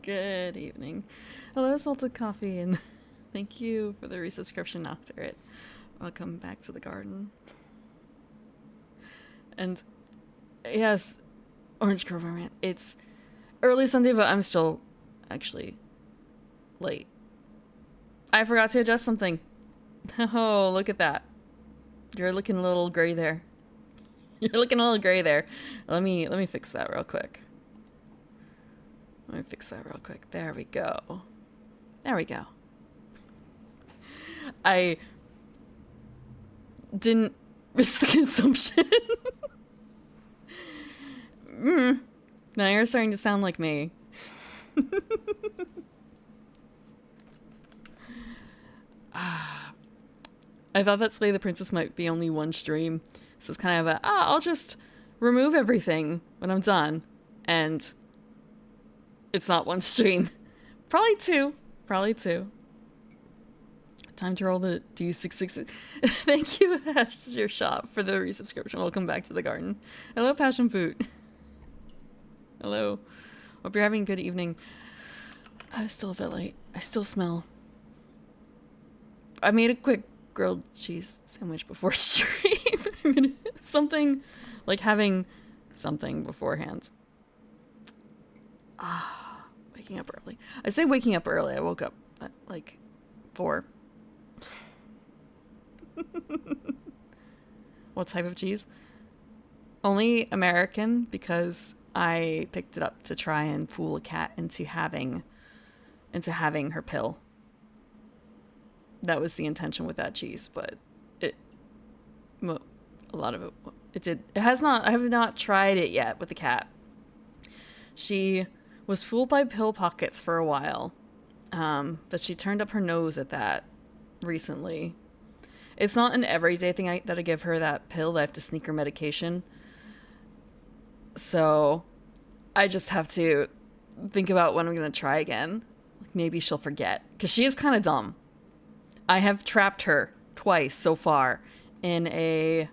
Good evening. Hello, Salted Coffee, and thank you for the resubscription, Nocturate. Welcome back to the garden. And yes, Orange Grove Man. It's early Sunday, but I'm still actually late. I forgot to adjust something. Oh, look at that. You're looking a little gray there. You're looking a little gray there. Let me fix that real quick. There we go. There we go. I didn't miss the consumption. Now you're starting to sound like me. I thought that Slay the Princess might be only one stream. So it's kind of I'll just remove everything when I'm done. And it's not one stream. Probably two. Time to roll the D666. Thank you, Ash, your shop, for the resubscription. Welcome back to the garden. Hello, Passion Boot. Hello. Hope you're having a good evening. I was still a bit late. I still smell. I made a quick grilled cheese sandwich before stream. Something like having something beforehand. Waking up early. I say waking up early. I woke up at like 4. What type of cheese? Only American, because I picked it up to try and fool a cat into having her pill. That was the intention with that cheese, but a lot of it did. It has not. I have not tried it yet with the cat. She was fooled by pill pockets for a while, but she turned up her nose at that recently. It's not an everyday thing that I give her that pill that I have to sneak her medication. So I just have to think about when I'm going to try again. Maybe she'll forget, because she is kind of dumb. I have trapped her twice so far in a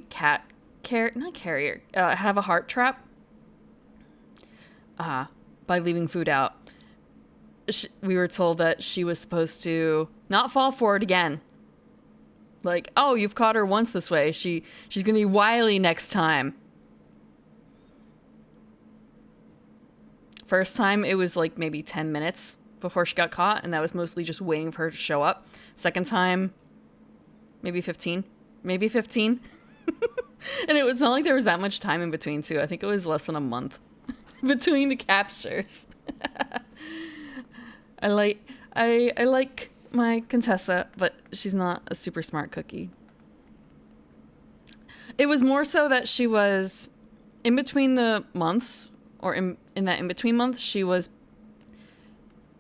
cat carrier. Have a heart trap. By leaving food out. We were told that she was supposed to not fall for it again. Like, oh, you've caught her once this way. She's gonna be wily next time. First time, it was like maybe 10 minutes before she got caught, and that was mostly just waiting for her to show up. Second time, maybe 15. And it was not like there was that much time in between, too. I think it was less than a month between the captures. I like my Contessa, but she's not a super smart cookie. It was more so that she was in between the months, or in that in-between month, she was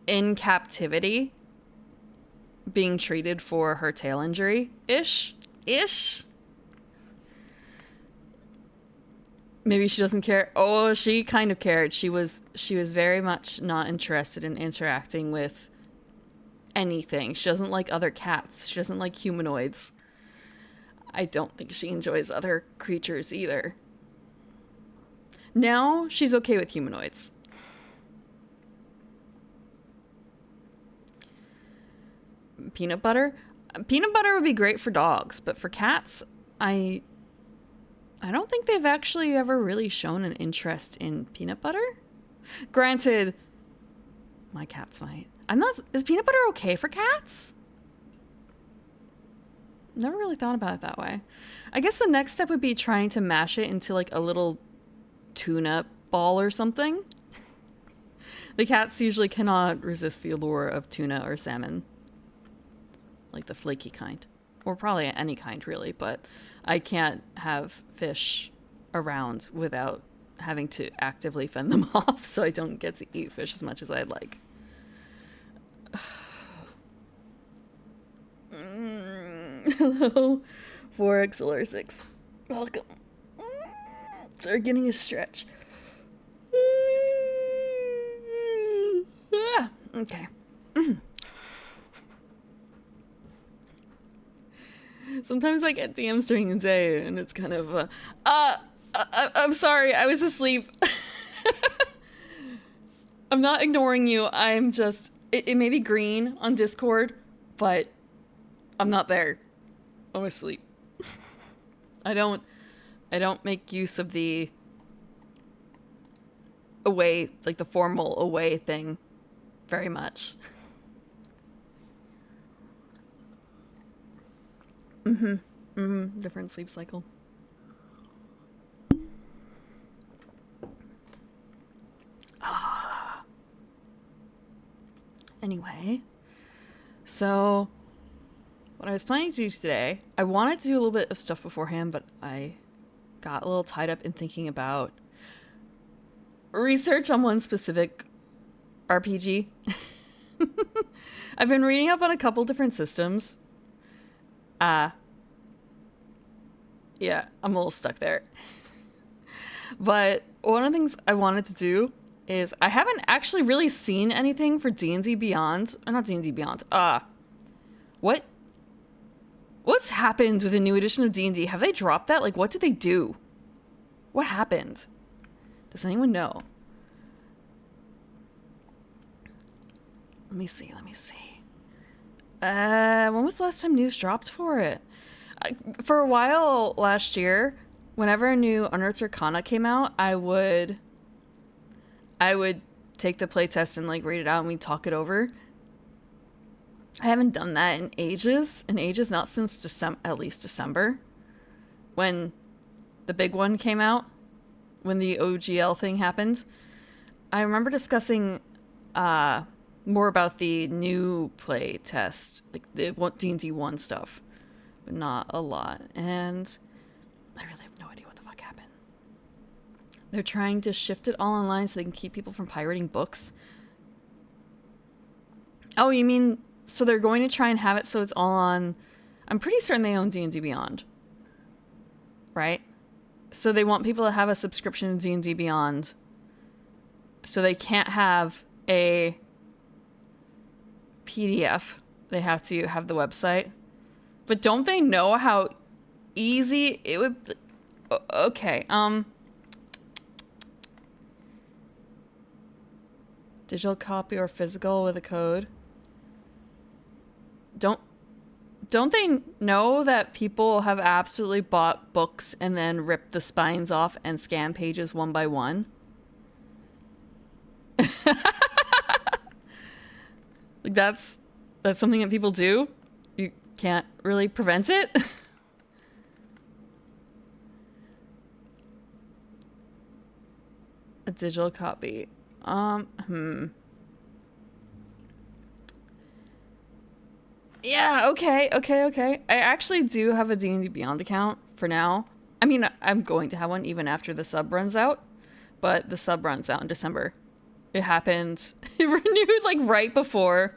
in captivity being treated for her tail injury. Ish. Maybe she doesn't care. Oh, she kind of cared. She was very much not interested in interacting with anything. She doesn't like other cats. She doesn't like humanoids. I don't think she enjoys other creatures either. Now she's okay with humanoids. Peanut butter? Peanut butter would be great for dogs, but for cats, I don't think they've actually ever really shown an interest in peanut butter. Granted, my cats might. Is peanut butter okay for cats? Never really thought about it that way. I guess the next step would be trying to mash it into like a little tuna ball or something. The cats usually cannot resist the allure of tuna or salmon. Like the flaky kind. Or probably any kind, really, but I can't have fish around without having to actively fend them off, so I don't get to eat fish as much as I'd like. Hello, 4XLR6. Welcome. They're getting a stretch. Okay. Sometimes I get DMs during the day, and it's kind of, I'm sorry, I was asleep. I'm not ignoring you. I'm just... It may be green on Discord, but I'm not there. I'm asleep. I don't make use of the away, like the formal away thing very much. Different sleep cycle. Anyway, so what I was planning to do today, I wanted to do a little bit of stuff beforehand, but I got a little tied up in thinking about research on one specific RPG. I've been reading up on a couple different systems. Yeah, I'm a little stuck there. But one of the things I wanted to do is I haven't actually really seen anything for D&D Beyond. Or not D&D Beyond. What's happened with the new edition of D&D? Have they dropped that? Like, what did they do? What happened? Does anyone know? Let me see. When was the last time news dropped for it? For a while last year, whenever a new Unearthed Arcana came out, I would take the playtest and like read it out and we'd talk it over. I haven't done that in ages, not since at least December, when the big one came out, when the OGL thing happened. I remember discussing more about the new play test, like the D&D 1 stuff, but not a lot. And I really have no idea what the fuck happened. They're trying to shift it all online so they can keep people from pirating books. Oh, you mean, so they're going to try and have it so it's all on... I'm pretty certain they own D&D Beyond. Right? So they want people to have a subscription to D&D Beyond. So they can't have a PDF. They have to have the website. But don't they know how easy it would... Okay, digital copy or physical with a code. Don't they know that people have absolutely bought books and then ripped the spines off and scan pages one by one? Like that's something that people do. You can't really prevent it. A digital copy. Yeah, okay. I actually do have a D&D Beyond account for now. I mean, I'm going to have one even after the sub runs out, but the sub runs out in December. It happened, it renewed like right before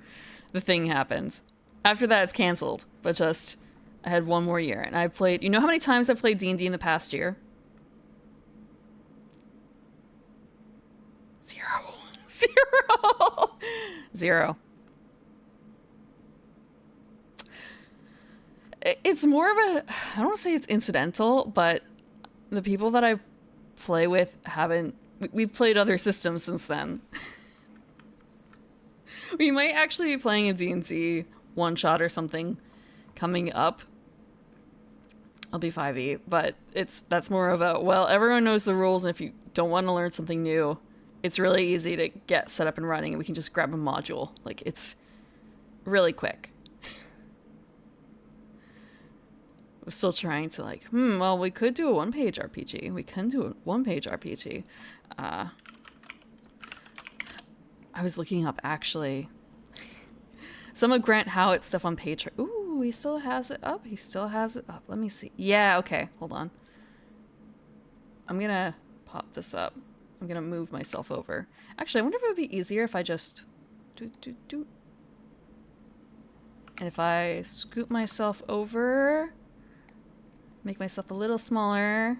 the thing happened. After that, it's canceled, but just, I had one more year, and I've played, you know how many times I've played D&D in the past year? 0. It's more of a, I don't want to say it's incidental, but the people that I play with haven't, we've played other systems since then. We might actually be playing a D&D one-shot or something coming up. I'll be 5e, but that's more of a, well, everyone knows the rules, and if you don't want to learn something new, it's really easy to get set up and running, and we can just grab a module. Like, it's really quick. I'm still trying to like, well, we could do a one-page RPG. We can do a one-page RPG. I was looking up, actually, some of Grant Howitt's stuff on Patreon. Ooh, he still has it up? He still has it up. Let me see. Yeah, okay, hold on. I'm gonna pop this up. I'm gonna move myself over. Actually, I wonder if it would be easier if I just... And if I scoot myself over... Make myself a little smaller.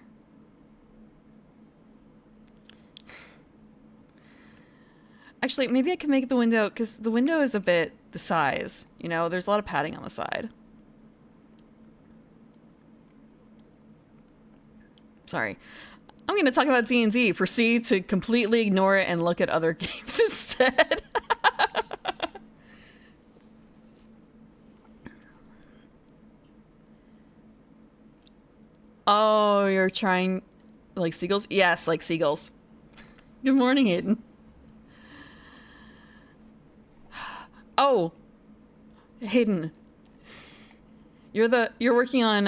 Actually, maybe I can make the window, because the window is a bit the size. You know, there's a lot of padding on the side. Sorry. I'm going to talk about D&D. Proceed to completely ignore it and look at other games instead. Oh, you're trying like seagulls? Yes, like seagulls. Good morning, Aiden. Oh, Hayden. You're working on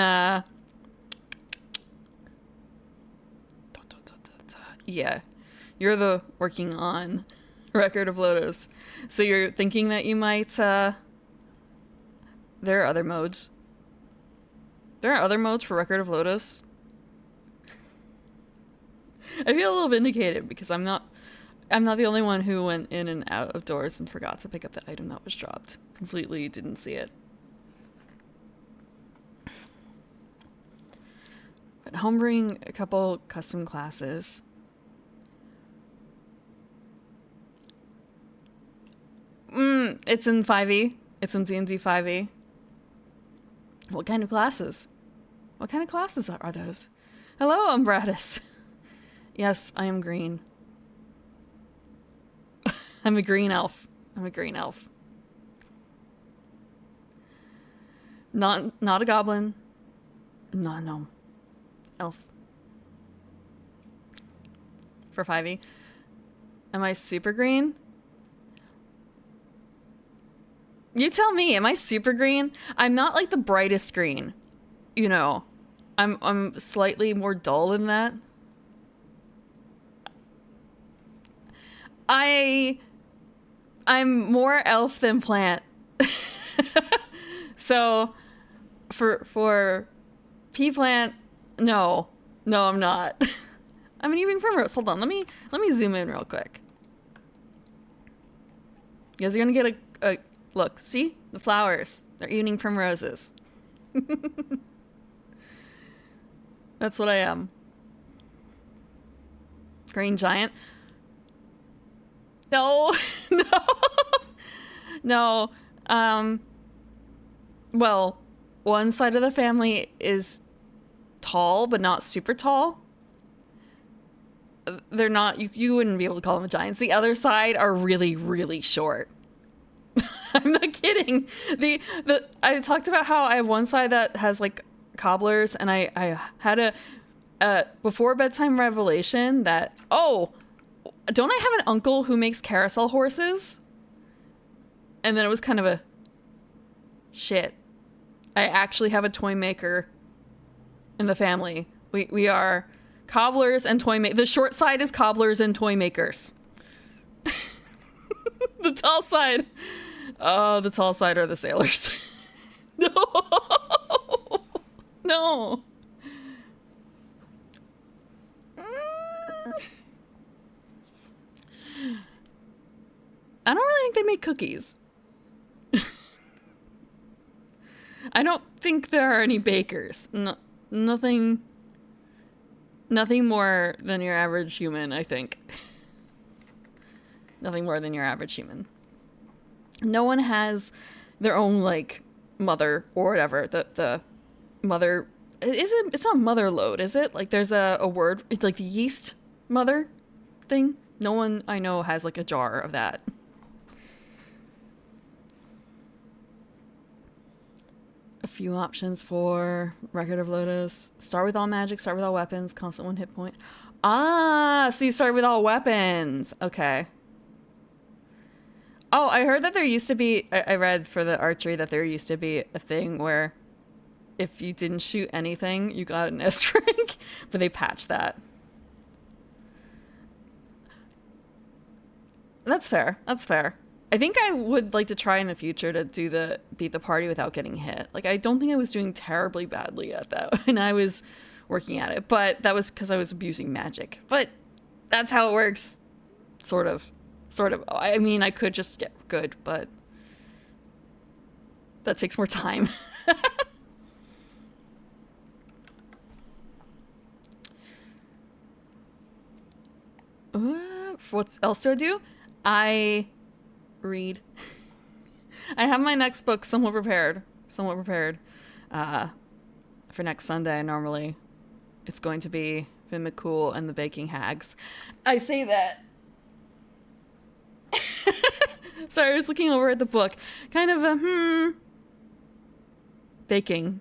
yeah. You're the working on Record of Lotus. So you're thinking that you might there are other modes. There are other modes for Record of Lotus. I feel a little vindicated because I'm not the only one who went in and out of doors and forgot to pick up the item that was dropped. Completely didn't see it. But homebrewing a couple custom classes. It's in 5e. It's in D&D 5e. What kind of classes? What kind of classes are those? Hello, Umbratus. Yes, I am green. I'm a green elf. Not a goblin. Not a gnome. Elf. For 5e. Am I super green? You tell me, am I super green? I'm not like the brightest green. You know, I'm slightly more dull than that. I'm more elf than plant. So for pea plant, no, I'm not. I'm an evening primrose. Hold on, let me zoom in real quick. You guys are gonna get a look. See the flowers? They're evening primroses. That's what I am. Green giant. No, no. Well, one side of the family is tall, but not super tall. They're not, you wouldn't be able to call them giants. The other side are really, really short. I'm not kidding. I talked about how I have one side that has like cobblers, and I had a before bedtime revelation that, oh, don't I have an uncle who makes carousel horses? And then it was kind of a shit. I actually have a toy maker in the family. We are cobblers and toy makers. The short side is cobblers and toy makers. The tall side. Oh, the tall side are the sailors. No. No. I don't really think they make cookies. I don't think there are any bakers. No, nothing more than your average human, I think. Nothing more than your average human. No one has their own, like, mother or whatever. The mother... It's not mother load, is it? Like, there's a word... It's like the yeast mother thing. No one I know has, like, a jar of that. A few options for Record of Lotus. Start with all magic, start with all weapons, constant 1 hit point. Ah, so you start with all weapons. Okay. Oh, I heard that there used to be, I read for the archery that there used to be a thing where if you didn't shoot anything, you got an S rank, but they patched that. That's fair. That's fair. I think I would like to try in the future to do the beat the party without getting hit. Like, I don't think I was doing terribly badly at that when I was working at it, but that was because I was abusing magic. But that's how it works. Sort of. I mean, I could just get good, but that takes more time. What else do I do? I read. I have my next book somewhat prepared. For next Sunday, normally it's going to be Finn McCool and the Baking Hags. I say that. Sorry, I was looking over at the book. Kind of a, baking.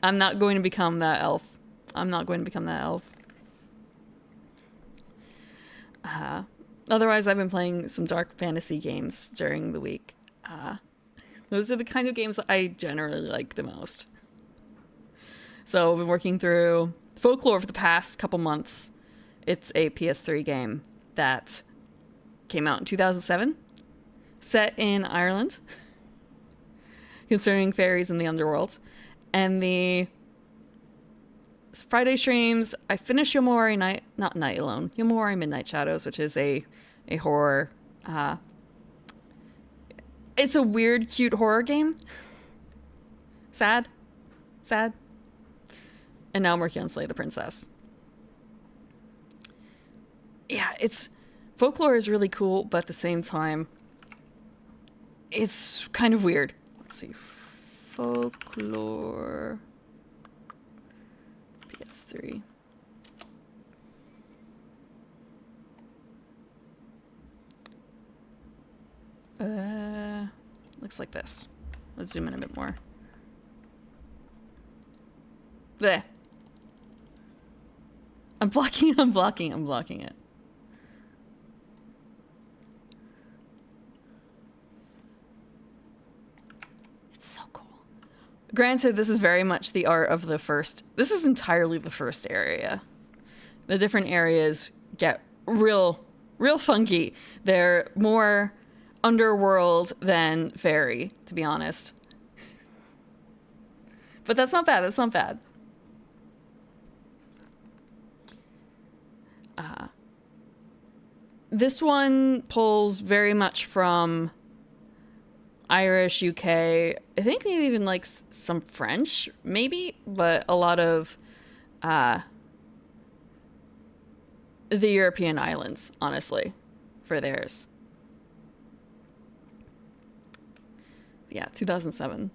I'm not going to become that elf. Otherwise, I've been playing some dark fantasy games during the week. Those are the kind of games that I generally like the most. So I've been working through Folklore for the past couple months. It's a PS3 game that came out in 2007, set in Ireland, concerning fairies in the underworld. And the Friday streams, I finished Yomori Night Alone, Yomori Midnight Shadows, which is a horror. It's a weird, cute horror game. Sad. And now I'm working on Slay the Princess. Yeah, Folklore is really cool, but at the same time, it's kind of weird. Let's see. Folklore. PS3. Looks like this. Let's zoom in a bit more. Blech. I'm blocking it. It's so cool. Granted, this is very much the art of the first. This is entirely the first area. The different areas get real funky. They're more underworld than fairy, to be honest. But that's not bad. This one pulls very much from Irish, UK, I think maybe even like some French, maybe, but a lot of the European islands, honestly, for theirs. Yeah, 2007.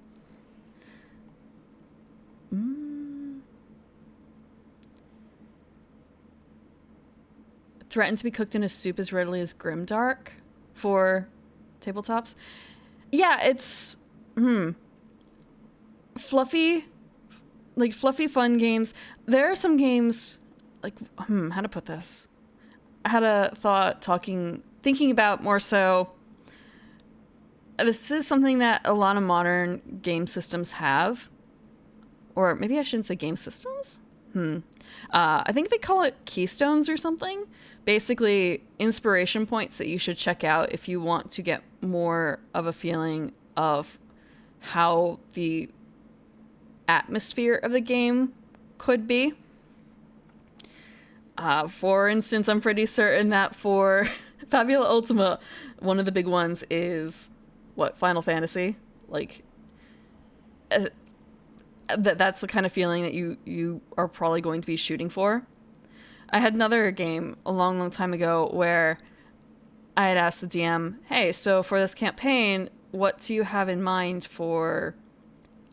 Threatened to be cooked in a soup as readily as Grimdark for tabletops. Yeah, it's fluffy fun games. There are some games like how to put this. I had a thought thinking about more so. This is something that a lot of modern game systems have, or maybe I shouldn't say game systems. I think they call it keystones or something. Basically, inspiration points that you should check out if you want to get more of a feeling of how the atmosphere of the game could be. For instance, I'm pretty certain that for Fabula Ultima, one of the big ones is Final Fantasy. Like, that's the kind of feeling that you are probably going to be shooting for. I had another game a long time ago where I had asked the DM, hey, so for this campaign, what do you have in mind for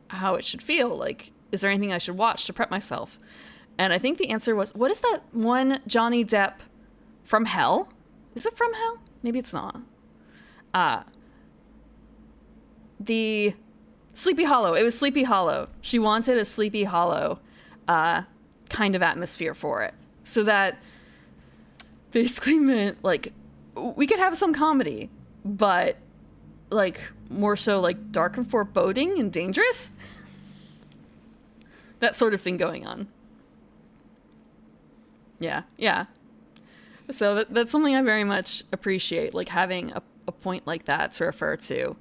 how it should feel? Like, is there anything I should watch to prep myself? And I think the answer was, what is that one Johnny Depp From Hell? Is it From Hell? Maybe it's not. The Sleepy Hollow. It was Sleepy Hollow. She wanted a Sleepy Hollow kind of atmosphere for it. So that basically meant, like, we could have some comedy, but, like, more so, like, dark and foreboding and dangerous. That sort of thing going on. Yeah. So that's something I very much appreciate, like, having a point like that to refer to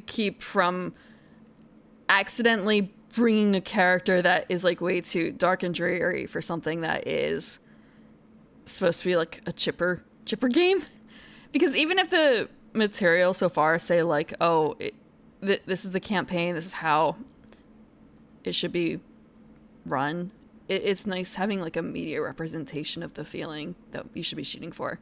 keep from accidentally bringing a character that is, like, way too dark and dreary for something that is supposed to be, like, a chipper game. Because even if the material so far say, like, oh, this is the campaign, this is how it should be run, it's nice having, like, a media representation of the feeling that you should be shooting for.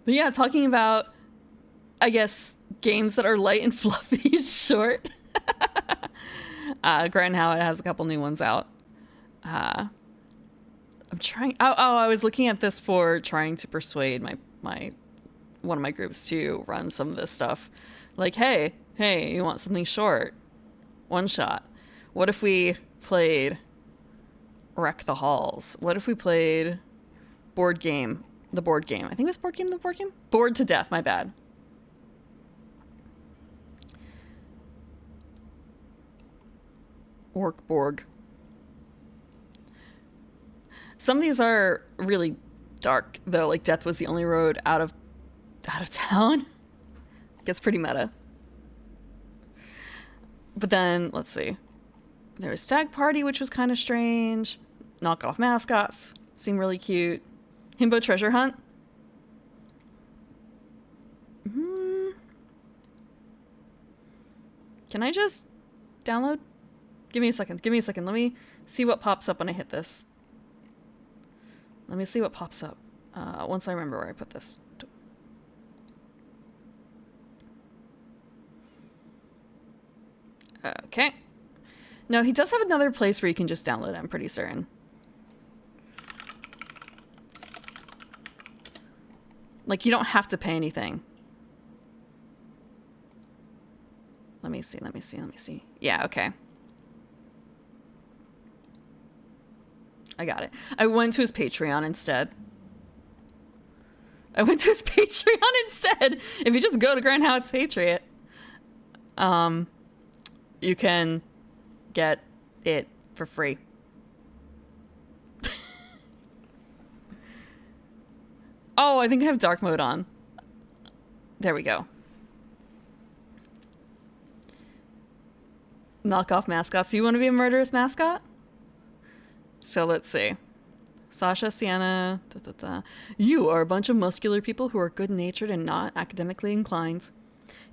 But yeah, talking about, I guess, games that are light and fluffy short. Grand Howard has a couple new ones out. I'm trying. I was looking at this for trying to persuade my one of my groups to run some of this stuff. Like, hey, you want something short? One shot. What if we played Wreck the Halls? What if we played board game? The board game. I think it was board game. The board game. Bored to Death. My bad. Orkborg. Some of these are really dark though. Like Death Was the Only Road out of town. Gets pretty meta. But then let's see. There was Stag Party, which was kind of strange. Knockoff Mascots seem really cute. Himbo Treasure Hunt. Can I just download? Give me a second. Let me see what pops up when I hit this. Let me see what pops up once I remember where I put this. Okay. No, he does have another place where you can just download it, I'm pretty certain. Like, you don't have to pay anything. Let me see. Yeah, okay. I got it. I went to his Patreon instead. If you just go to Grand Howard's Patriot, you can get it for free. Oh, I think I have dark mode on. There we go. Knockoff mascots. You want to be a murderous mascot? So let's see. Sasha, Sienna, You are a bunch of muscular people who are good-natured and not academically inclined.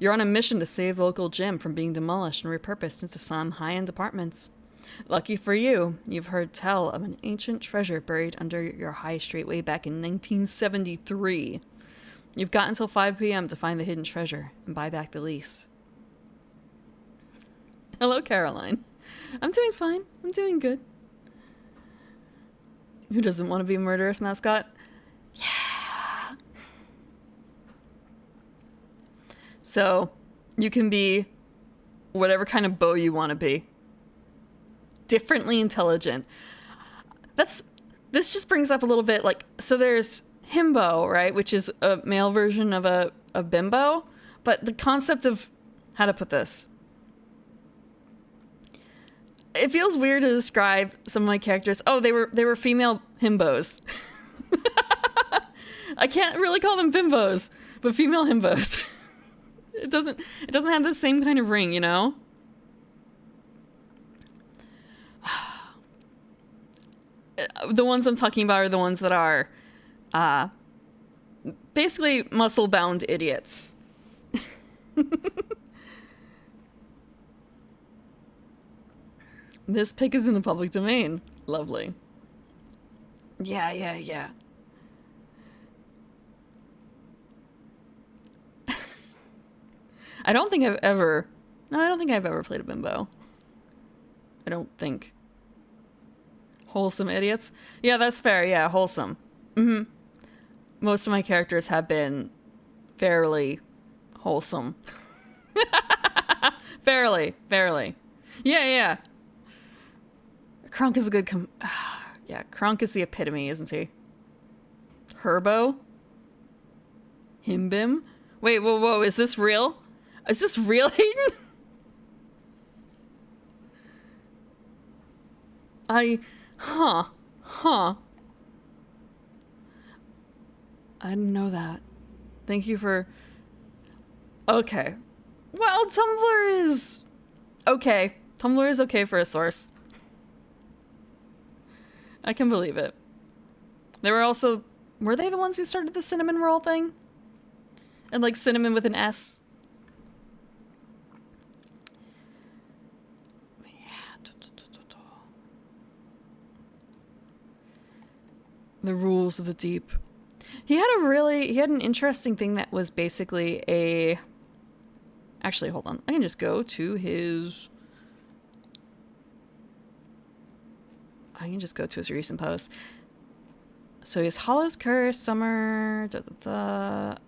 You're on a mission to save the local gym from being demolished and repurposed into some high-end apartments. Lucky for you, you've heard tell of an ancient treasure buried under your high street way back in 1973. You've got until 5 p.m. to find the hidden treasure and buy back the lease. Hello, Caroline. I'm doing fine. I'm doing good. Who doesn't want to be a murderous mascot? Yeah. So, you can be whatever kind of beau you want to be. Differently intelligent. This just brings up a little bit, like, so there's himbo, right? Which is a male version of a bimbo. But the concept of, how to put this? It feels weird to describe some of my characters. Oh, they were female himbos. I can't really call them bimbos, but female himbos. It doesn't have the same kind of ring, you know? The ones I'm talking about are the ones that are basically muscle-bound idiots. This pic is in the public domain. Lovely. Yeah. I don't think I've ever played a bimbo. I don't think. Wholesome idiots? Yeah, that's fair. Yeah, wholesome. Mm-hmm. Most of my characters have been fairly wholesome. Fairly. Yeah. Kronk is a good yeah, Kronk is the epitome, isn't he? Herbo? Himbim? Wait, whoa, is this real? Is this real, Hayden? Huh. I didn't know that. Thank you for... Okay. Well, Tumblr is... okay. Tumblr is okay for a source. I can believe it. They were also... were they the ones who started the cinnamon roll thing? And like cinnamon with an S? The rules of the deep. He had an interesting thing that was basically a... Actually, hold on. I can just go to his... recent post. So he has Hollow's Curse, Summer...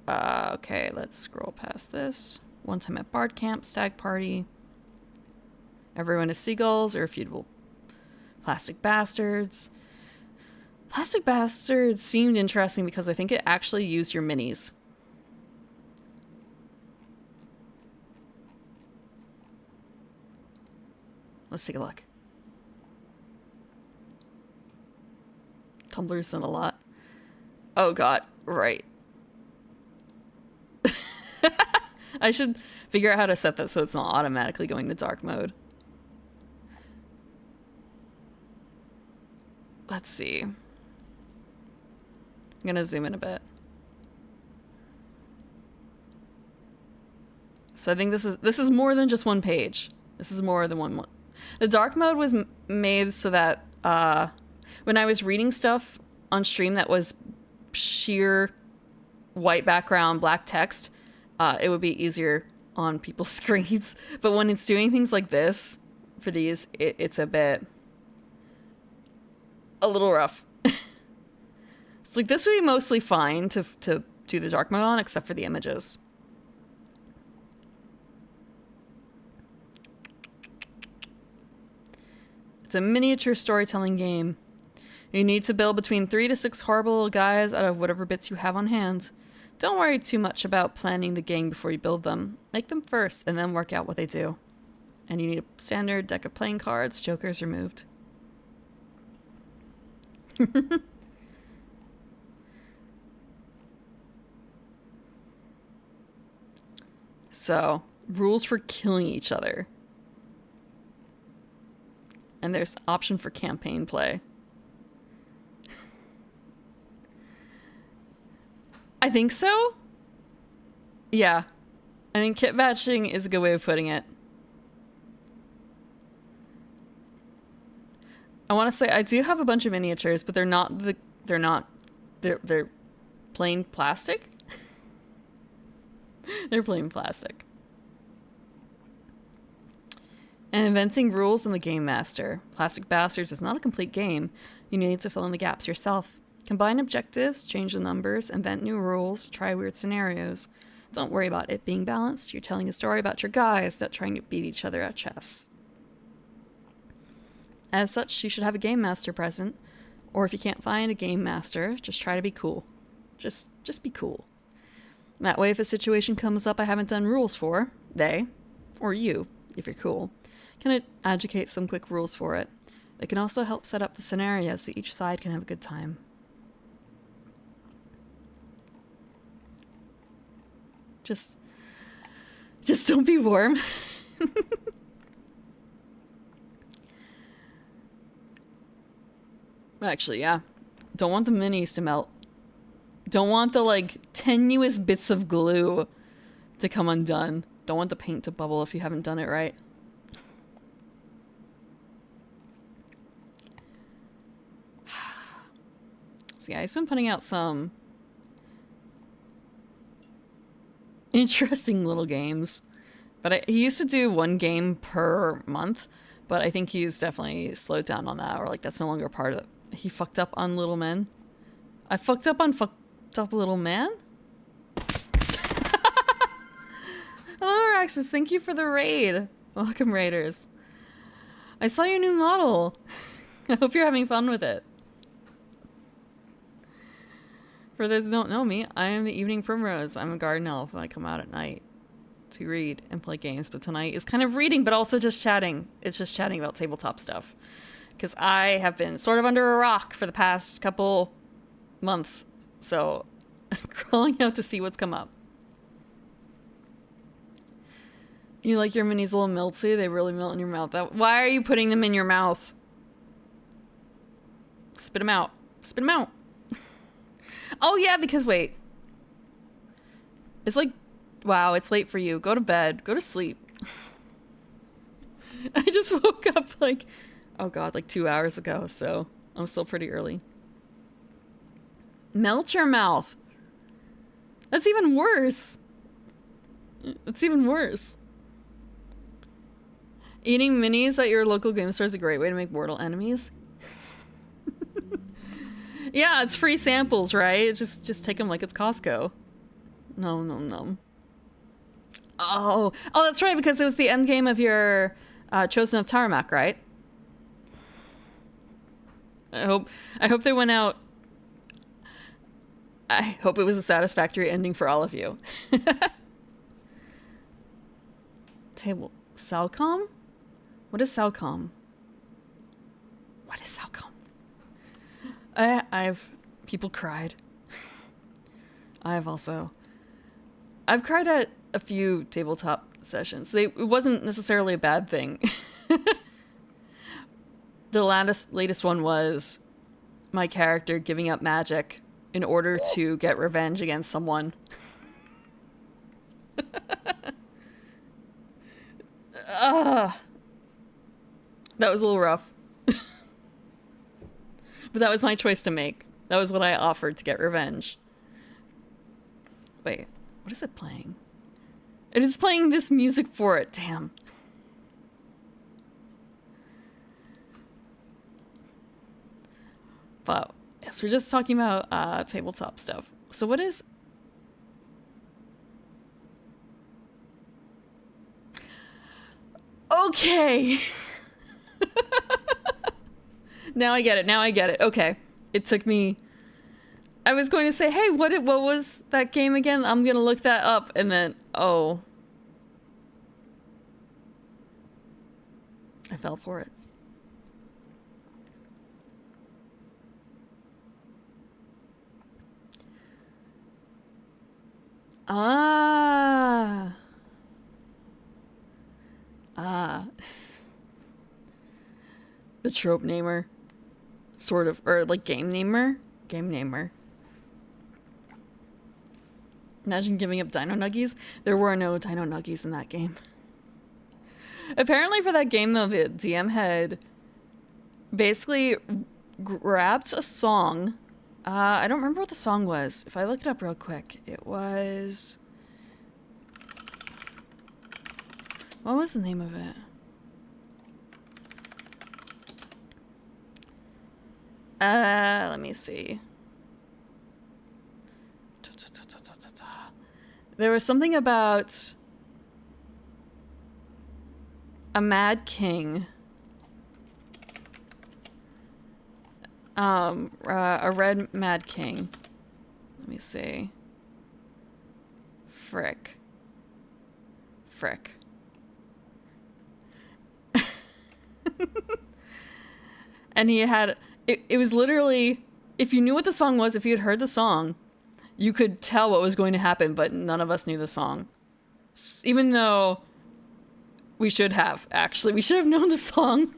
okay, let's scroll past this. One time at Bard Camp, Stag Party. Everyone is Seagulls, Irrefutable Plastic Bastards. Plastic Bastards seemed interesting because I think it actually used your minis. Let's take a look. Tumblr's done a lot. Oh god, right. I should figure out how to set that so it's not automatically going to dark mode. Let's see. I'm gonna zoom in a bit. So I think this is more than just one page. This is more than one. The dark mode was made so that when I was reading stuff on stream that was sheer white background, black text, it would be easier on people's screens. But when it's doing things like this, for these, it's a little rough. It's like this would be mostly fine to do the dark mode on, except for the images. It's a miniature storytelling game. You need to build between 3 to 6 horrible little guys out of whatever bits you have on hand. Don't worry too much about planning the gang before you build them. Make them first, and then work out what they do. And you need a standard deck of playing cards, jokers removed. So, rules for killing each other. And there's option for campaign play. I think so. Yeah. I think kit batching is a good way of putting it. I want to say I do have a bunch of miniatures, but they're plain plastic. They're plain plastic. And inventing rules in the Game Master. Plastic Bastards is not a complete game. You need to fill in the gaps yourself. Combine objectives, change the numbers, invent new rules, try weird scenarios. Don't worry about it being balanced. You're telling a story about your guys, not trying to beat each other at chess. As such, you should have a Game Master present. Or if you can't find a Game Master, just try to be cool. Just be cool. That way, if a situation comes up I haven't done rules for, they, or you, if you're cool, can educate some quick rules for it. They can also help set up the scenario so each side can have a good time. Just don't be warm. Actually, yeah. Don't want the minis to melt. Don't want the, like, tenuous bits of glue to come undone. Don't want the paint to bubble if you haven't done it right. So yeah, he's been putting out some interesting little games. But he used to do one game per month, but I think he's definitely slowed down on that, or like that's no longer part of it. He fucked up on Little Men. I fucked up on Fucked Up Little Man? Hello, Araxis. Thank you for the raid. Welcome, raiders. I saw your new model. I hope you're having fun with it. For those who don't know me, I am the Evening Primrose. I'm a garden elf and I come out at night to read and play games. But tonight is kind of reading, but also just chatting. It's just chatting about tabletop stuff. Because I have been sort of under a rock for the past couple months. So, crawling out to see what's come up. You like your minis a little melty? They really melt in your mouth. Why are you putting them in your mouth? Spit them out. Spit them out. Oh, yeah, because wait. It's like, wow, it's late for you. Go to bed. Go to sleep. I just woke up like, oh god, like 2 hours ago, so I'm still pretty early. Melt your mouth. That's even worse. It's even worse. Eating minis at your local game store is a great way to make mortal enemies. Yeah, it's free samples, right? Just take them like it's Costco. No. Oh, that's right, because it was the end game of your Chosen of Tarmac, right? I hope they went out. I hope it was a satisfactory ending for all of you. Table Salcom? What is Salcom? What is Salcom? People cried. I've cried at a few tabletop sessions. It wasn't necessarily a bad thing. The latest one was my character giving up magic in order to get revenge against someone. That was a little rough. But that was my choice to make. That was what I offered to get revenge. Wait, what is it playing? It is playing this music for it, damn. But, yes, we're just talking about tabletop stuff. So what is... Okay! Now I get it. Okay. It took me... I was going to say, hey, what was that game again? I'm going to look that up, and then, oh. I fell for it. Ah. The trope namer. Sort of. Or, like, game namer. Game namer. Imagine giving up Dino Nuggies. There were no Dino Nuggies in that game. Apparently for that game, though, the DM had basically grabbed a song. I don't remember what the song was. If I look it up real quick, it was... What was the name of it? Let me see. There was something about a mad king. A red mad king. Let me see. Frick. And he had... It was literally... If you knew what the song was, if you had heard the song, you could tell what was going to happen, but none of us knew the song. Even though we should have, actually. We should have known the song.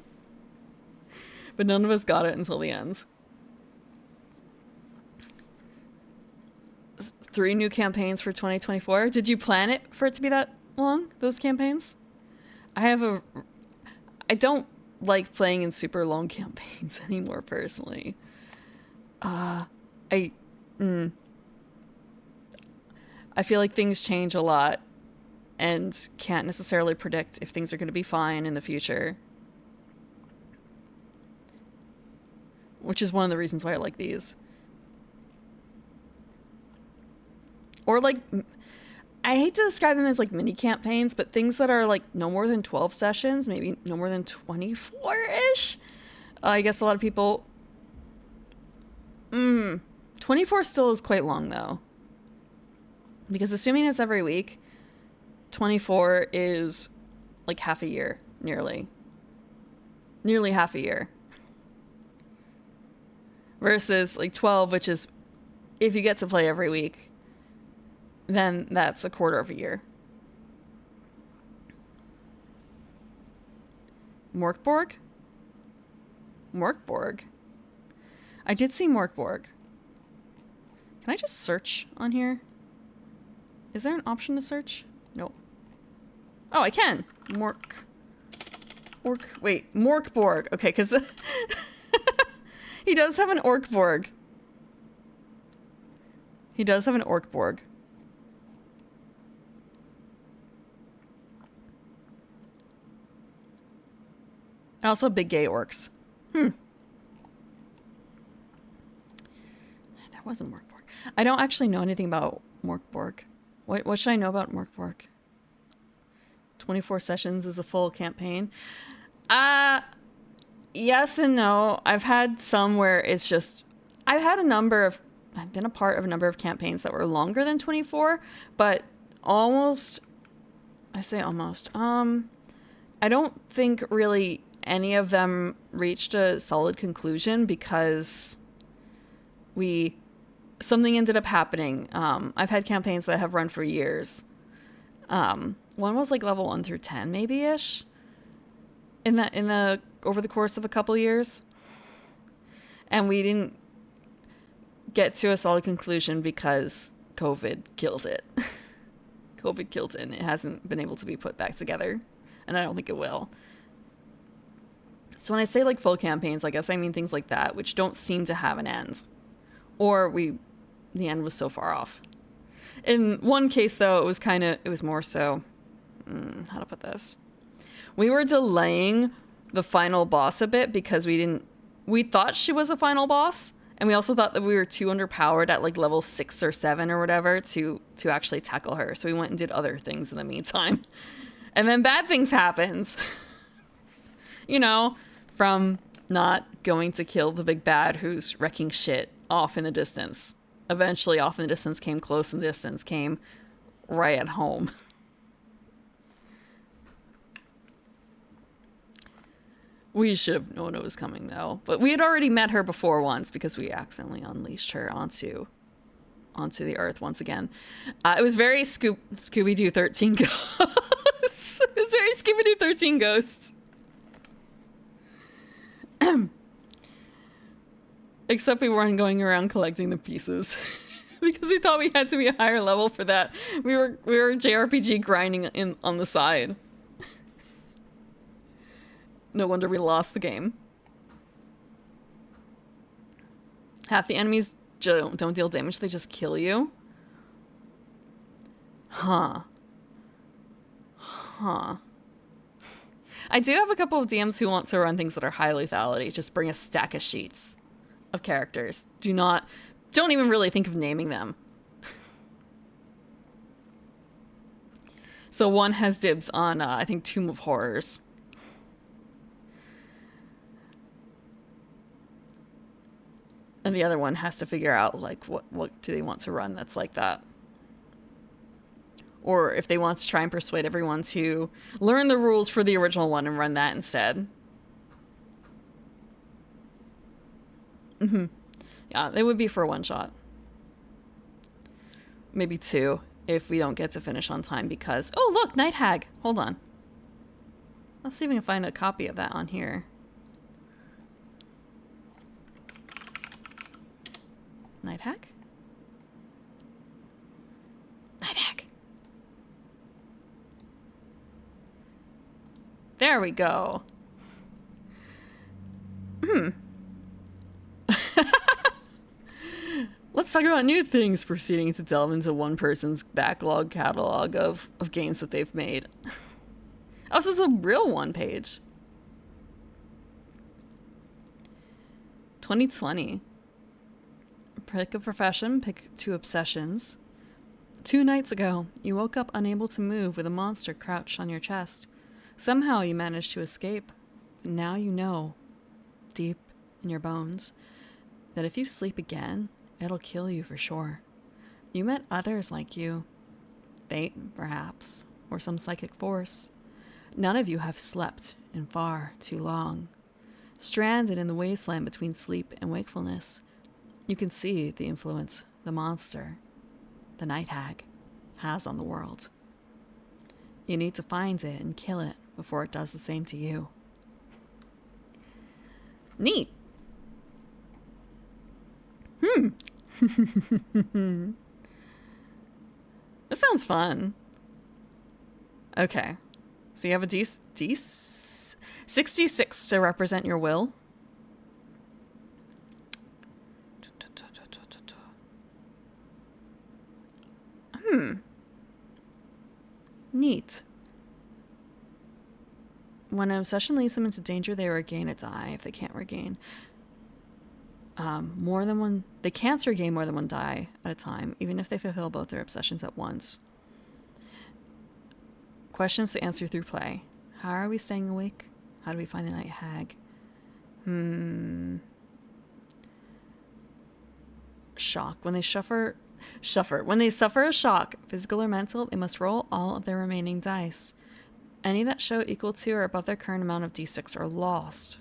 But none of us got it until the end. 3 new campaigns for 2024. Did you plan it for it to be that long, those campaigns? I don't like playing in super long campaigns anymore, personally. I feel like things change a lot and can't necessarily predict if things are going to be fine in the future. Which is one of the reasons why I like these. Or like, I hate to describe them as like mini campaigns, but things that are like no more than 12 sessions, maybe no more than 24-ish. I guess a lot of people... 24 still is quite long though. Because assuming it's every week, 24 is like half a year, nearly. Nearly half a year. Versus like 12, which is if you get to play every week, then that's a quarter of a year. Morkborg? Morkborg? I did see Morkborg. Can I just search on here? Is there an option to search? Nope. Oh, I can. Wait, Morkborg. Okay, because he does have an Orkborg. He does have an Orkborg. And also big gay orcs. That wasn't Morkborg. I don't actually know anything about Morkborg. What should I know about Morkborg? 24 sessions is a full campaign. Yes and no. I've had some where it's just... I've been a part of a number of campaigns that were longer than 24, but almost... I say almost. I don't think really any of them reached a solid conclusion because something ended up happening. I've had campaigns that have run for years. One was like level 1 through 10 maybe-ish over the course of a couple years. And we didn't get to a solid conclusion because COVID killed it. COVID killed it and it hasn't been able to be put back together. And I don't think it will. So when I say like full campaigns, I guess I mean things like that, which don't seem to have an end. Or the end was so far off. In one case though, it was more so, how to put this? We were delaying the final boss a bit because we thought she was a final boss. And we also thought that we were too underpowered at like level 6 or 7 or whatever to actually tackle her. So we went and did other things in the meantime. And then bad things happened. From not going to kill the big bad who's wrecking shit off in the distance. Eventually off in the distance came close in the distance, came right at home. We should have known it was coming, though. But we had already met her before once because we accidentally unleashed her onto the earth once again. It was very Scooby-Doo 13 Ghosts. It was very Scooby-Doo 13 Ghosts. Except we weren't going around collecting the pieces. Because we thought we had to be a higher level for that. We were JRPG grinding on the side. No wonder we lost the game. Half the enemies don't deal damage, they just kill you. Huh. I do have a couple of DMs who want to run things that are high lethality. Just bring a stack of sheets of characters. Don't even really think of naming them. So one has dibs on, I think, Tomb of Horrors. And the other one has to figure out, like, what do they want to run that's like that. Or if they want to try and persuade everyone to learn the rules for the original one and run that instead. Yeah, they would be for a one-shot. Maybe 2, if we don't get to finish on time because... Oh, look! Night Hag! Hold on. Let's see if we can find a copy of that on here. Night Hag? Night Hag! There we go. Let's talk about new things, proceeding to delve into one person's backlog catalog of games that they've made. Oh, this is a real one page. 2020. Pick a profession, pick 2 obsessions. 2 nights ago, you woke up unable to move with a monster crouched on your chest. Somehow you managed to escape. But now you know, deep in your bones, that if you sleep again, it'll kill you for sure. You met others like you. Fate, perhaps, or some psychic force. None of you have slept in far too long. Stranded in the wasteland between sleep and wakefulness, you can see the influence the monster, the Night Hag, has on the world. You need to find it and kill it before it does the same to you. Neat. This sounds fun. Okay. So you have a D66 to represent your will. Neat. When an obsession leads them into danger, they regain a die if they can't regain more than one. They can't regain more than one die at a time, even if they fulfill both their obsessions at once. Questions to answer through play. How are we staying awake? How do we find the night hag? Shock. When they suffer a shock, physical or mental, they must roll all of their remaining dice. Any that show equal to or above their current amount of d6 are lost.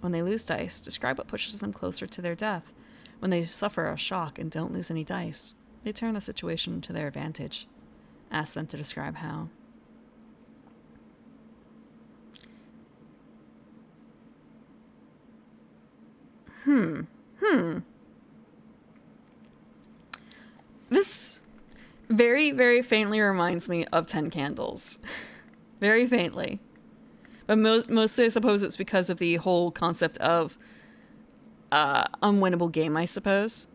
When they lose dice, describe what pushes them closer to their death. When they suffer a shock and don't lose any dice, they turn the situation to their advantage. Ask them to describe how. This very, very faintly reminds me of 10 Candles. Very faintly. But mostly I suppose it's because of the whole concept of unwinnable game, I suppose.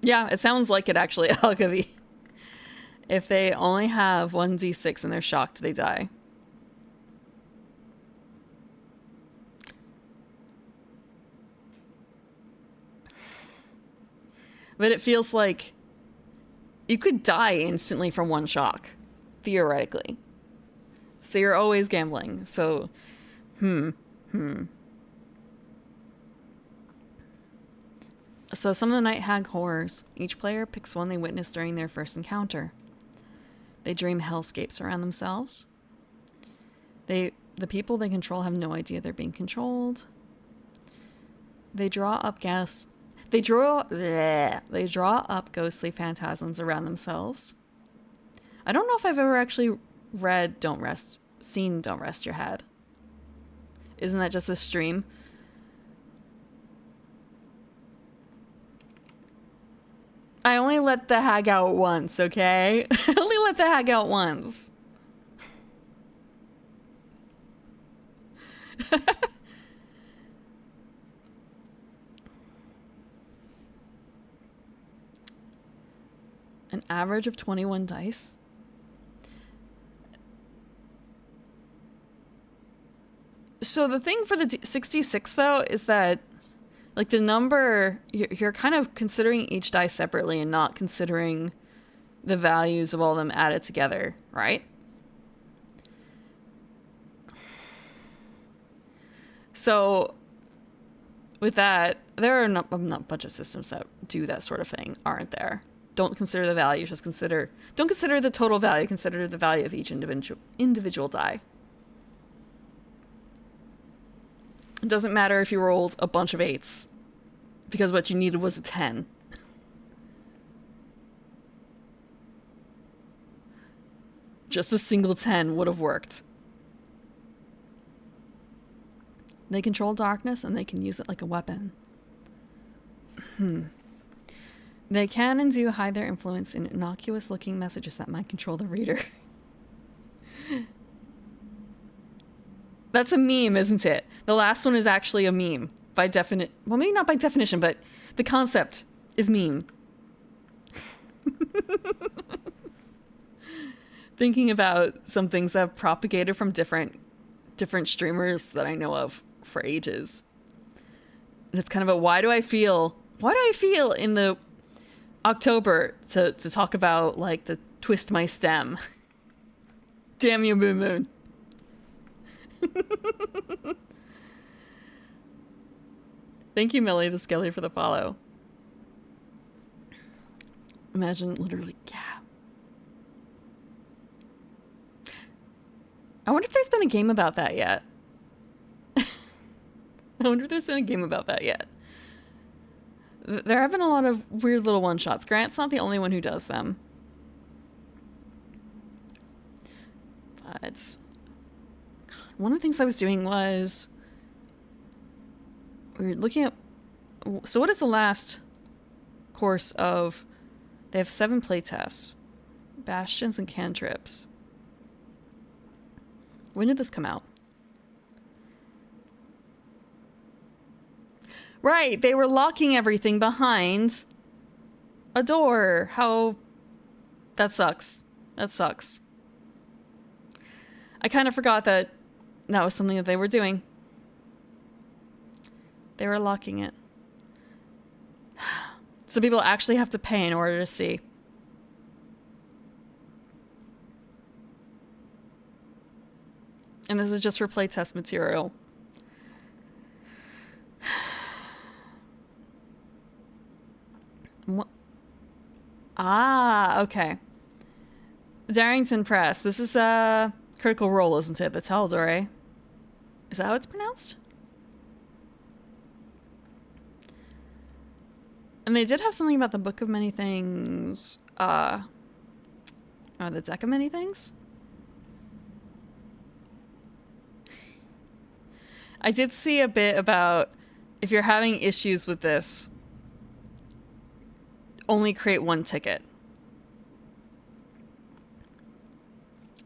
Yeah, it sounds like it actually, Algavi. If they only have 1d6 and they're shocked, they die. But it feels like you could die instantly from one shock, theoretically. So you're always gambling. So, So some of the Night Hag horrors. Each player picks one they witnessed during their first encounter. They dream hellscapes around themselves. The people they control have no idea they're being controlled. They draw up ghostly phantasms around themselves. I don't know if I've ever actually read Don't Rest Your Head. Isn't that just a stream? I only let the hag out once, okay? I only let the hag out once. An average of 21 dice. So the thing for the 66 though is that like the number, you're kind of considering each die separately and not considering the values of all of them added together, right? So with that, there are not a bunch of systems that do that sort of thing, aren't there? Don't consider the value, don't consider the total value, consider the value of each individual die. It doesn't matter if you rolled a bunch of 8s, because what you needed was a 10. Just a single 10 would have worked. They control darkness and they can use it like a weapon. They can and do hide their influence in innocuous looking messages that might control the reader. That's a meme, isn't it? The last one is actually a meme. Well, maybe not by definition, but the concept is meme. Thinking about some things that have propagated from different streamers that I know of for ages. And it's kind of a why do I feel in the October to talk about like the twist my stem. Damn you, Moon Moon. Thank you, Millie the Skelly, for the follow. Imagine literally, yeah. I wonder if there's been a game about that yet. There have been a lot of weird little one-shots. Grant's not the only one who does them. But one of the things I was doing was we were looking at, so what is the last course of, they have 7 playtests, bastions and cantrips. When did this come out? Right, they were locking everything behind a door. How That sucks. That sucks. I kind of forgot that that was something that they were doing. They were locking it. So people actually have to pay in order to see. And this is just for playtest material. What? Ah, okay. Darrington Press. This is Critical Role, isn't it? The Tal'Dorei. Is that how it's pronounced? And they did have something about the Book of Many Things. The Deck of Many Things? I did see a bit about if you're having issues with this, only create one ticket.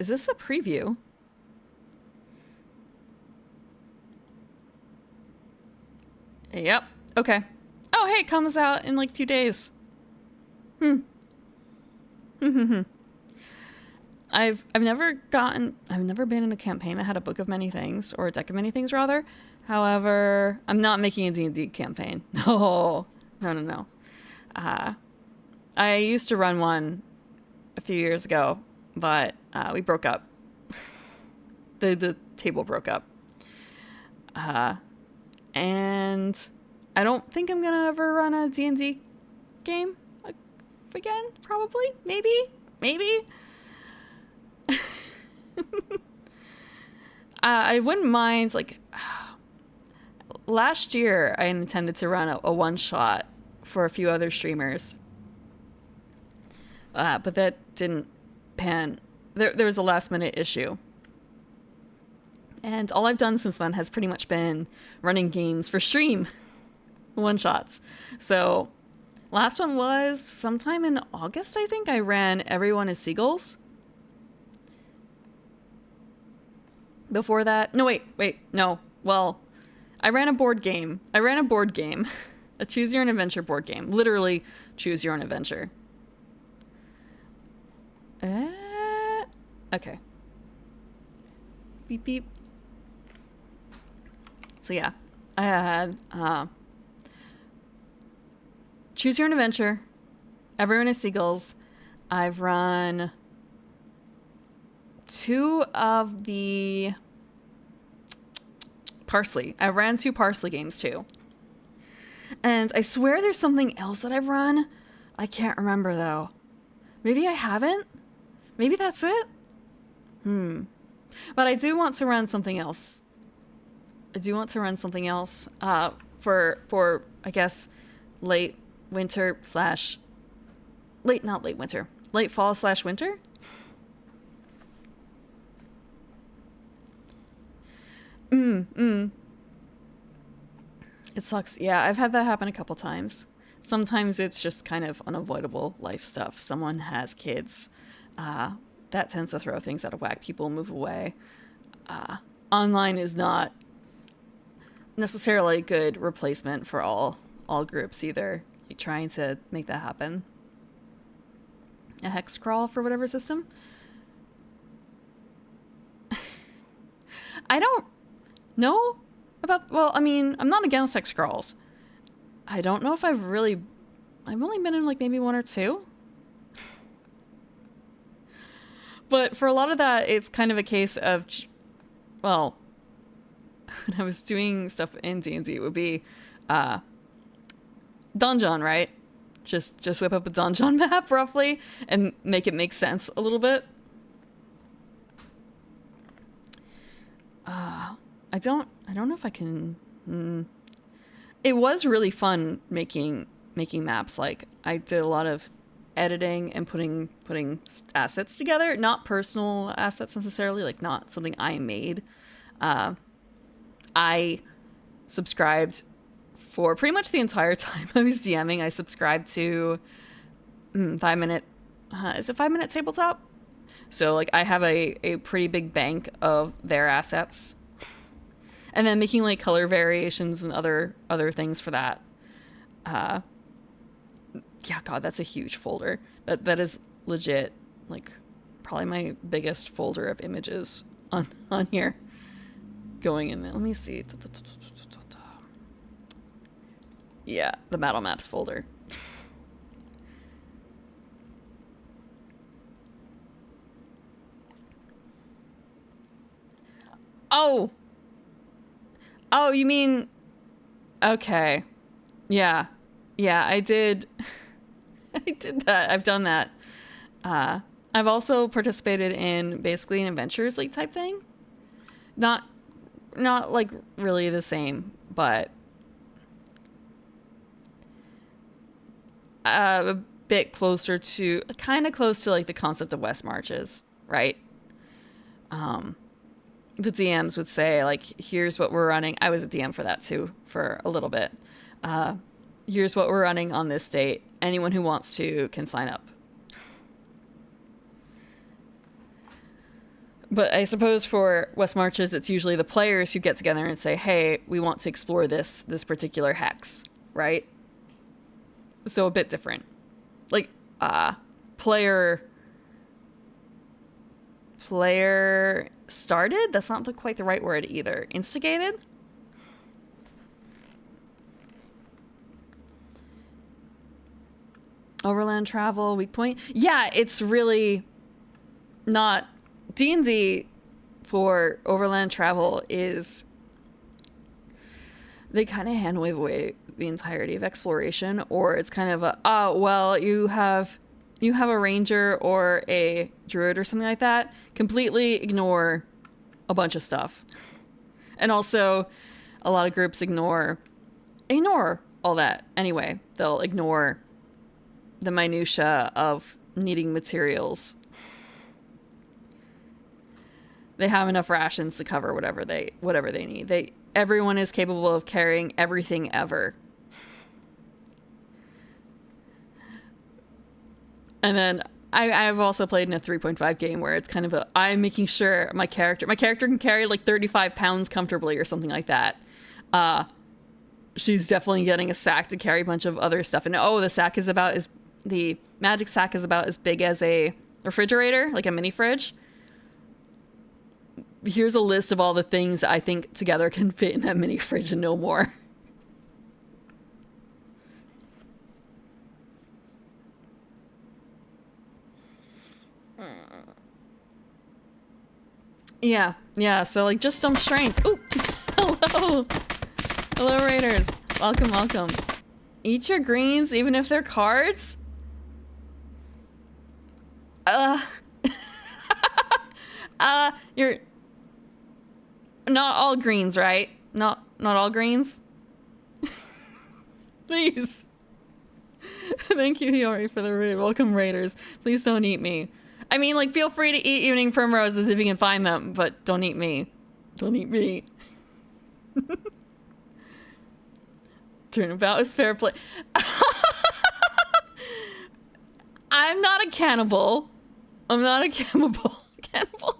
Is this a preview? Yep. Okay. Oh, hey, it comes out in like 2 days. I've never been in a campaign that had a Book of Many Things, or a Deck of Many Things rather. However, I'm not making a D&D campaign. No. I used to run one a few years ago, but we broke up. The table broke up. And I don't think I'm gonna ever run a D&D game again. Probably, maybe. I wouldn't mind, like, last year I intended to run a one-shot for a few other streamers. But that didn't pan. There was a last-minute issue. And all I've done since then has pretty much been running games for stream. One-shots. So, last one was sometime in August, I think. I ran Everyone is Seagulls. Before that... No, wait. No. Well, I ran a board game. A Choose Your Own Adventure board game. Literally, Choose Your Own Adventure. Okay. Beep, beep. So yeah, I had Choose Your Own Adventure, Everyone is Seagulls. I've run 2 of the Parsley. I ran 2 Parsley games too. And I swear there's something else that I've run. I can't remember though. Maybe I haven't. Maybe that's it. But I do want to run something else. For I guess late fall/winter. It sucks. Yeah, I've had that happen a couple times. Sometimes it's just kind of unavoidable life stuff. Someone has kids. That tends to throw things out of whack. People move away. Online is not necessarily a good replacement for all groups either. Like trying to make that happen. A hex crawl for whatever system. I don't know about... Well, I mean, I'm not against hex crawls. I don't know if I've only been in like maybe 1 or 2. But for a lot of that, it's kind of a case of, well, when I was doing stuff in D&D, it would be donjon, right? Just whip up a donjon map roughly and make it make sense a little bit. I don't know if I can. It was really fun making maps. Like I did a lot of editing and putting assets together, not personal assets necessarily, like not something I made. I subscribed for pretty much the entire time I was DMing. I subscribed to 5 Minute. Is it 5 Minute Tabletop? So like I have a pretty big bank of their assets, and then making like color variations and other things for that. Yeah, God, that's a huge folder. That is legit, like, probably my biggest folder of images on here going in there. Let me see. Yeah, the battle maps folder. Oh, you mean, okay. Yeah, I did. I did that. I've done that. I've also participated in basically an Adventures League type thing. Not like really the same, but a bit closer to, kind of close to like the concept of West Marches, right? The DMs would say, like, here's what we're running. I was a DM for that too, for a little bit. Here's what we're running on this date. Anyone who wants to can sign up. But I suppose for West Marches, it's usually the players who get together and say, hey, we want to explore this particular hex, right? So a bit different. Like, player started? That's not quite the right word either. Instigated? Overland travel, weak point. Yeah, it's really not... D&D for overland travel is... They kind of handwave away the entirety of exploration, or it's kind of a, well, you have a ranger or a druid or something like that. Completely ignore a bunch of stuff. And also, a lot of groups ignore all that anyway. They'll ignore the minutia of needing materials. They have enough rations to cover whatever they need. Everyone is capable of carrying everything ever. And then I've also played in a 3.5 game where it's kind of I'm making sure my character can carry like 35 pounds comfortably or something like that. She's definitely getting a sack to carry a bunch of other stuff. And the magic sack is about as big as a refrigerator, like a mini fridge. Here's a list of all the things I think together can fit in that mini fridge and no more. Yeah, so like just some strength. Ooh, hello raiders, welcome. Eat your greens even if they're cards. You're not all greens, right? Not all greens. Please. Thank you, Hiyori, for the raid. Welcome, raiders. Please don't eat me. I mean, like, feel free to eat evening primroses if you can find them, but don't eat me. Don't eat me. Turnabout is fair play. I'm not a cannibal. I'm not a cannibal.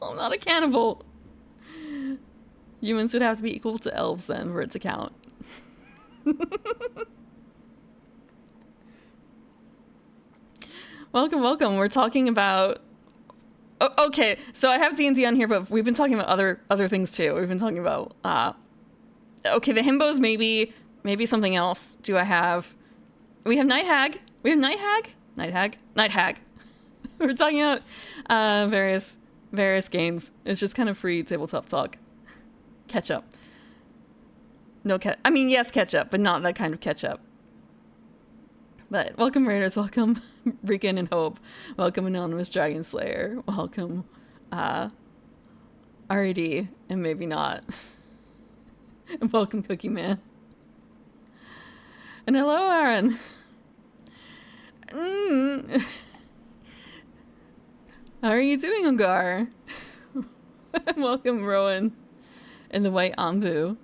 I'm not a cannibal. Humans would have to be equal to elves then for it to count. Welcome. We're talking about... Oh, okay, so I have D&D on here, but we've been talking about other things too. We've been talking about... Okay, the himbos maybe something else. Do I have... We have Night Hag. Night Hag. We're talking about various games. It's just kind of free tabletop talk. Ketchup. No I mean, yes, ketchup, but not that kind of ketchup. But welcome, Raiders. Welcome, Rican and Hope. Welcome, Anonymous Dragon Slayer. Welcome, RED, and maybe not. And welcome, Cookie Man. And hello, Aaron. How are you doing, Ungar? Welcome, Rowan. And the White Ambu.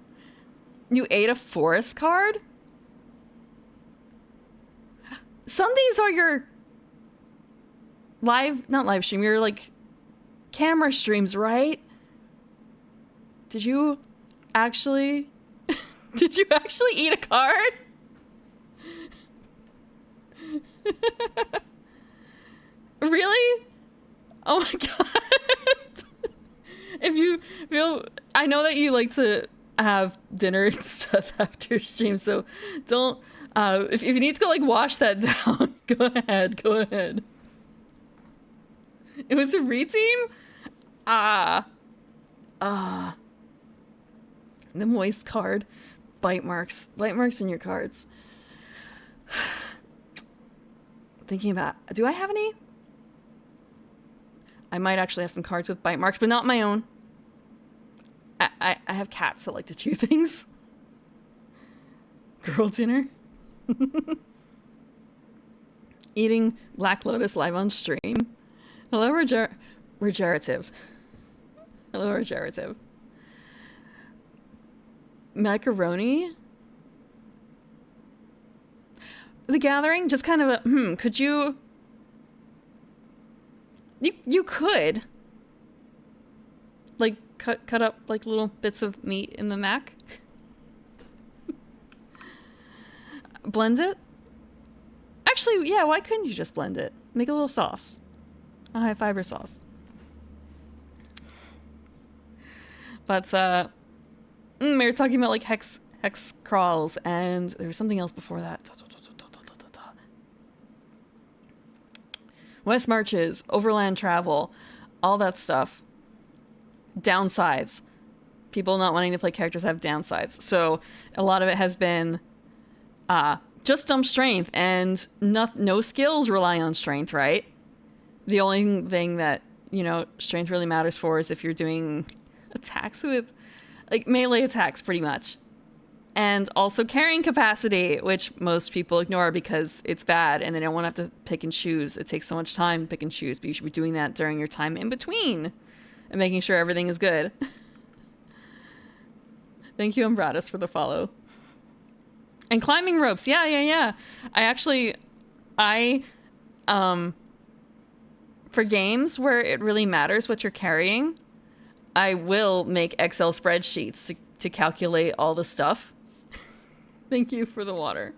You ate a forest card? Sundays are your not live stream, your like camera streams, right? Did you actually eat a card? Really? Oh my god. If you feel, I know that you like to have dinner and stuff after stream, so don't, if you need to go like wash that down, go ahead. It was a reteam? The moist card. Bite marks in your cards. Thinking about, do I have any? I might actually have some cards with bite marks, but not my own. I have cats that like to chew things. Girl dinner. Eating Black Lotus live on stream. Hello, regenerative. Hello, regenerative. Macaroni. The Gathering, just kind of a, could you... You could. Like, cut up, like, little bits of meat in the mac. Blend it? Actually, yeah, why couldn't you just blend it? Make a little sauce. A high fiber sauce. But, we were talking about, like, hex crawls, and there was something else before that. West marches, overland travel, all that stuff. Downsides. People not wanting to play characters have downsides. So a lot of it has been just dump strength, and no skills rely on strength, right? The only thing that, strength really matters for is if you're doing attacks with, like, melee attacks, pretty much. And also carrying capacity, which most people ignore because it's bad and they don't want to have to pick and choose. It takes so much time to pick and choose, but you should be doing that during your time in between and making sure everything is good. Thank you, Umbratus, for the follow. And climbing ropes. Yeah. For games where it really matters what you're carrying, I will make Excel spreadsheets to calculate all the stuff. Thank you for the water.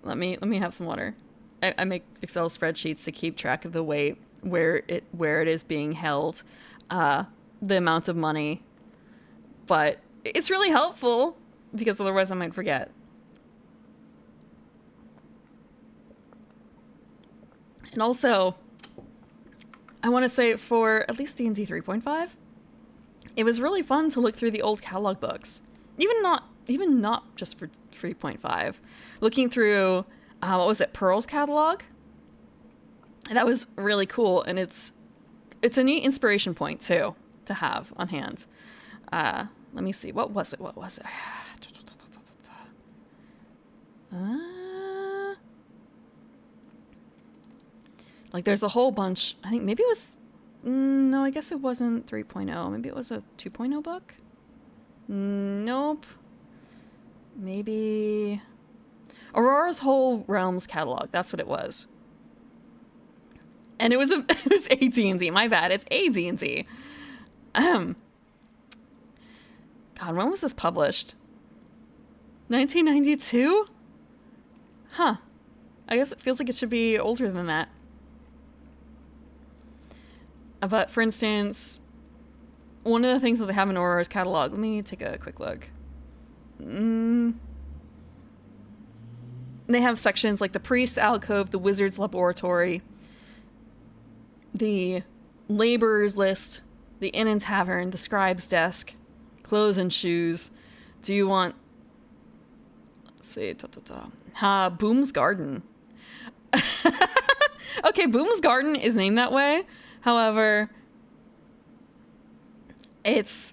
Let me have some water. I make Excel spreadsheets to keep track of the weight, where it is being held, the amount of money. But it's really helpful because otherwise I might forget. And also, I want to say for at least D&D 3.5, it was really fun to look through the old catalog books. Even not just for 3.5. Looking through, what was it, Pearl's catalog? That was really cool, and it's a neat inspiration point, too, to have on hand. Let me see, what was it? Like, there's a whole bunch, I think maybe it was... No, I guess it wasn't 3.0. Maybe it was a 2.0 book? Nope. Maybe... Aurora's Whole Realms catalog. That's what it was. And it was AD&D. My bad. It's AD&D. God, when was this published? 1992? Huh. I guess it feels like it should be older than that. But, for instance, one of the things that they have in Aurora's catalog... Let me take a quick look. They have sections like the Priest's Alcove, the Wizard's Laboratory, the Laborer's List, the Inn and Tavern, the Scribe's Desk, Clothes and Shoes. Do you want... Let's see... Boom's Garden. Okay, Boom's Garden is named that way. However, it's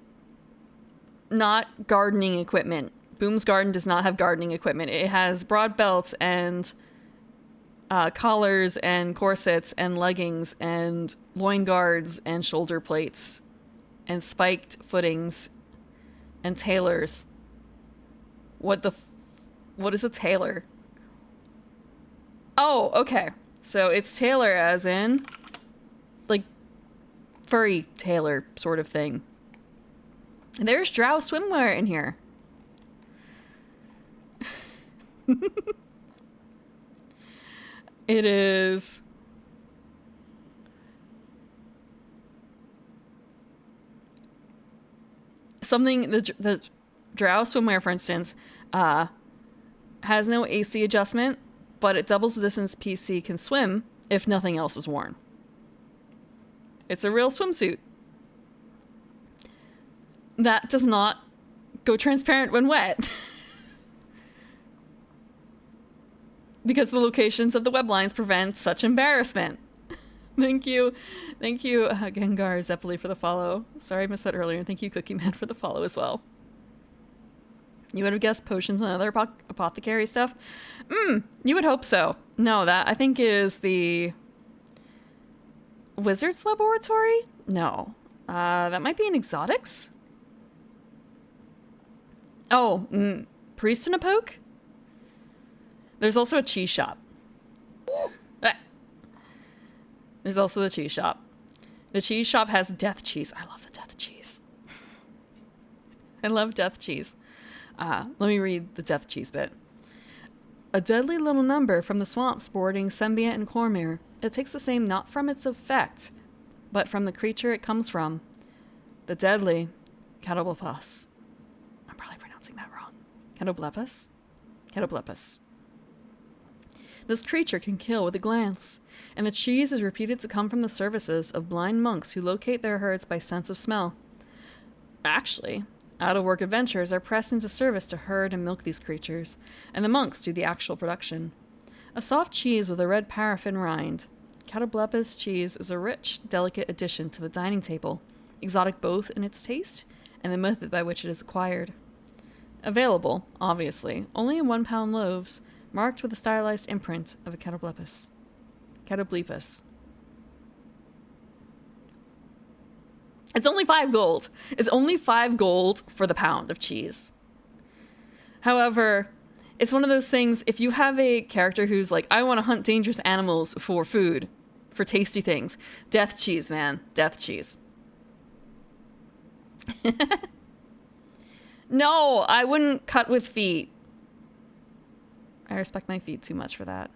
not gardening equipment. Boom's Garden does not have gardening equipment. It has broad belts and collars and corsets and leggings and loin guards and shoulder plates and spiked footings and tailors. What is a tailor? Oh, okay. So it's tailor as in... like furry tailor sort of thing. And there's Drow swimwear in here. It is something, the drow swimwear, for instance, has no AC adjustment, but it doubles the distance PC can swim if nothing else is worn. It's a real swimsuit. That does not go transparent when wet. Because the locations of the web lines prevent such embarrassment. Thank you. Thank you, Gengar Zeppeli, for the follow. Sorry I missed that earlier. And thank you, Cookie Man, for the follow as well. You would have guessed potions and other apothecary stuff? You would hope so. No, that I think is the Wizard's Laboratory? No. That might be in Exotics? Oh, Priest in a Poke? There's also a cheese shop. There's also the cheese shop. The cheese shop has death cheese. I love the death cheese. I love death cheese. Let me read the death cheese bit. A deadly little number from the swamps bordering Sembia and Cormyr. It takes the same not from its effect, but from the creature it comes from. The deadly Catoblepas. I'm probably pronouncing that wrong. Catoblepas? Catoblepas. This creature can kill with a glance, and the cheese is reputed to come from the services of blind monks who locate their herds by sense of smell. Actually, out-of-work adventurers are pressed into service to herd and milk these creatures, and the monks do the actual production. A soft cheese with a red paraffin rind. Catoblepas cheese is a rich, delicate addition to the dining table, exotic both in its taste and the method by which it is acquired. Available, obviously, only in 1-pound loaves, marked with a stylized imprint of a Catoblepas. Catoblepas. It's only 5 gold. It's only 5 gold for the pound of cheese. However, it's one of those things, if you have a character who's like, I want to hunt dangerous animals for food, for tasty things, death cheese, man. Death cheese. No, I wouldn't cut with feet. I respect my feet too much for that.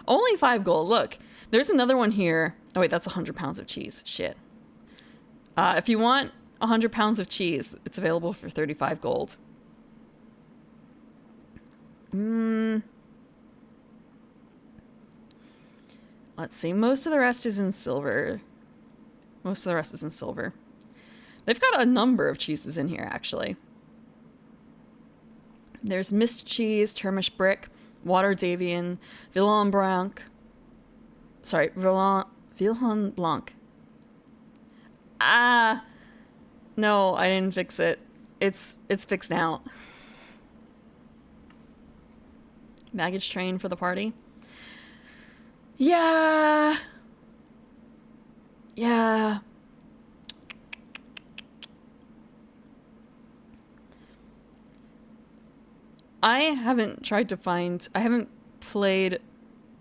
Only 5 gold. Look, there's another one here. Oh, wait, that's 100 pounds of cheese. Shit. If you want 100 pounds of cheese, it's available for 35 gold. Let's see. Most of the rest is in silver. Most of the rest is in silver. They've got a number of cheeses in here, actually. There's Mist Cheese, Termish Brick, Water Davian, Villon Blanc. Sorry, Villon Blanc. No, I didn't fix it. It's fixed now. Baggage train for the party. Yeah. I haven't played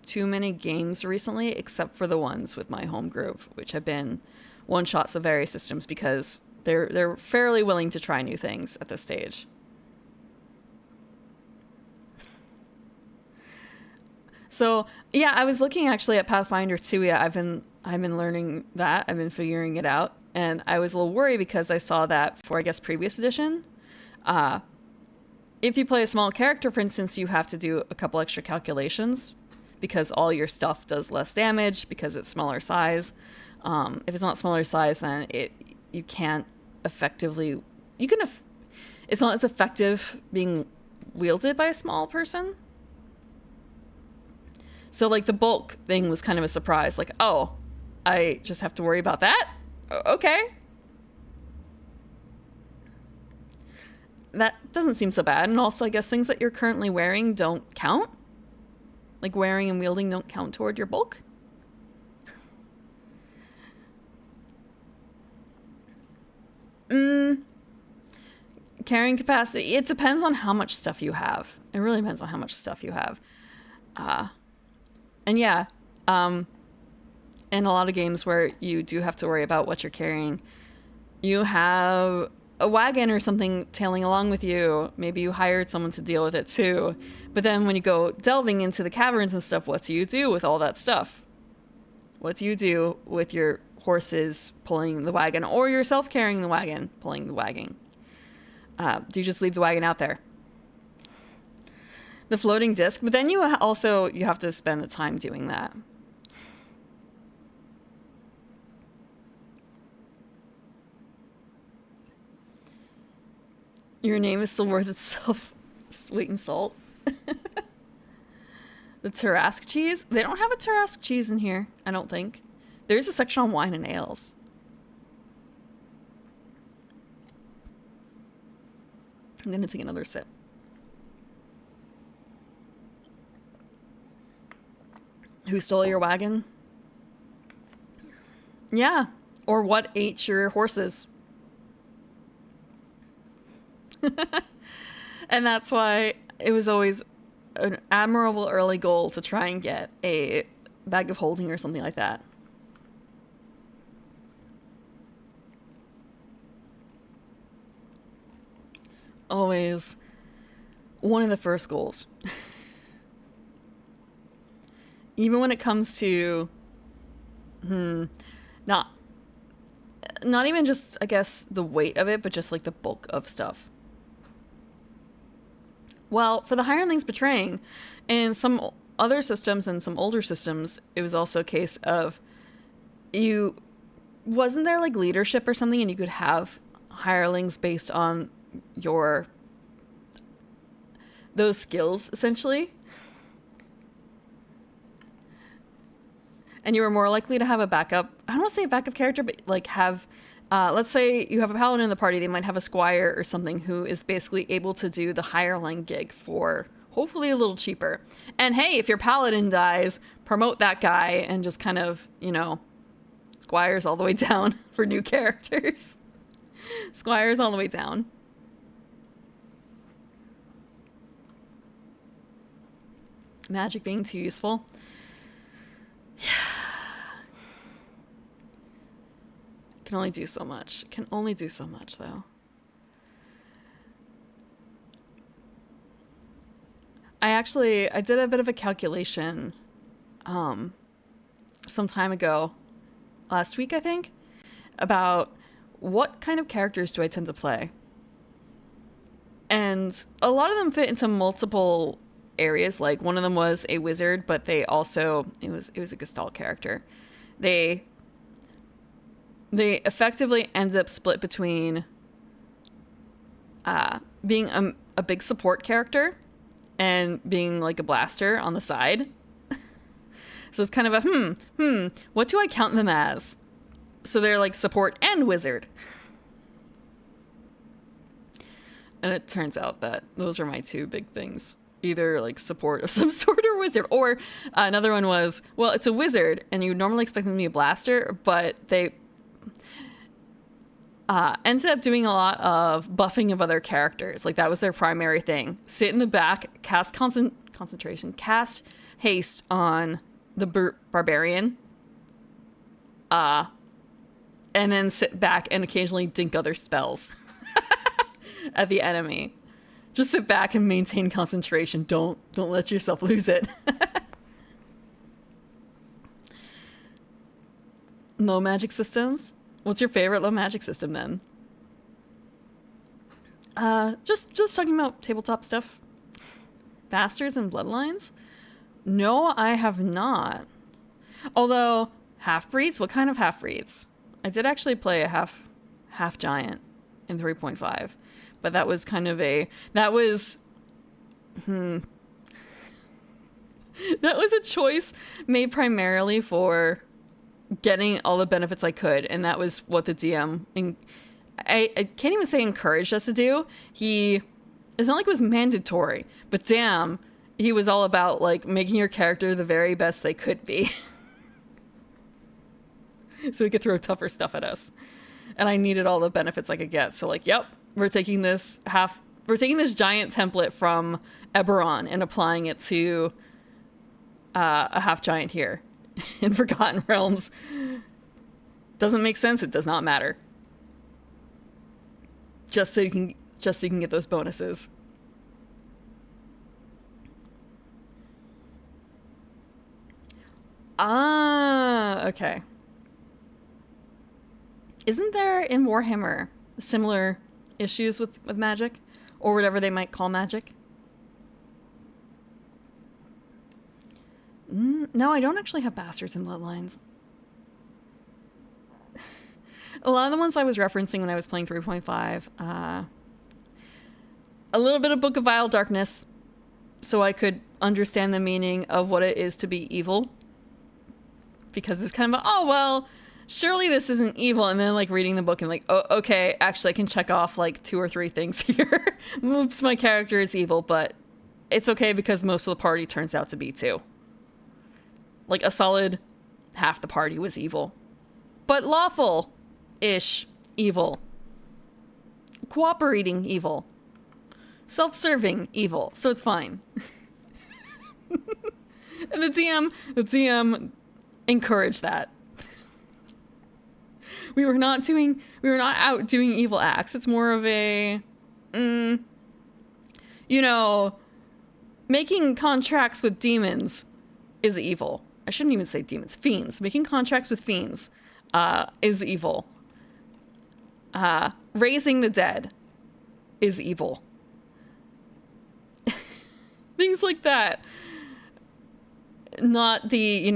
too many games recently, except for the ones with my home group, which have been one-shots of various systems because they're fairly willing to try new things at this stage. So yeah, I was looking actually at Pathfinder 2. Yeah, I've been learning that. I've been figuring it out, and I was a little worried because I saw that for, I guess, previous edition. If you play a small character, for instance, you have to do a couple extra calculations because all your stuff does less damage because it's smaller size. If it's not smaller size, then you can't effectively... it's not as effective being wielded by a small person. So, like, the bulk thing was kind of a surprise. Like, oh, I just have to worry about that? Okay. That doesn't seem so bad. And also, I guess things that you're currently wearing don't count. Like, wearing and wielding don't count toward your bulk. Carrying capacity. It depends on how much stuff you have. It really depends on how much stuff you have. And yeah, in a lot of games where you do have to worry about what you're carrying, you have a wagon or something tailing along with you. Maybe you hired someone to deal with it too. But then when you go delving into the caverns and stuff, what do you do with all that stuff? What do you do with your horses pulling the wagon, or yourself carrying the wagon, pulling the wagon. Do you just leave the wagon out there? The floating disc, but then you have to spend the time doing that. Your name is still worth itself weight in salt. The Tarasque cheese? They don't have a Tarasque cheese in here, I don't think. There's a section on wine and ales. I'm gonna take another sip. Who stole your wagon? Yeah. Or what ate your horses? And that's why it was always an admirable early goal to try and get a bag of holding or something like that. Always one of the first goals. Even when it comes to not even just, I guess, the weight of it, but just like the bulk of stuff. Well, for the hirelings betraying, in some other systems and some older systems, it was also a case of wasn't there like leadership or something, and you could have hirelings based on those skills, essentially. And you were more likely to have a backup, I don't want to say a backup character, but like have, let's say you have a paladin in the party, they might have a squire or something who is basically able to do the hireling gig for hopefully a little cheaper. And hey, if your paladin dies, promote that guy and just kind of, squires all the way down for new characters. Squires all the way down. Magic being too useful. Yeah. Can only do so much. Can only do so much, though. I did a bit of a calculation some time ago, last week, I think, about what kind of characters do I tend to play. And a lot of them fit into multiple areas. Like one of them was a wizard, but they also it was a Gestalt character. They effectively ended up split between being a big support character and being like a blaster on the side. So it's kind of a what do I count them as? So they're like support and wizard. And it turns out that those are my two big things. Either like support of some sort or wizard. Or another one was, well, it's a wizard and you would normally expect them to be a blaster, but they ended up doing a lot of buffing of other characters. Like that was their primary thing. Sit in the back, cast concentration, cast haste on the barbarian, and then sit back and occasionally dink other spells at the enemy. Just sit back and maintain concentration. Don't let yourself lose it. Low magic systems? What's your favorite low magic system then? Just talking about tabletop stuff. Bastards and Bloodlines? No, I have not. Although, half-breeds? What kind of half-breeds? I did actually play a half giant in 3.5. But that was kind of that was a choice made primarily for getting all the benefits I could. And that was what the DM, I can't even say encouraged us to do. It's not like it was mandatory, but damn, he was all about like making your character the very best they could be. So he could throw tougher stuff at us. And I needed all the benefits I could get. So like, yep. We're taking this giant template from Eberron and applying it to a half giant here in Forgotten Realms. Doesn't make sense. It does not matter. Just so you can get those bonuses. Okay. Isn't there in Warhammer similar issues with magic? Or whatever they might call magic? No, I don't actually have bastards and bloodlines. A lot of the ones I was referencing when I was playing 3.5, a little bit of Book of Vile Darkness, so I could understand the meaning of what it is to be evil. Because it's kind of, oh, well, surely this isn't evil. And then, like, reading the book and, like, oh, okay, actually, I can check off, like, 2 or 3 things here. Oops, my character is evil, but it's okay because most of the party turns out to be too. Like, a solid half the party was evil. But lawful-ish evil. Cooperating evil. Self-serving evil. So it's fine. And the DM encouraged that. We were not out doing evil acts. It's more of a, making contracts with demons is evil. I shouldn't even say demons, fiends. Making contracts with fiends is evil. Raising the dead is evil. Things like that. Not the,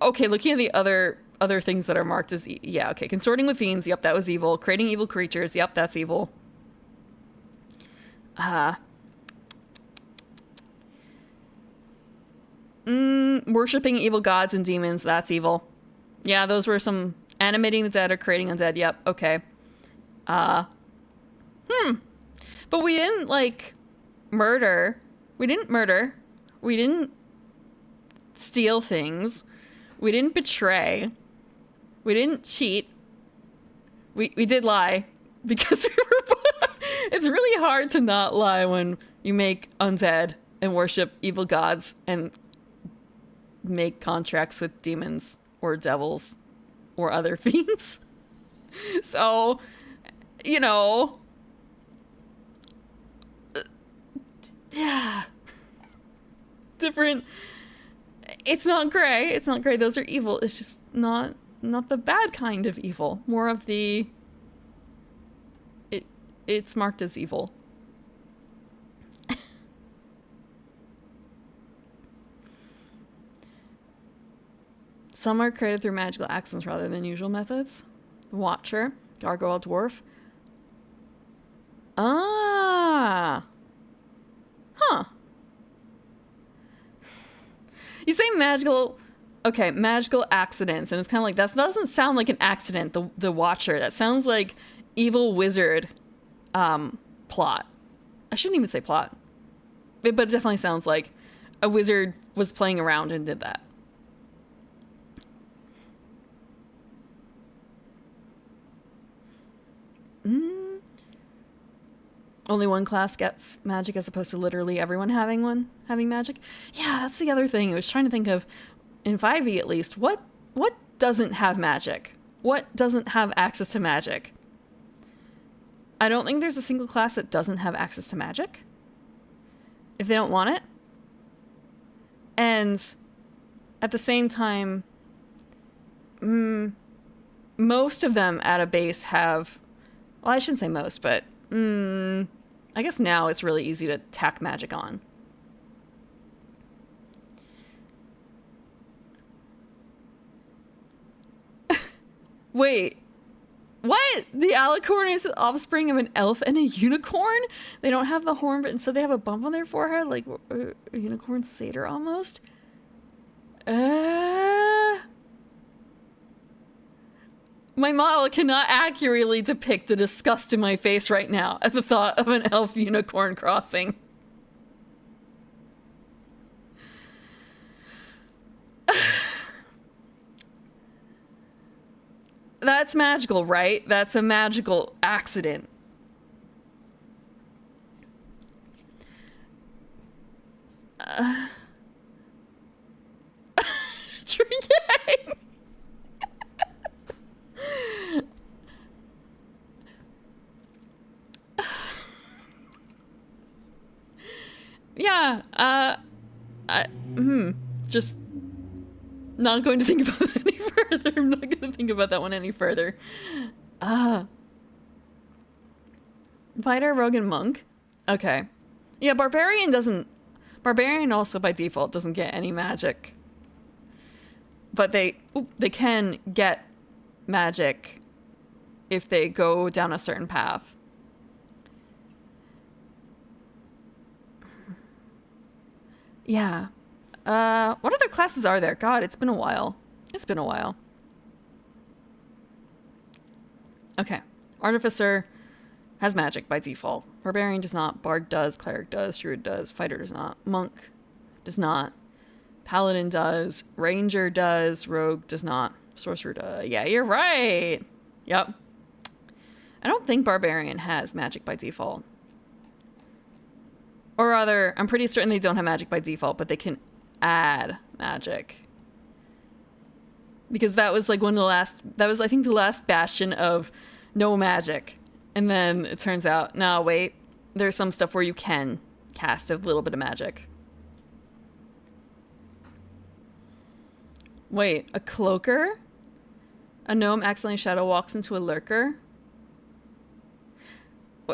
okay, looking at the other things that are marked as, yeah, okay, consorting with fiends, yep, that was evil. Creating evil creatures, yep, that's evil. Worshipping evil gods and demons, that's evil. Yeah, those were some animating the dead or creating undead, yep, okay. But we didn't, like, murder. We didn't murder. We didn't steal things. We didn't betray. We didn't cheat. We did lie because we were. It's really hard to not lie when you make undead and worship evil gods and make contracts with demons or devils or other fiends. So, yeah. Different. It's not gray. It's not gray. Those are evil. It's just not the bad kind of evil. More of the it's marked as evil. Some are created through magical accents rather than usual methods. Watcher, gargoyle dwarf. Ah. Huh. You say magical accidents, and it's kind of like, that doesn't sound like an accident, the Watcher. That sounds like evil wizard plot. I shouldn't even say plot. But it definitely sounds like a wizard was playing around and did that. Only one class gets magic as opposed to literally everyone having magic. Yeah, that's the other thing. I was trying to think of, in 5e at least, what doesn't have magic? What doesn't have access to magic? I don't think there's a single class that doesn't have access to magic. If they don't want it. And at the same time, most of them at a base have, well, I shouldn't say most, but I guess now it's really easy to tack magic on. Wait, what? The alicorn is the offspring of an elf and a unicorn? They don't have the horn, but instead they have a bump on their forehead, like a unicorn satyr almost? My model cannot accurately depict the disgust in my face right now at the thought of an elf-unicorn crossing. That's magical, right? That's a magical accident. Drinking. Yeah, just not going to think about that any further. further. I'm not gonna think about that one any further. Fighter, rogue, and monk. Okay. Yeah, barbarian doesn't... Barbarian also by default doesn't get any magic. But they can get magic if they go down a certain path. Yeah. What other classes are there? God, it's been a while. It's been a while. Okay. Artificer has magic by default. Barbarian does not. Bard does. Cleric does. Druid does. Fighter does not. Monk does not. Paladin does. Ranger does. Rogue does not. Sorcerer does. Yeah, you're right. Yep. I don't think Barbarian has magic by default. Or rather, I'm pretty certain they don't have magic by default, but they can add magic. Because that was like one of the last... That was, I think, the last bastion of no magic. And then it turns out, no, wait. There's some stuff where you can cast a little bit of magic. Wait, a cloaker? A gnome accidentally shadow walks into a lurker?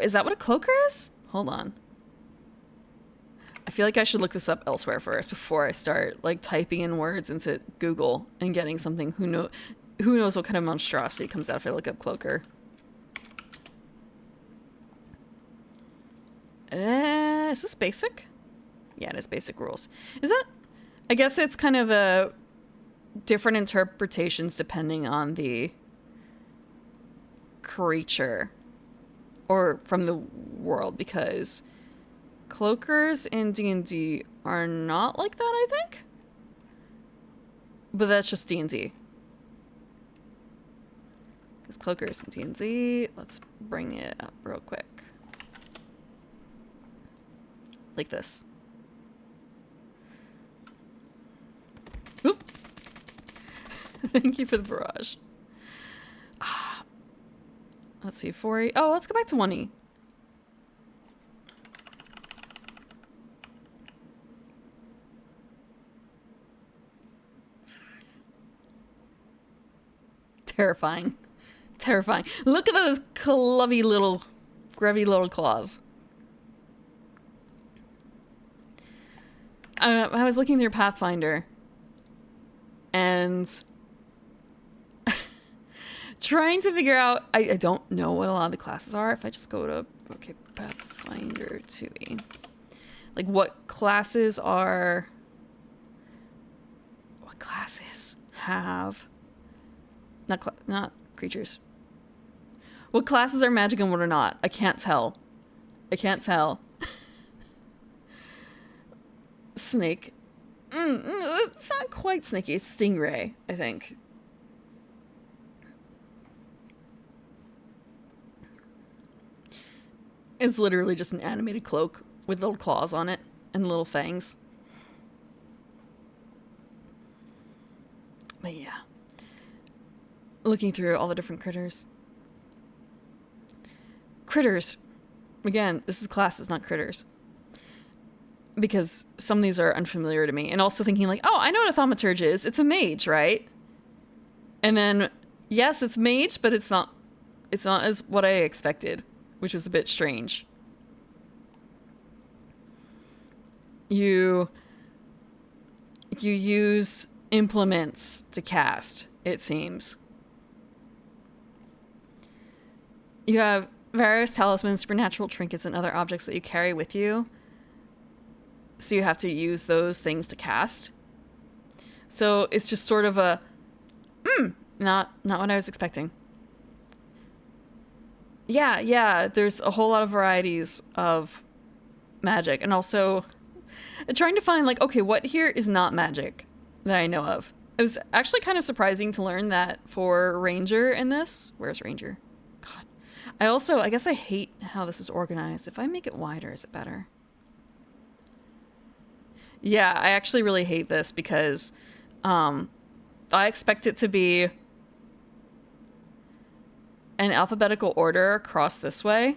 Is that what a cloaker is? Hold on. I feel like I should look this up elsewhere first before I start like typing in words into Google and getting something. Who knows what kind of monstrosity comes out if I look up cloaker. Is this basic? Yeah, it is basic rules. Is it? I guess it's kind of a different interpretations depending on the creature or from the world, because cloakers in D&D are not like that, I think. But that's just D&D. Because cloakers in D&D, let's bring it up real quick. Like this. Oop. Thank you for the barrage. Let's see, 4E. Oh, let's go back to 1E. Terrifying. Terrifying. Look at those grubby little claws. I was looking through Pathfinder and trying to figure out, I don't know what a lot of the classes are. If I just go to, okay, Pathfinder 2E. Like what classes have, not creatures. What classes are magic and what are not? I can't tell. Snake. It's not quite snaky. It's stingray, I think. It's literally just an animated cloak with little claws on it and little fangs. But yeah. Looking through all the different critters. Critters. Again, this is classes, not critters. Because some of these are unfamiliar to me. And also thinking like, oh, I know what a thaumaturge is. It's a mage, right? And then, yes, it's mage, but it's not as what I expected, which was a bit strange. You use implements to cast, it seems. You have various talismans, supernatural trinkets, and other objects that you carry with you. So you have to use those things to cast. So it's just sort of a, not what I was expecting. Yeah, there's a whole lot of varieties of magic. And also trying to find like, okay, what here is not magic that I know of? It was actually kind of surprising to learn that for Ranger in this. Where's Ranger? God. I guess I hate how this is organized. If I make it wider, is it better? Yeah, I actually really hate this because I expect it to be an alphabetical order across this way.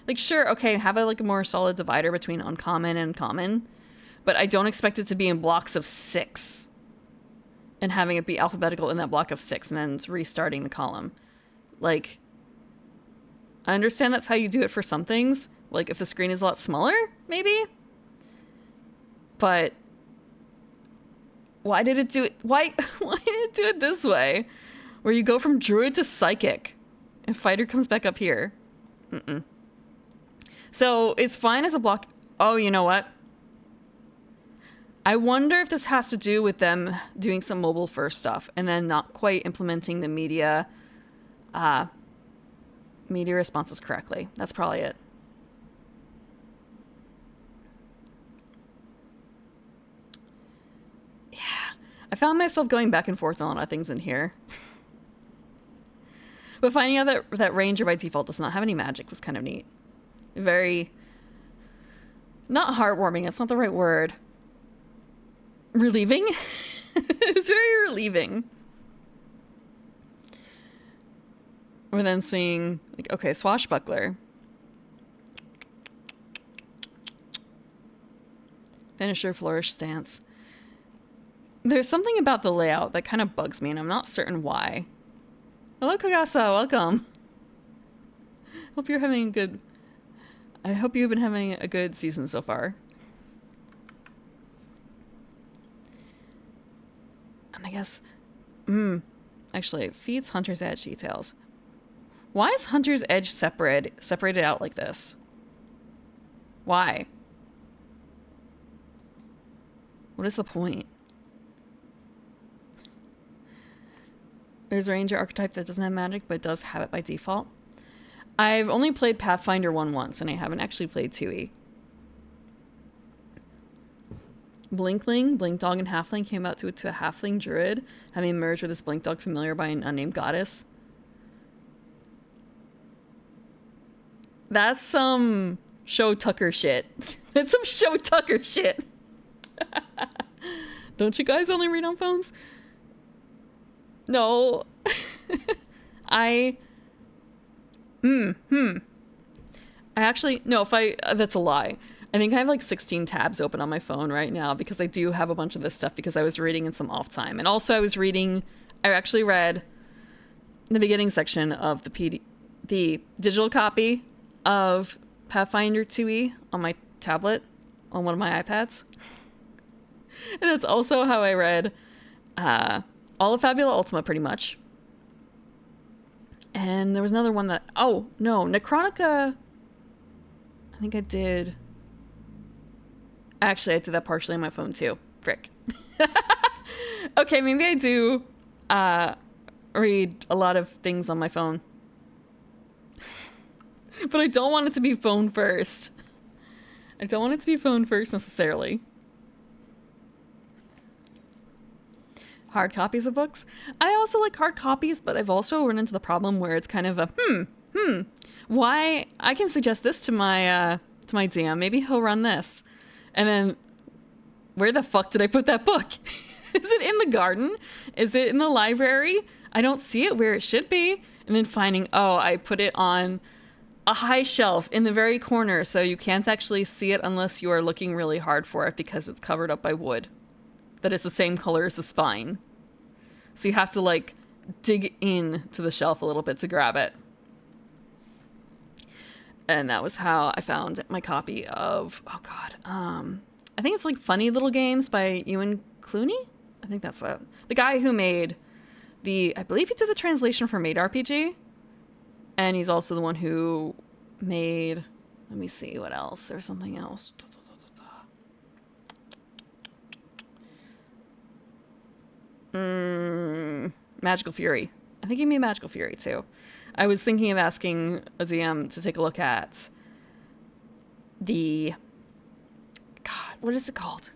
Like, sure, okay, have a more solid divider between uncommon and common, but I don't expect it to be in blocks of 6 and having it be alphabetical in that block of 6 and then restarting the column. Like, I understand that's how you do it for some things. Like, if the screen is a lot smaller, maybe? But why did it do it? Why did it do it this way? Where you go from druid to psychic and fighter comes back up here. So it's fine as a block. Oh, you know what? I wonder if this has to do with them doing some mobile first stuff and then not quite implementing the media responses correctly. That's probably it. Yeah. I found myself going back and forth on a lot of things in here. But finding out that Ranger by default does not have any magic was kind of neat. Very... not heartwarming, that's not the right word. Relieving? It's very relieving. We're then seeing, like, okay, Swashbuckler. Finisher, Flourish, Stance. There's something about the layout that kind of bugs me, and I'm not certain why. Hello, Kagasa, welcome. Hope you're having a good... I hope you've been having a good season so far. And I guess... actually, it feeds Hunter's Edge details. Why is Hunter's Edge separated out like this? Why? What is the point? There's a Ranger archetype that doesn't have magic, but does have it by default. I've only played Pathfinder 1 once, and I haven't actually played 2e. Blinkling, Blink Dog, and Halfling came out to a Halfling Druid, having merged with this Blink Dog familiar by an unnamed goddess. That's some Show Tucker shit. That's some Show Tucker shit. Don't you guys only read on phones? No. I actually, no, that's a lie. I think I have like 16 tabs open on my phone right now because I do have a bunch of this stuff because I was reading in some off time. And also I actually read the beginning section of the digital copy of Pathfinder 2e on my tablet on one of my iPads. And that's also how I read all of Fabula Ultima pretty much. And there was another one that... oh, no. Necronica... I think I did... actually, I did that partially on my phone, too. Frick. Okay, maybe I do read a lot of things on my phone. But I don't want it to be phone first. I don't want it to be phone first, necessarily. Hard copies of books. I also like hard copies, but I've also run into the problem where it's kind of a why I can suggest this to my DM. Maybe he'll run this. And then where the fuck did I put that book? Is it in the garden? Is it in the library? I don't see it where it should be. And then finding, oh, I put it on a high shelf in the very corner, so you can't actually see it unless you are looking really hard for it because it's covered up by wood that is the same color as the spine. So you have to like dig in to the shelf a little bit to grab it. And that was how I found my copy of, oh god, I think it's like Funny Little Games by Ewan Clooney. I think that's it. The guy who made I believe he did the translation for Made RPG. And he's also the one who made, let me see what else. There's something else. Magical Fury. I think he made Magical Fury too. I was thinking of asking a DM to take a look at God, what is it called?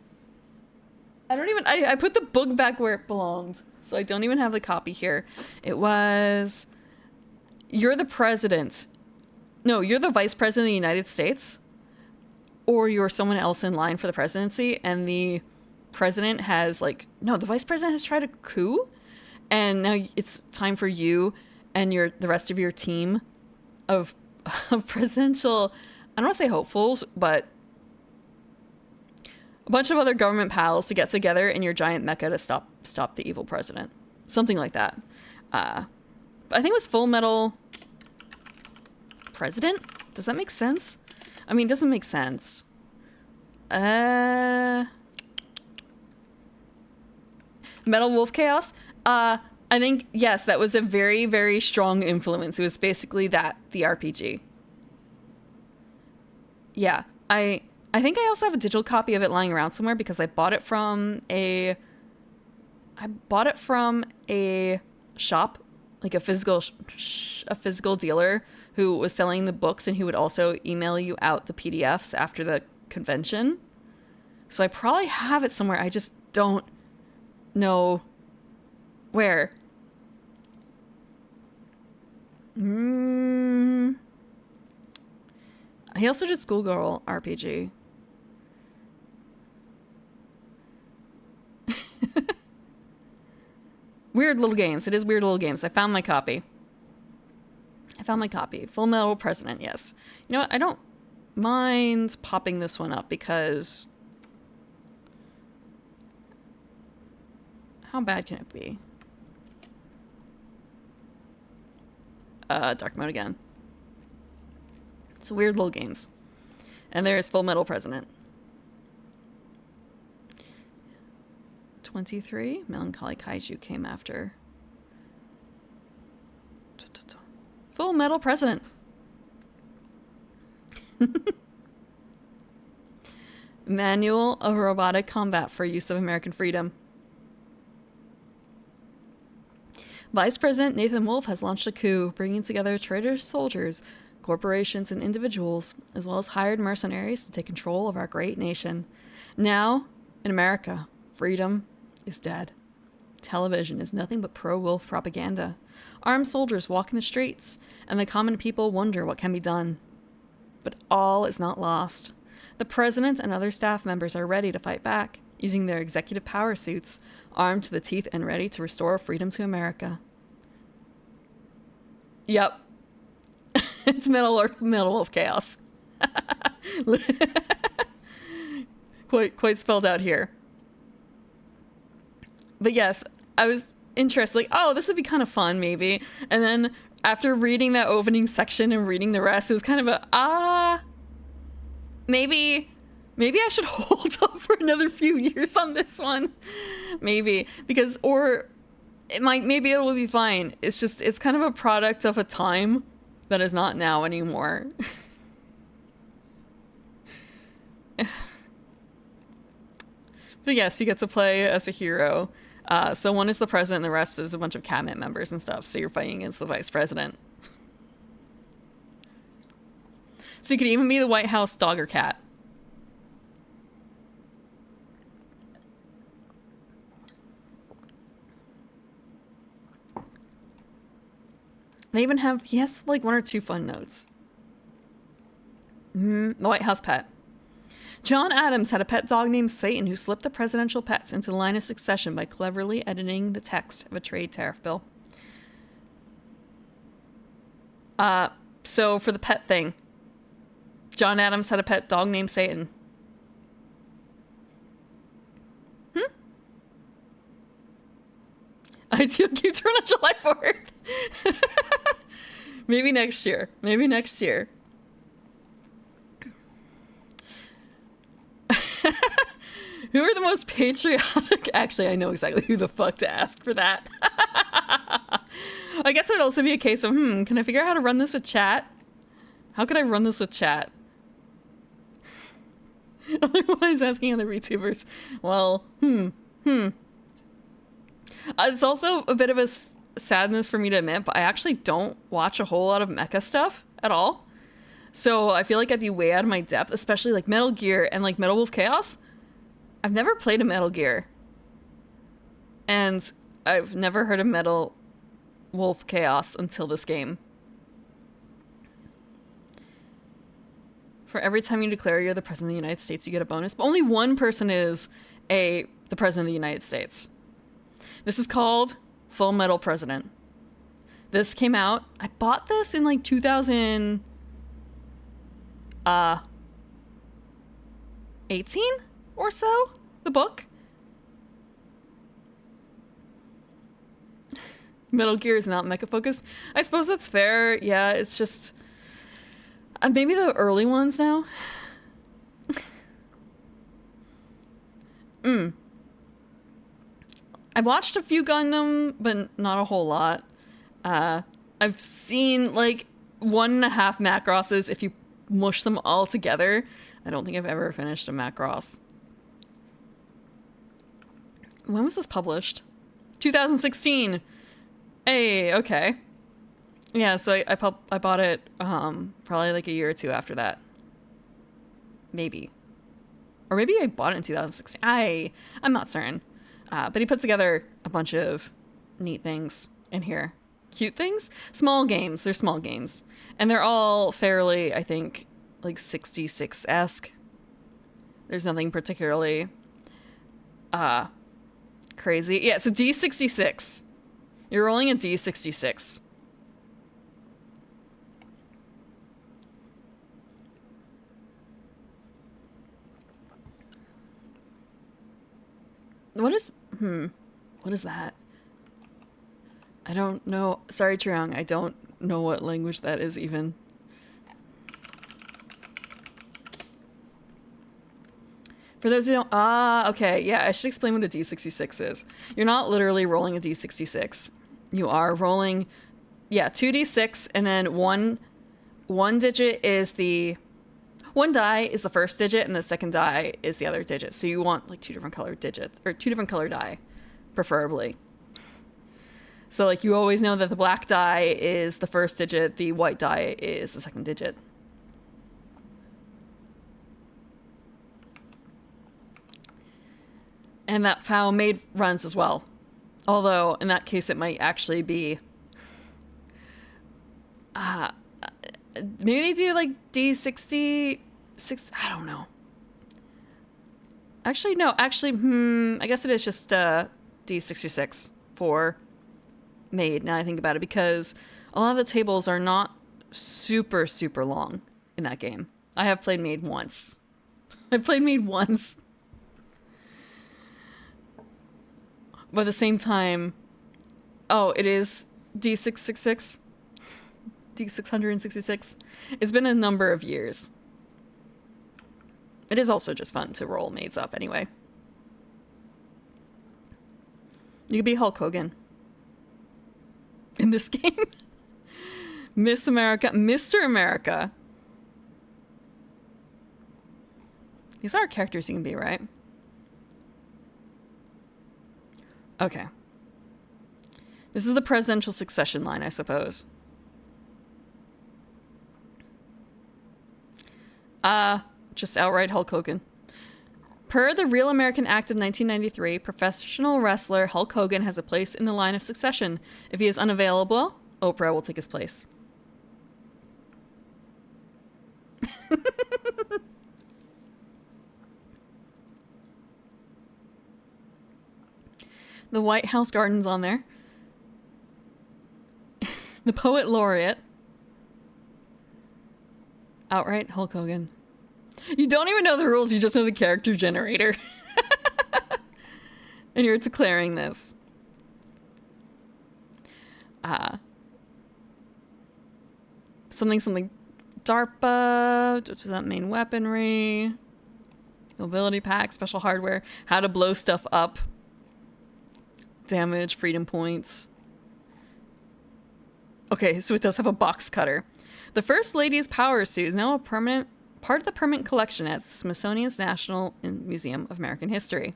I put the book back where it belonged, so I don't even have the copy here. It was, You're the President. No, you're the Vice President of the United States, or you're someone else in line for the presidency, and the president has the vice president has tried a coup, and now it's time for you and the rest of your team of presidential, I don't want to say hopefuls, but a bunch of other government pals to get together in your giant mecha to stop the evil president. Something like that. I think it was Full Metal President? Does that make sense? I mean, it doesn't make sense. Metal Wolf Chaos? I think, yes, that was a very, very strong influence. It was basically that, the RPG. Yeah, I think I also have a digital copy of it lying around somewhere because I bought it from a shop, like a physical dealer who was selling the books and who would also email you out the PDFs after the convention. So I probably have it somewhere. I just don't know where. He also did Schoolgirl RPG. Weird Little Games. It is Weird Little Games. I found my copy. Full Metal President, yes. You know what? I don't mind popping this one up because... How bad can it be? Dark mode again. It's Weird Little Games. And there's Full Metal President. 23. Melancholy Kaiju came after. Full Metal President. Manual of Robotic Combat for Use of American Freedom. Vice President Nathan Wolf has launched a coup, bringing together traitorous soldiers, corporations, and individuals, as well as hired mercenaries to take control of our great nation. Now, in America, freedom is dead. Television is nothing but pro-wolf propaganda. Armed soldiers walk in the streets, and the common people wonder what can be done. But all is not lost. The president and other staff members are ready to fight back, using their executive power suits, armed to the teeth and ready to restore freedom to America. Yep. It's Metal Wolf Chaos. Quite spelled out here. But yes, I was interested, like, oh, this would be kind of fun, maybe. And then after reading that opening section and reading the rest, it was kind of maybe I should hold up for another few years on this one. Maybe. Because, or maybe it will be fine. It's just, it's kind of a product of a time that is not now anymore. But yes, you get to play as a hero. So one is the president, and the rest is a bunch of cabinet members and stuff. So you're fighting against the vice president. So you could even be the White House dog or cat. They even have, he has like one or two fun notes. The White House pet. John Adams had a pet dog named Satan who slipped the presidential pets into the line of succession by cleverly editing the text of a trade tariff bill. So for the pet thing, John Adams had a pet dog named Satan. I do keep turn on July 4th. Maybe next year. Who are the most patriotic? Actually, I know exactly who the fuck to ask for that. I guess it would also be a case of, can I figure out how to run this with chat? How could I run this with chat? Otherwise, asking other YouTubers. Well, It's also a bit of a sadness for me to admit, but I actually don't watch a whole lot of mecha stuff at all. So I feel like I'd be way out of my depth, especially like Metal Gear and like Metal Wolf Chaos. I've never played a Metal Gear. And I've never heard of Metal Wolf Chaos until this game. For every time you declare you're the President of the United States, you get a bonus. But only one person is the President of the United States. This is called Full Metal President. This came out, I bought this in like 2018, or so. The book. Metal Gear is not mecha focused. I suppose that's fair. Yeah, it's just maybe the early ones now. I've watched a few Gundam, but not a whole lot. I've seen like 1.5 Macrosses if you mush them all together. I don't think I've ever finished a Macross. When was this published? 2016. Hey, okay. Yeah, so I bought it probably like a year or two after that. Maybe. Or maybe I bought it in 2016. I'm not certain. But he put together a bunch of neat things in here. Cute things? Small games. They're small games. And they're all fairly, I think, like 66-esque. There's nothing particularly crazy. Yeah, it's a D66. You're rolling a D66. What is that? I don't know. Sorry, Triang. I don't know what language that is even. For those who don't, okay, yeah, I should explain what a D66 is. You're not literally rolling a D66. You are rolling, 2D6, and then one digit is one die is the first digit, and the second die is the other digit. So you want like 2 different colored digits, or 2 different color die, preferably. So like you always know that the black die is the first digit, the white die is the second digit. And that's how Maid runs as well. Although, in that case, it might actually be... maybe they do, like, D66... I don't know. Actually, no. Actually, I guess it is just D66 for Maid, now I think about it. Because a lot of the tables are not super, super long in that game. I have played Maid once. I played Maid once. But at the same time, it is D666. D666. It's been a number of years. It is also just fun to roll maids up anyway. You could be Hulk Hogan. In this game. Miss America. Mr. America. These are characters you can be, right? Okay. This is the presidential succession line, I suppose. Just outright Hulk Hogan. Per the Real American Act of 1993, professional wrestler Hulk Hogan has a place in the line of succession. If he is unavailable, Oprah will take his place. The White House Garden's on there. The Poet Laureate. Outright Hulk Hogan. You don't even know the rules, you just know the character generator. And you're declaring this. Something DARPA. Which is that main weaponry. Mobility pack, special hardware. How to blow stuff up. Damage, freedom points. Okay, so it does have a box cutter. The First Lady's power suit is now a permanent part of the permanent collection at the Smithsonian's National Museum of American History.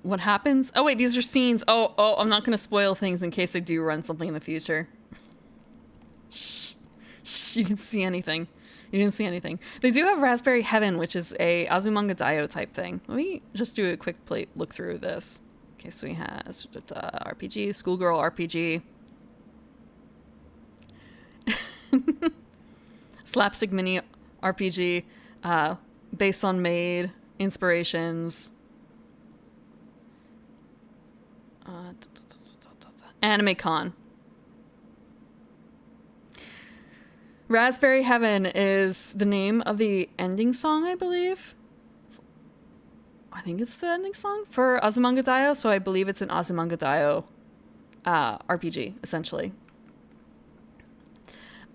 What happens? Oh wait, these are scenes. Oh, I'm not going to spoil things in case I do run something in the future. Shh. You didn't see anything. You didn't see anything. They do have Raspberry Heaven, which is a Azumanga Daioh type thing. Let me just do a quick look through this. Okay, so we have RPG, Schoolgirl RPG. Slapstick Mini RPG, based on Maid, inspirations. AnimeCon. Raspberry Heaven is the name of the ending song, I believe. I think it's the ending song for Azumanga Daioh, so I believe it's an Azumanga Daioh RPG, essentially.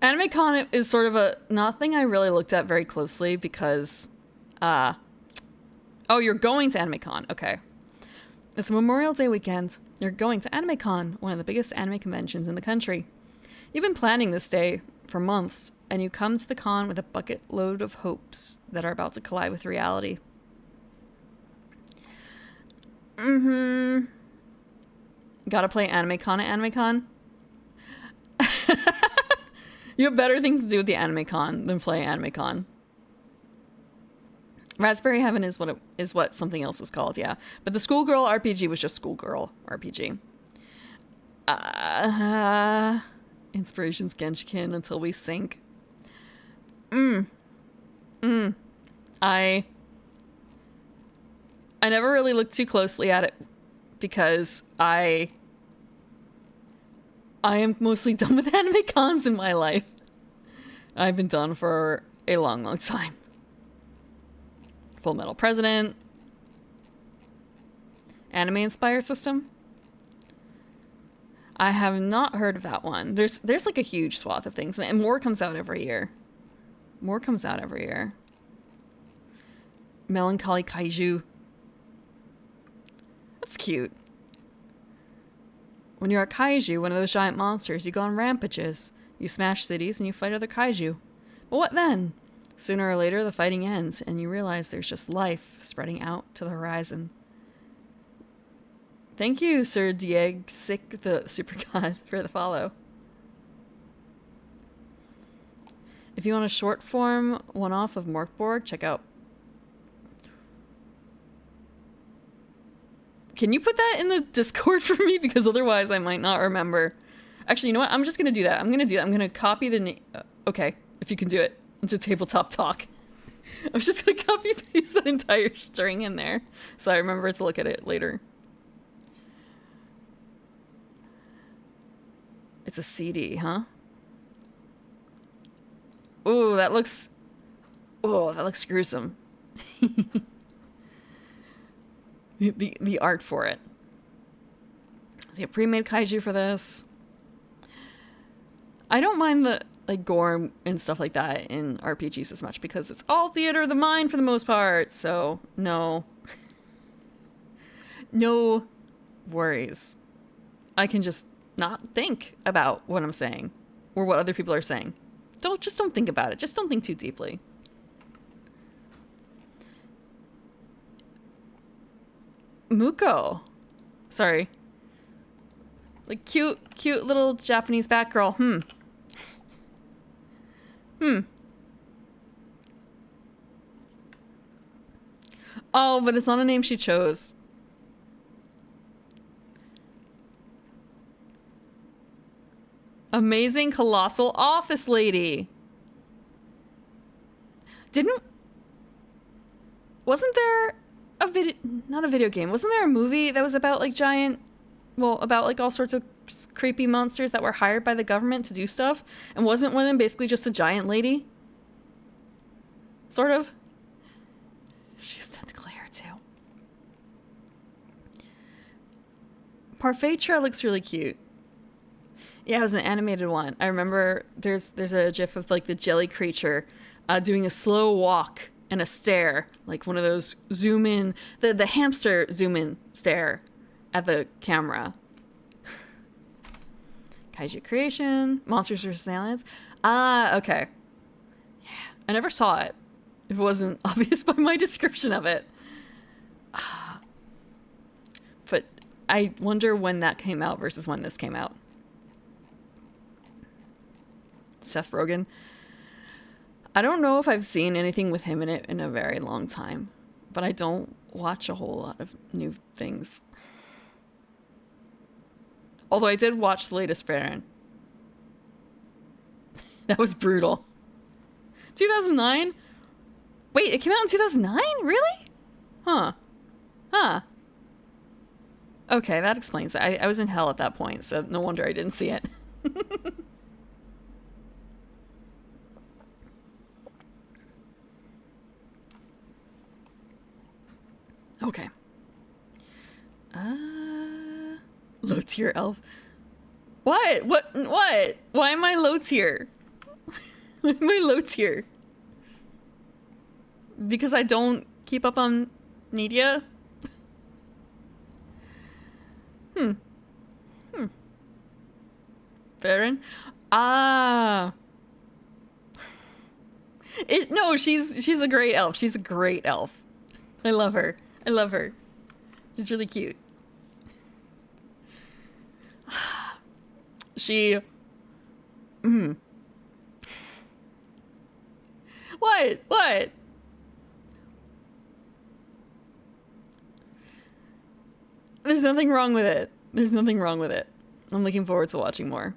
AnimeCon is sort of a not thing I really looked at very closely because... oh, you're going to AnimeCon. Okay. It's Memorial Day weekend. You're going to AnimeCon, one of the biggest anime conventions in the country. You've been planning this day for months, and you come to the con with a bucket load of hopes that are about to collide with reality. Gotta play AnimeCon at AnimeCon? You have better things to do with the AnimeCon than play AnimeCon. Raspberry Heaven is what something else was called, yeah. But the Schoolgirl RPG was just Schoolgirl RPG. Inspirations Genshiken until we sink. I never really looked too closely at it because I am mostly done with anime cons in my life. I've been done for a long, long time. Full Metal President. Anime Inspire System. I have not heard of that one. There's like a huge swath of things, and more comes out every year. Melancholy Kaiju. That's cute. When you're a kaiju, one of those giant monsters, you go on rampages. You smash cities and you fight other kaiju. But what then? Sooner or later, the fighting ends, and you realize there's just life spreading out to the horizon. Thank you, Sir Dieg Sick, the Super God, for the follow. If you want a short form one-off of Morkborg, check out... Can you put that in the Discord for me? Because otherwise I might not remember. Actually, you know what? I'm just going to do that. I'm going to copy the name... okay, if you can do it. Into Tabletop Talk. I'm just going to copy paste that entire string in there. So I remember to look at it later. It's a CD, huh? Ooh, that looks gruesome. the art for it. See a pre-made kaiju for this. I don't mind the like gore and stuff like that in RPGs as much because it's all theater of the mind for the most part. So no worries. I can just not think about what I'm saying or what other people are saying. Don't think about it. Just don't think too deeply. Muko. Sorry. Like cute little Japanese Batgirl. Oh, but it's not a name she chose. Amazing Colossal Office Lady. Wasn't there a video, not a video game, wasn't there a movie that was about like about like all sorts of creepy monsters that were hired by the government to do stuff? And wasn't one of them basically just a giant lady? Sort of. She's tentacular too. Parfetra looks really cute. Yeah, it was an animated one. I remember there's a gif of like the jelly creature doing a slow walk and a stare, like one of those zoom in, the hamster zoom in stare at the camera. Kaiju creation, monsters vs. aliens. Okay. Yeah, I never saw it. If it wasn't obvious by my description of it. But I wonder when that came out versus when this came out. Seth Rogen. I don't know if I've seen anything with him in it in a very long time, but I don't watch a whole lot of new things. Although I did watch the latest Baron. That was brutal. 2009? Wait, it came out in 2009? Really? Huh. Okay, that explains it. I was in hell at that point, so no wonder I didn't see it. Okay. Low tier elf. What? What? Why am I low tier? Why am I low tier? Because I don't keep up on media? Baron? Ah. No, she's a great elf. She's a great elf. I love her. I love her. She's really cute. She... What? What? There's nothing wrong with it. There's nothing wrong with it. I'm looking forward to watching more.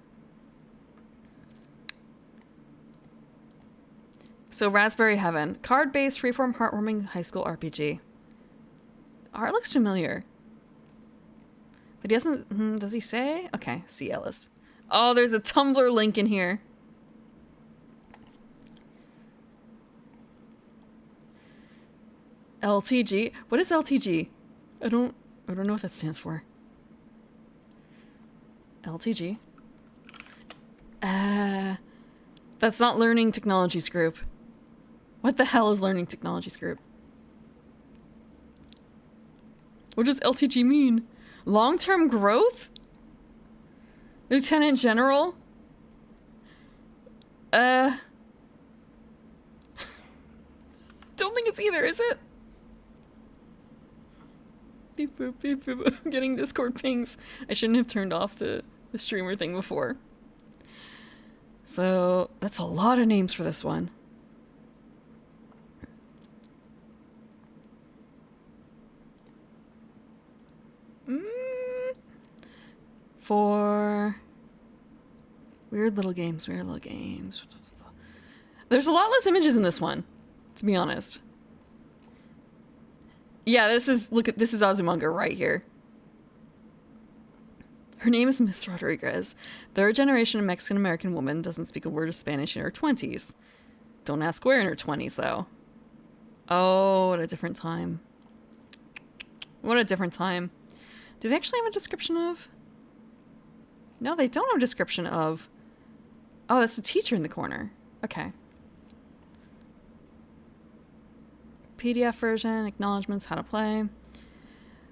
So, Raspberry Heaven. Card-based, freeform, heartwarming high school RPG. Art looks familiar. But he doesn't... does he say? Okay, see Ellis. Oh, there's a Tumblr link in here. LTG? What is LTG? I don't know what that stands for. LTG. That's not Learning Technologies Group. What the hell is Learning Technologies Group? What does LTG mean? Long-term growth? Lieutenant General? Don't think it's either, is it? Beep, boop, beep, boop. I'm getting Discord pings. I shouldn't have turned off the streamer thing before. So, that's a lot of names for this one. For weird little games, weird little games. There's a lot less images in this one, to be honest. Yeah, this is Azumanga right here. Her name is Miss Rodriguez. Third generation Mexican-American woman, doesn't speak a word of Spanish in her 20s. Don't ask where in her 20s, though. Oh, what a different time. What a different time. Do they actually have a description of? No, they don't have a description of. Oh, that's the teacher in the corner. Okay. PDF version, acknowledgements, how to play.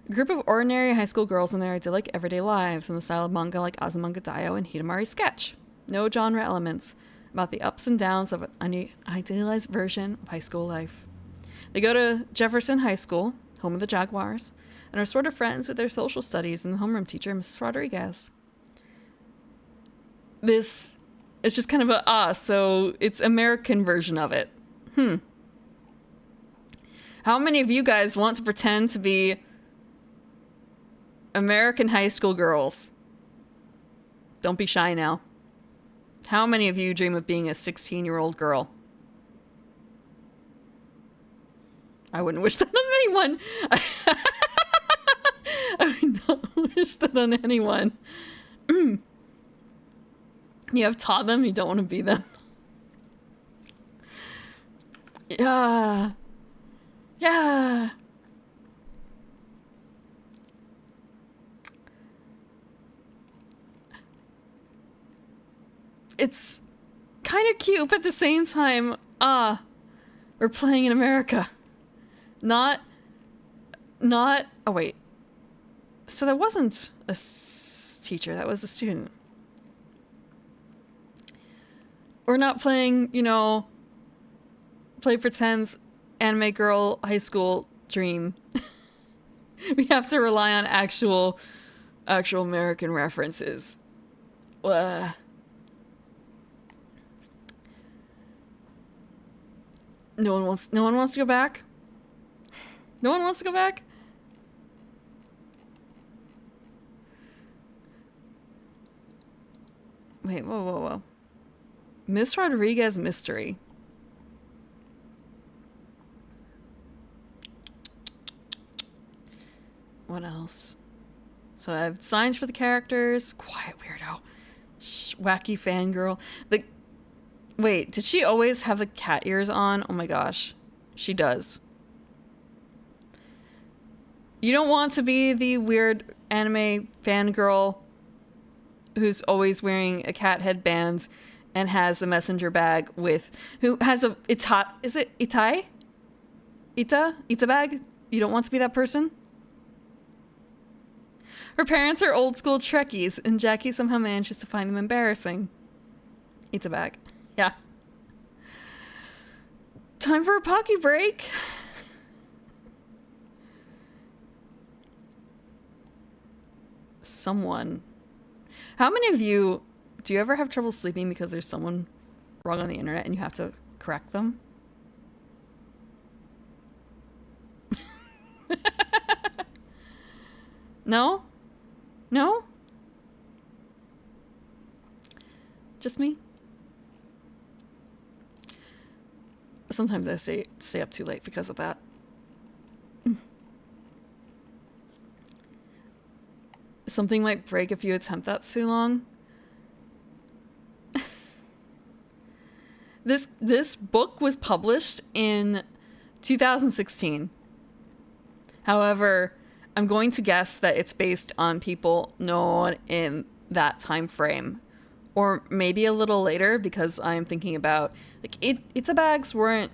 A group of ordinary high school girls in their idyllic everyday lives in the style of manga like Azumanga Daioh and Hidamari Sketch. No genre elements, about the ups and downs of an idealized version of high school life. They go to Jefferson High School, home of the Jaguars, and are sort of friends with their social studies and the homeroom teacher, Mrs. Rodriguez. This is just kind of so it's American version of it. How many of you guys want to pretend to be American high school girls? Don't be shy now. How many of you dream of being a 16-year-old girl? I wouldn't wish that on anyone. I would not wish that on anyone. You have taught them, you don't want to be them. Yeah. Yeah. It's kind of cute, but at the same time, we're playing in America. Not, oh wait. So that wasn't a teacher, that was a student. We're not playing, play pretend's anime girl high school dream. We have to rely on actual American references. No one wants to go back? No one wants to go back? Wait, whoa. Miss Rodriguez mystery. What else? So I have designs for the characters. Quiet weirdo. Wacky fangirl. Wait, did she always have the cat ears on? Oh my gosh. She does. You don't want to be the weird anime fangirl who's always wearing a cat headband and has the messenger bag who has a is it Itai? Ita bag? You don't want to be that person? Her parents are old school Trekkies, and Jackie somehow manages to find them embarrassing. Ita bag. Yeah. Time for a Pocky break. Someone. How many of you do you ever have trouble sleeping because there's someone wrong on the internet and you have to correct them? No? No? Just me? Sometimes I stay up too late because of that. Something might break if you attempt that too long. This book was published in 2016. However, I'm going to guess that it's based on people known in that time frame, or maybe a little later, because I'm thinking about Ita bags weren't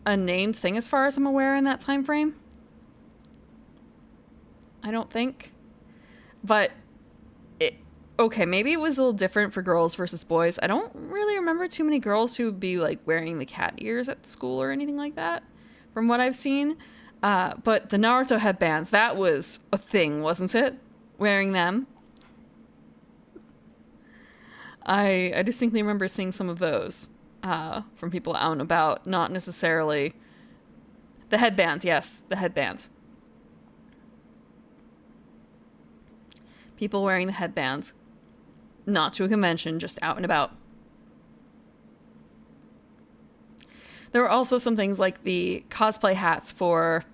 a named thing as far as I'm aware in that time frame. I don't think. But okay, maybe it was a little different for girls versus boys. I don't really remember too many girls who would be wearing the cat ears at school or anything like that, from what I've seen. But the Naruto headbands, that was a thing, wasn't it? Wearing them. I distinctly remember seeing some of those from people out and about, not necessarily the headbands. Yes, the headbands. People wearing the headbands. Not to a convention, just out and about. There were also some things like the cosplay hats for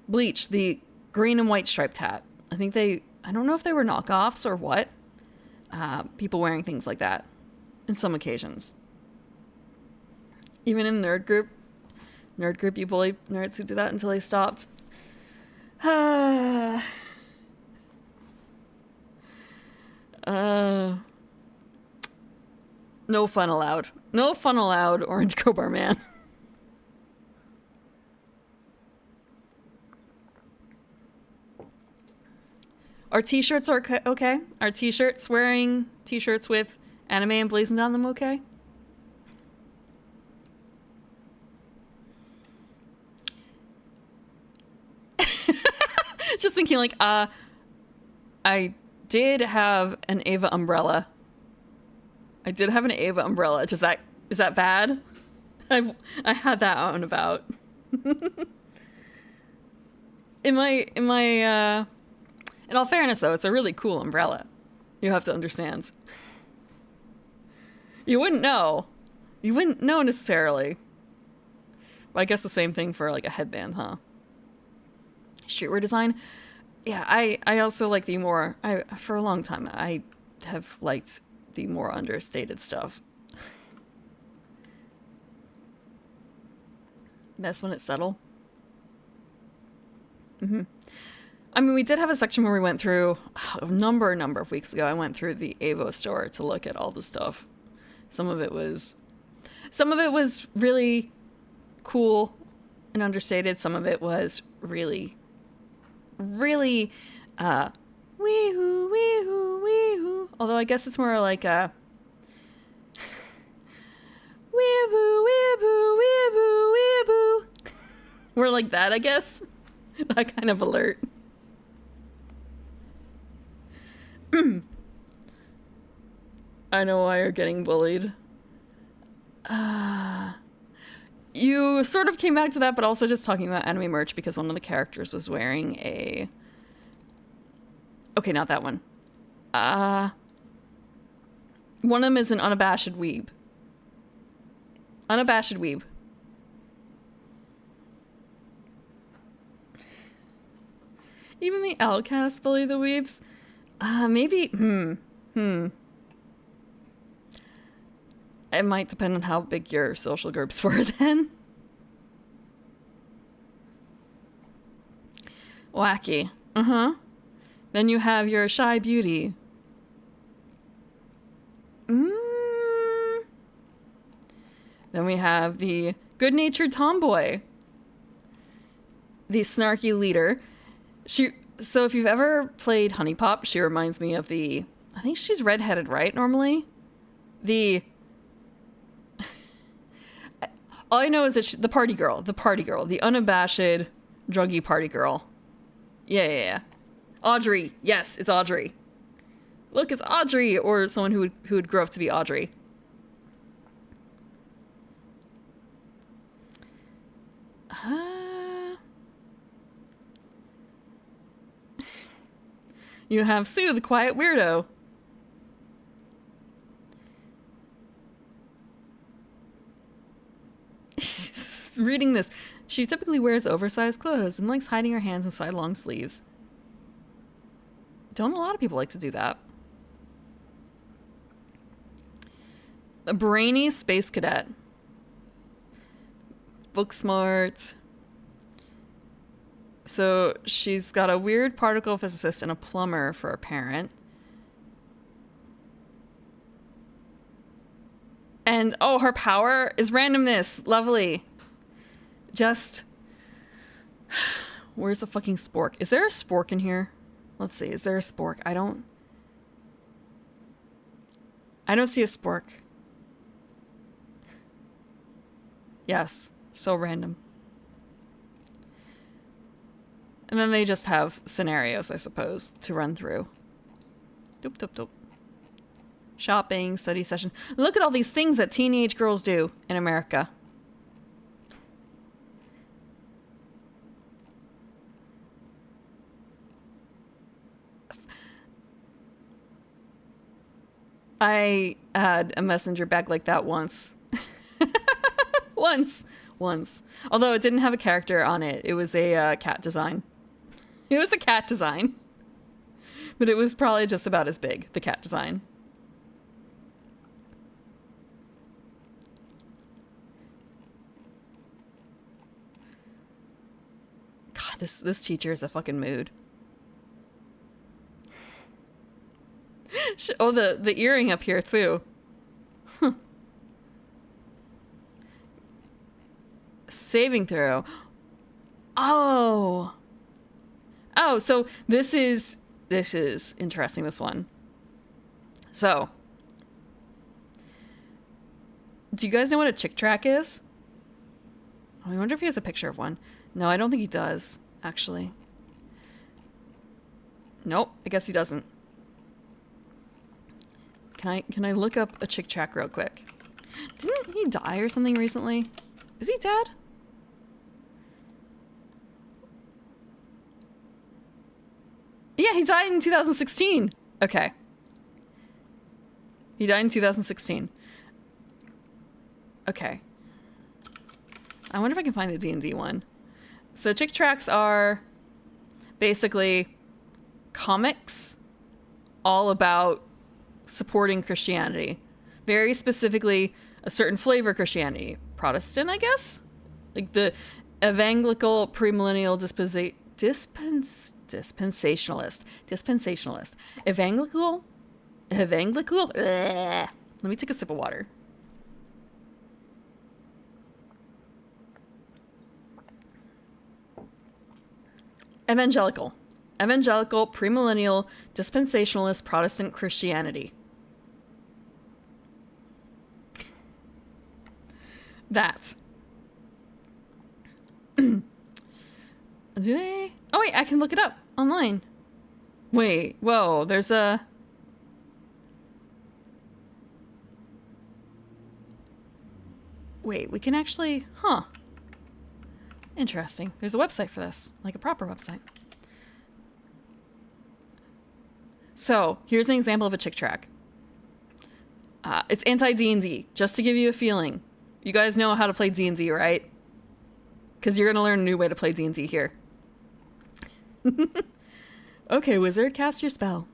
Bleach, the green and white striped hat. I don't know if they were knockoffs or what. People wearing things like that in some occasions. Even in nerd group, you bully nerds who do that until they stopped. No fun allowed. No fun allowed, Orange Crowbar Man. Our t-shirts are okay? Our t-shirts, wearing t-shirts with anime emblazoned on them, okay? Just thinking I did have an Ava umbrella. Is that bad? I had that out and about. In all fairness though, it's a really cool umbrella. You have to understand. You wouldn't know. You wouldn't know necessarily. Well, I guess the same thing for a headband, huh? Streetwear design. Yeah, I also like the more, for a long time, I have liked the more understated stuff. Best when it's subtle. Mm-hmm. I mean, we did have a section where we went through, a number of weeks ago, I went through the AVO store to look at all the stuff. Some of it was really cool and understated. Some of it was really wee-hoo, wee-hoo, wee-hoo. Although I guess it's more like a wee-boo, wee-boo, wee-boo, wee-boo. We're like that, I guess. That kind of alert. I know why you're getting bullied. You sort of came back to that, but also just talking about anime merch because one of the characters was wearing a... Okay, not that one. One of them is an unabashed weeb. Unabashed weeb. Even the outcasts bully the weebs. Maybe. It might depend on how big your social groups were then. Wacky. Then you have your shy beauty. Then we have the good-natured tomboy. The snarky leader. So if you've ever played Honey Pop, she reminds me of I think she's redheaded, right, normally? All I know is that the party girl, the unabashed, druggy party girl. Yeah. Audrey. Yes, it's Audrey. Look, it's Audrey, or someone who would grow up to be Audrey. You have Sue, the quiet weirdo. Reading this, she typically wears oversized clothes and likes hiding her hands inside long sleeves. Don't a lot of people like to do that? A brainy space cadet. Book smart. So she's got a weird particle physicist and a plumber for a parent. And, oh, her power is randomness. Lovely. Just... Where's the fucking spork? Is there a spork in here? Let's see. Is there a spork? I don't see a spork. Yes. So random. And then they just have scenarios, I suppose, to run through. Doop, doop, doop. Shopping, study session. Look at all these things that teenage girls do in America. I had a messenger bag like that once. Once. Although it didn't have a character on it. It was a cat design. It was a cat design. But it was probably just about as big, the cat design. God, this teacher is a fucking mood. Oh, the earring up here, too. Huh. Saving throw. Oh, so this is interesting, this one. So, do you guys know what a chick track is? Oh, I wonder if he has a picture of one. No, I don't think he does, actually. Nope, I guess he doesn't. Can I look up a chick track real quick? Didn't he die or something recently? Is he dead? Yeah, he died in 2016. Okay. He died in 2016. Okay. I wonder if I can find the D&D one. So chick tracks are basically comics all about supporting Christianity. Very specifically, a certain flavor of Christianity. Protestant, I guess? Like the evangelical premillennial dispensationalist. Evangelical? Ugh. Let me take a sip of water. Evangelical, premillennial, dispensationalist Protestant Christianity. That. Do they? Oh, wait, I can look it up online. Wait, whoa, there's a... Wait, we can actually... Huh. Interesting. There's a website for this, like a proper website. So, here's an example of a chick track. It's anti-D&D, just to give you a feeling. You guys know how to play D&D, right? Because you're going to learn a new way to play D&D here. Okay, wizard, cast your spell.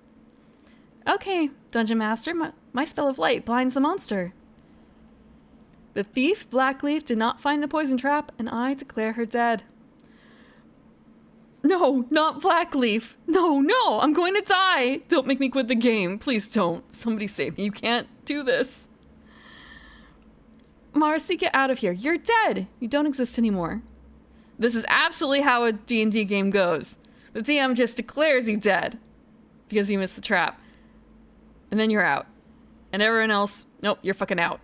Okay, dungeon master, my spell of light blinds the monster. The thief, Blackleaf, did not find the poison trap, and I declare her dead. No, not Blackleaf. No, I'm going to die. Don't make me quit the game. Please don't. Somebody save me. You can't do this. Marcy, get out of here. You're dead. You don't exist anymore. This is absolutely how a D&D game goes. The DM just declares you dead because you missed the trap. And then you're out. And everyone else, nope, you're fucking out.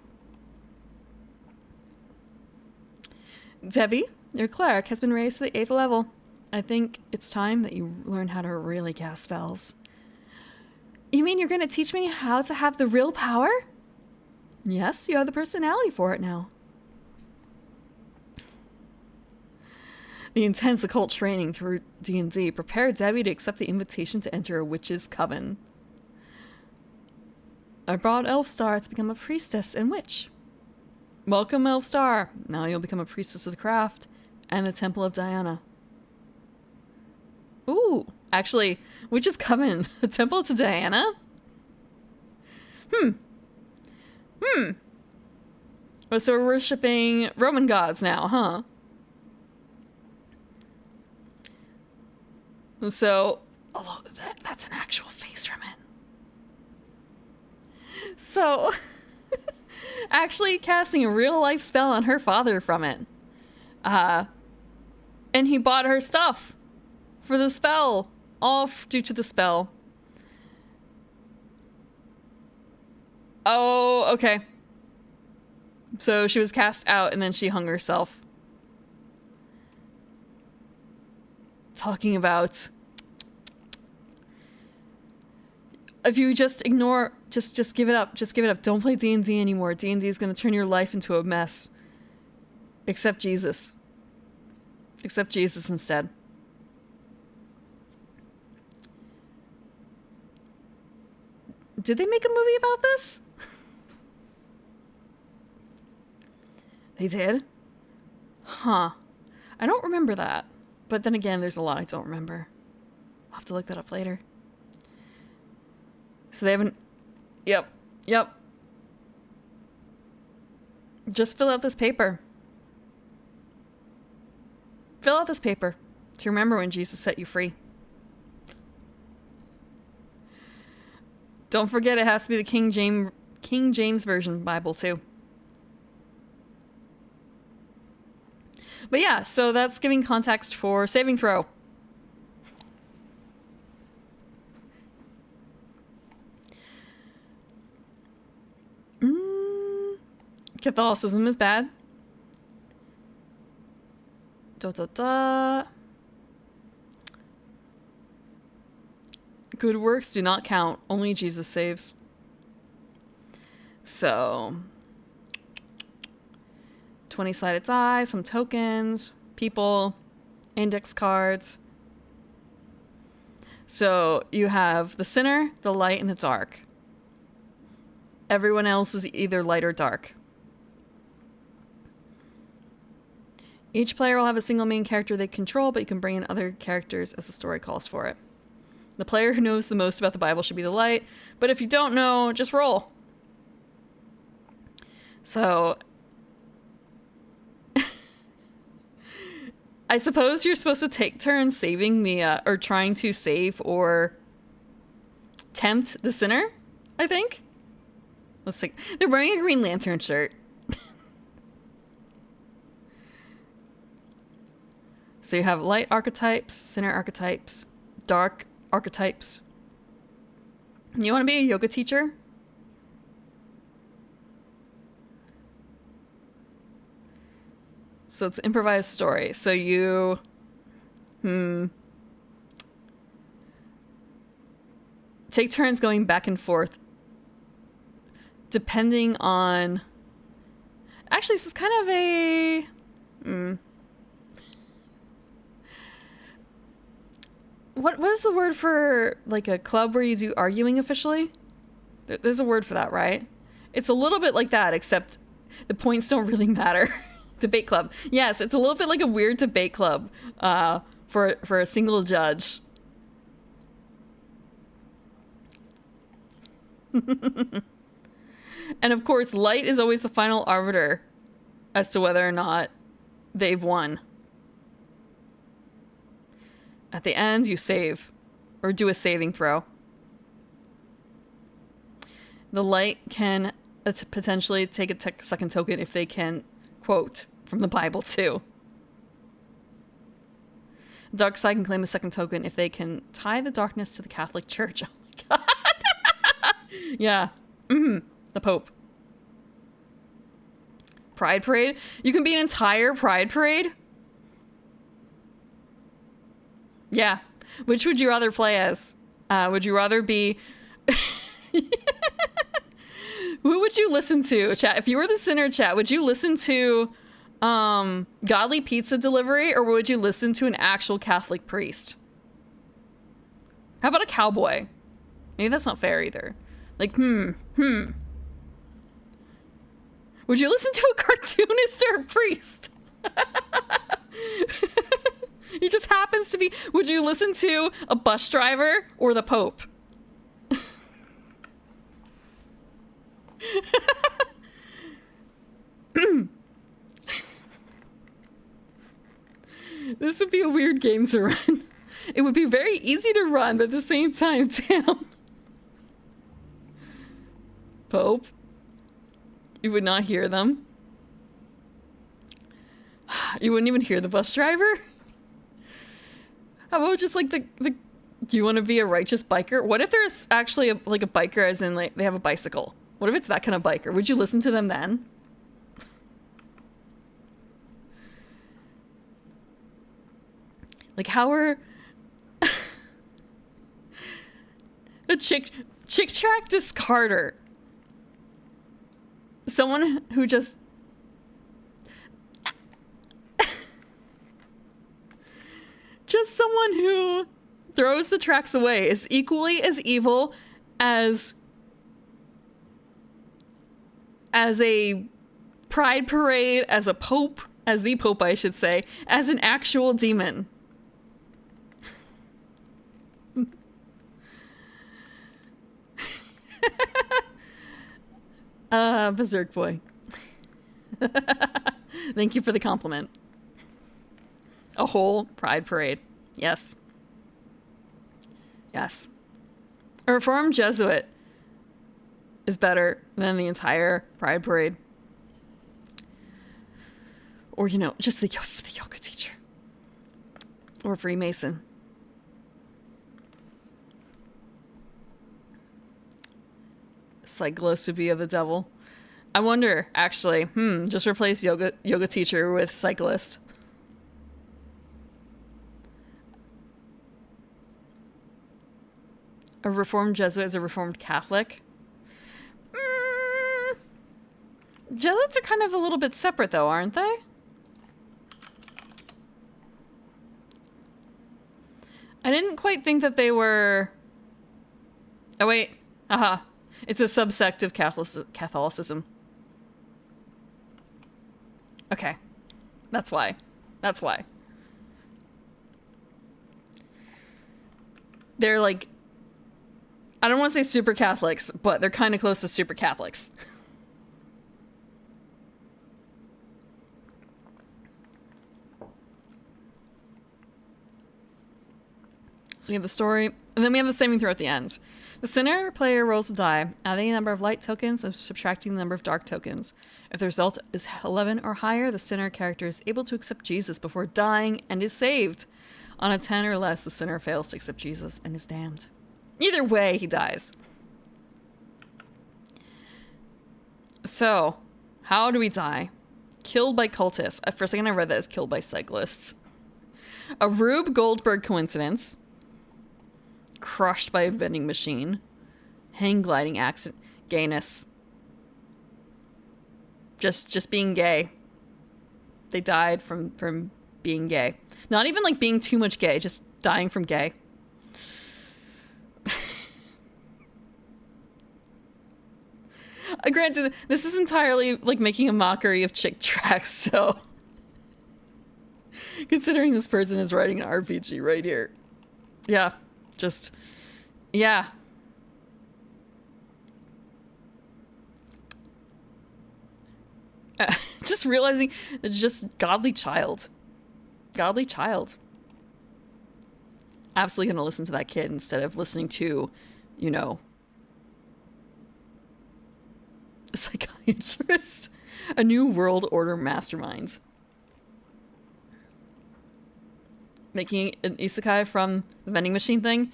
Debbie, your cleric has been raised to the 8th level. I think it's time that you learn how to really cast spells. You mean you're going to teach me how to have the real power? Yes, you have the personality for it now. The intense occult training through D&D prepared Debbie to accept the invitation to enter a witch's coven. I brought Elfstar to become a priestess and witch. Welcome, Elfstar. Now you'll become a priestess of the craft and the Temple of Diana. Ooh, actually, witch's coven, the Temple to Diana? Oh, so we're worshipping Roman gods now, huh? So, oh, that's an actual face from it. So, actually casting a real life spell on her father from it. And he bought her stuff for the spell, all due to the spell. Oh, okay. So she was cast out and then she hung herself. Talking about if you just ignore, just give it up, don't play D&D anymore. D&D is going to turn your life into a mess. Accept Jesus instead. Did they make a movie about this? They did? Huh. I don't remember that. But then again, there's a lot I don't remember. I'll have to look that up later. So they haven't... Yep. Just fill out this paper. Fill out this paper to remember when Jesus set you free. Don't forget it has to be the King James Version Bible too. But yeah, so that's giving context for saving throw. Catholicism is bad. Good works do not count. Only Jesus saves. So 20-sided die, some tokens, people, index cards. So you have the sinner, the light, and the dark. Everyone else is either light or dark. Each player will have a single main character they control, but you can bring in other characters as the story calls for it. The player who knows the most about the Bible should be the light, but if you don't know, just roll. So I suppose you're supposed to take turns saving the, or trying to save or tempt the sinner, I think. Let's see. They're wearing a Green Lantern shirt. So you have light archetypes, sinner archetypes, dark archetypes. You want to be a yoga teacher? So it's improvised story. So you... take turns going back and forth. Depending on... Actually, this is kind of a... What is the word for, like, a club where you do arguing officially? There's a word for that, right? It's a little bit like that, except the points don't really matter. Debate club. Yes, it's a little bit like a weird debate club for a single judge. And of course, light is always the final arbiter as to whether or not they've won. At the end, you save, or do a saving throw. The light can potentially take a second token if they can quote from the Bible too. The dark side can claim a second token if they can tie the darkness to the Catholic Church. Oh my god. Yeah. The Pope. Pride Parade? You can be an entire Pride Parade? Yeah. Which would you rather play as? Would you rather be... Who would you listen to, chat? If you were the sinner, chat, would you listen to godly pizza delivery, or would you listen to an actual Catholic priest? How about a cowboy? Maybe that's not fair either. Like, Would you listen to a cartoonist or a priest? He just happens to be... Would you listen to a bus driver or the Pope? This would be a weird game to run. It would be very easy to run, but at the same time, damn. Pope. You would not hear them. You wouldn't even hear the bus driver? How about just like the do you want to be a righteous biker? What if there's actually a biker as in like they have a bicycle? What if it's that kind of biker? Would you listen to them then? Like how are a chick track discarder? Someone who just someone who throws the tracks away is equally as evil as a pride parade, as a pope, as the pope, I should say, as an actual demon. Berserk boy. Thank you for the compliment. A whole pride parade. Yes. Yes. A reformed Jesuit is better than the entire pride parade. Or, you know, just the yoga teacher. Or Freemason. Cyclist would be of the devil. I wonder, actually, just replace yoga teacher with cyclist. A reformed Jesuit is a reformed Catholic. Jesuits are kind of a little bit separate though, aren't they? I didn't quite think that they were... Oh wait, aha. It's a subsect of Catholicism. Okay. That's why. That's why. They're like... I don't want to say super Catholics, but they're kind of close to super Catholics. So we have the story, and then we have the saving throw at the end. The sinner player rolls a die, adding a number of light tokens and subtracting the number of dark tokens. If the result is 11 or higher, the sinner character is able to accept Jesus before dying and is saved. On a 10 or less, the sinner fails to accept Jesus and is damned. Either way, he dies. So, how do we die? Killed by cultists. For a second I read that as killed by cyclists. A Rube Goldberg coincidence. Crushed by a vending machine. Hang gliding accident. Gayness. Just being gay. They died from being gay. Not even like being too much gay, just dying from gay. Granted, this is entirely like making a mockery of chick tracks, so considering this person is writing an RPG right here. Yeah, just, yeah. Just realizing it's just godly child. Godly child. Absolutely gonna listen to that kid instead of listening to, you know, a psychiatrist. A new world order mastermind. Making an isekai from the vending machine thing.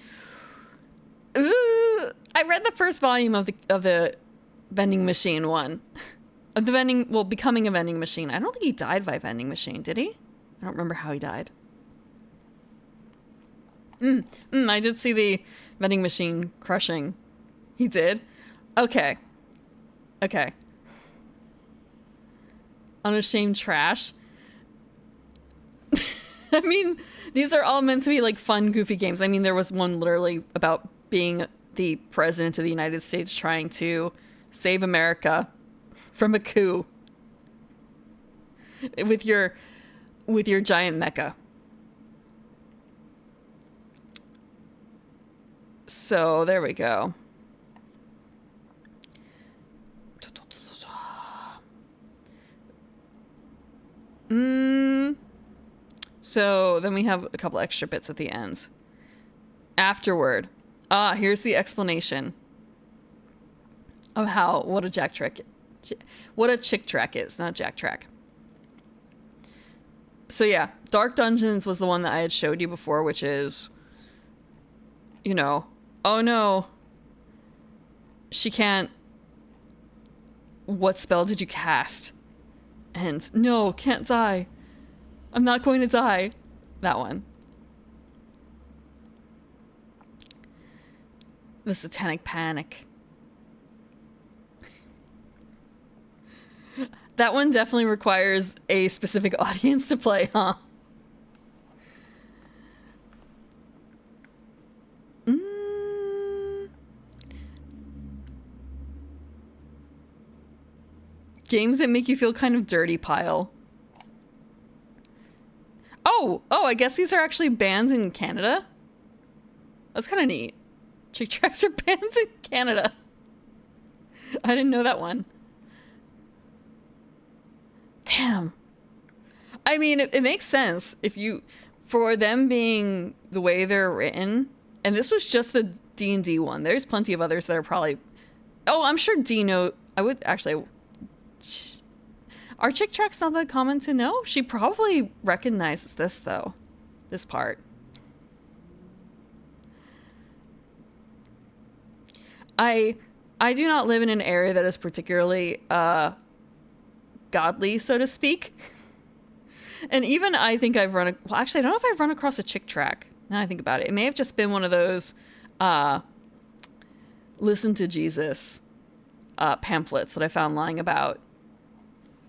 Ooh, I read the first volume of the vending machine one. Of the becoming a vending machine. I don't think he died by vending machine, did he? I don't remember how he died. I did see the vending machine crushing. He did? Okay. Unashamed trash. I mean, these are all meant to be like fun, goofy games. I mean, there was one literally about being the president of the United States trying to save America from a coup with your giant mecha. So there we go. So then we have a couple extra bits at the end. Afterward. Here's the explanation of what a chick track is, not jack track. So yeah, Dark Dungeons was the one that I had showed you before, which is, you know, oh no, she can't, what spell did you cast? And no, can't die. I'm not going to die. That one. The Satanic Panic. That one definitely requires a specific audience to play, huh? Games that make you feel kind of dirty pile. Oh, I guess these are actually bans in Canada. That's kind of neat. Chick tracks are bans in Canada. I didn't know that one. Damn. I mean, it makes sense for them being the way they're written. And this was just the D&D one. There's plenty of others that are probably... Oh, I'm sure Dino... I would actually... Are chick tracks not that common to know? She probably recognizes this, though. This part. I do not live in an area that is particularly godly, so to speak. And even I think I've well, actually, I don't know if I've run across a chick track. Now I think about it. It may have just been one of those listen to Jesus pamphlets that I found lying about.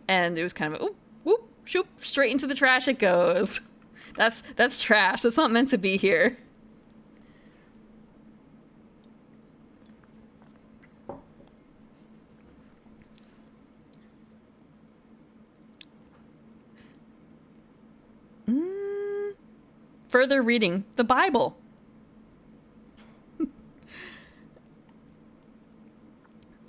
And it was kind of a, oop, whoop, shoop, straight into the trash it goes. That's trash. That's not meant to be here. Further reading the Bible.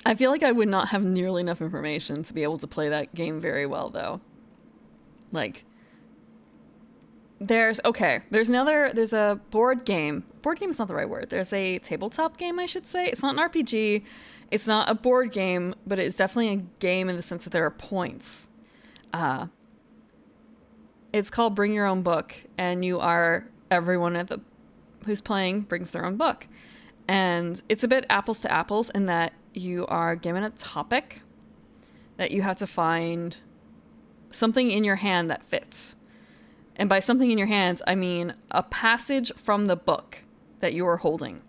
I feel like I would not have nearly enough information to be able to play that game very well, though. Like, there's a board game. Board game is not the right word. There's a tabletop game, I should say. It's not an RPG. It's not a board game, but it's definitely a game in the sense that there are points. It's called Bring Your Own Book, and everyone who's playing brings their own book. And it's a bit apples to apples in that you are given a topic that you have to find something in your hand that fits. And by something in your hands, I mean a passage from the book that you are holding.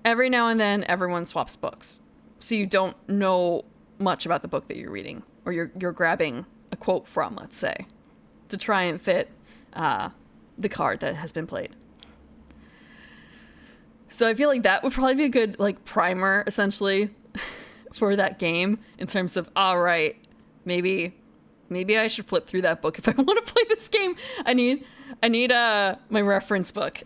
Every now and then, everyone swaps books. So you don't know much about the book that you're reading, or you're grabbing a quote from, let's say, to try and fit the card that has been played. So I feel like that would probably be a good like primer, essentially, for that game in terms of, all right, maybe I should flip through that book if I want to play this game. I need my reference book.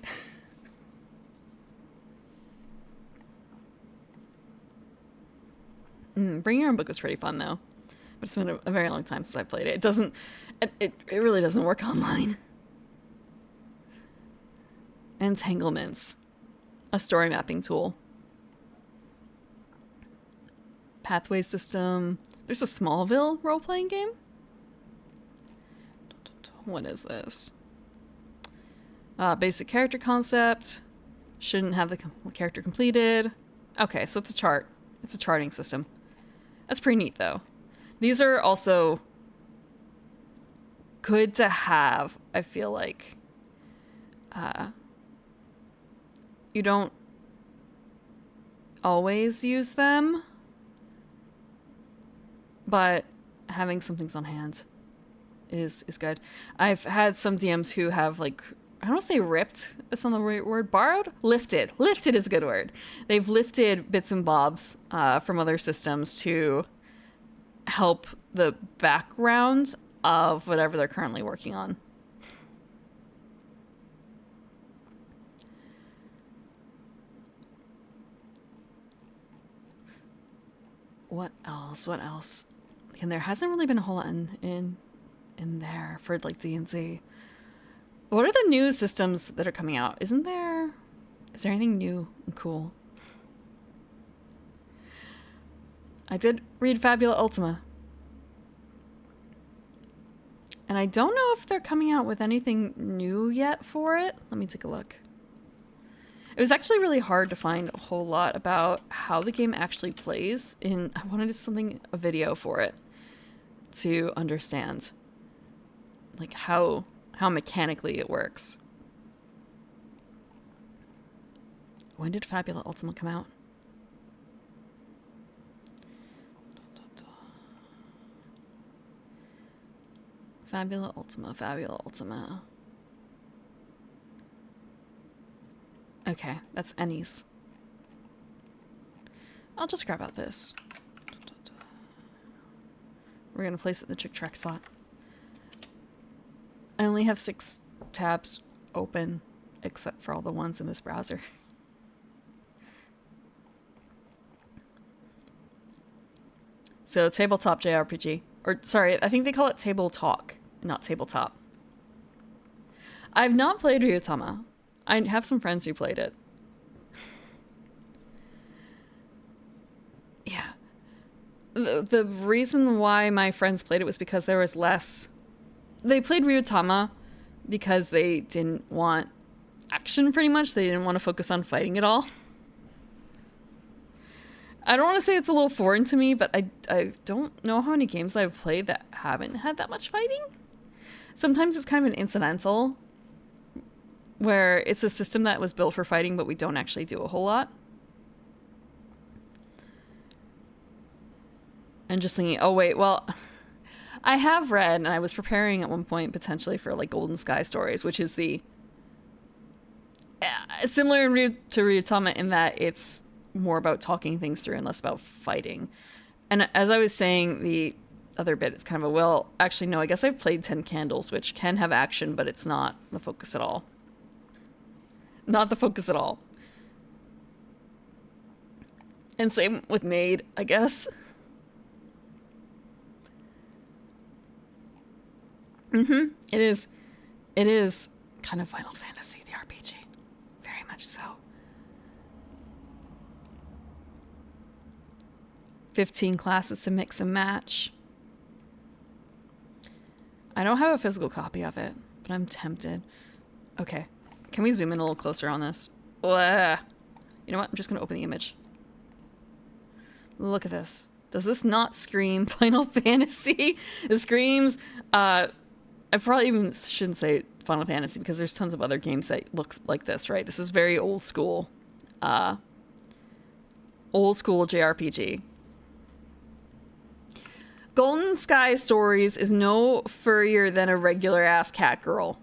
Bring Your Own Book was pretty fun though. but it's been a very long time since I played it. It doesn't, it really doesn't work online. Entanglements, a story mapping tool. Pathway system. There's a Smallville role-playing game. What is this? Basic character concept. Shouldn't have the character completed. Okay, so it's a chart. It's a charting system. That's pretty neat, though. These are also good to have, I feel like. You don't always use them, but having some things on hand is good. I've had some DMs who have, like, I don't want to say ripped, that's not the right word, borrowed? Lifted. Lifted is a good word. They've lifted bits and bobs from other systems to help the background of whatever they're currently working on. What else? What else? And there hasn't really been a whole lot in there for like D&Z. What are the new systems that are coming out? Is there anything new and cool? I did read Fabula Ultima. And I don't know if they're coming out with anything new yet for it. Let me take a look. It was actually really hard to find a whole lot about how the game actually plays. I wanted a video for it to understand like how mechanically it works. When did Fabula Ultima come out? Fabula Ultima. Okay, that's Ennies. I'll just grab out this. We're gonna place it in the Chick Track slot. I only have 6 tabs open, except for all the ones in this browser. So, tabletop JRPG. Or, sorry, I think they call it Table Talk, not Tabletop. I've not played Ryutama. I have some friends who played it. Yeah. The reason why my friends played it was because there was less... They played Ryutama because they didn't want action, pretty much. They didn't want to focus on fighting at all. I don't want to say it's a little foreign to me, but I don't know how many games I've played that haven't had that much fighting. Sometimes it's kind of an incidental, where it's a system that was built for fighting, but we don't actually do a whole lot. And just thinking, oh wait, well, I have read, and I was preparing at one point potentially for like Golden Sky Stories, which is the similar to Ryutama in that it's more about talking things through and less about fighting. And as I was saying, the other bit, it's kind of a, well, actually no, I guess I've played 10 Candles, which can have action, but it's not the focus at all. Not the focus at all. And same with Maid, I guess. It is kind of Final Fantasy, the RPG. Very much so. 15 classes to mix and match. I don't have a physical copy of it, but I'm tempted. Okay. Can we zoom in a little closer on this? Blah. You know what? I'm just going to open the image. Look at this. Does this not scream Final Fantasy? It screams... I probably even shouldn't say Final Fantasy because there's tons of other games that look like this, right? This is very old school. Old school JRPG. Golden Sky Stories is no furrier than a regular ass cat girl.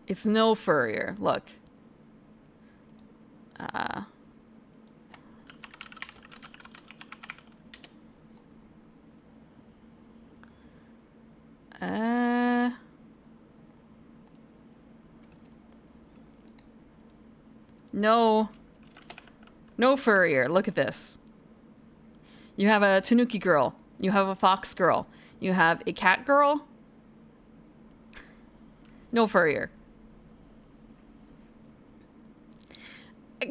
It's no furrier. Look. No. No furrier. Look at this. You have a tanuki girl. You have a fox girl. You have a cat girl. No furrier.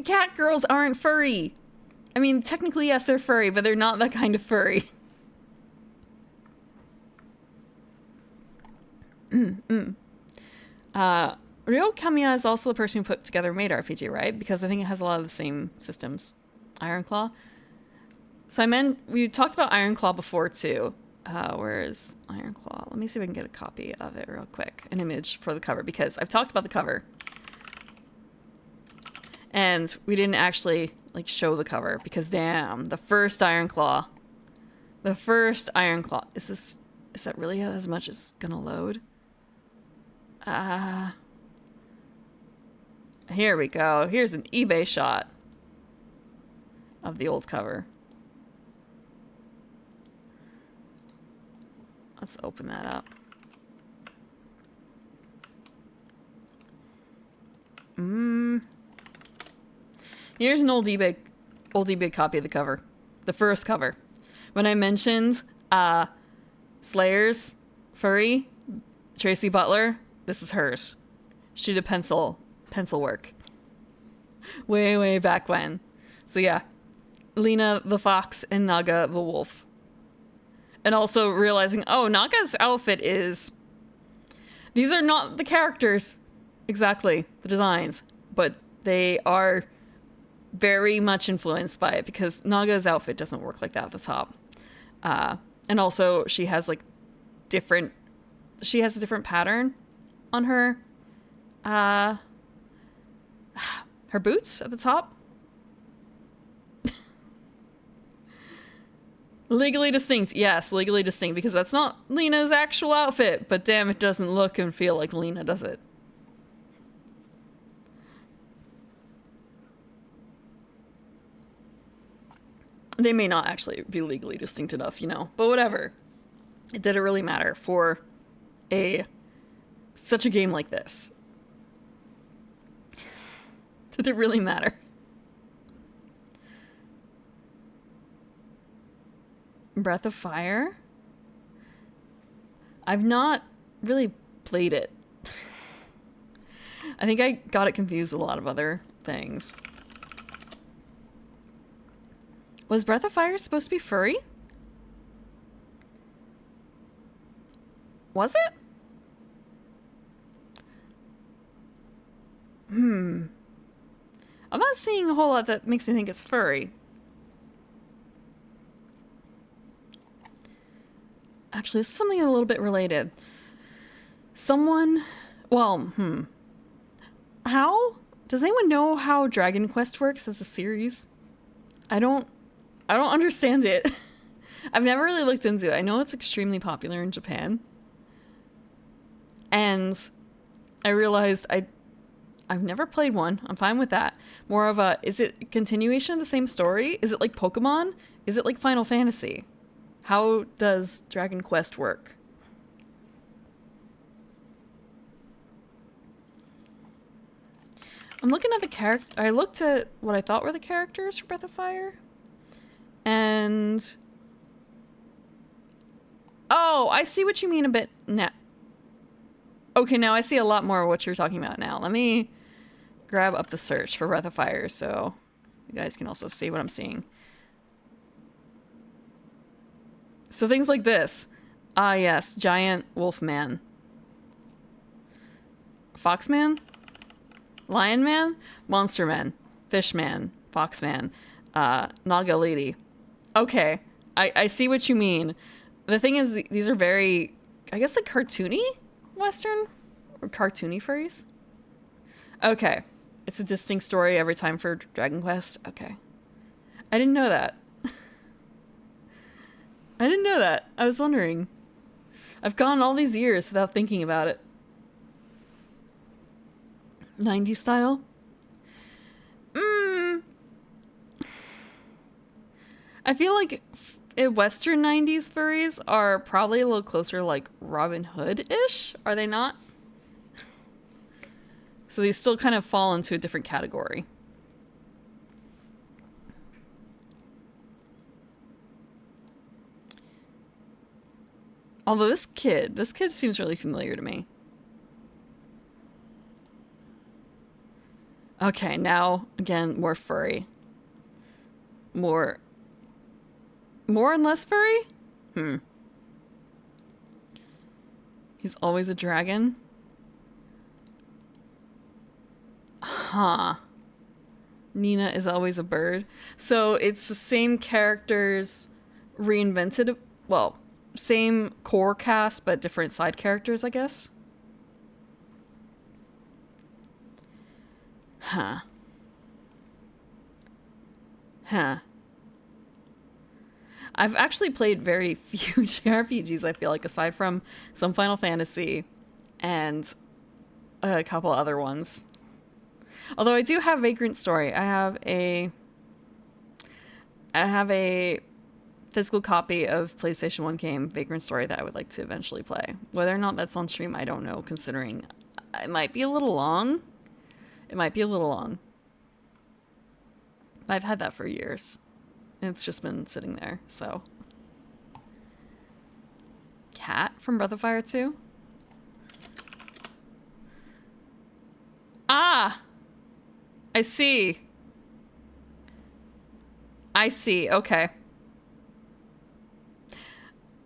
Cat girls aren't furry. I mean, technically, yes, they're furry, but they're not that kind of furry. Ryo Kamiya is also the person who put together Maid RPG, right? Because I think it has a lot of the same systems. Ironclaw. So we talked about Ironclaw before too. Where is Ironclaw? Let me see if I can get a copy of it real quick. An image for the cover, because I've talked about the cover. And we didn't actually like show the cover because damn, the first Ironclaw. The first Ironclaw. Is that really as much as gonna load? Here we go. Here's an eBay shot of the old cover. Let's open that up. Here's an old eBay copy of the cover. The first cover. When I mentioned Slayer's furry, Tracy Butler, this is hers. She did pencil work. Way back when. So yeah. Lena the fox and Naga the wolf. And also realizing, oh, Naga's outfit is... These are not the characters, exactly, the designs, but they are very much influenced by it because Naga's outfit doesn't work like that at the top. And also she has like she has a different pattern on her, her boots at the top. Legally distinct. Yes, legally distinct, because that's not Lena's actual outfit, but damn, it doesn't look and feel like Lena, does it? They may not actually be legally distinct enough, you know, but whatever. It didn't really matter for such a game like this. Did it really matter? Breath of Fire? I've not really played it. I think I got it confused with a lot of other things. Was Breath of Fire supposed to be furry? Was it? I'm not seeing a whole lot that makes me think it's furry. Actually, this is something a little bit related. How? Does anyone know how Dragon Quest works as a series? I don't understand it. I've never really looked into it. I know it's extremely popular in Japan. And I realized I've never played one. I'm fine with that. More of is it a continuation of the same story? Is it like Pokemon? Is it like Final Fantasy? How does Dragon Quest work? I'm looking at the character. I looked at what I thought were the characters for Breath of Fire. And... Oh, I see what you mean a bit now. Okay, now I see a lot more of what you're talking about now. Let me grab up the search for Breath of Fire so you guys can also see what I'm seeing. So things like this. Ah, yes. Giant wolf man. Fox man? Lion man? Monster man. Fish man. Fox man. Naga lady. Okay. I see what you mean. The thing is, these are very, I guess, like cartoony Western? Or cartoony furries? Okay. It's a distinct story every time for Dragon Quest. Okay. I didn't know that. I didn't know that. I was wondering. I've gone all these years without thinking about it. 90s style? I feel like Western 90s furries are probably a little closer like Robin Hood-ish. Are they not? So they still kind of fall into a different category. Although this kid seems really familiar to me. Okay, now, again, more furry. More and less furry? He's always a dragon? Huh. Nina is always a bird. So it's the same characters reinvented. Well, same core cast, but different side characters, I guess. Huh. I've actually played very few JRPGs, I feel like, aside from some Final Fantasy and a couple other ones. Although I do have Vagrant Story. I have a physical copy of PlayStation 1 game Vagrant Story that I would like to eventually play. Whether or not that's on stream, I don't know, considering it might be a little long. I've had that for years. It's just been sitting there, so. Cat from Breath of Fire 2? Ah! I see. Okay.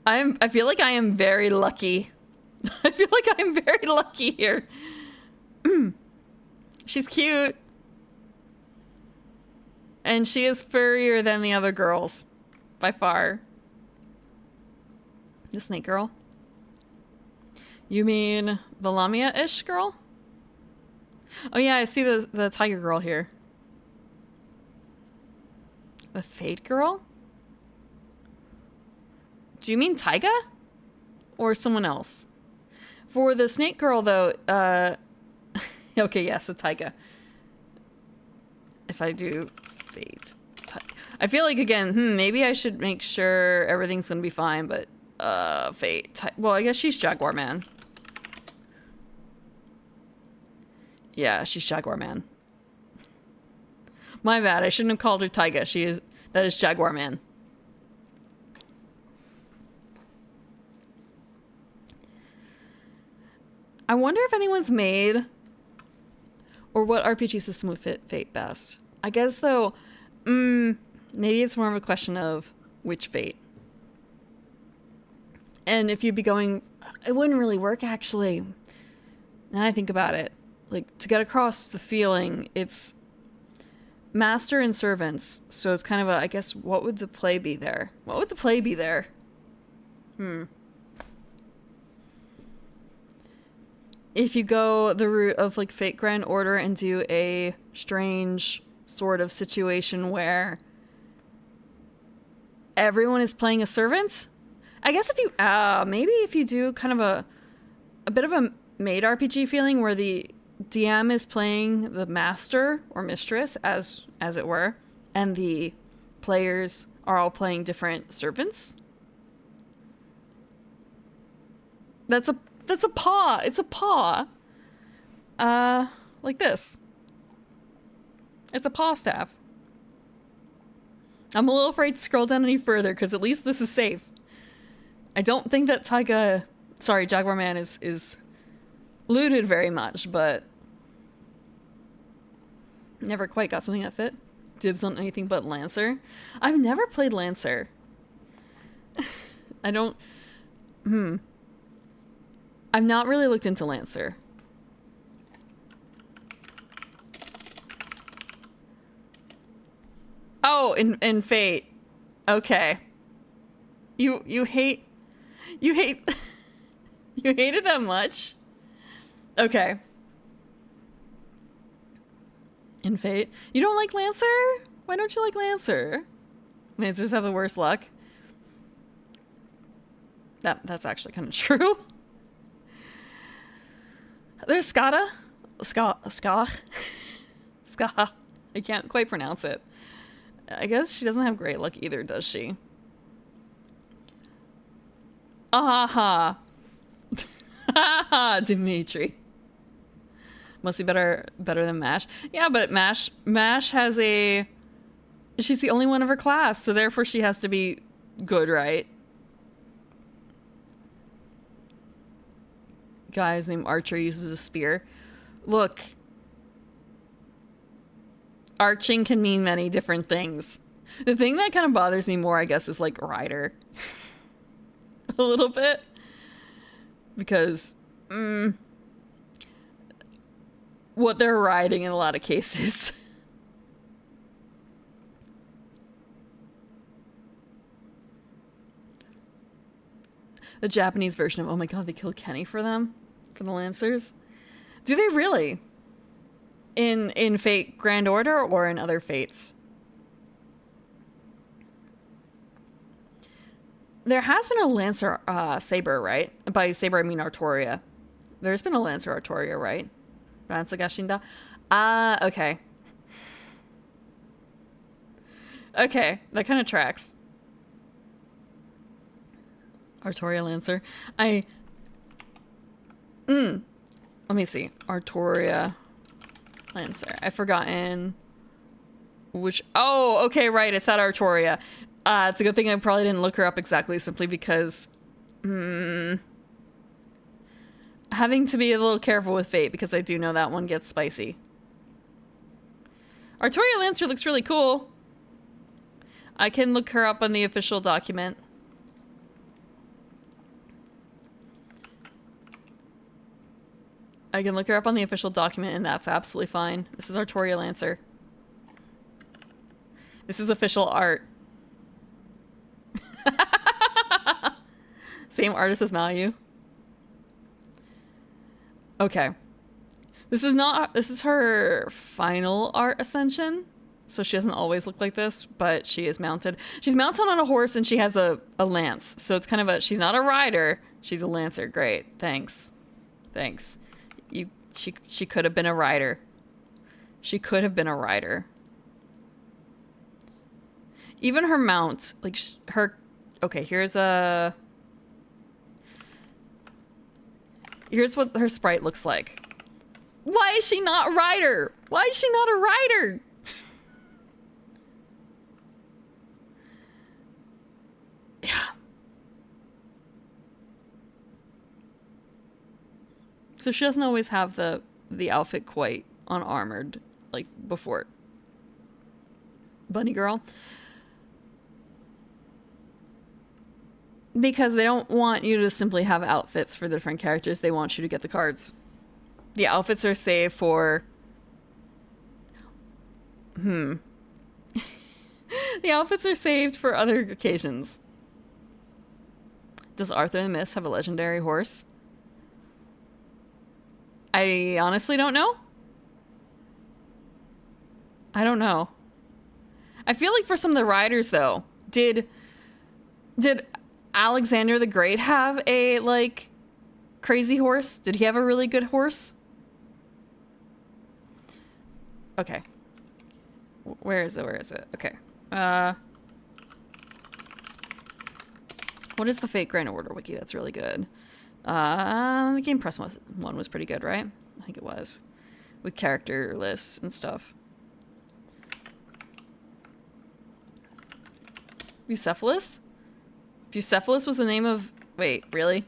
I feel like I am very lucky. I feel like I am very lucky here. She's cute. And she is furrier than the other girls. By far. The snake girl? You mean the Lamia-ish girl? Oh yeah, I see the tiger girl here. The Fate girl? Do you mean Taiga? Or someone else? For the snake girl, though, okay, yes, a Taiga. If I do Fate... I feel like, again, maybe I should make sure everything's gonna be fine, but, Fate... well, I guess she's Jaguar Man. Yeah, she's Jaguar Man. My bad, I shouldn't have called her Taiga. That is Jaguar Man. I wonder if anyone's made, or what RPG system would fit Fate best. I guess, though, maybe it's more of a question of which Fate. And if you'd be going, it wouldn't really work, actually. Now I think about it. Like, to get across the feeling, it's master and servants. So it's kind of a, I guess, what would the play be there? If you go the route of, like, Fate Grand Order and do a strange sort of situation where everyone is playing a servant, I guess if you, maybe if you do kind of a bit of a maid RPG feeling where the DM is playing the master or mistress, as it were, and the players are all playing different servants. That's a paw. It's a paw. Like this. It's a paw staff. I'm a little afraid to scroll down any further, because at least this is safe. I don't think that Jaguar Man is looted very much, but never quite got something that fit. Dibs on anything but Lancer. I've never played Lancer. I don't... I've not really looked into Lancer. Oh, in Fate. Okay. You hate you hate it that much? Okay. In Fate. You don't like Lancer? Why don't you like Lancer? Lancers have the worst luck. That's actually kind of true. There's Skada. Ska. I can't quite pronounce it. I guess she doesn't have great luck either, does she? Aha. Dimitri. Must be better than Mash. Yeah, but Mash has a... She's the only one of her class, so therefore she has to be good, right? guys named Archer uses a spear. Look, arching can mean many different things. The thing that kind of bothers me more, I guess, is like rider. A little bit. Because what they're riding in a lot of cases. The Japanese version of, oh my god, they killed Kenny for them? For the Lancers? Do they really? In Fate Grand Order or in other Fates? There has been a Lancer Saber, right? By Saber, I mean Artoria. There's been a Lancer Artoria, right? Ransa Gashinda. Okay. Okay, that kind of tracks. Artoria Lancer. Let me see. Artoria Lancer. I've forgotten which... Oh, okay, right. It's that Artoria. It's a good thing I probably didn't look her up exactly, simply because... having to be a little careful with Fate, because I do know that one gets spicy. Artoria Lancer looks really cool. I can look her up on the official document. I can look her up on the official document, and that's absolutely fine. This is Artoria Lancer. This is official art. Same artist as Mayu. Okay. This is her final art ascension. So she doesn't always look like this, but she is mounted. She's mounted on a horse and she has a lance. So it's kind of she's not a rider, she's a lancer. Great. Thanks. Thanks. She could have been a rider. She could have been a rider. Even her mount, like her... Okay, here's what her sprite looks like. Why is she not a rider? Why is she not a rider? Yeah. So she doesn't always have the outfit quite unarmored like before. Bunny girl. Because they don't want you to simply have outfits for the different characters. They want you to get the cards. The outfits are saved for... The outfits are saved for other occasions. Does Arthur the Mist have a legendary horse? I honestly don't know. I don't know. I feel like for some of the riders, though, did Alexander the Great have a, like, crazy horse? Did he have a really good horse? Okay. Where is it? Where is it? Okay. What is the Fate Grand Order wiki? That's really good. The Game Press one was pretty good, right? I think it was. With character lists and stuff. Bucephalus? Bucephalus was the name of... Wait, really?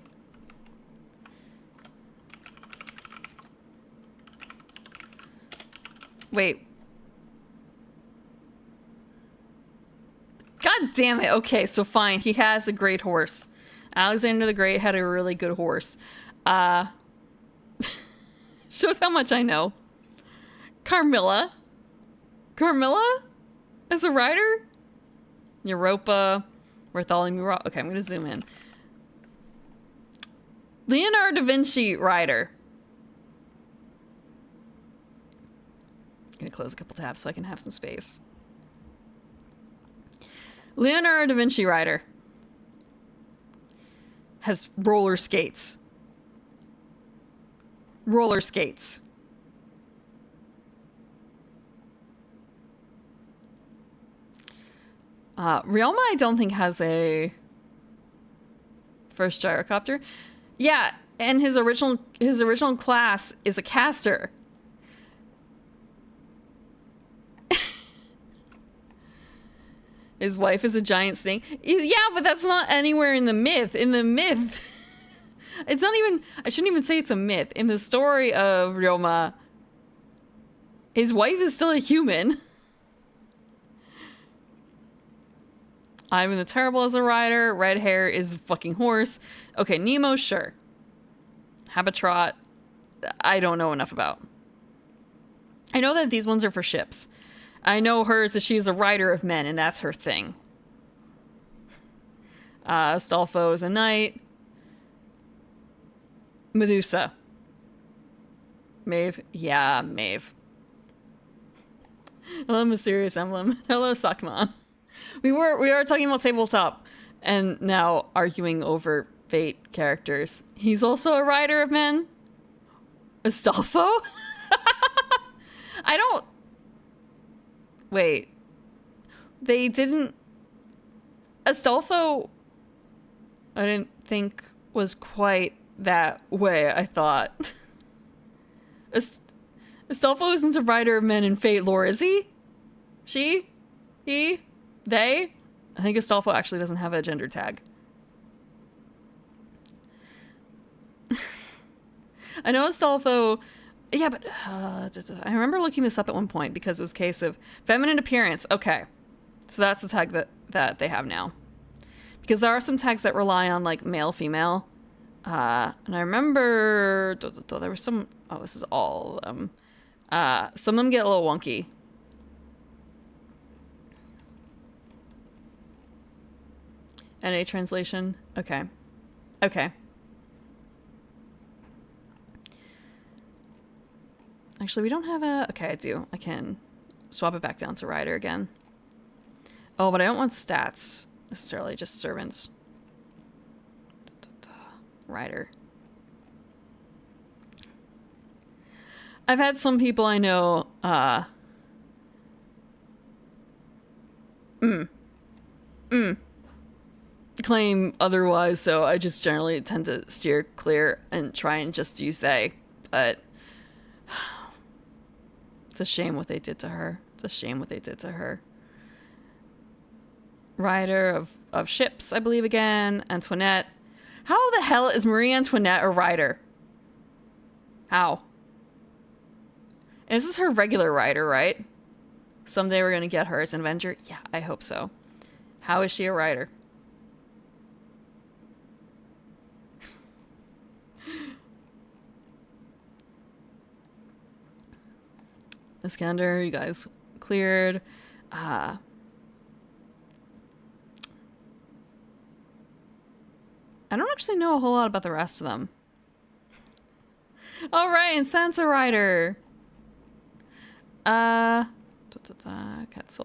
Wait. God damn it. Okay, so fine. He has a great horse. Alexander the Great had a really good horse. Shows how much I know. Carmilla? Carmilla? As a rider? Europa. Bartholomew Rock. Okay, I'm going to zoom in. Leonardo da Vinci rider. I'm going to close a couple tabs so I can have some space. Leonardo da Vinci rider. Has roller skates. Roller skates. Ryoma, I don't think has a first gyrocopter. Yeah, and his original class is a caster. His wife is a giant snake. Yeah, but that's not anywhere in the myth. In the myth, It's not even, I shouldn't even say it's a myth. In the story of Ryoma, his wife is still a human. Ivan the Terrible is a rider. Red hair is the fucking horse. Okay, Nemo, sure. Habitrot, I don't know enough about. I know that these ones are for ships. I know hers is she's a rider of men, and that's her thing. Astolfo is a knight. Medusa. Maeve. Yeah, Maeve. Hello, Mysterious Emblem. Hello, Sakman. We are talking about tabletop, and now arguing over Fate characters. He's also a rider of men. Astolfo? I don't... Wait. They didn't... Astolfo, I didn't think was quite that way, I thought. Astolfo isn't a rider of men in Fate lore, is he? She? He? They? I think Astolfo actually doesn't have a gender tag. I know Astolfo... Yeah, but... I remember looking this up at one point because it was a case of feminine appearance. Okay. So that's the tag that they have now. Because there are some tags that rely on, like, male, female. And I remember... There was some... Oh, this is all of them. Some of them get a little wonky. NA translation. Okay. Okay. Actually, we don't have a... Okay, I do. I can swap it back down to rider again. Oh, but I don't want stats necessarily, just servants. Rider. I've had some people I know claim otherwise, so I just generally tend to steer clear and try and just use they. But it's a shame what they did to her. It's a shame what they did to her. Rider of ships, I believe again. Antoinette. How the hell is Marie Antoinette a rider? How? And this is her regular rider, right? Someday we're gonna get her as an Avenger? Yeah, I hope so. How is she a rider? Iskander, you guys cleared. I don't actually know a whole lot about the rest of them. All right, and Sansa Rider.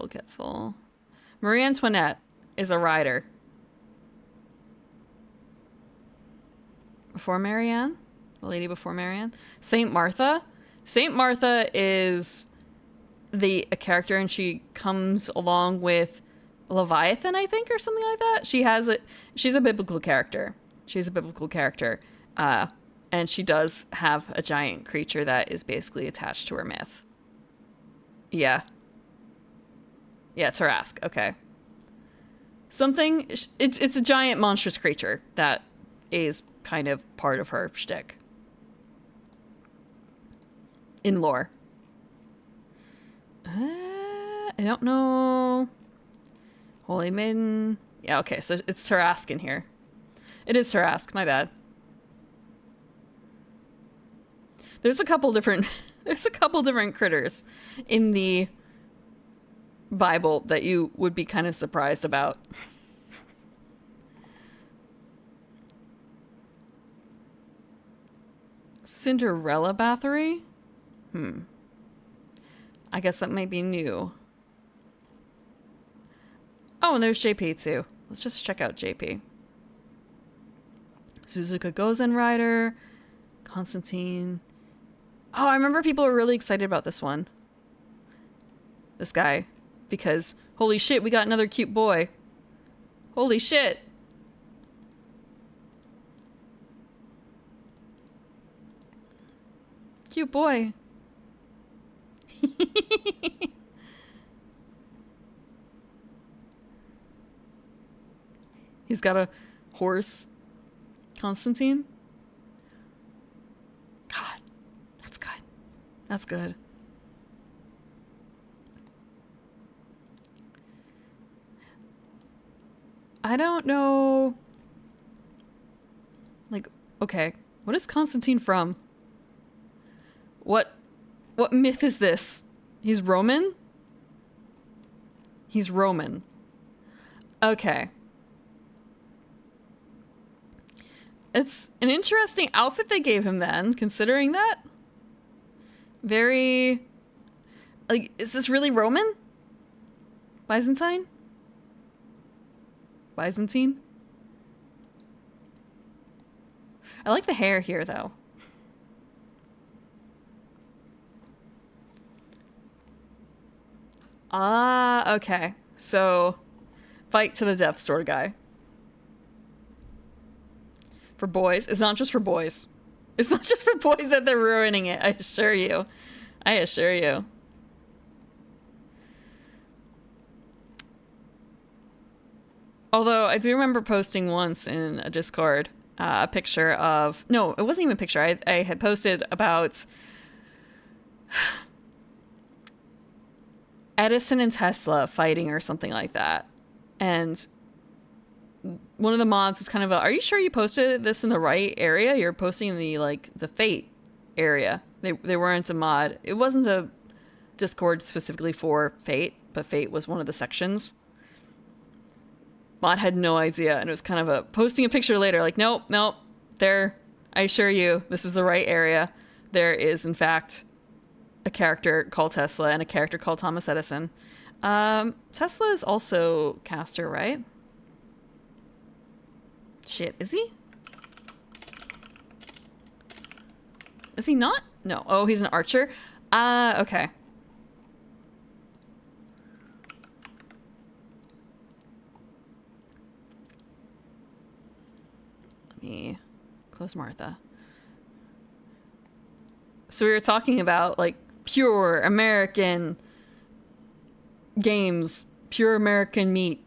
Quetzal. Marie Antoinette is a rider. Before Marianne? The lady before Marianne? Saint Martha? Saint Martha is a character, and she comes along with Leviathan, I think, or something like that. She's a biblical character. She's a biblical character. And she does have a giant creature that is basically attached to her myth. Yeah. Yeah, Tarask. Okay. It's a giant monstrous creature that is kind of part of her shtick. In lore. I don't know. Holy Maiden. Yeah, okay, so it's Tarask in here. It is Tarask, my bad. There's a couple different critters in the Bible that you would be kind of surprised about. Cinderella Bathory? I guess that might be new. Oh, and there's JP too. Let's just check out JP. Suzuka Gozen Rider. Constantine. Oh, I remember people were really excited about this one. This guy. Because, holy shit, we got another cute boy. Holy shit. Cute boy. He's got a horse. Constantine? That's good. I don't know. Like, okay, what is Constantine from? What myth is this? He's Roman? He's Roman. Okay. It's an interesting outfit they gave him then, considering that. Very... Like, is this really Roman? Byzantine? Byzantine? I like the hair here, though. Ah, okay. So, fight to the death sort of guy. For boys. It's not just for boys. It's not just for boys that they're ruining it, I assure you. I assure you. Although, I do remember posting once in a Discord a picture of... No, it wasn't even a picture. I had posted about... Edison and Tesla fighting or something like that. And one of the mods was kind of are you sure you posted this in the right area? You're posting in the, like, the Fate area. They weren't a mod. It wasn't a Discord specifically for Fate, but Fate was one of the sections. Mod had no idea, and it was kind of a posting a picture later, like, nope, there, I assure you, this is the right area. There is, in fact, a character called Tesla and a character called Thomas Edison. Tesla is also caster, right? Shit, is he? Is he not? No. Oh, he's an archer? Okay. Let me close Martha. So we were talking about, like, pure American games, pure American meat.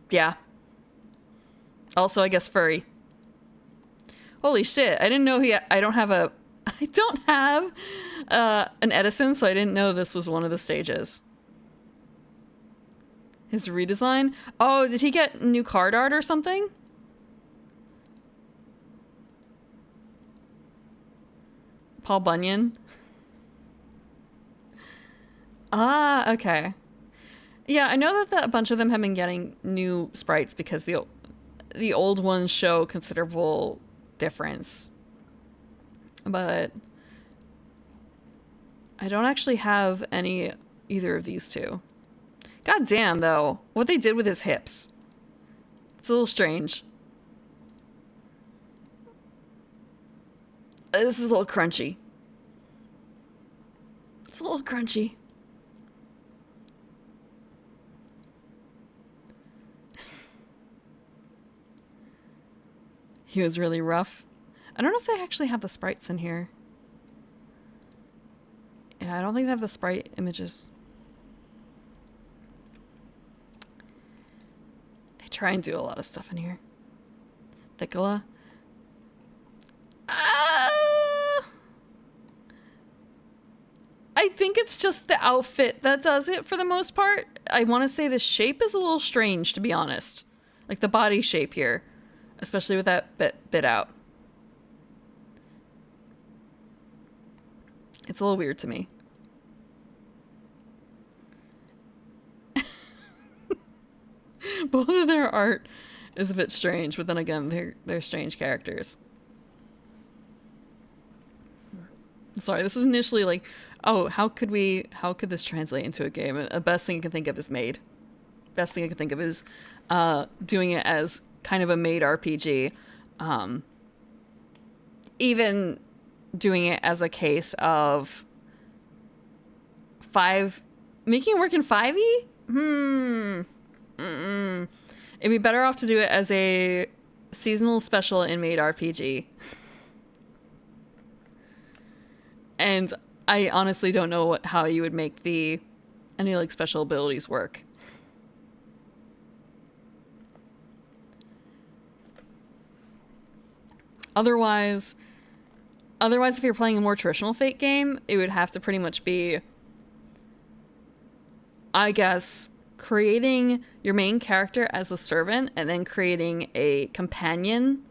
Yeah. Also, I guess furry. Holy shit, I didn't know I don't have an Edison, so I didn't know this was one of the stages. His redesign? Oh, did he get new card art or something? Paul Bunyan? Ah, okay. Yeah, I know that a bunch of them have been getting new sprites because the old ones show considerable difference. But I don't actually have either of these two. God damn, though, what they did with his hips. It's a little strange. This is a little crunchy. It's a little crunchy. He was really rough. I don't know if they actually have the sprites in here. Yeah, I don't think they have the sprite images. They try and do a lot of stuff in here. Thickola. I think it's just the outfit that does it for the most part. I want to say the shape is a little strange, to be honest. Like the body shape here. Especially with that bit out. It's a little weird to me. Both of their art is a bit strange, but then again, they're strange characters. Sorry, this was initially like, oh, how could this translate into a game? And the best thing I can think of is Made. Best thing I can think of is doing it as kind of a Made RPG. Even doing it as a case of making it work in 5e? It'd be better off to do it as a seasonal special in Made RPG. And I honestly don't know how you would make any like special abilities work. Otherwise, Otherwise, if you're playing a more traditional Fate game, it would have to pretty much be, I guess, creating your main character as a servant and then creating a companion.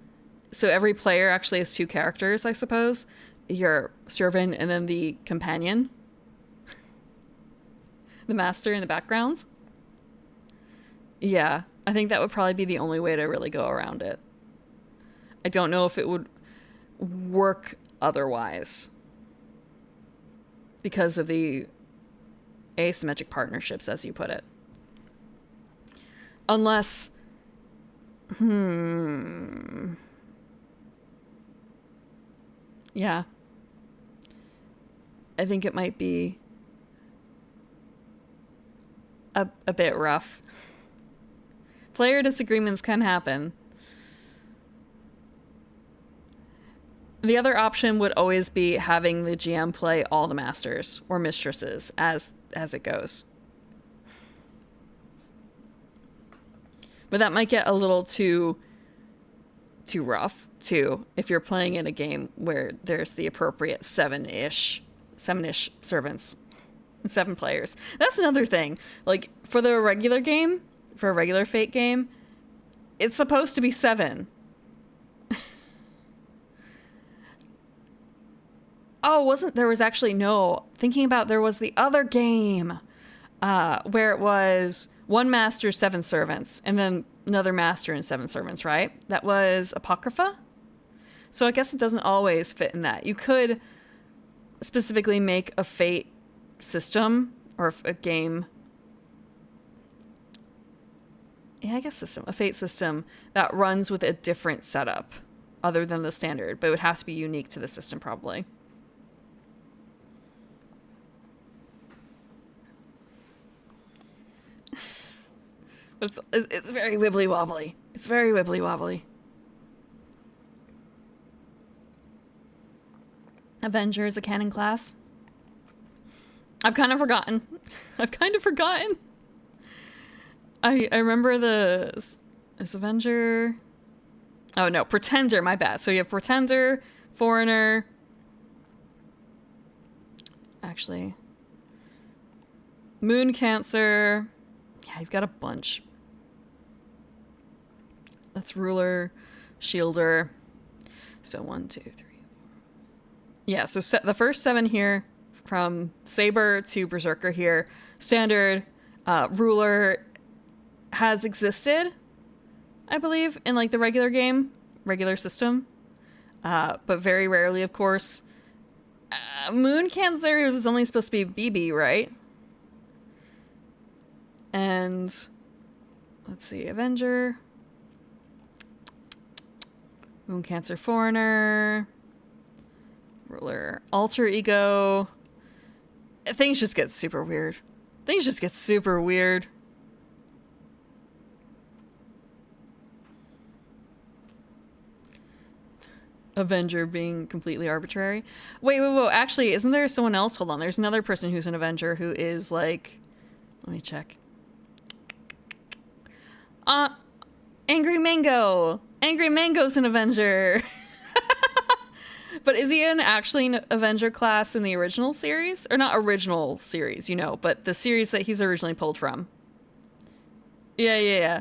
So every player actually has two characters, I suppose. Your servant and then the companion. The master in the background. Yeah, I think that would probably be the only way to really go around it. I don't know if it would work otherwise because of the asymmetric partnerships, as you put it. Unless, yeah. I think it might be a bit rough. Player disagreements can happen. The other option would always be having the GM play all the masters or mistresses as it goes. But that might get a little too rough too if you're playing in a game where there's the appropriate seven-ish servants. 7 players. That's another thing. Like, for the regular game, for a regular Fate game, it's supposed to be 7. There was actually no... Thinking about, there was the other game where it was 1 master, 7 servants, and then another master and 7 servants, right? That was Apocrypha? So I guess it doesn't always fit in that. You could specifically make a Fate system or a game, a Fate system that runs with a different setup other than the standard, but it would have to be unique to the system probably. But it's very wibbly wobbly. It's very wibbly wobbly. Avenger is a canon class. I've kind of forgotten. I remember is Avenger... Oh, no, Pretender, my bad. So you have Pretender, Foreigner... Actually... Moon Cancer... Yeah, you've got a bunch. That's Ruler, Shielder. So 1, 2, 3, 4... Yeah, so the first 7 here... From Saber to Berserker here. Standard, Ruler has existed, I believe, in like the regular system. But very rarely, of course. Moon Cancer was only supposed to be BB, right? And let's see, Avenger. Moon Cancer Foreigner. Ruler Alter Ego. Things just get super weird. Avenger being completely arbitrary. Wait. Actually, isn't there someone else? Hold on. There's another person who's an Avenger who is like... Let me check. Angry Mango. Angry Mango's an Avenger. But is he actually an Avenger class in the original series? Or not original series, but the series that he's originally pulled from. Yeah.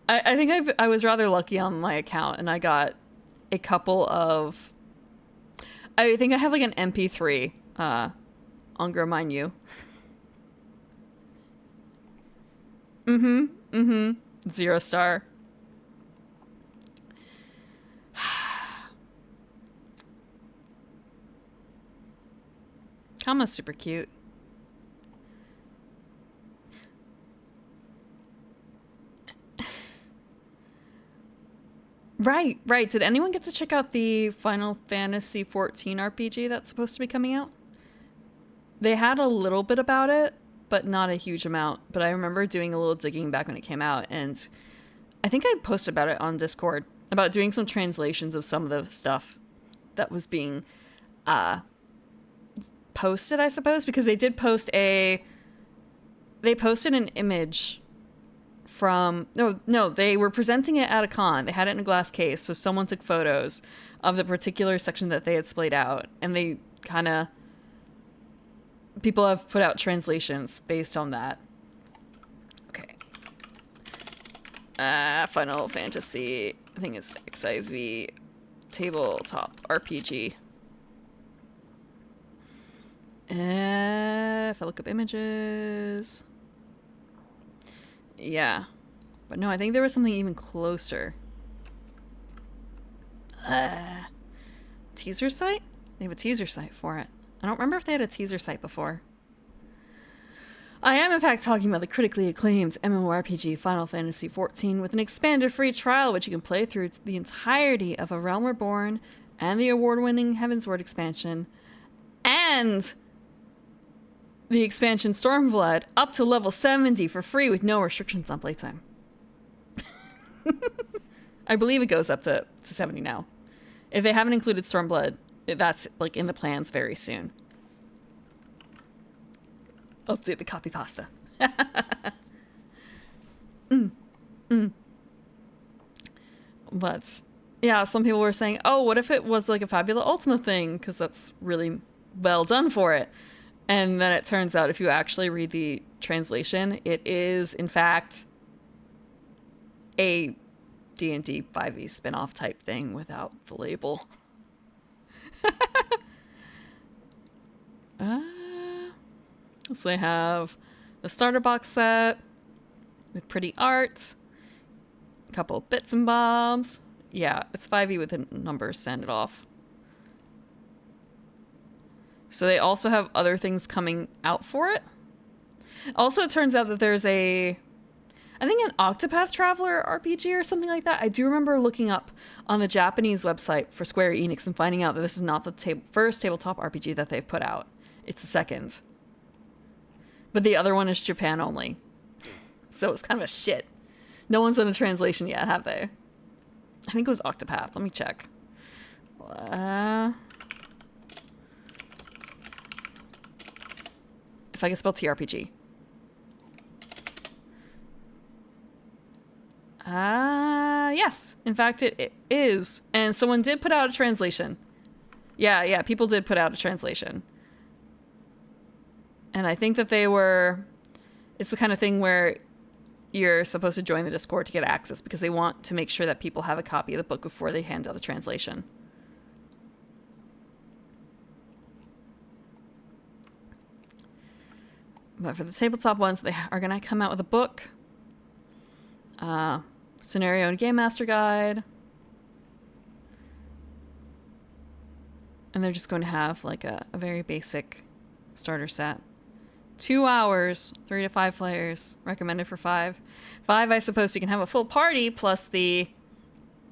I think I was rather lucky on my account, and I got a couple of... I think I have like an MP3 Angra Mainyu. Mm-hmm. 0 star. Kama's super cute. Right. Did anyone get to check out the Final Fantasy XIV RPG that's supposed to be coming out? They had a little bit about it, but not a huge amount. But I remember doing a little digging back when it came out, and I think I posted about it on Discord, about doing some translations of some of the stuff that was being posted, I suppose, because they did post they posted an image from no, they were presenting it at a con. They had it in a glass case, so someone took photos of the particular section that they had splayed out, and they kind of people have put out translations based on that. Okay. Final Fantasy, I think it's XIV tabletop RPG. If I look up images, yeah, but no, I think there was something even closer. Teaser site? They have a teaser site for it. I don't remember if they had a teaser site before. I am in fact talking about the critically acclaimed MMORPG Final Fantasy XIV with an expanded free trial which you can play through the entirety of A Realm Reborn and the award-winning Heavensward expansion and the expansion Stormblood up to level 70 for free with no restrictions on playtime. I believe it goes up to 70 now. If they haven't included Stormblood, that's like in the plans very soon. Update the copy pasta. But yeah, some people were saying, oh, what if it was like a Fabula Ultima thing? Because that's really well done for it. And then it turns out if you actually read the translation, it is, in fact, a D&D 5e spin-off type thing without the label. So they have the starter box set with pretty art, a couple of bits and bobs. Yeah, it's 5e with the numbers sanded off. So they also have other things coming out for it. Also, it turns out that there's I think an Octopath Traveler RPG or something like that. I do remember looking up on the Japanese website for Square Enix and finding out that this is not the first tabletop RPG that they've put out. It's the second. But the other one is Japan only. So it's kind of a shit. No one's done a translation yet, have they? I think it was Octopath. Let me check. If I can spell TRPG. Yes. In fact, it is. And someone did put out a translation. Yeah, people did put out a translation. And I think that it's the kind of thing where you're supposed to join the Discord to get access because they want to make sure that people have a copy of the book before they hand out the translation. But for the tabletop ones, they are going to come out with a book, scenario and game master guide, and they're just going to have like a very basic starter set. 2 hours, 3 to 5 players, recommended for 5. 5, I suppose you can have a full party plus the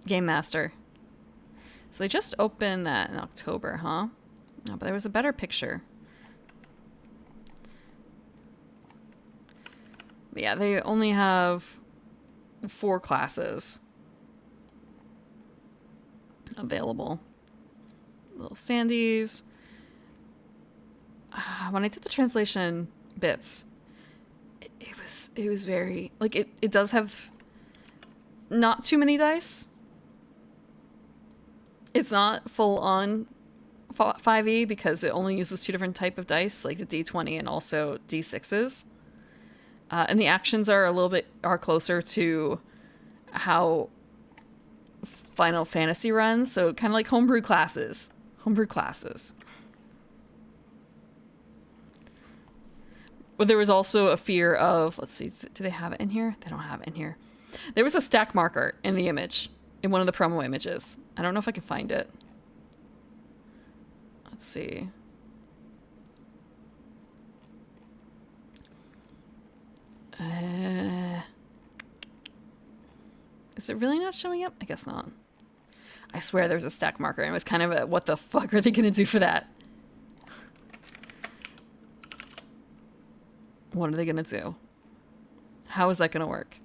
game master. So they just opened that in October, huh? Oh, but there was a better picture. But yeah, they only have 4 classes available. Little standees. When I did the translation bits, it was very like it does have not too many dice. It's not full on 5e because it only uses 2 different type of dice, like the D20 and also D6s. And the actions are closer to how Final Fantasy runs, so kind of like homebrew classes. But there was also a fear of, let's see, do they have it in here? They don't have it in here. There was a stack marker in the image, in one of the promo images. I don't know if I can find it. Let's see. Is it really not showing up? I guess not. I swear there's a stack marker, and it was kind of what the fuck are they going to do for that? What are they going to do? How is that going to work?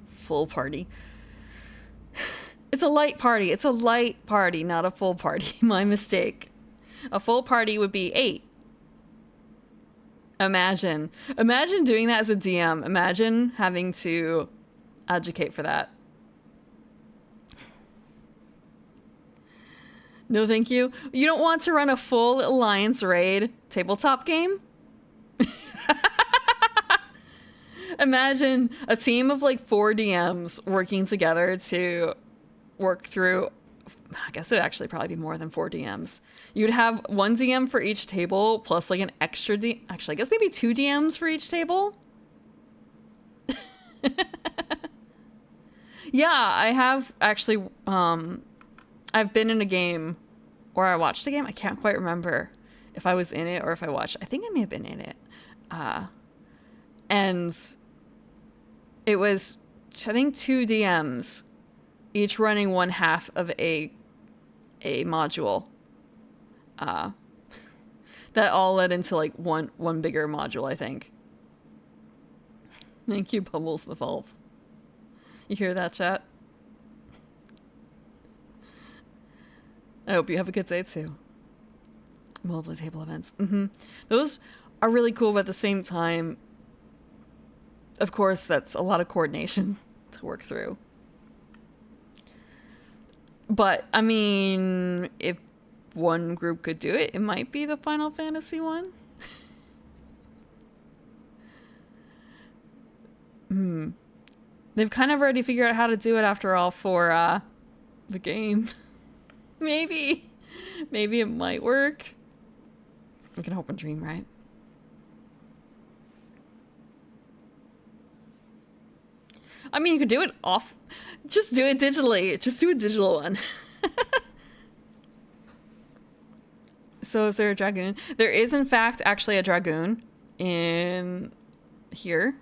Full party. It's a light party. It's a light party, not a full party. My mistake. A full party would be 8. Imagine doing that as a DM. Imagine having to advocate for that. No, thank you. You don't want to run a full Alliance raid tabletop game? Imagine a team of like 4 DMs working together to work through. I guess it'd actually probably be more than 4 DMs. You'd have 1 DM for each table plus like an extra actually, I guess maybe 2 DMs for each table. Yeah, I have actually I've been in a game or I watched a game. I can't quite remember if I was in it or if I watched. I think I may have been in it. And it was, I think, 2 DMs, each running 1/2 of a module. That all led into like one bigger module, I think. Thank you, Bubbles the Valve. You hear that, chat? I hope you have a good day too. Multi-table events. Those are really cool, but at the same time, of course, that's a lot of coordination to work through. But, I mean, if one group could do it, it might be the Final Fantasy one. They've kind of already figured out how to do it after all for the game. Maybe it might work. We can hope and dream, right? I mean, you could do it off. Just do it digitally. Just do a digital one. So is there a dragoon? There is, in fact, actually a dragoon in here.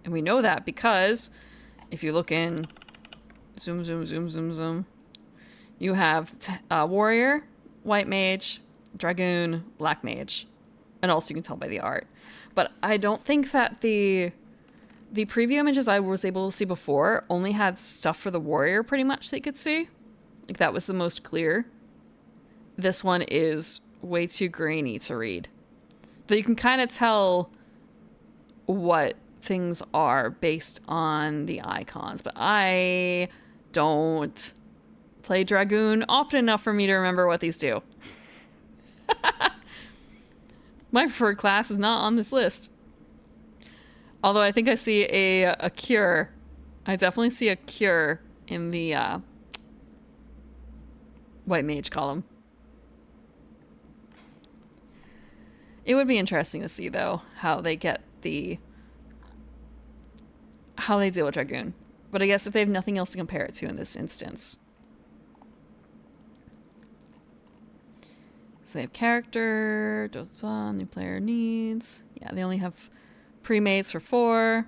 And we know that because if you look in... Zoom. You have warrior, white mage, dragoon, black mage. And also you can tell by the art. But I don't think that the preview images I was able to see before only had stuff for the warrior pretty much that you could see. Like that was the most clear. This one is way too grainy to read. Though you can kind of tell what things are based on the icons. But I don't play Dragoon often enough for me to remember what these do. My preferred class is not on this list. Although I think I see a cure. I definitely see a cure in the white mage column. It would be interesting to see, though, how they deal with Dragoon. But I guess if they have nothing else to compare it to in this instance. So they have character, new player needs. Yeah, they only have pre-mates for 4.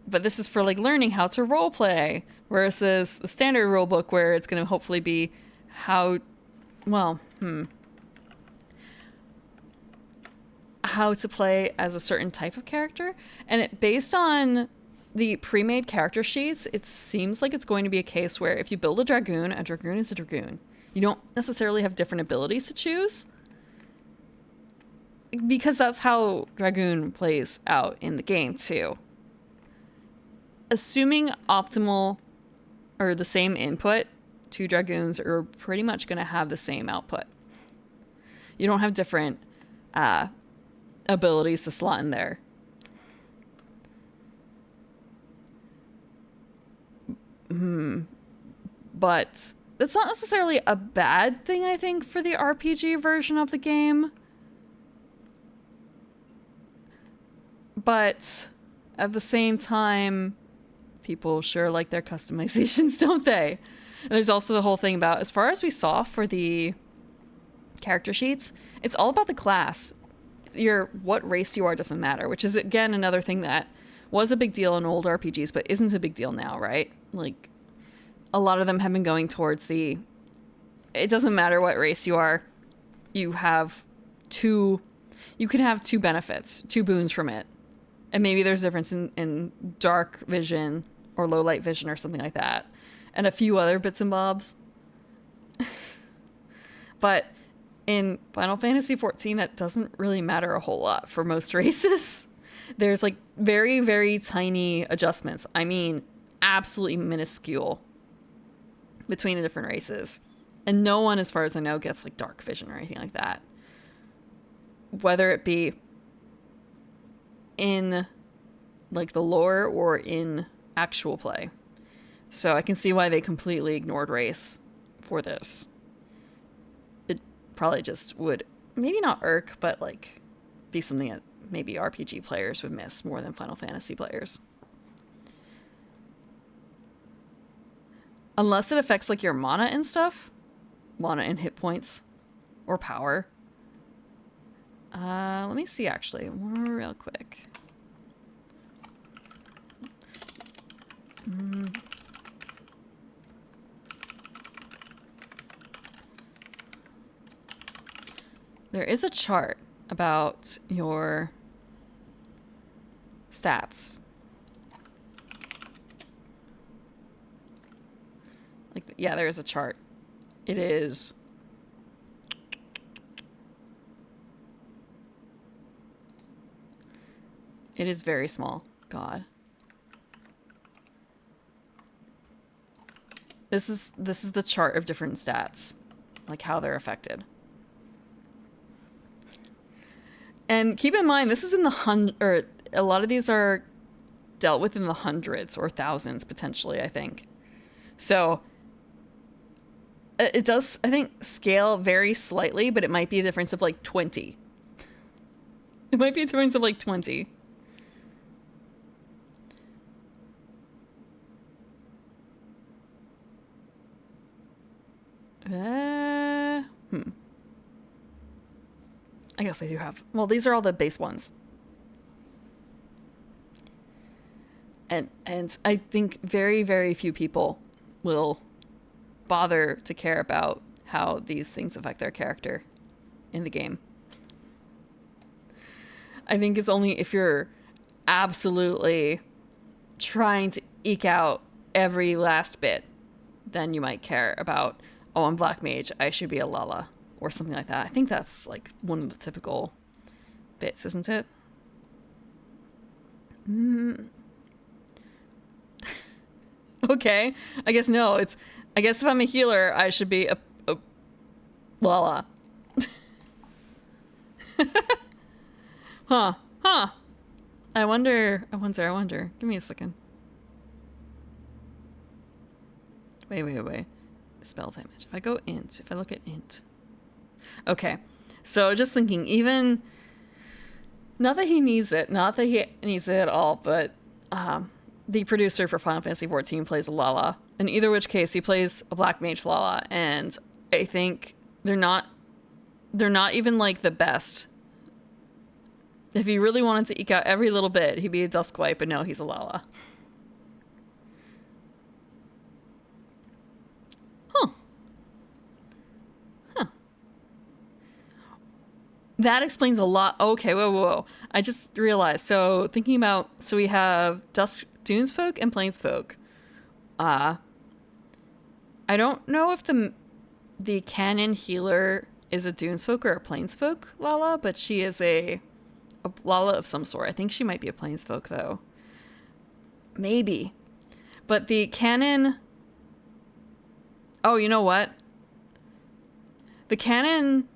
But this is for like learning how to roleplay versus the standard rulebook where it's going to hopefully be how to play as a certain type of character. And based on the pre-made character sheets, it seems like it's going to be a case where if you build a dragoon is a dragoon. You don't necessarily have different abilities to choose. Because that's how dragoon plays out in the game too. Assuming optimal or the same input, 2 dragoons are pretty much going to have the same output. You don't have different abilities to slot in there. But that's not necessarily a bad thing, I think, for the RPG version of the game. But at the same time, people sure like their customizations, don't they? And there's also the whole thing about, as far as we saw for the character sheets, it's all about the class. What race you are doesn't matter, which is, again, another thing that was a big deal in old RPGs, but isn't a big deal now, right? Like, a lot of them have been going towards it doesn't matter what race you are, you can have 2 benefits, 2 boons from it. And maybe there's a difference in dark vision or low light vision or something like that. And a few other bits and bobs. But in Final Fantasy XIV, that doesn't really matter a whole lot for most races. There's like very, very tiny adjustments. I mean, absolutely minuscule between the different races. And no one, as far as I know, gets like dark vision or anything like that. Whether it be in like the lore or in actual play. So I can see why they completely ignored race for this. It probably just would maybe not irk, but like be something that maybe RPG players would miss more than Final Fantasy players. Unless it affects like your mana and stuff. Mana and hit points. Or power. Let me see actually. Real quick. There is a chart about your stats. Like, yeah, there is a chart. It is... It is very small. God. This is the chart of different stats. Like how they're affected. And keep in mind, this is in the or a lot of these are dealt with in the hundreds or thousands, potentially, I think. So, it does, I think, scale very slightly, but it might be a difference of like 20. It might be a difference of like 20. I guess they do have... Well, these are all the base ones. And I think very, very few people will bother to care about how these things affect their character in the game. I think it's only if you're absolutely trying to eke out every last bit, then you might care about, oh, I'm Black Mage, I should be a Lala. Or something like that. I think that's like one of the typical bits, isn't it? Okay. I guess no. I guess if I'm a healer, I should be a Lala. Huh. I wonder. Give me a second. Wait. Spell damage. If I go int, if I look at int. Okay, so just thinking, even, not that he needs it at all, but the producer for Final Fantasy XIV plays a Lala. In either which case, he plays a Black Mage Lala, and I think they're not even like the best. If he really wanted to eke out every little bit, he'd be a Duskwipe, but no, he's a Lala. That explains a lot. Okay, whoa. I just realized. So thinking about, so we have Dunesfolk and Plainsfolk. I don't know if the canon healer is a Dunesfolk or a Plainsfolk Lala, but she is a Lala of some sort. I think she might be a Plainsfolk though. Maybe. But the canon... Oh, you know what? The canon...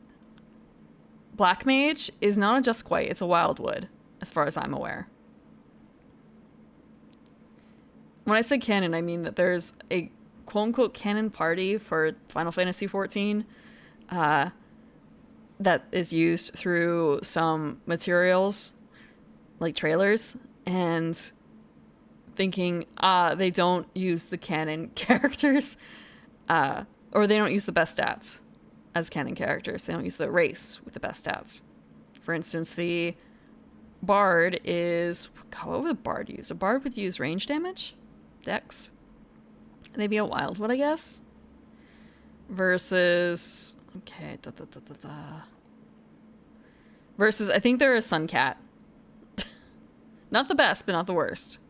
Black Mage is not a Duskwipe, it's a Wildwood, as far as I'm aware. When I say canon, I mean that there's a quote-unquote canon party for Final Fantasy XIV that is used through some materials, like trailers, and thinking they don't use the canon characters, or they don't use the best stats as canon characters. They don't use the race with the best stats. For instance, the Bard is... God, what would the Bard use? A Bard would use range damage? Dex? Maybe a Wildwood, I guess? Versus... Okay, Versus, I think they're a Suncat. Not the best, but not the worst.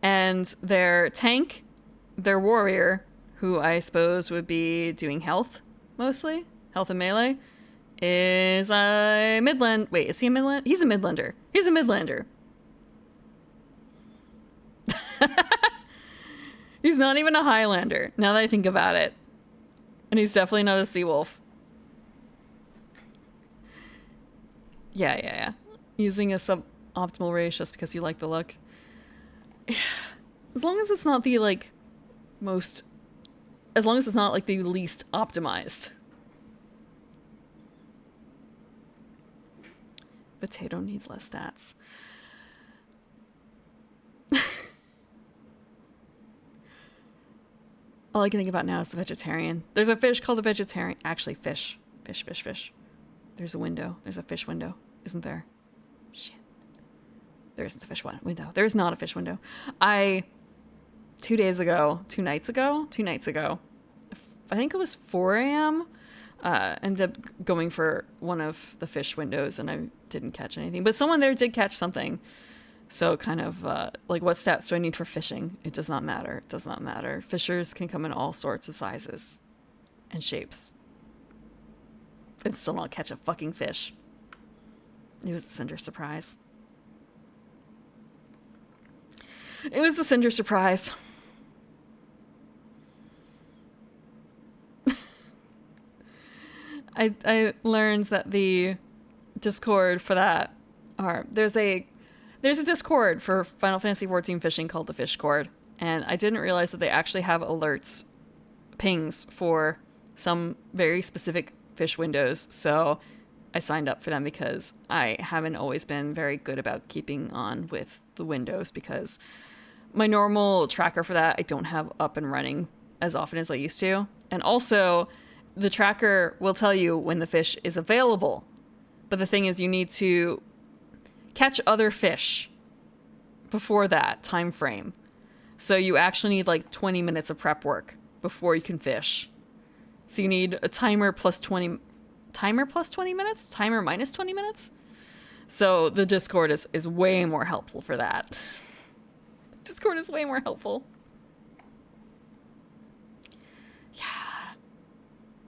And their tank, their warrior... who I suppose would be doing health mostly. Health and melee. Is a midland. Wait, is he a midland? He's a midlander. He's a midlander. He's not even a Highlander, now that I think about it. And he's definitely not a Seawolf. Yeah. Using a suboptimal race just because you like the look. As long as it's not the, like, most... As long as it's not, like, the least optimized. Potato needs less stats. All I can think about now is the vegetarian. There's a fish called the vegetarian. Actually, fish. Fish. There's a window. There's a fish window. Isn't there? Shit. There isn't a fish window. There is not a fish window. 2 nights ago, I think it was 4 a.m., ended up going for one of the fish windows and I didn't catch anything. But someone there did catch something. So kind of like, what stats do I need for fishing? It does not matter. It does not matter. Fishers can come in all sorts of sizes and shapes and still not catch a fucking fish. It was the Cinder Surprise. It was the Cinder Surprise. I learned that the Discord for that there's a Discord for Final Fantasy XIV fishing called the Fishcord, and I didn't realize that they actually have alerts, pings for some very specific fish windows, so I signed up for them because I haven't always been very good about keeping on with the windows because my normal tracker for that I don't have up and running as often as I used to, and also the tracker will tell you when the fish is available, but the thing is you need to catch other fish before that time frame. So you actually need like 20 minutes of prep work before you can fish. So you need a timer plus 20 minutes? Timer minus 20 minutes? So the Discord is way more helpful for that. Discord is way more helpful. Yeah.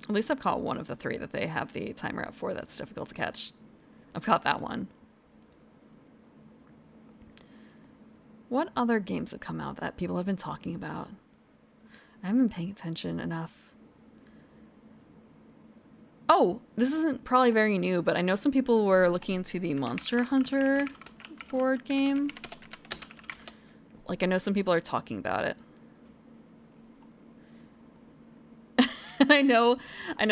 At least I've caught one of the 3 that they have the timer up for that's difficult to catch. I've caught that one. What other games have come out that people have been talking about? I haven't been paying attention enough. Oh, this isn't probably very new, but I know some people were looking into the Monster Hunter board game. Like, I know some people are talking about it. And I know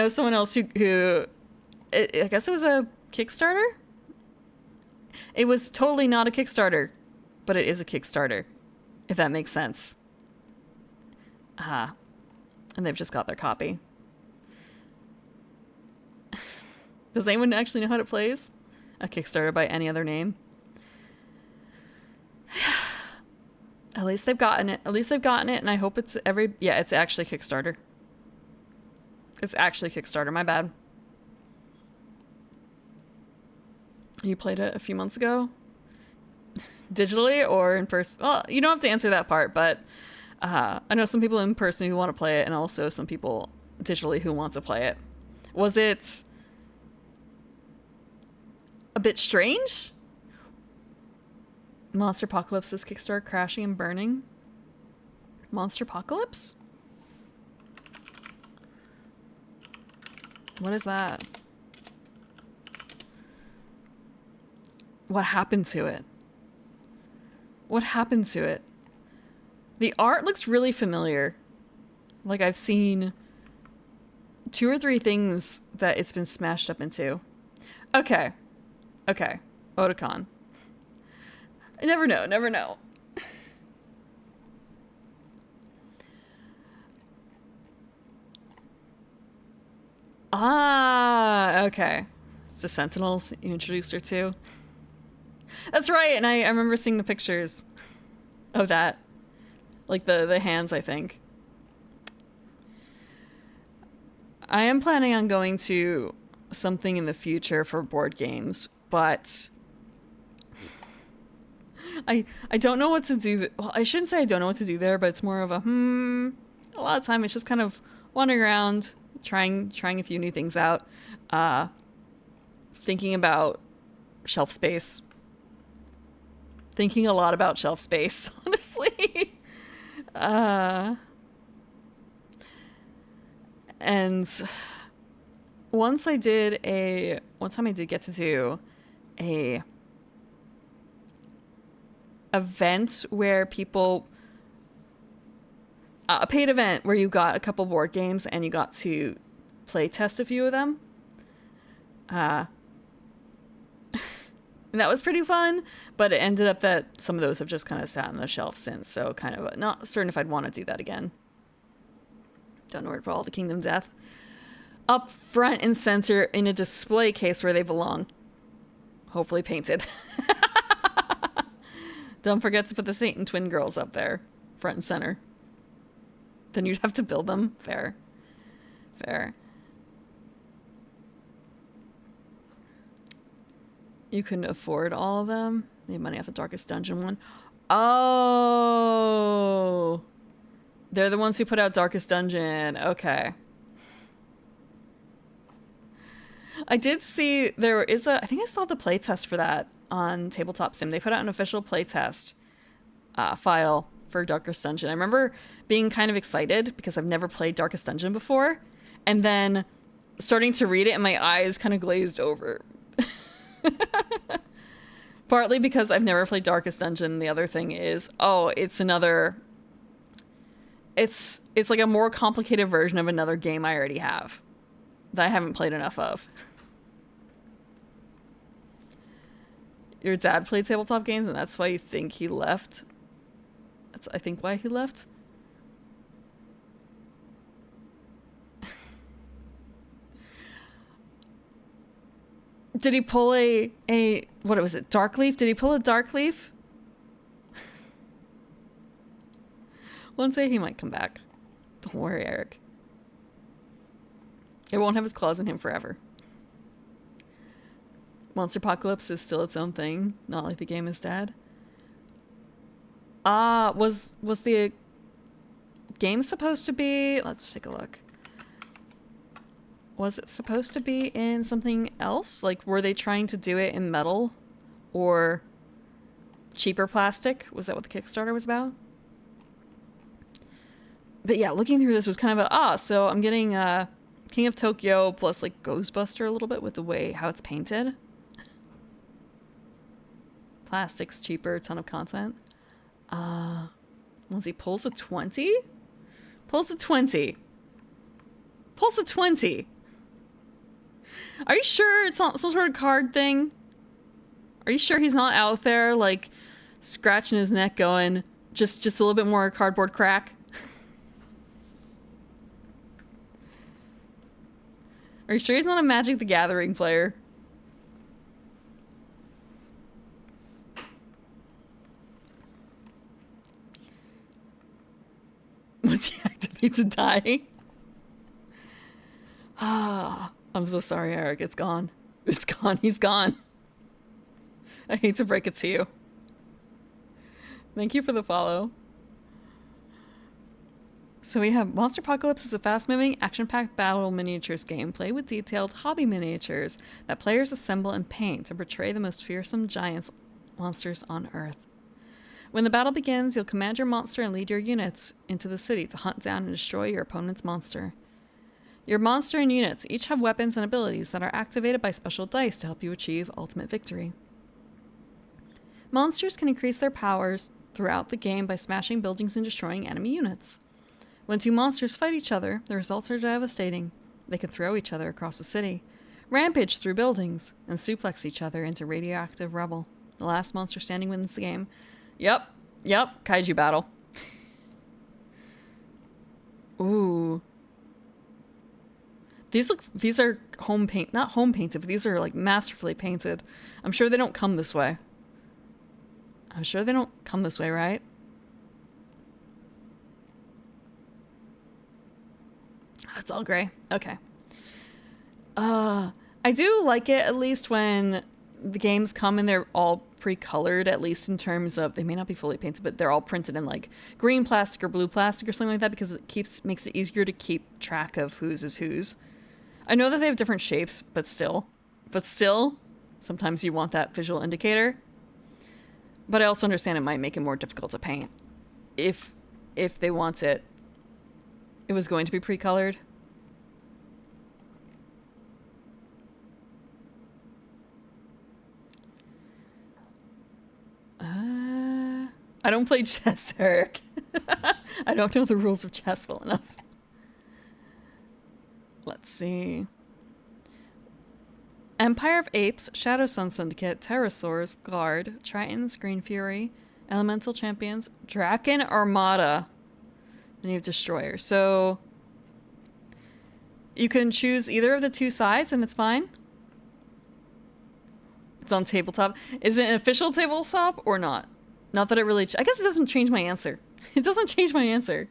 someone else who I guess it was a Kickstarter? It was totally not a Kickstarter, but it is a Kickstarter, if that makes sense. And they've just got their copy. Does anyone actually know how it plays? A Kickstarter by any other name? At least they've gotten it. And I hope it's it's actually Kickstarter. It's actually Kickstarter, my bad. You played it a few months ago? Digitally or in person? Well, you don't have to answer that part, but I know some people in person who want to play it and also some people digitally who want to play it. Was it a bit strange? Monster Apocalypse's Kickstarter crashing and burning? Monster Apocalypse? What is that? What happened to it? What happened to it? The art looks really familiar. Like I've seen 2 or 3 things that it's been smashed up into. Okay. Otakon. Never know. Okay. It's the Sentinels you introduced her to. That's right, and I remember seeing the pictures of that. Like the hands, I think. I am planning on going to something in the future for board games, but I don't know what to do. Well, I shouldn't say I don't know what to do there, but it's more of a a lot of time it's just kind of wandering around, trying a few new things out. Thinking about shelf space. Thinking a lot about shelf space, honestly. And one time I did get to do a event where people, a paid event where you got a couple board games and you got to play test a few of them. And that was pretty fun, but it ended up that some of those have just kind of sat on the shelf since, so kind of not certain if I'd want to do that again. Don't know where to put all the Kingdom Death. Up front and center in a display case where they belong. Hopefully painted. Don't forget to put the Satan Twin Girls up there, front and center. Then you'd have to build them. Fair. You couldn't afford all of them. Need money off the Darkest Dungeon one. Oh, they're the ones who put out Darkest Dungeon. Okay. I did see there is I think I saw the playtest for that on Tabletop Sim. They put out an official playtest file for Darkest Dungeon. I remember being kind of excited because I've never played Darkest Dungeon before, and then starting to read it and my eyes kind of glazed over. Partly because I've never played Darkest Dungeon. The other thing is, it's like a more complicated version of another game I already have that I haven't played enough of. Your dad played tabletop games and that's why you think he left? That's, I think, why he left. Did he pull a what was it, Dark Leaf? Did he pull a Dark Leaf? One day he might come back. Don't worry, Eric. It won't have his claws in him forever. Monster Apocalypse is still its own thing, not like the game is dead. Was the game supposed to be... Let's take a look. Was it supposed to be in something else? Like, were they trying to do it in metal or cheaper plastic? Was that what the Kickstarter was about? But yeah, looking through this was kind of so I'm getting King of Tokyo plus like Ghostbuster a little bit with the way how it's painted. Plastic's cheaper, ton of content. Once he pulls a 20? Pulls a 20. Pulls a 20. Are you sure it's not some sort of card thing? Are you sure he's not out there, like, scratching his neck going, just a little bit more cardboard crack? Are you sure he's not a Magic the Gathering player? Once he activates a die? I'm so sorry, Eric. It's gone. It's gone. He's gone. I hate to break it to you. Thank you for the follow. So we have Monster Apocalypse is a fast-moving, action-packed battle miniatures game played with detailed hobby miniatures that players assemble and paint to portray the most fearsome giants monsters on Earth. When the battle begins, you'll command your monster and lead your units into the city to hunt down and destroy your opponent's monster. Your monster and units each have weapons and abilities that are activated by special dice to help you achieve ultimate victory. Monsters can increase their powers throughout the game by smashing buildings and destroying enemy units. When two monsters fight each other, the results are devastating. They can throw each other across the city, rampage through buildings, and suplex each other into radioactive rubble. The last monster standing wins the game. Yep, kaiju battle. Ooh. These are not home painted, but these are like masterfully painted. I'm sure they don't come this way. Right? It's all gray. Okay. I do like it at least when the games come and they're all pre-colored, at least in terms of, they may not be fully painted, but they're all printed in like green plastic or blue plastic or something like that, because it makes it easier to keep track of whose is whose. I know that they have different shapes, but still, sometimes you want that visual indicator. But I also understand it might make it more difficult to paint if they want it was going to be pre-colored. I don't play chess, Eric. I don't know the rules of chess well enough. Let's see. Empire of Apes, Shadow Sun Syndicate, Pterosaurs, Guard, Tritons, Green Fury, Elemental Champions, Draken Armada. Then you have Destroyer. So you can choose either of the two sides and it's fine. It's on tabletop. Is it an official tabletop or not? Not that it really... I guess it doesn't change my answer. It doesn't change my answer.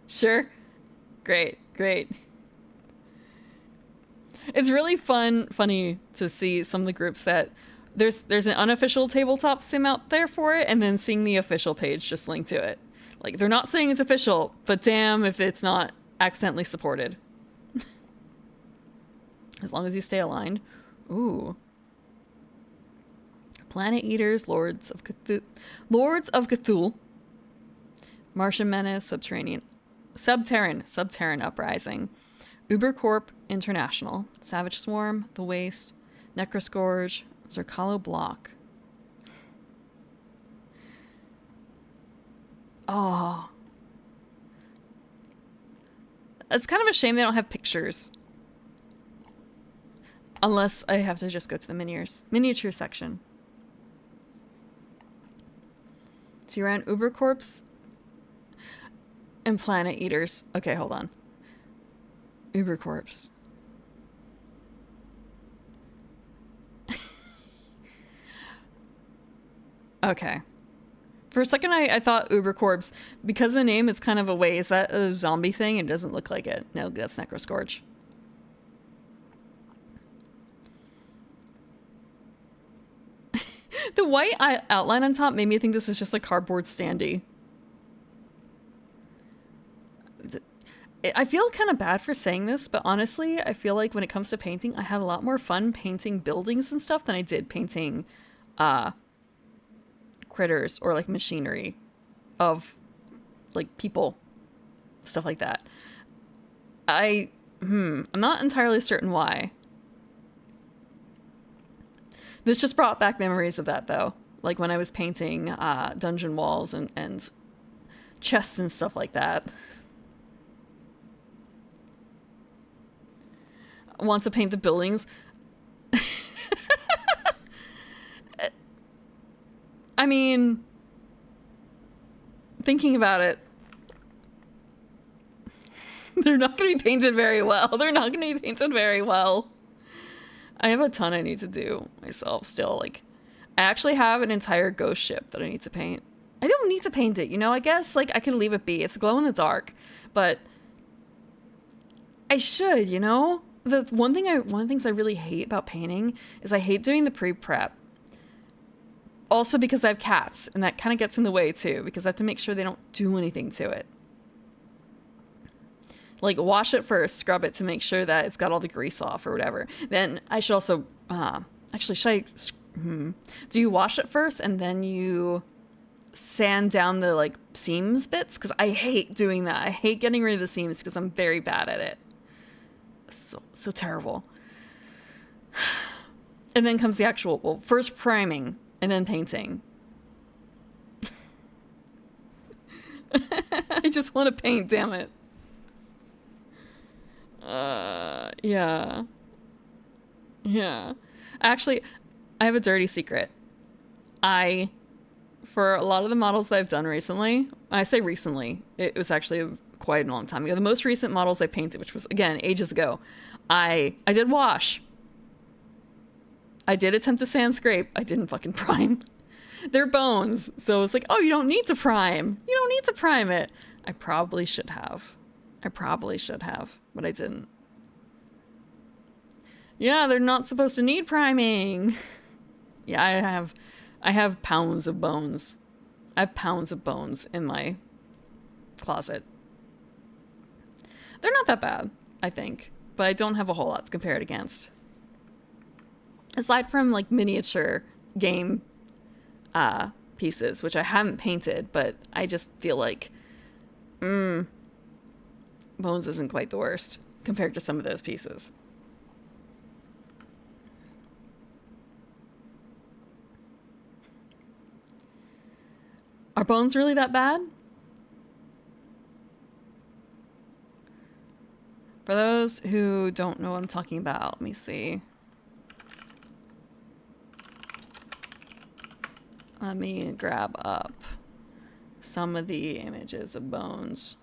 Sure. Great. It's really funny to see some of the groups that... There's an unofficial tabletop sim out there for it, and then seeing the official page just linked to it. Like, they're not saying it's official, but damn if it's not accidentally supported. As long as you stay aligned. Ooh. Planet Eaters, Lords of Cthulhu, Martian Menace, Subterran Uprising, Ubercorp International, Savage Swarm, The Waste, Necroscourge, Zerkalo Block. Oh. It's kind of a shame they don't have pictures. Unless I have to just go to the miniature section. So you're on Ubercorps and Planet Eaters. Okay, hold on. Ubercorps. Okay. For a second, I thought Ubercorps, because of the name, it's kind of a way. Is that a zombie thing? It doesn't look like it. No, that's Necroscourge. The white outline on top made me think this is just a cardboard standee. I feel kind of bad for saying this, but honestly, I feel like when it comes to painting, I had a lot more fun painting buildings and stuff than I did painting critters or like machinery of like people, stuff like that. I'm not entirely certain why. This just brought back memories of that, though. Like when I was painting dungeon walls and chests and stuff like that. I want to paint the buildings. I mean, thinking about it, they're not going to be painted very well. I have a ton I need to do myself still. Like, I actually have an entire ghost ship that I need to paint. I don't need to paint it, you know? I guess, like, I could leave it be. It's glow in the dark. But I should, you know? One of the things I really hate about painting is I hate doing the pre-prep. Also because I have cats, and that kind of gets in the way, too, because I have to make sure they don't do anything to it. Like, wash it first, scrub it to make sure that it's got all the grease off or whatever. Then I should also, do you wash it first and then you sand down the, like, seams bits? Because I hate doing that. I hate getting rid of the seams because I'm very bad at it. So terrible. And then comes the actual, well, first priming and then painting. I just want to paint, damn it. Yeah. Actually, I have a dirty secret. For a lot of the models that I've done recently, I say recently, it was actually quite a long time ago. The most recent models I painted, which was, again, ages ago, I did wash. I did attempt to sand scrape. I didn't fucking prime. They're bones. So it's like, oh, you don't need to prime. You don't need to prime it. I probably should have, but I didn't. Yeah, they're not supposed to need priming. Yeah, I have pounds of bones. I have pounds of bones in my closet. They're not that bad, I think, but I don't have a whole lot to compare it against. Aside from like miniature game pieces, which I haven't painted, but I just feel like bones isn't quite the worst compared to some of those pieces. Are bones really that bad? For those who don't know what I'm talking about, let me see. Let me grab up some of the images of bones.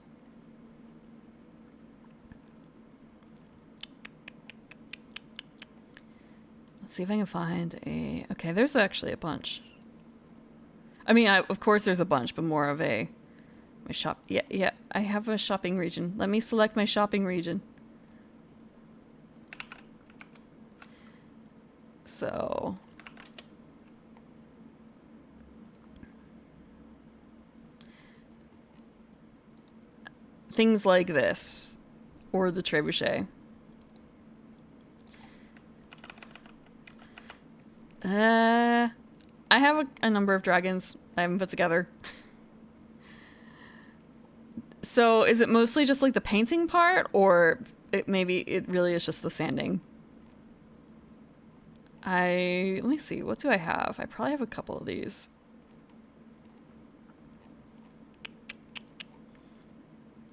Let's see if I can find a... Okay, there's actually a bunch. I mean, of course there's a bunch, but more of a... My shop... Yeah, I have a shopping region. Let me select my shopping region. So... Things like this. Or the trebuchet. I have a number of dragons I haven't put together. So is it mostly just like the painting part, or maybe it really is just the sanding? Let me see, what do I have? I probably have a couple of these.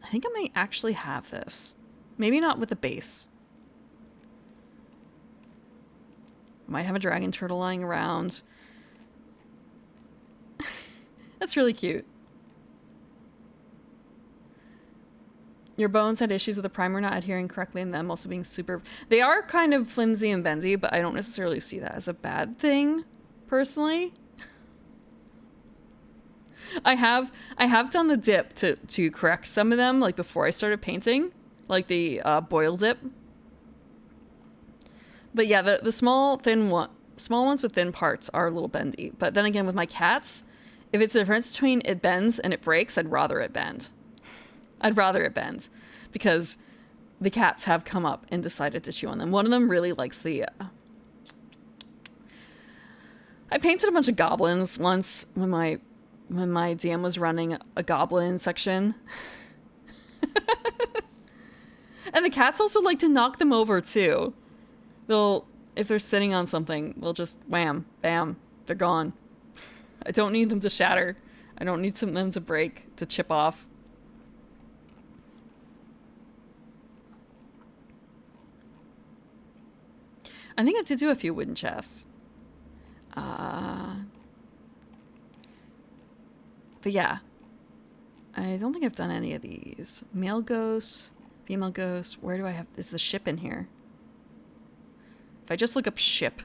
I think I might actually have this. Maybe not with the base. Might have a dragon turtle lying around. That's really cute. Your bones had issues with the primer not adhering correctly and them also being super... They are kind of flimsy and bendy, but I don't necessarily see that as a bad thing, personally. I have done the dip to correct some of them, like before I started painting, like the boil dip. But yeah, the small ones with thin parts are a little bendy. But then again, with my cats, if it's a difference between it bends and it breaks, I'd rather it bend. I'd rather it bend, because the cats have come up and decided to chew on them. One of them really likes the... I painted a bunch of goblins once when my DM was running a goblin section. And the cats also like to knock them over too. If they're sitting on something, they'll just wham, bam, they're gone. I don't need them to shatter. I don't need them to break, to chip off. I think I did do a few wooden chests. But yeah. I don't think I've done any of these. Male ghosts, female ghosts. Where do I have... Is the ship in here? If I just look up ship.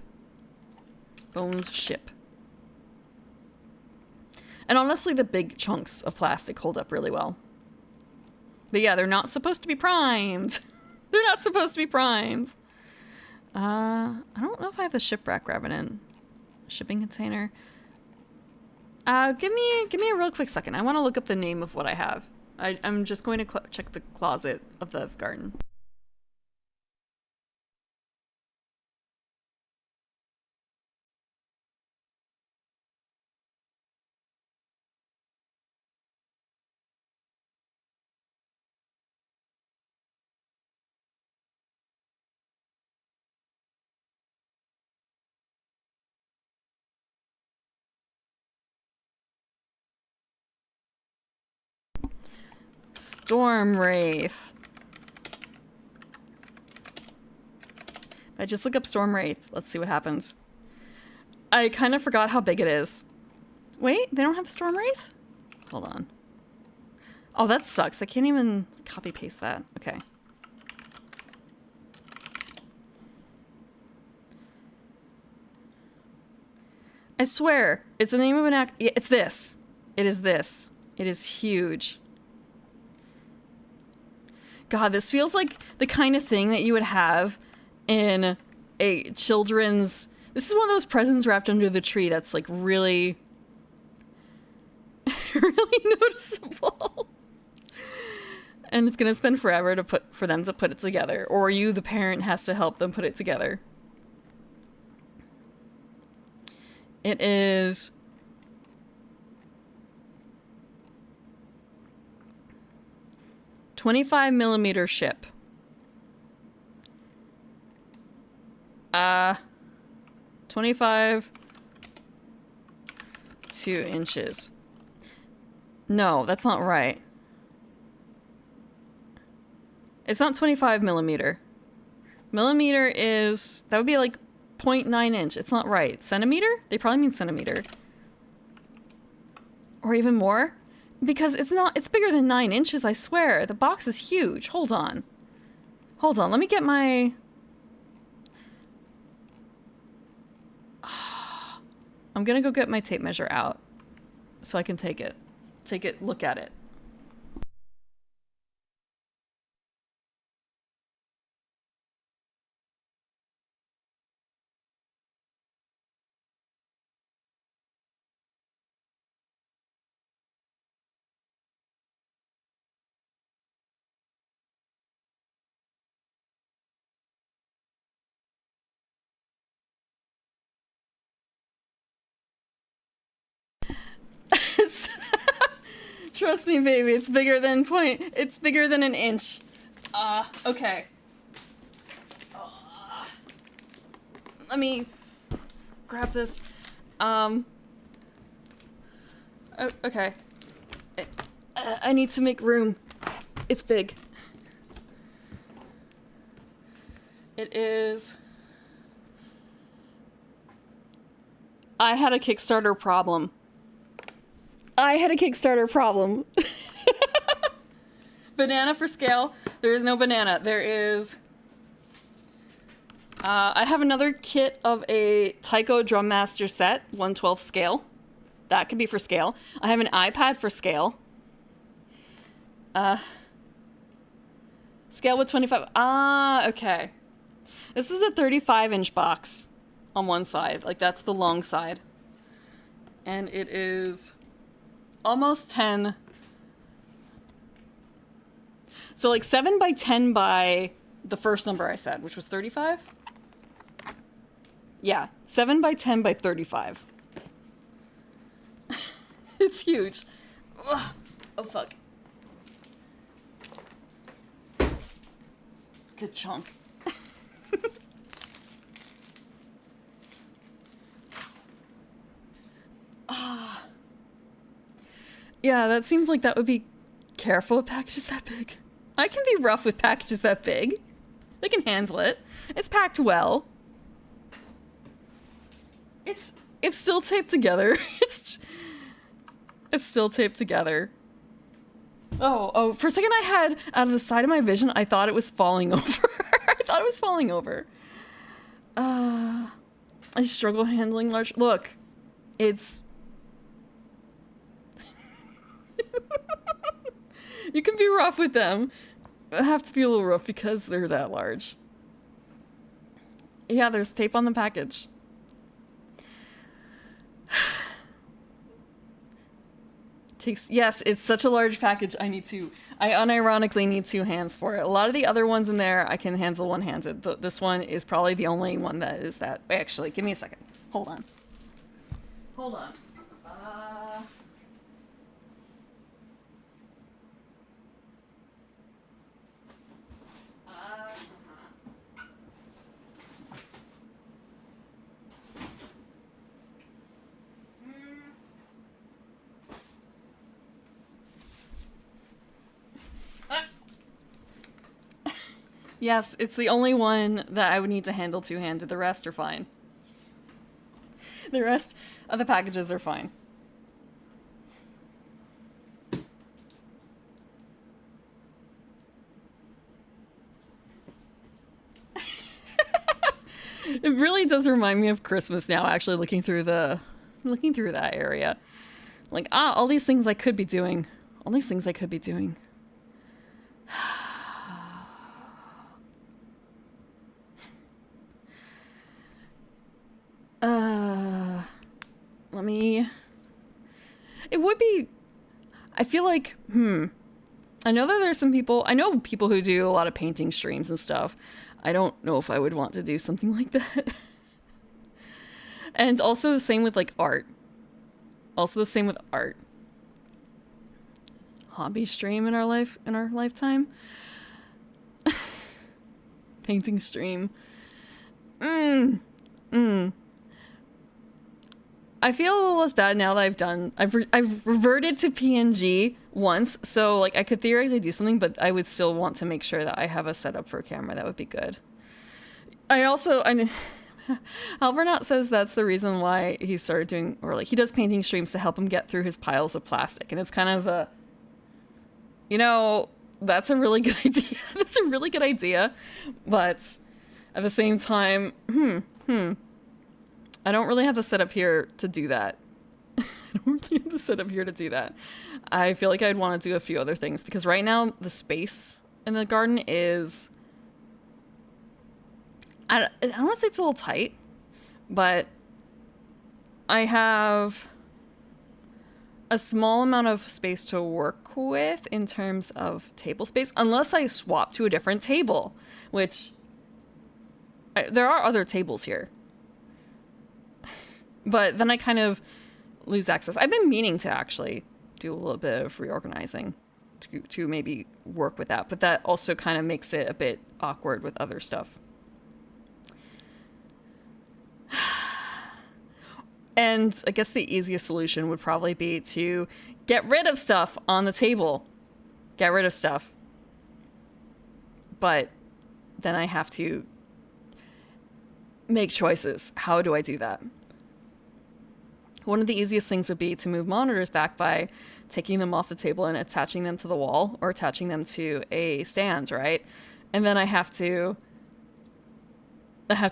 Bones ship. And honestly, the big chunks of plastic hold up really well. But yeah, they're not supposed to be primed. They're not supposed to be primed. I don't know if I have the shipwreck revenant. Shipping container. Give me a real quick second. I want to look up the name of what I have. I'm just going to check the closet of the garden. Storm Wraith. I just look up Storm Wraith. Let's see what happens. I kind of forgot how big it is. Wait, they don't have the Storm Wraith? Hold on. Oh, that sucks. I can't even copy paste that. Okay. I swear, it's the name of an act. Yeah, it's this. It is this. It is huge. God, this feels like the kind of thing that you would have in a children's This is one of those presents wrapped under the tree that's like really, really noticeable. And it's gonna spend forever for them to put it together, or you, the parent, has to help them put it together. It is 25mm ship. 25 2 inches. No, that's not right. It's not 25mm. Millimeter is, that would be like 0.9 inch. It's not right. Centimeter? They probably mean centimeter. Or even more? Because it's not, it's bigger than 9 inches, I swear. The box is huge. Hold on. Hold on, let me get my... I'm gonna go get my tape measure out so I can take it, look at it. Trust me, baby, it's bigger than it's bigger than an inch. Okay. Let me grab this. Okay. I need to make room. It's big. It is... I had a Kickstarter problem. Banana for scale. There is no banana. There is... I have another kit of a Taiko Drum Master set, 1/12 scale. That could be for scale. I have an iPad for scale. Scale with 25... okay. This is a 35-inch box on one side. Like, that's the long side. And it is almost 10... So, like, 7 by 10 by the first number I said, which was 35? Yeah, 7 by 10 by 35. It's huge. Ugh. Oh, fuck. Good chunk. Yeah, that seems like that would be careful with packages that big. I can be rough with packages that big. They can handle it. It's packed well. It's still taped together. It's still taped together. Oh, for a second I had, out of the side of my vision, I thought it was falling over. I struggle handling large... Look, it's... You can be rough with them. I have to be a little rough because they're that large. Yeah, there's tape on the package. Yes, it's such a large package. I unironically need 2 hands for it. A lot of the other ones in there I can handle one-handed. This one is probably the only one that is that. Wait, actually, give me a second. Hold on. Yes, it's the only one that I would need to handle 2-handed. The rest are fine. The rest of the packages are fine. It really does remind me of Christmas now, actually, looking through that area. Like, all these things I could be doing. let me... It would be... I feel like, I know that there's some people... I know people who do a lot of painting streams and stuff. I don't know if I would want to do something like that. And also the same with, like, art. Also the same with art. Hobby stream in our lifetime. Painting stream. I feel a little less bad now that I've reverted to PNG once, so like I could theoretically do something, but I would still want to make sure that I have a setup for a camera. That would be good. Alvernot says that's the reason why he started doing, or like he does painting streams to help him get through his piles of plastic, and it's kind of a, that's a really good idea. That's a really good idea, but at the same time, I don't really have the setup here to do that. I feel like I'd want to do a few other things because right now the space in the garden is... I don't want to say it's a little tight, but I have a small amount of space to work with in terms of table space, unless I swap to a different table, which there are other tables here. But then I kind of lose access. I've been meaning to actually do a little bit of reorganizing to maybe work with that, but that also kind of makes it a bit awkward with other stuff. And I guess the easiest solution would probably be to get rid of stuff on the table. Get rid of stuff. But then I have to make choices. How do I do that? One of the easiest things would be to move monitors back by taking them off the table and attaching them to the wall or attaching them to a stand, right? And then I have to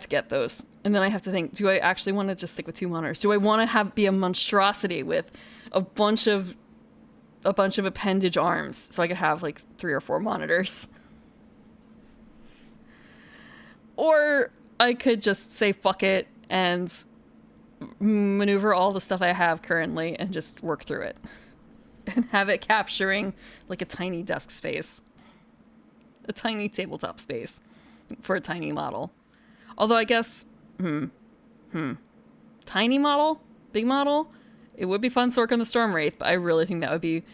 get those. And then I have to think, do I actually want to just stick with 2 monitors? Do I want to be a monstrosity with a bunch of appendage arms so I could have like 3 or 4 monitors? Or I could just say fuck it and maneuver all the stuff I have currently and just work through it. And have it capturing like a tiny desk space. A tiny tabletop space for a tiny model. Although I guess, tiny model, big model, it would be fun to work on the Storm Wraith, but I really think that would be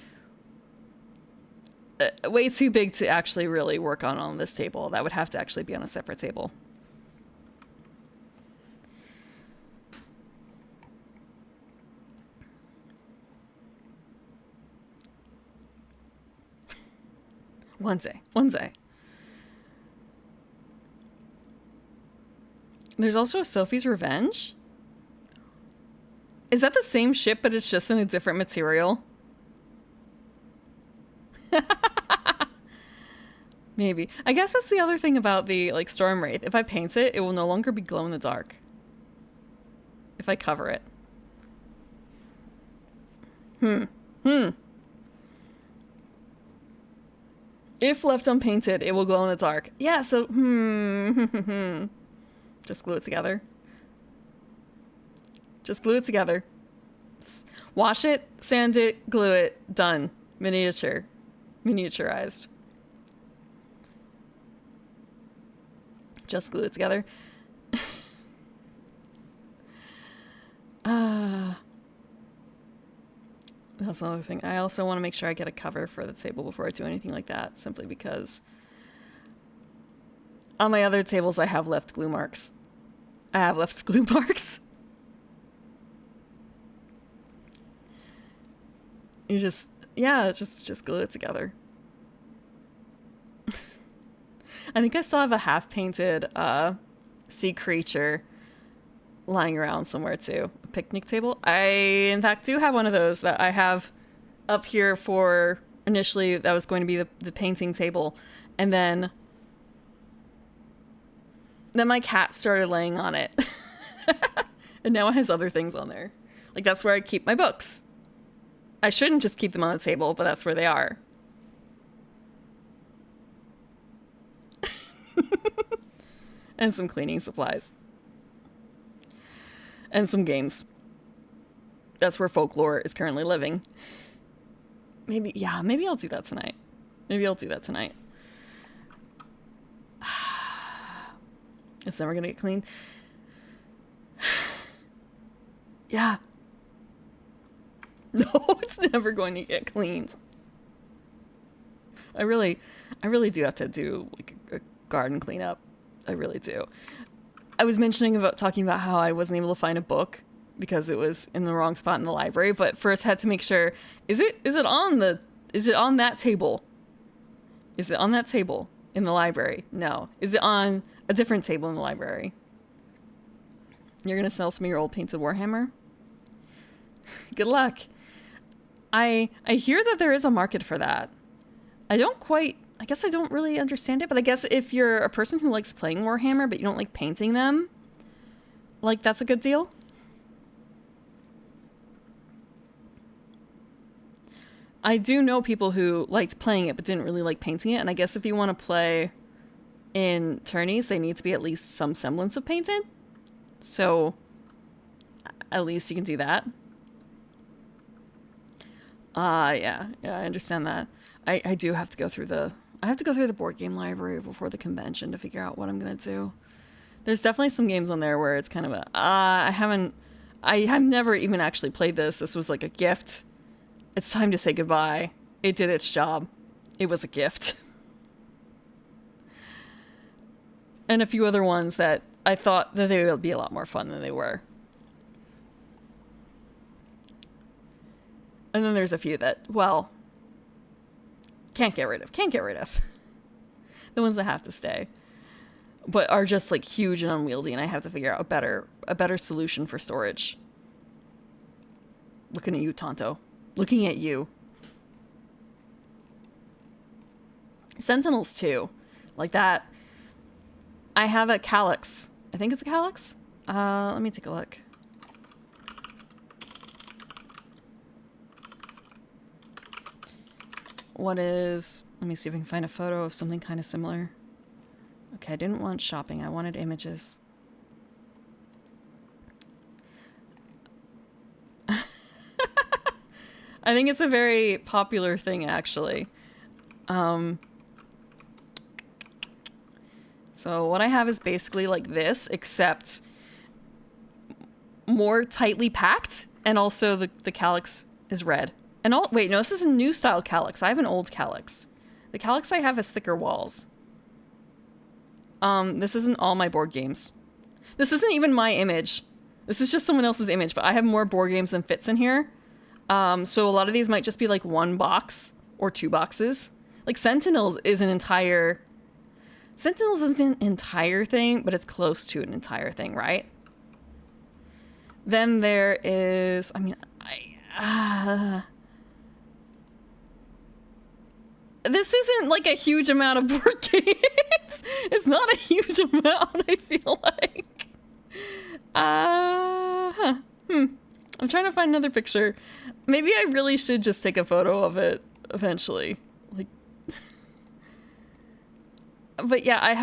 way too big to actually really work on this table. That would have to actually be on a separate table. One day. There's also a Sophie's Revenge. Is that the same ship, but it's just in a different material? Maybe. I guess that's the other thing about the like Storm Wraith. If I paint it, it will no longer be glow in the dark. If I cover it. If left unpainted, it will glow in the dark. Yeah, so just glue it together. Just glue it together. Wash it, sand it, glue it, done. Miniaturized. Just glue it together. That's another thing. I also want to make sure I get a cover for the table before I do anything like that, simply because on my other tables I have left glue marks. You just glue it together. I think I still have a half-painted sea creature lying around somewhere too. A picnic table. I, in fact, do have one of those that I have up here for initially that was going to be the painting table. And then my cat started laying on it. And now it has other things on there. Like, that's where I keep my books. I shouldn't just keep them on the table, but that's where they are. And some cleaning supplies. And some games. That's where folklore is currently living. Maybe I'll do that tonight. It's never gonna get cleaned. Yeah. No, it's never going to get cleaned. I really do have to do like a garden cleanup. I really do. I was talking about how I wasn't able to find a book because it was in the wrong spot in the library, but first had to make sure, is it on that table? Is it on that table in the library? No. Is it on a different table in the library? You're going to sell some of your old painted Warhammer? Good luck. I hear that there is a market for that. I guess I don't really understand it, but I guess if you're a person who likes playing Warhammer, but you don't like painting them, like, that's a good deal. I do know people who liked playing it, but didn't really like painting it, and I guess if you want to play in tourneys, they need to be at least some semblance of painted. So, at least you can do that. Yeah, I understand that. I do have to go through the board game library before the convention to figure out what I'm gonna do. There's definitely some games on there where it's kind of I have never even actually played this. This was like a gift. It's time to say goodbye. It did its job. It was a gift. And a few other ones that I thought that they would be a lot more fun than they were. And then there's a few that, well, can't get rid of. The ones that have to stay. But are just like huge and unwieldy, and I have to figure out a better solution for storage. Looking at you, Tonto. Looking at you. Sentinels too. Like that. I have a Calyx. I think it's a Calyx. Let me take a look. Let me see if I can find a photo of something kind of similar. Okay, I didn't want shopping. I wanted images. I think it's a very popular thing, actually. So what I have is basically like this, except more tightly packed, and also the Calyx is red. And wait, no, this is a new style Calyx. I have an old Calyx. The Calyx I have has thicker walls. This isn't all my board games. This isn't even my image. This is just someone else's image, but I have more board games than fits in here. So a lot of these might just be like one box or two boxes. Like Sentinels isn't an entire thing, but it's close to an entire thing, right? Then there is, this isn't like a huge amount of board games. It's not a huge amount, I feel like. I'm trying to find another picture. Maybe I really should just take a photo of it eventually. Like, but yeah, I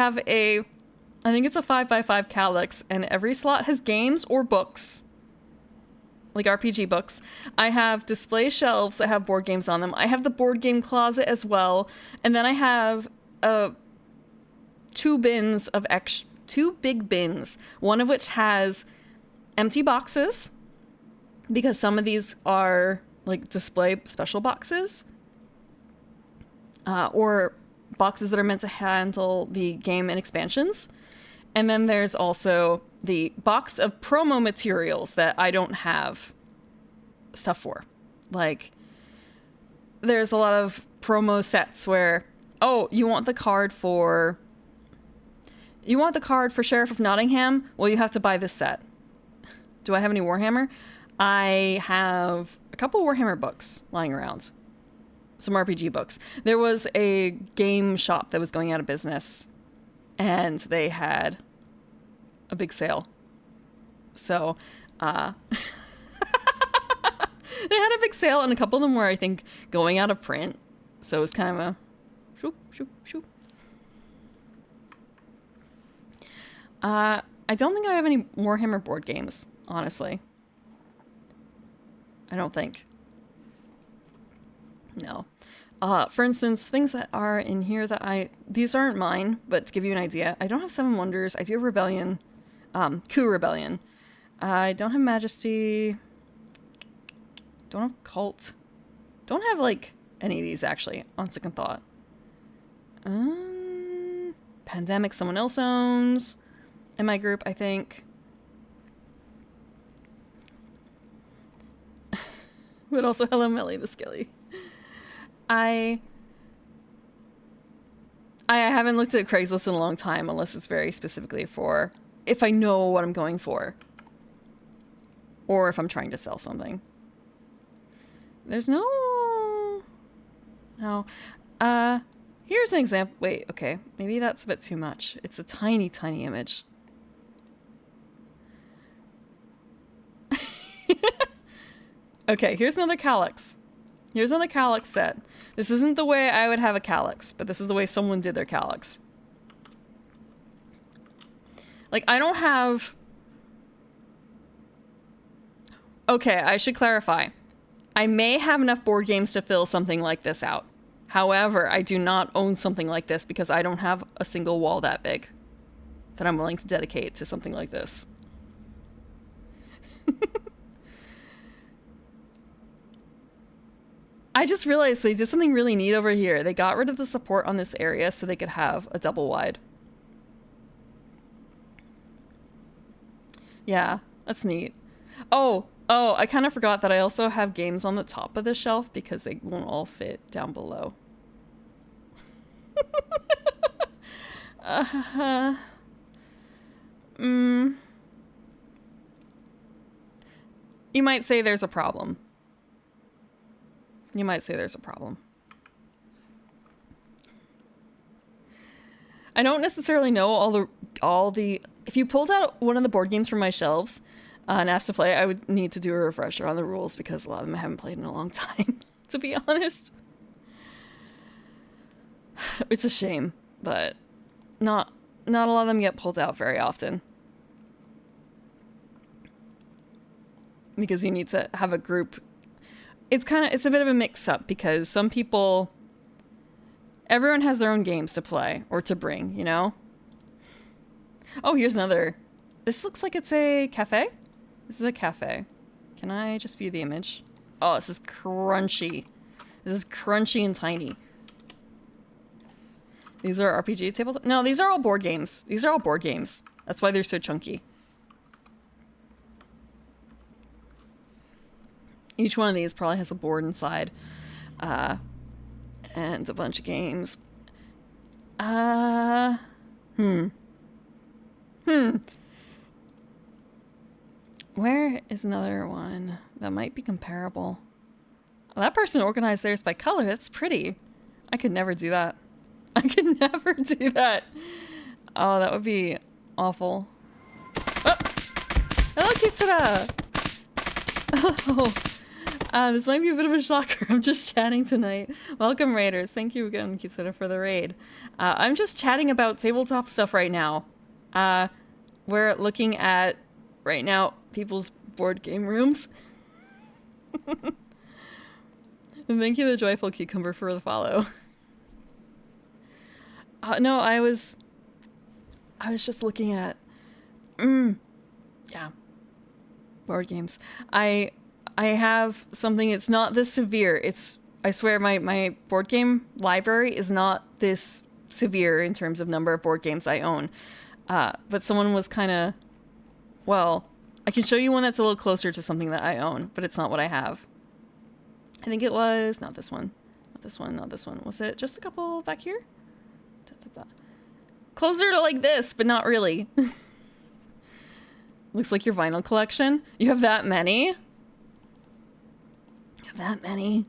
think it's a 5x5 Calyx, and every slot has games or books. Like RPG books. I have display shelves that have board games on them. I have the board game closet as well. And then I have two big bins, one of which has empty boxes, because some of these are like display special boxes, or boxes that are meant to handle the game and expansions. And then there's also the box of promo materials that I don't have stuff for. Like, there's a lot of promo sets where, oh, you want the card for Sheriff of Nottingham? Well, you have to buy this set. Do I have any Warhammer? I have a couple Warhammer books lying around. Some RPG books. There was a game shop that was going out of business, and they had a big sale. So, they had a big sale, and a couple of them were, I think, going out of print. So it was kind of a shoop, shoop, shoop. I don't think I have any Warhammer board games, honestly. I don't think. No. For instance, things that are in here that these aren't mine, but to give you an idea, I don't have Seven Wonders. I do have Rebellion, Coup Rebellion. I don't have Majesty. Don't have Cult. Don't have, like, any of these, actually, on second thought. Pandemic, someone else owns. In my group, I think. But also, hello, Melly the Skilly. I haven't looked at Craigslist in a long time, unless it's very specifically for if I know what I'm going for. Or if I'm trying to sell something. There's no... here's an example. Wait, okay. Maybe that's a bit too much. It's a tiny, tiny image. Okay, here's another Calyx. Here's another Calyx set. This isn't the way I would have a Calyx, but this is the way someone did their Calyx. Like, I don't have... Okay, I should clarify. I may have enough board games to fill something like this out. However, I do not own something like this because I don't have a single wall that big that I'm willing to dedicate to something like this. I just realized they did something really neat over here. They got rid of the support on this area so they could have a double wide. Yeah, that's neat. Oh, I kind of forgot that I also have games on the top of the shelf because they won't all fit down below. You might say there's a problem. You might say there's a problem. I don't necessarily know all the... If you pulled out one of the board games from my shelves and asked to play, I would need to do a refresher on the rules because a lot of them I haven't played in a long time, to be honest. It's a shame, but not a lot of them get pulled out very often. Because you need to have a group. It's a bit of a mix-up because some people, everyone has their own games to play or to bring, you know? Oh, here's another. This looks like it's a cafe. This is a cafe. Can I just view the image? Oh, this is crunchy. This is crunchy and tiny. These are RPG tables. No, these are all board games. These are all board games. That's why they're so chunky. Each one of these probably has a board inside. And a bunch of games. Where is another one that might be comparable? Oh, that person organized theirs by color. That's pretty. I could never do that. I could never do that. Oh, that would be awful. Oh! Hello, Kitsura! Oh, this might be a bit of a shocker. I'm just chatting tonight. Welcome, Raiders. Thank you again, Kitsura, for the raid. I'm just chatting about tabletop stuff right now. We're looking at, right now, people's board game rooms. And thank you, the Joyful Cucumber, for the follow. No, I was just looking at, yeah, board games. I have something, it's not this severe. I swear my board game library is not this severe in terms of number of board games I own. But someone was kind of, well, I can show you one that's a little closer to something that I own, but it's not what I have. I think it was, not this one. Not this one, not this one. Was it just a couple back here? Closer to like this, but not really. Looks like your vinyl collection. You have that many? You have that many?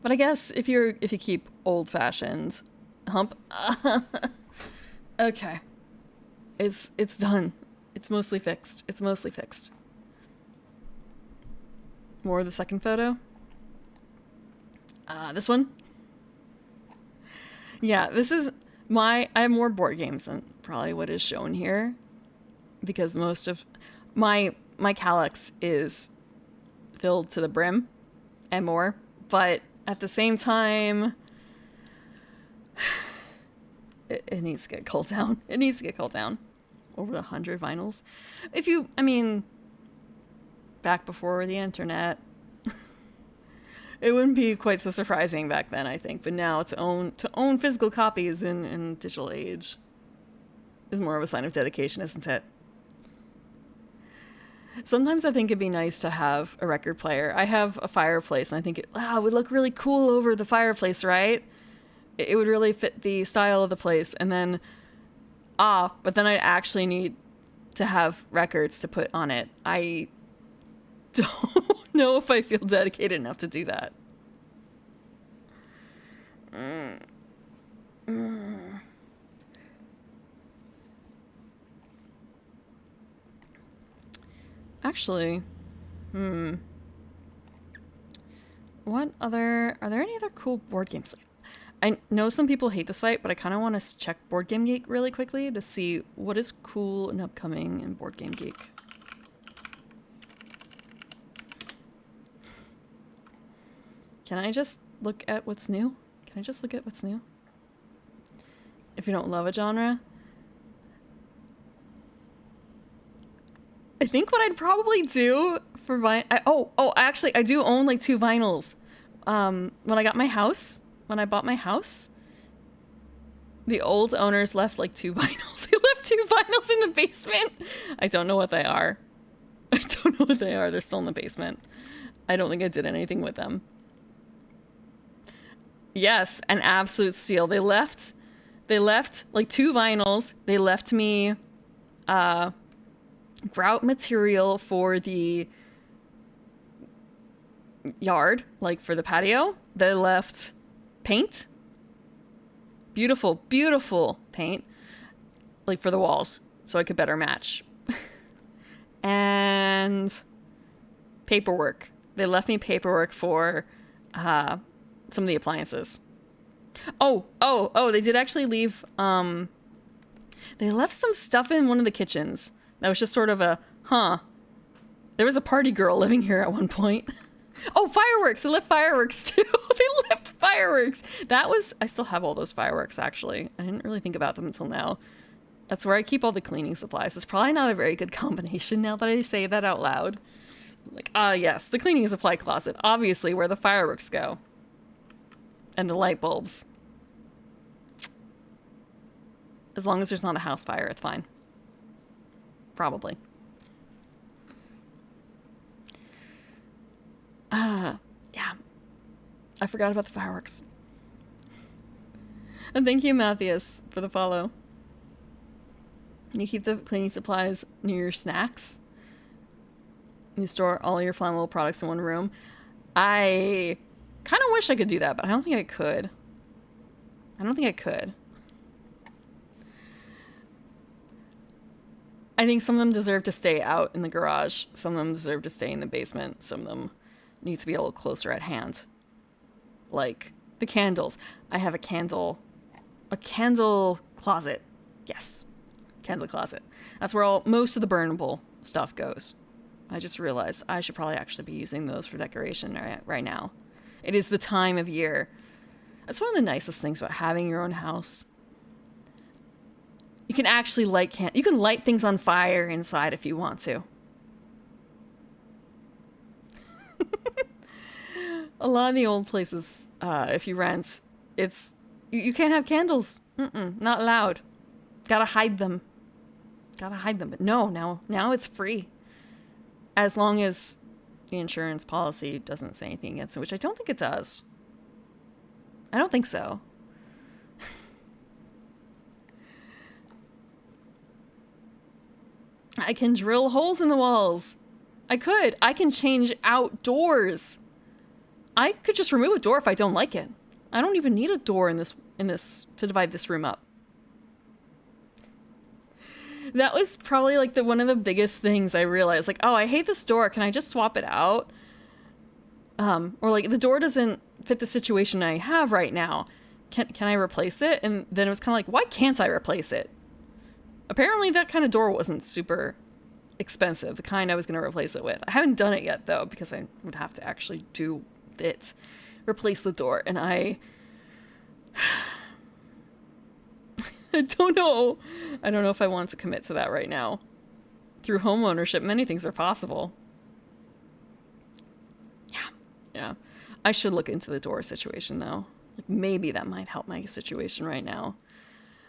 But I guess if you keep old-fashioned hump. Okay. It's done. It's mostly fixed. It's mostly fixed. More of the second photo. This one. Yeah, this is I have more board games than probably what is shown here. Because most of my Calyx is filled to the brim and more. But at the same time, it needs to get culled down. It needs to get culled down. Over 100 vinyls. Back before the internet, it wouldn't be quite so surprising back then, I think. But now to own physical copies in digital age is more of a sign of dedication, isn't it? Sometimes I think it'd be nice to have a record player. I have a fireplace, and I think it would look really cool over the fireplace, right? It would really fit the style of the place. And then, but then I'd actually need to have records to put on it. I don't know if I feel dedicated enough to do that. Actually, are there any other cool board games? I know some people hate the site, but I kind of want to check Board Game Geek really quickly to see what is cool and upcoming in Board Game Geek. Can I just look at what's new? If you don't love a genre. I think what I'd probably do for actually, I do own like 2 vinyls. When I bought my house, the old owners left like 2 vinyls. They left 2 vinyls in the basement. I don't know what they are. They're still in the basement. I don't think I did anything with them. Yes, an absolute steal. They left like 2 vinyls. They left me grout material for the yard, like for the patio. They left paint. Beautiful, beautiful paint. Like for the walls, so I could better match. And paperwork. They left me paperwork for some of the appliances. They did actually leave, they left some stuff in one of the kitchens. That was just sort of there was a party girl living here at one point. Fireworks! They left fireworks too. They left fireworks. I still have all those fireworks actually. I didn't really think about them until now. That's where I keep all the cleaning supplies. It's probably not a very good combination now that I say that out loud. Like, yes, the cleaning supply closet. Obviously where the fireworks go. And the light bulbs. As long as there's not a house fire, it's fine. Probably. Yeah. I forgot about the fireworks. And thank you, Matthias, for the follow. You keep the cleaning supplies near your snacks. You store all your flammable products in one room. I kind of wish I could do that, but I don't think I could. I think some of them deserve to stay out in the garage. Some of them deserve to stay in the basement. Some of them need to be a little closer at hand. Like the candles. I have a candle closet. Yes. Candle closet. That's where most of the burnable stuff goes. I just realized I should probably actually be using those for decoration right now. It is the time of year. That's one of the nicest things about having your own house. You can actually you can light things on fire inside if you want to. A lot of the old places, if you rent, you can't have candles. Not allowed. Gotta hide them. But no, now it's free. As long as the insurance policy doesn't say anything against it, which I don't think it does. I don't think so. I can drill holes in the walls. I can change outdoors. I could just remove a door if I don't like it. I don't even need a door in this to divide this room up. That was probably like one of the biggest things I realized. Like, I hate this door. Can I just swap it out? Or like the door doesn't fit the situation I have right now. Can I replace it? And then it was kind of like, why can't I replace it? Apparently that kind of door wasn't super expensive, the kind I was going to replace it with. I haven't done it yet, though, because I would have to actually do it. Replace the door. And I don't know. I don't know if I want to commit to that right now. Through home ownership, many things are possible. Yeah. I should look into the door situation, though. Like, maybe that might help my situation right now.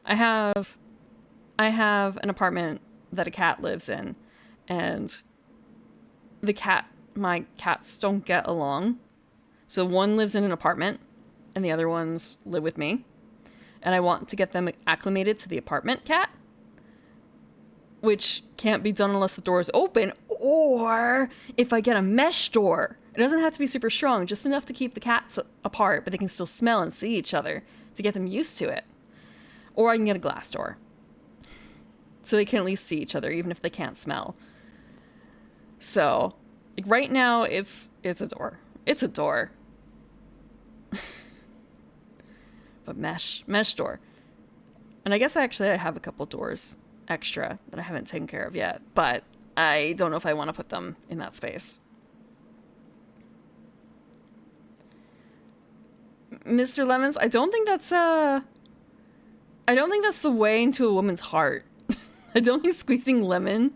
I have an apartment that a cat lives in, and my cats don't get along. So one lives in an apartment, and the other ones live with me. And I want to get them acclimated to the apartment cat, which can't be done unless the door is open, or if I get a mesh door. It doesn't have to be super strong, just enough to keep the cats apart, but they can still smell and see each other to get them used to it. Or I can get a glass door, so they can at least see each other, even if they can't smell. So, like, right now, it's a door. It's a door. But mesh door. And I guess I have a couple doors extra that I haven't taken care of yet, but I don't know if I want to put them in that space. Mr. Lemons, I don't think that's the way into a woman's heart. I don't think squeezing lemon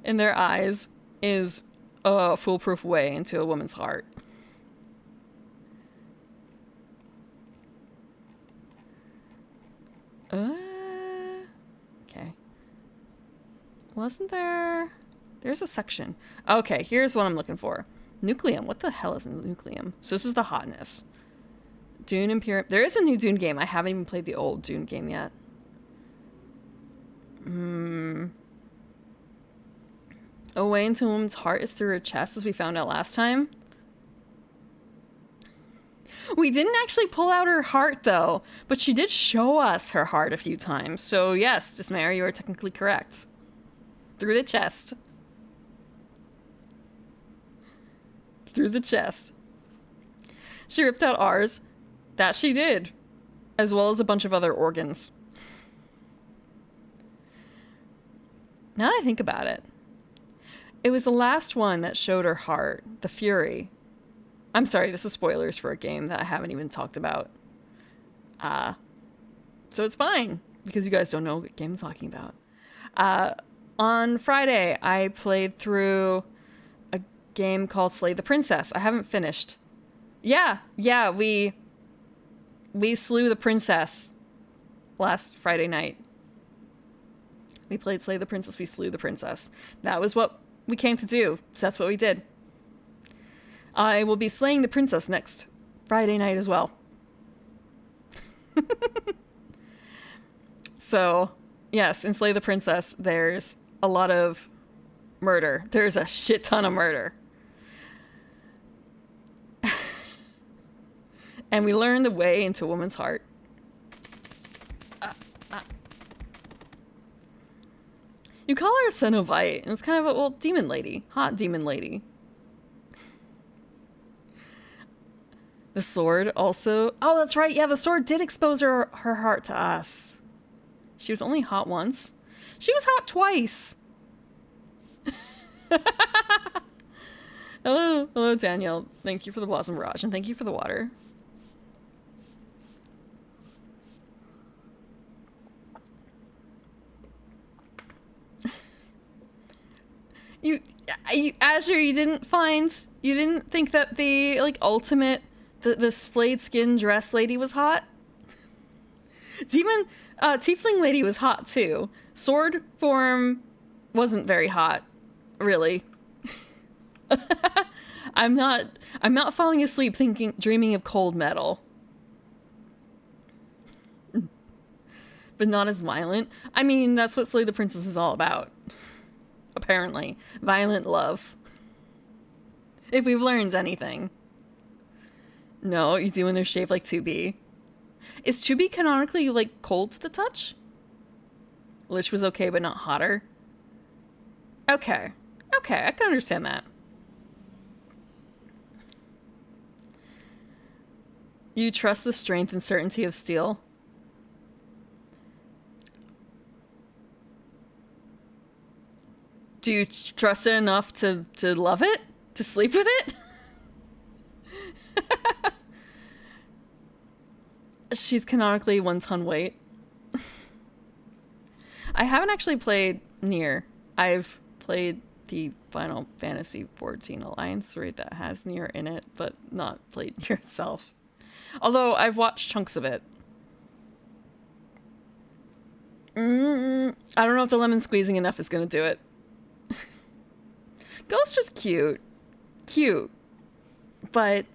in their eyes is a foolproof way into a woman's heart. Okay. Wasn't there... There's a section. Okay, here's what I'm looking for. Nucleum. What the hell is a nucleum? So this is the hotness. Dune Imperium. There is a new Dune game. I haven't even played the old Dune game yet. A way into a woman's heart is through her chest, as we found out last time. We didn't actually pull out her heart, though, but she did show us her heart a few times. So yes, Dismare, you are technically correct. Through the chest. Through the chest. She ripped out ours. That she did. As well as a bunch of other organs. Now that I think about it, it was the last one that showed her heart, the Fury. I'm sorry, this is spoilers for a game that I haven't even talked about. So it's fine, because you guys don't know what game I'm talking about. On Friday, I played through a game called Slay the Princess. I haven't finished. Yeah, we slew the princess last Friday night. We played Slay the Princess, we slew the princess. That was what we came to do, so that's what we did. I will be slaying the princess next Friday night as well. So, yes, in Slay the Princess, there's a lot of murder. There's a shit ton of murder. And we learn the way into a woman's heart. You call her a Cenobite, and it's kind of a, demon lady. Hot demon lady. The sword also... Oh, that's right. Yeah, the sword did expose her heart to us. She was only hot once. She was hot twice. Hello, Daniel. Thank you for the Blossom Barrage, and thank you for the water. Azure, you didn't think that the, like, ultimate, the splayed skin dress lady was hot? Tiefling lady was hot, too. Sword form wasn't very hot, really. I'm not falling asleep dreaming of cold metal. But not as violent. I mean, that's what Slay the Princess is all about. Apparently. Violent love. If we've learned anything. No, you do when they're shaped like 2B. Is 2B canonically, like, cold to the touch? Lich was okay, but not hotter? Okay, I can understand that. You trust the strength and certainty of steel? Do you trust it enough to love it? To sleep with it? She's canonically 1 ton weight. I haven't actually played Nier. I've played the Final Fantasy XIV Alliance 3 that has Nier in it, but not played Nier itself. Although I've watched chunks of it. I don't know if the lemon squeezing enough is going to do it. Ghost was cute. Cute. But...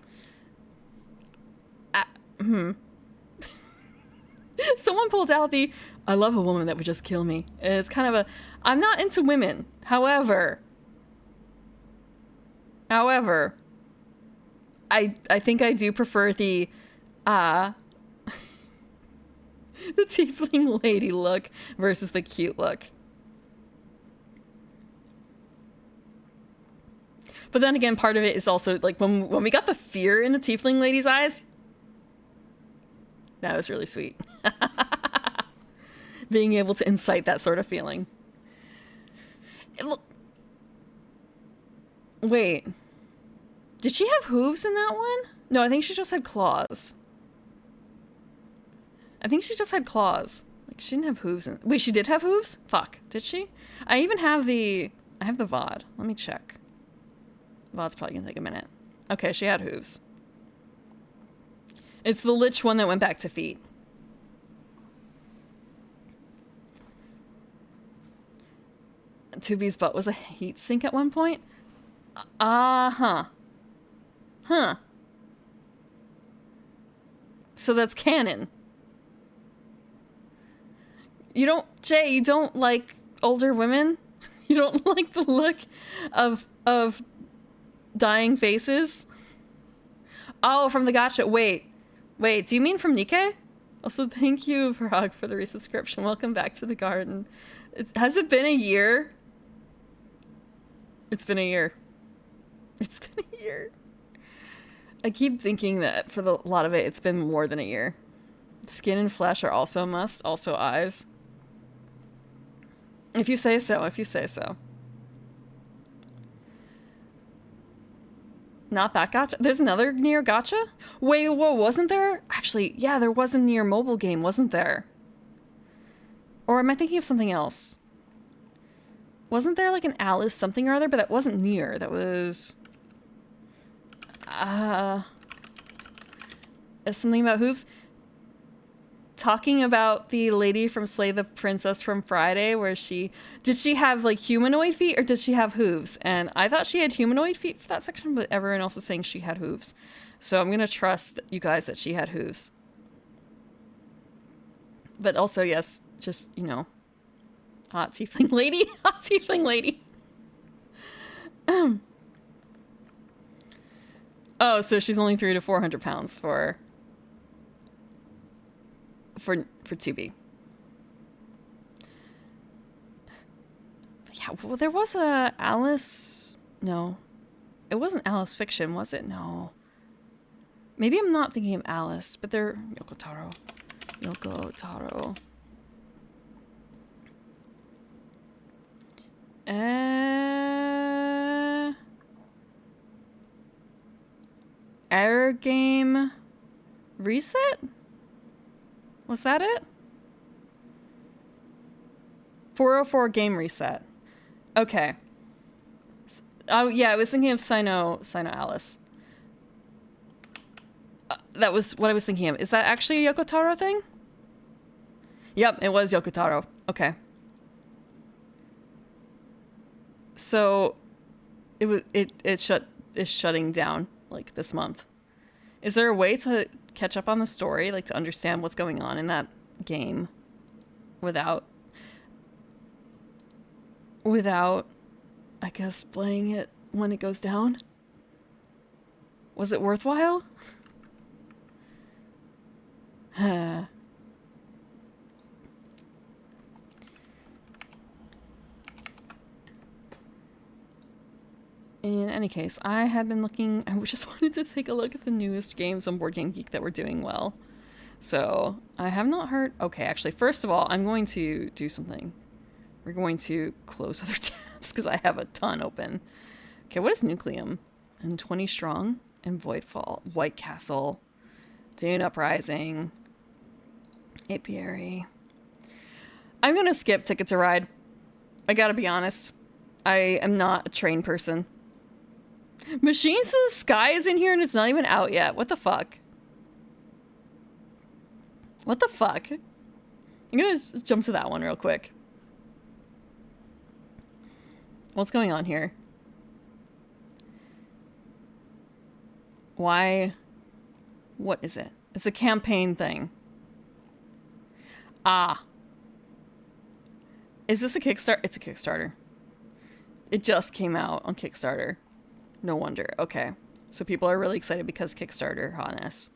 Someone pulled out the, I love a woman that would just kill me. It's kind of a, I'm not into women. However, I think I do prefer the tiefling lady look versus the cute look. But then again, part of it is also like when we got the fear in the tiefling lady's eyes, that was really sweet. Being able to incite that sort of feeling. Wait. Did she have hooves in that one? No, I think she just had claws. I think she just had claws. Like, she didn't have hooves in... Wait, she did have hooves? Fuck. Did she? I even have the... I have the VOD. Let me check. VOD's probably gonna take a minute. Okay, she had hooves. It's the Lich one that went back to feet. Tubi's butt was a heat sink at one point? Huh. So that's canon. You don't, Jay, you don't like older women? You don't like the look of dying faces? Oh, from the gacha. Wait, do you mean from Nikkei? Also, thank you, Vrog, for the resubscription. Welcome back to the garden. Has it been a year? It's been a year. It's been a year. I keep thinking that for a lot of it, it's been more than a year. Skin and flesh are also a must. Also eyes. If you say so, if you say so. Not that gacha. There's another Nier gacha? Wait, whoa, wasn't there? Actually, yeah, there was a Nier mobile game, wasn't there? Or am I thinking of something else? Wasn't there like an Alice something or other? But that wasn't Nier. That was... something about hooves? Talking about the lady from Slay the Princess from Friday, where she... Did she have like humanoid feet or did she have hooves? And I thought she had humanoid feet for that section, but everyone else is saying she had hooves. So I'm gonna trust you guys that she had hooves. But also, yes, just, you know... Hot tiefling lady. Hot tiefling lady. Oh, so she's only 300 to 400 pounds for 2B. Yeah, well, there was a Alice... No. It wasn't Alice Fiction, was it? No. Maybe I'm not thinking of Alice, but they're... Yoko Taro. Error game reset? Was that it? 404 game reset. Okay. Oh yeah, I was thinking of Sino Alice. That was what I was thinking of. Is that actually a Yoko Taro thing? Yep, it was Yoko Taro. Okay. So it's shutting down like this month. Is there a way to catch up on the story, like to understand what's going on in that game without I guess playing it when it goes down? Was it worthwhile? In any case, I had been looking... I just wanted to take a look at the newest games on Board Game Geek that were doing well. So, I have not heard... Okay, actually, first of all, I'm going to do something. We're going to close other tabs. tabs because I have a ton open. Okay, what is Nucleum? And 20 Strong and Voidfall. White Castle. Dune Uprising. Apiary. I'm going to skip Ticket to Ride. I gotta be honest. I am not a train person. Machines to the Sky is in here and it's not even out yet. What the fuck? What the fuck? I'm gonna jump to that one real quick. What's going on here? Why? What is it? It's a campaign thing. Ah. Is this a Kickstarter? It's a Kickstarter. It just came out on Kickstarter. No wonder. Okay. So people are really excited because Kickstarter hotness.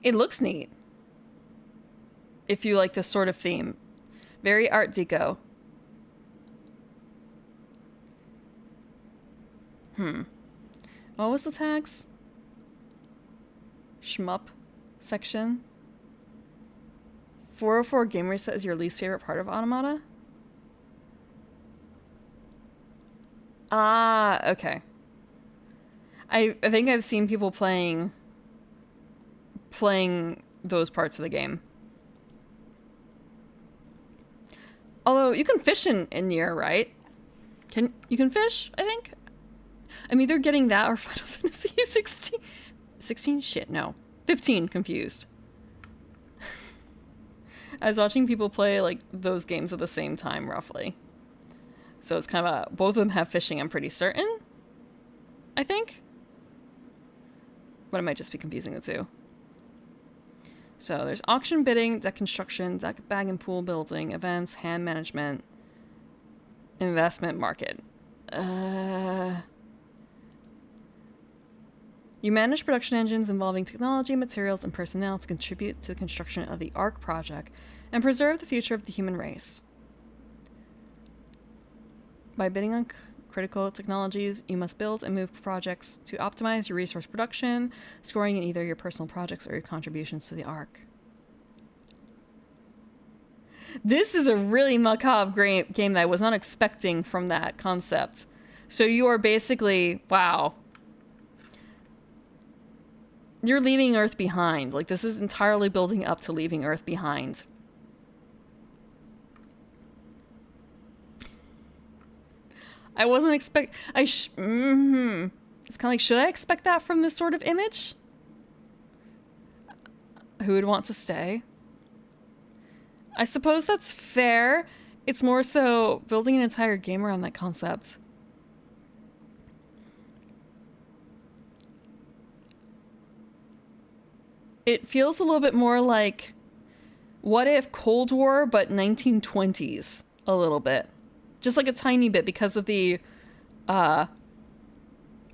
It looks neat. If you like this sort of theme. Very Art Deco. What was the tags? Shmup section. 404 Game Reset is your least favorite part of Automata? Ah, okay. I think I've seen people playing those parts of the game. Although you can fish in Nier, right? You can fish, I think? I'm either getting that or Final Fantasy 16. 16? Shit, no. 15, confused. I was watching people play like those games at the same time, roughly. So it's kind of both of them have fishing, I'm pretty certain. I think. But I might just be confusing the two. So there's auction bidding, deck construction, deck bag and pool building, events, hand management, investment market. You manage production engines involving technology, materials, and personnel to contribute to the construction of the ARC project and preserve the future of the human race. By bidding on critical technologies, you must build and move projects to optimize your resource production, scoring in either your personal projects or your contributions to the ARC. This is a really macabre game that I was not expecting from that concept. So you are basically, wow. You're leaving Earth behind. Like, this is entirely building up to leaving Earth behind. I wasn't expect. It's kind of like, should I expect that from this sort of image? Who would want to stay? I suppose that's fair. It's more so building an entire game around that concept. It feels a little bit more like, what if Cold War, but 1920s a little bit. Just like a tiny bit because of the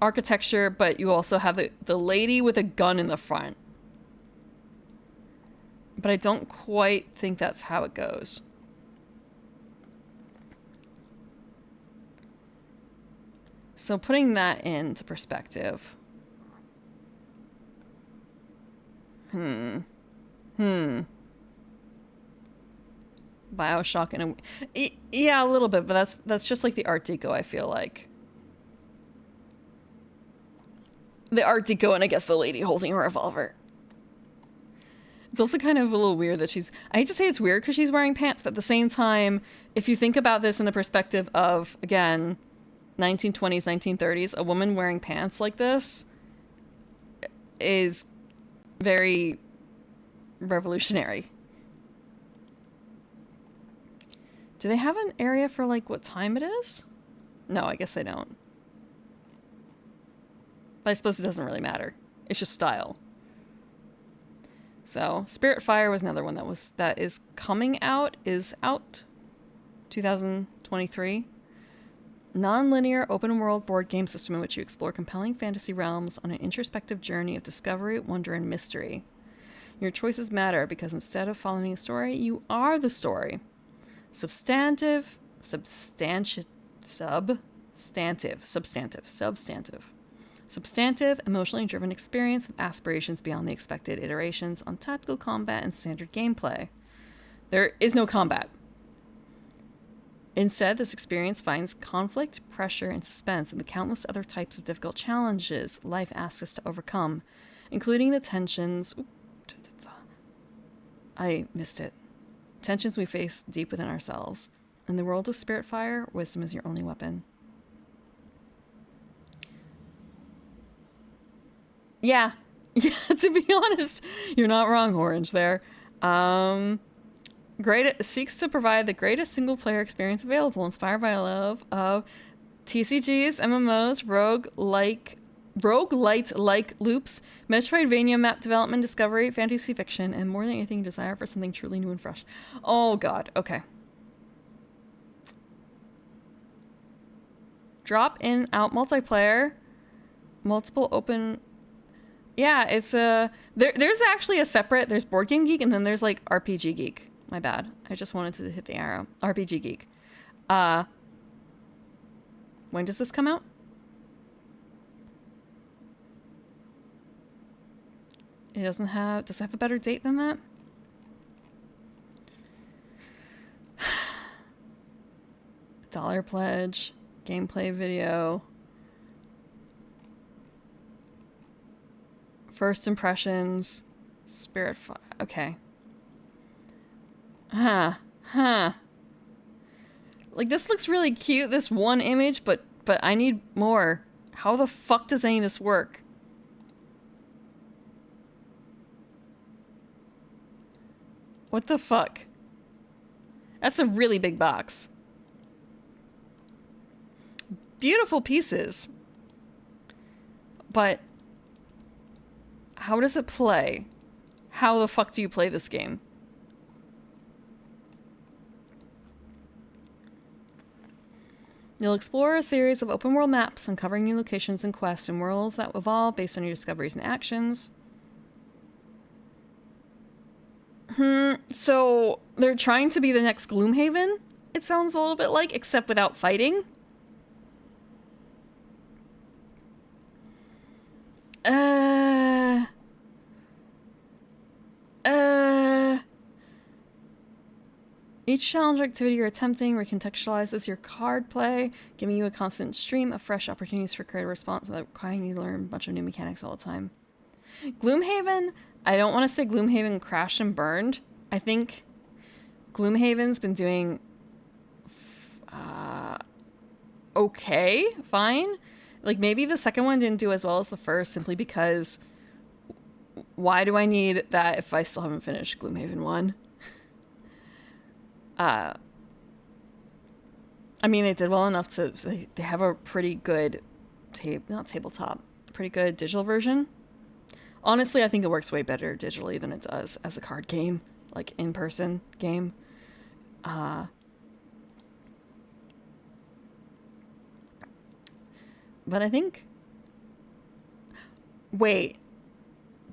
architecture, but you also have the lady with a gun in the front. But I don't quite think that's how it goes. So putting that into perspective. BioShock and yeah, a little bit, but that's just like the Art Deco, I feel like. The Art Deco and I guess the lady holding a revolver. It's also kind of a little weird that I hate to say it's weird because she's wearing pants, but at the same time, if you think about this in the perspective of, again, 1920s, 1930s, a woman wearing pants like this is very revolutionary. Do they have an area for, like, what time it is? No, I guess they don't. But I suppose it doesn't really matter. It's just style. So, Spiritfire was another one that is coming out, is out 2023. Non-linear open-world board game system in which you explore compelling fantasy realms on an introspective journey of discovery, wonder, and mystery. Your choices matter because instead of following a story, you are the story. Substantive, emotionally driven experience with aspirations beyond the expected iterations on tactical combat and standard gameplay. There is no combat. Instead, this experience finds conflict, pressure, and suspense in the countless other types of difficult challenges life asks us to overcome, including the tensions... I missed it. Tensions we face deep within ourselves. In the world of Spiritfire, wisdom is your only weapon. Yeah. Yeah, to be honest, you're not wrong, Orange, there. Seeks to provide the greatest single-player experience available, inspired by a love of TCGs, MMOs, roguelite-like loops, Metroidvania map development, discovery, fantasy fiction, and more than anything, desire for something truly new and fresh. Oh god, okay. Drop in out multiplayer, multiple open... Yeah, it's a... There's actually a separate... There's Board Game Geek, and then there's, like, RPG Geek. My bad. I just wanted to hit the arrow. RPG Geek. When does this come out? It doesn't have... Does it have a better date than that? Dollar pledge. Gameplay video. First impressions. Spiritfire. Okay. Huh. Like, this looks really cute, this one image, but I need more. How the fuck does any of this work? What the fuck? That's a really big box. Beautiful pieces. But how does it play? How the fuck do you play this game? You'll explore a series of open world maps, uncovering new locations and quests and worlds that evolve based on your discoveries and actions. So they're trying to be the next Gloomhaven, it sounds a little bit like, except without fighting. Each challenge or activity you're attempting recontextualizes your card play, giving you a constant stream of fresh opportunities for creative response without requiring you to learn a bunch of new mechanics all the time. Gloomhaven, I don't want to say Gloomhaven crashed and burned. I think Gloomhaven's been doing okay, fine. Like, maybe the second one didn't do as well as the first, simply because why do I need that if I still haven't finished Gloomhaven 1? I mean, they did well enough to... They have a pretty good... not tabletop. Pretty good digital version. Honestly, I think it works way better digitally than it does as a card game. Like, in-person game. But I think... Wait.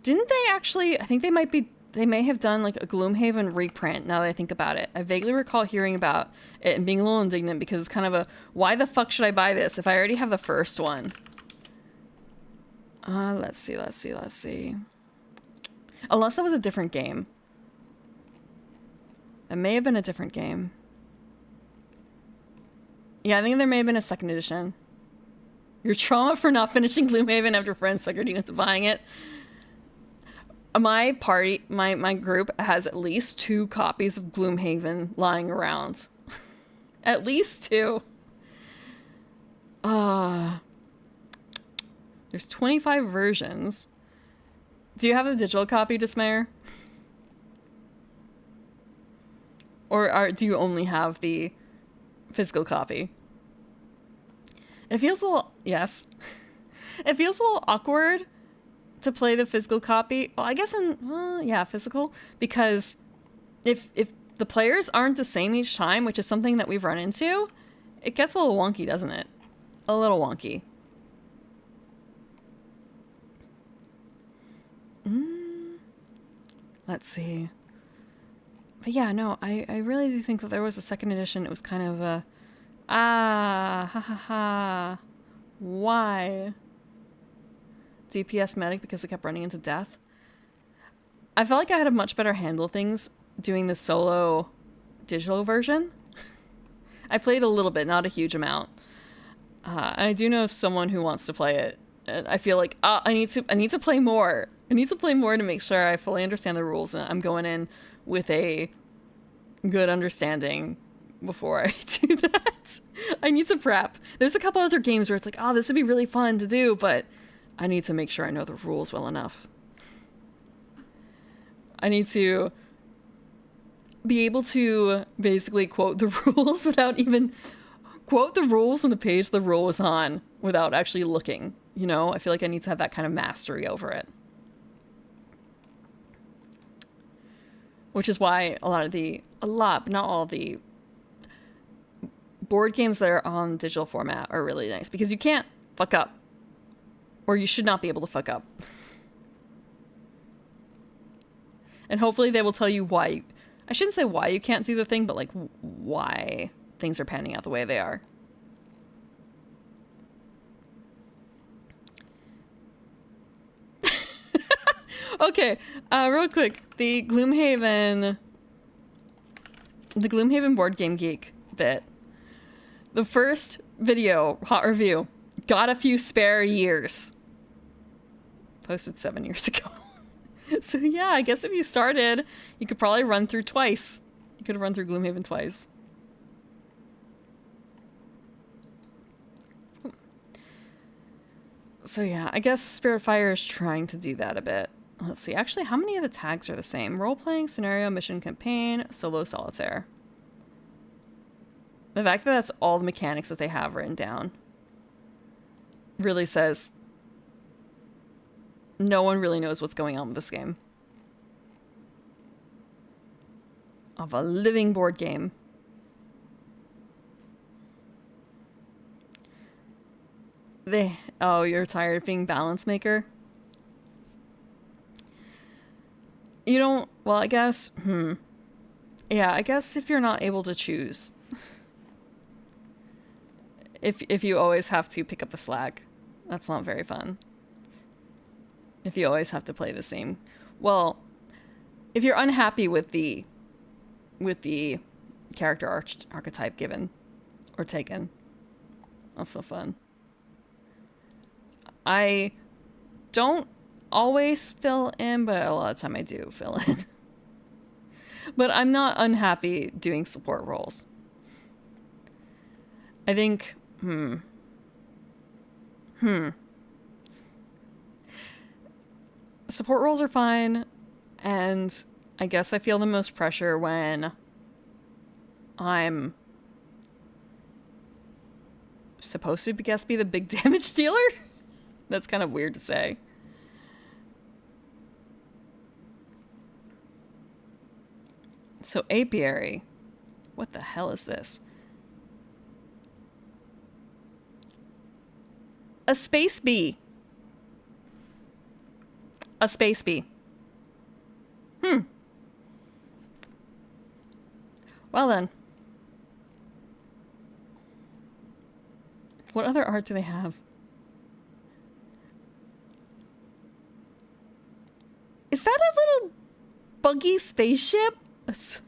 Didn't they actually... I think they might be... They may have done, like, a Gloomhaven reprint, now that I think about it. I vaguely recall hearing about it and being a little indignant because it's kind of a, why the fuck should I buy this if I already have the first one? Let's see. Unless that was a different game. It may have been a different game. Yeah, I think there may have been a second edition. Your trauma for not finishing Gloomhaven after friends suckered you into buying it. My party, my group has at least 2 copies of Gloomhaven lying around. At least 2. There's 25 versions. Do you have the digital copy, Dismayer? Or do you only have the physical copy? It feels a little... Yes. It feels a little awkward to play the physical copy. Well, I guess yeah, physical. Because if the players aren't the same each time, which is something that we've run into, it gets a little wonky, doesn't it? A little wonky. Let's see. But yeah, no, I really do think that there was a second edition. It was kind of a... Why? DPS medic because I kept running into death. I felt like I had a much better handle of things doing the solo digital version. I played a little bit, not a huge amount. I do know someone who wants to play it. And I feel like I need to play more. I need to play more to make sure I fully understand the rules, and I'm going in with a good understanding before I do that. I need to prep. There's a couple other games where it's like, oh, this would be really fun to do, but I need to make sure I know the rules well enough. I need to be able to basically quote the rules without even quote the rules on the page the rule is on without actually looking. You know, I feel like I need to have that kind of mastery over it. Which is why but not all of the board games that are on digital format are really nice, because you can't fuck up. Or you should not be able to fuck up. And hopefully they will tell you why. I shouldn't say why you can't see the thing, but like why things are panning out the way they are. Okay, real quick, the Gloomhaven Board Game Geek bit. The first video, hot review, got a few spare years. Posted 7 years ago. So yeah, I guess if you started, you could probably run through twice. You could have run through Gloomhaven twice. So yeah, I guess Spiritfire is trying to do that a bit. Let's see, actually, how many of the tags are the same? Role-playing, scenario, mission, campaign, solo, solitaire. The fact that that's all the mechanics that they have written down really says no one really knows what's going on with this game. Of a living board game. Oh, you're tired of being balance maker? You don't, well, I guess, yeah, I guess if you're not able to choose. If you always have to pick up the slack, that's not very fun. If you always have to play the same. Well, if you're unhappy with the character archetype given or taken, that's so fun. I don't always fill in, but a lot of time I do fill in. But I'm not unhappy doing support roles. I think, support roles are fine, and I guess I feel the most pressure when I'm supposed to, be the big damage dealer. That's kind of weird to say. So apiary. What the hell is this? A space bee. A space bee. Well then. What other art do they have? Is that a little buggy spaceship? That's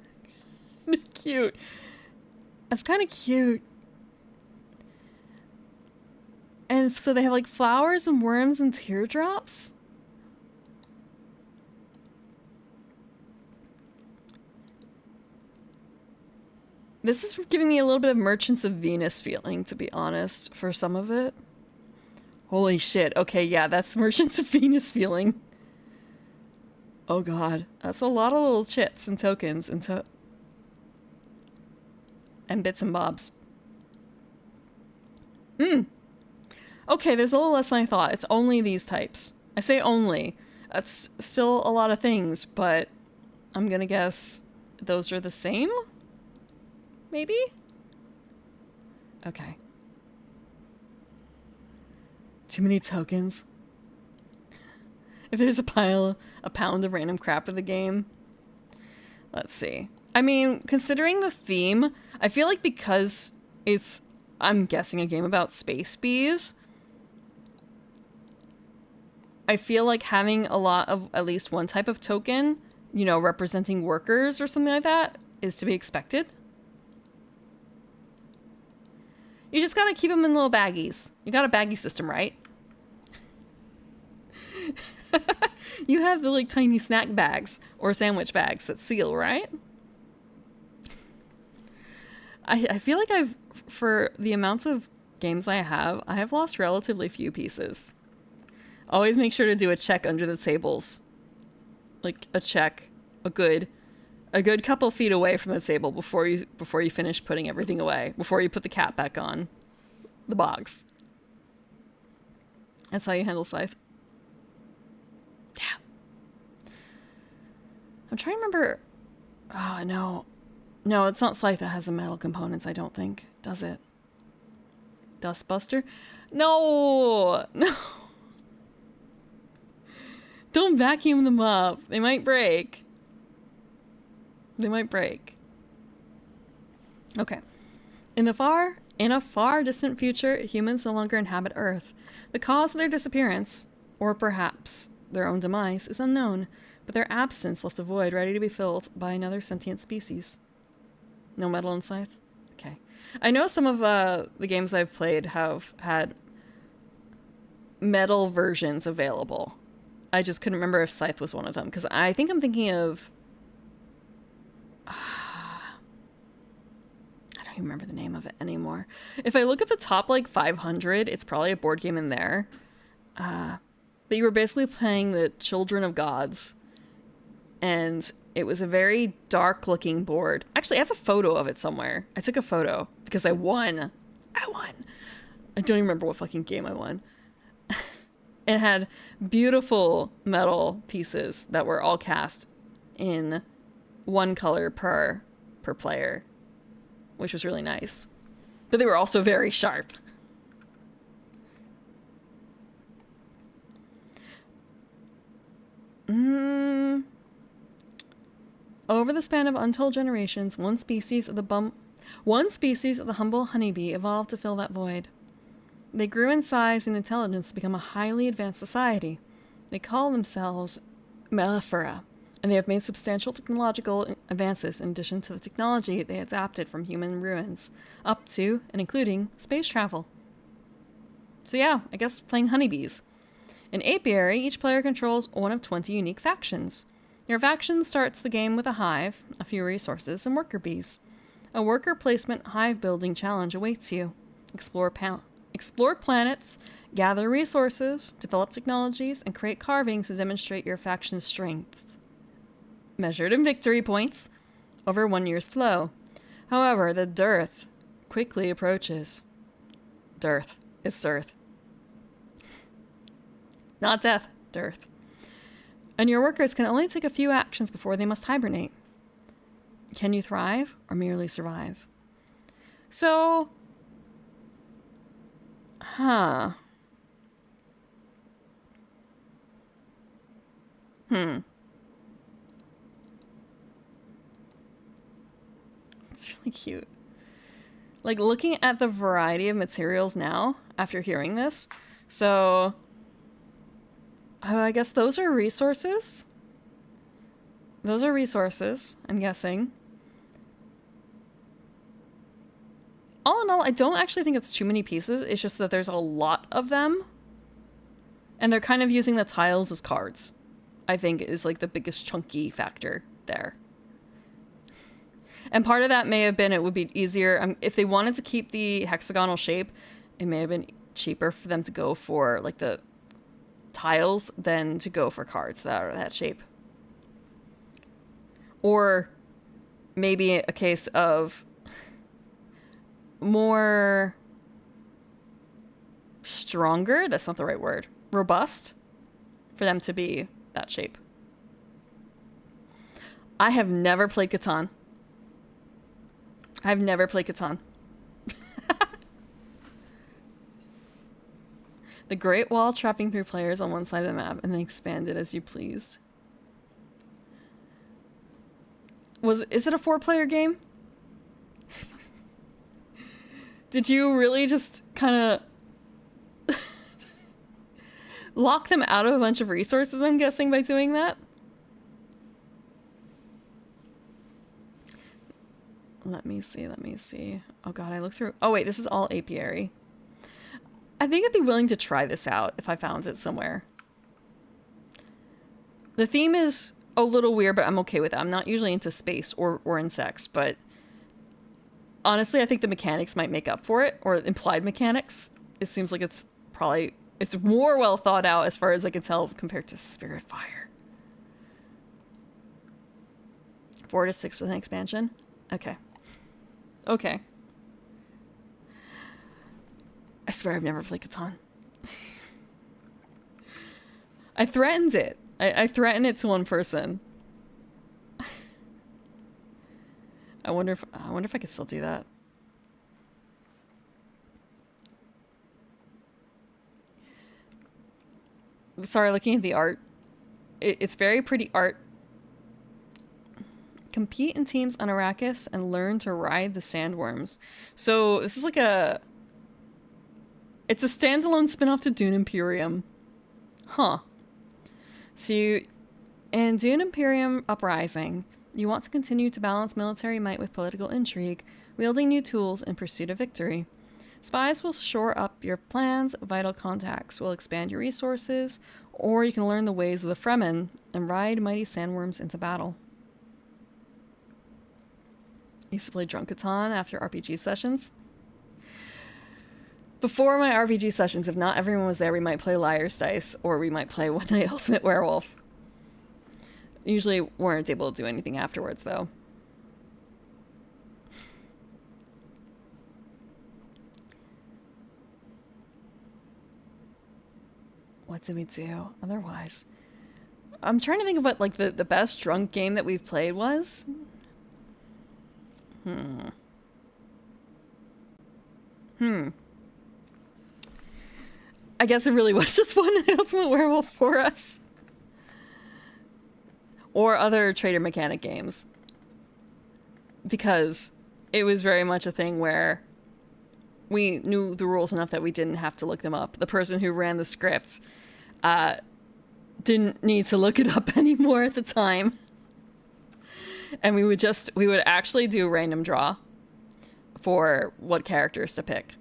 cute. That's kind of cute. And so they have like flowers and worms and teardrops. This is giving me a little bit of Merchants of Venus feeling, to be honest, for some of it. Holy shit. Okay, yeah, that's Merchants of Venus feeling. Oh god, that's a lot of little chits and tokens and bits and bobs. Okay, there's a little less than I thought. It's only these types. I say only. That's still a lot of things, but I'm gonna guess those are the same? Maybe? Okay. Too many tokens. If there's a pound of random crap in the game. Let's see. I mean, considering the theme, I feel like because it's, I'm guessing, a game about space bees, I feel like having a lot of at least one type of token, you know, representing workers or something like that, is to be expected. You just gotta keep them in little baggies. You got a baggie system, right? You have the like tiny snack bags or sandwich bags that seal, right? I feel like for the amounts of games I have lost relatively few pieces. Always make sure to do a check under the tables. Like a check, a good couple feet away from the table before you finish putting everything away, before you put the cap back on the box. That's how you handle Scythe. Yeah. I'm trying to remember. Oh, no. No, it's not Scythe that has the metal components, I don't think. Does it? Dustbuster? No! No! Don't vacuum them up. They might break. They might break. Okay. In a far distant future, humans no longer inhabit Earth. The cause of their disappearance, or perhaps their own demise, is unknown, but their absence left a void ready to be filled by another sentient species. No metal in Scythe? Okay. I know some of the games I've played have had metal versions available. I just couldn't remember if Scythe was one of them, because I think I'm thinking of... I don't even remember the name of it anymore. If I look at the top, like, 500, it's probably a board game in there. But you were basically playing the Children of Gods, and it was a very dark-looking board. Actually, I have a photo of it somewhere. I took a photo, because I won. I don't even remember what fucking game I won. It had beautiful metal pieces that were all cast in one color per player, which was really nice. But they were also very sharp. Over the span of untold generations, one species of the humble honeybee evolved to fill that void. They grew in size and intelligence to become a highly advanced society. They call themselves mellifera, and they have made substantial technological advances in addition to the technology they adapted from human ruins, up to and including space travel. So yeah, I guess playing honeybees. In Apiary, each player controls one of 20 unique factions. Your faction starts the game with a hive, a few resources, and worker bees. A worker placement hive building challenge awaits you. Explore planets, gather resources, develop technologies, and create carvings to demonstrate your faction's strength. Measured in victory points over 1 year's flow. However, the dearth quickly approaches. Dearth. It's dearth. Not death. Dearth. And your workers can only take a few actions before they must hibernate. Can you thrive or merely survive? So... It's really cute. Like, looking at the variety of materials now, after hearing this, so... I guess those are resources? Those are resources, I'm guessing. All in all, I don't actually think it's too many pieces. It's just that there's a lot of them. And they're kind of using the tiles as cards, I think, is like the biggest chunky factor there. And part of that may have been it would be easier. If they wanted to keep the hexagonal shape, it may have been cheaper for them to go for like the tiles than to go for cards that are that shape. Or maybe a case of more stronger, that's not the right word, robust, for them to be that shape. I have never played Catan. I've never played Catan. The Great Wall trapping through players on one side of the map and then expanded as you pleased. Is it a 4-player game? Did you really just kind of lock them out of a bunch of resources, I'm guessing, by doing that? Let me see. Oh god, I looked through. Oh wait, this is all apiary. I think I'd be willing to try this out if I found it somewhere. The theme is a little weird, but I'm okay with it. I'm not usually into space or insects, but honestly, I think the mechanics might make up for it, or implied mechanics. It seems like it's more well thought out as far as I can tell compared to Spiritfire. 4 to 6 with an expansion? Okay. Okay. I swear I've never played Catan. I threatened it. I threatened it to one person. I wonder if I could still do that. Sorry, looking at the art. It's very pretty art. Compete in teams on Arrakis and learn to ride the sandworms. So this is like it's a standalone spin-off to Dune Imperium. Huh. So in Dune Imperium Uprising, you want to continue to balance military might with political intrigue, wielding new tools in pursuit of victory. Spies will shore up your plans, vital contacts will expand your resources, or you can learn the ways of the Fremen and ride mighty sandworms into battle. I used to play Drunk Catan after RPG sessions. Before my RPG sessions, if not everyone was there, we might play Liar's Dice, or we might play One Night Ultimate Werewolf. Usually weren't able to do anything afterwards, though. What did we do otherwise? I'm trying to think of what, like, the best drunk game that we've played was. I guess it really was just One Night Ultimate Werewolf for us. Or other trader mechanic games. Because it was very much a thing where we knew the rules enough that we didn't have to look them up. The person who ran the script didn't need to look it up anymore at the time. And we would actually do a random draw for what characters to pick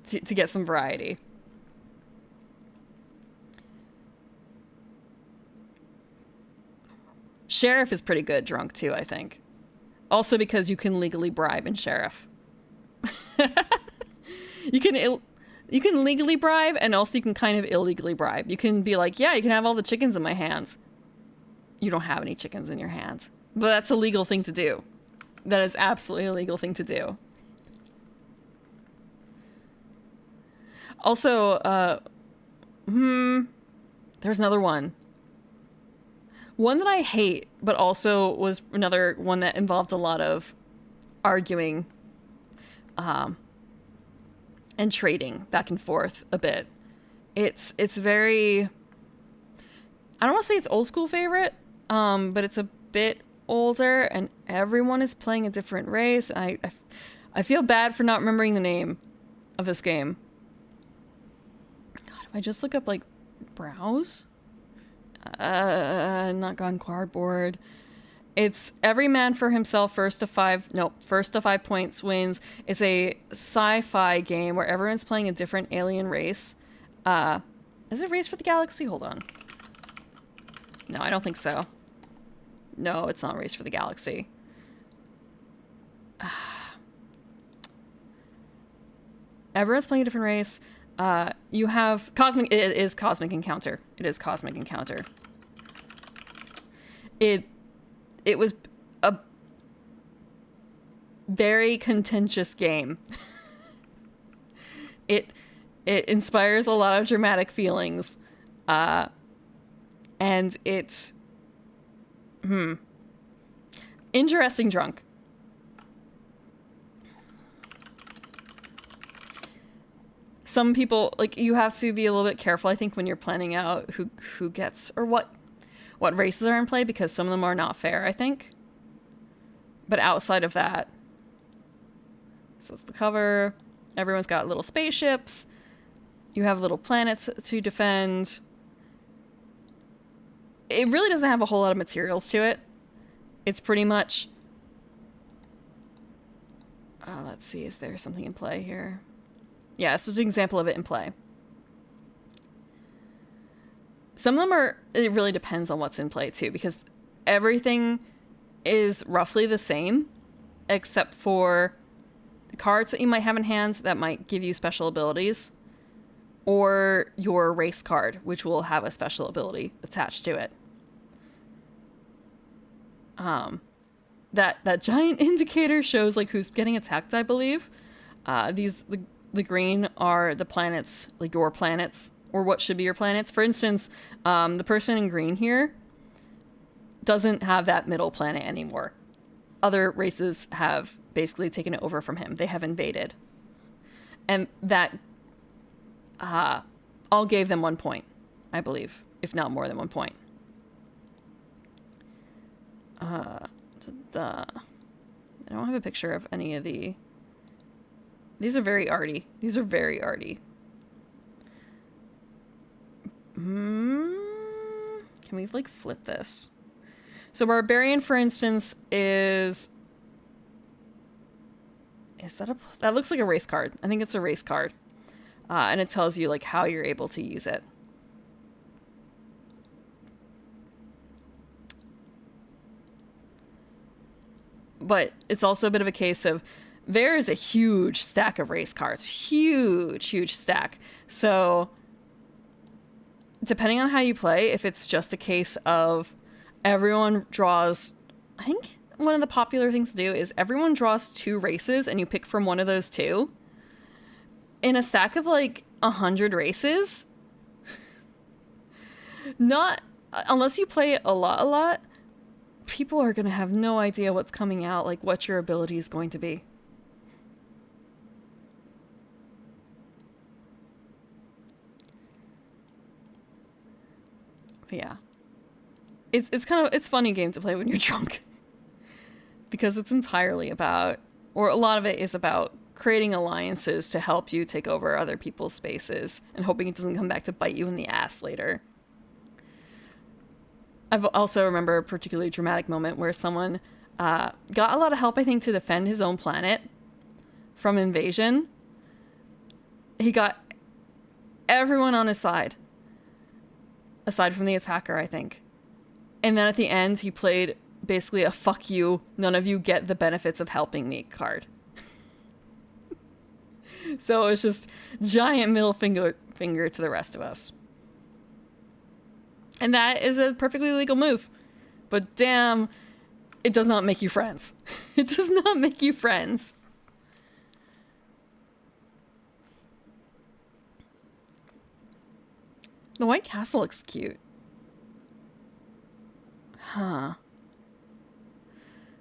to get some variety. Sheriff is pretty good drunk too, I think. Also because you can legally bribe in Sheriff. You can legally bribe, and also you can kind of illegally bribe. You can be like, yeah, you can have all the chickens in my hands. You don't have any chickens in your hands. But that's a legal thing to do. That is absolutely a legal thing to do. Also, there's another one. One that I hate, but also was another one that involved a lot of arguing and trading back and forth a bit. It's very... I don't want to say it's old school favorite, but it's a bit older, and everyone is playing a different race. I feel bad for not remembering the name of this game. God, if I just look up, like, browse... not gone cardboard. It's every man for himself, first to 5 points wins. It's a sci-fi game where everyone's playing a different alien race. Is it Race for the Galaxy? Hold on. No, I don't think so. No, it's not Race for the Galaxy. Everyone's playing a different race. You have Cosmic... It is Cosmic Encounter. It is Cosmic Encounter. It was a very contentious game. It inspires a lot of dramatic feelings. And it's... interesting drunk. Some people, like, you have to be a little bit careful, I think, when you're planning out who gets, or what races are in play, because some of them are not fair, I think. But outside of that, so that's the cover. Everyone's got little spaceships. You have little planets to defend. It really doesn't have a whole lot of materials to it. It's pretty much Let's see, is there something in play here? Yeah, this is an example of it in play. Some of them are, it really depends on what's in play too, because everything is roughly the same, except for cards that you might have in hand that might give you special abilities, or your race card, which will have a special ability attached to it. That giant indicator shows like who's getting attacked, I believe. The green are the planets, like your planets, or what should be your planets. For instance, the person in green here doesn't have that middle planet anymore. Other races have basically taken it over from him. They have invaded. And that all gave them 1 point, I believe, if not more than 1 point. I don't have a picture of any of the... These are very arty. These are very arty. Can we, like, flip this? So Barbarian, for instance, is that a... That looks like a race card. I think it's a race card. And it tells you, like, how you're able to use it. But it's also a bit of a case of there is a huge stack of race cards. Huge stack. So depending on how you play, if it's just a case of everyone draws... I think one of the popular things to do is everyone draws 2 races and you pick from one of those 2. In a stack of like 100 races, not... Unless you play it a lot, people are going to have no idea what's coming out, like what your ability is going to be. But yeah. It's kind of, it's a funny game to play when you're drunk. Because it's entirely about, or a lot of it is about creating alliances to help you take over other people's spaces and hoping it doesn't come back to bite you in the ass later. I've also remember a particularly dramatic moment where someone got a lot of help, I think, to defend his own planet from invasion. He got everyone on his side, aside from the attacker, I think. And then at the end, he played basically a fuck you, none of you get the benefits of helping me card. So it was just giant middle finger to the rest of us. And that is a perfectly legal move. But damn, it does not make you friends. It does not make you friends. The White Castle looks cute. Huh.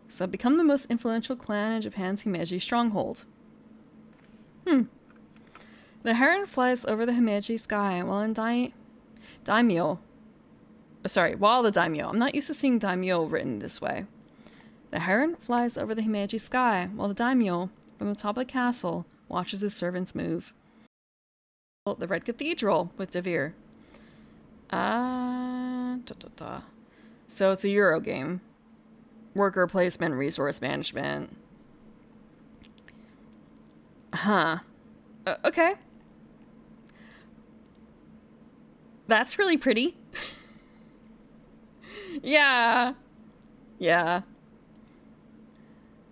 So become the most influential clan in Japan's Himeji stronghold. The heron flies over the Himeji sky while in daimyo. While the daimyo. I'm not used to seeing daimyo written this way. The heron flies over the Himeji sky while the daimyo, from the top of the castle, watches his servants move. The Red Cathedral with Devere. So it's a Euro game. Worker placement, resource management. Huh. Okay. That's really pretty. Yeah. Yeah.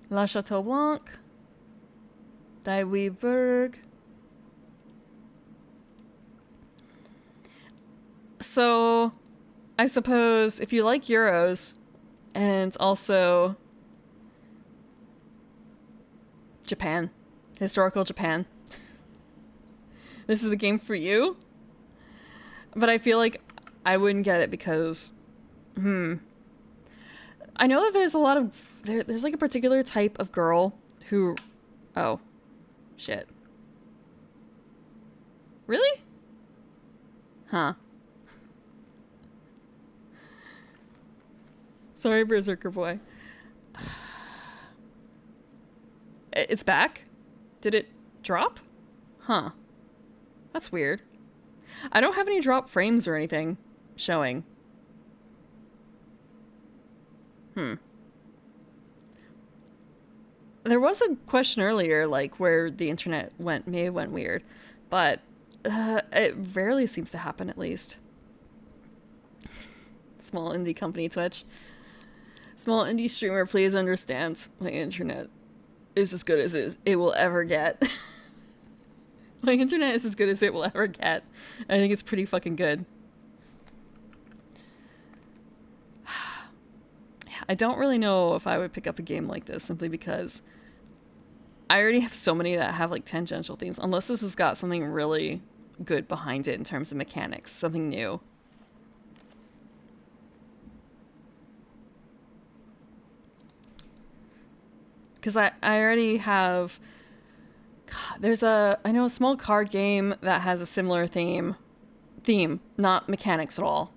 La Chateau Blanc. Daiwiberg. So, I suppose if you like Euros, and also Japan, historical Japan, this is the game for you. But I feel like I wouldn't get it because, I know that there's a lot of, there's like a particular type of girl who, oh, shit. Really? Huh. Sorry, Berserker Boy. It's back? Did it drop? Huh. That's weird. I don't have any drop frames or anything showing. There was a question earlier, like where the internet may have went weird, but it rarely seems to happen. At least, small indie company Twitch, small indie streamer. Please understand, my internet is as good as it will ever get. My internet is as good as it will ever get. I think it's pretty fucking good. I don't really know if I would pick up a game like this simply because I already have so many that have like tangential themes, unless this has got something really good behind it in terms of mechanics, something new. Because I already have... God, I know a small card game that has a similar theme, not mechanics at all,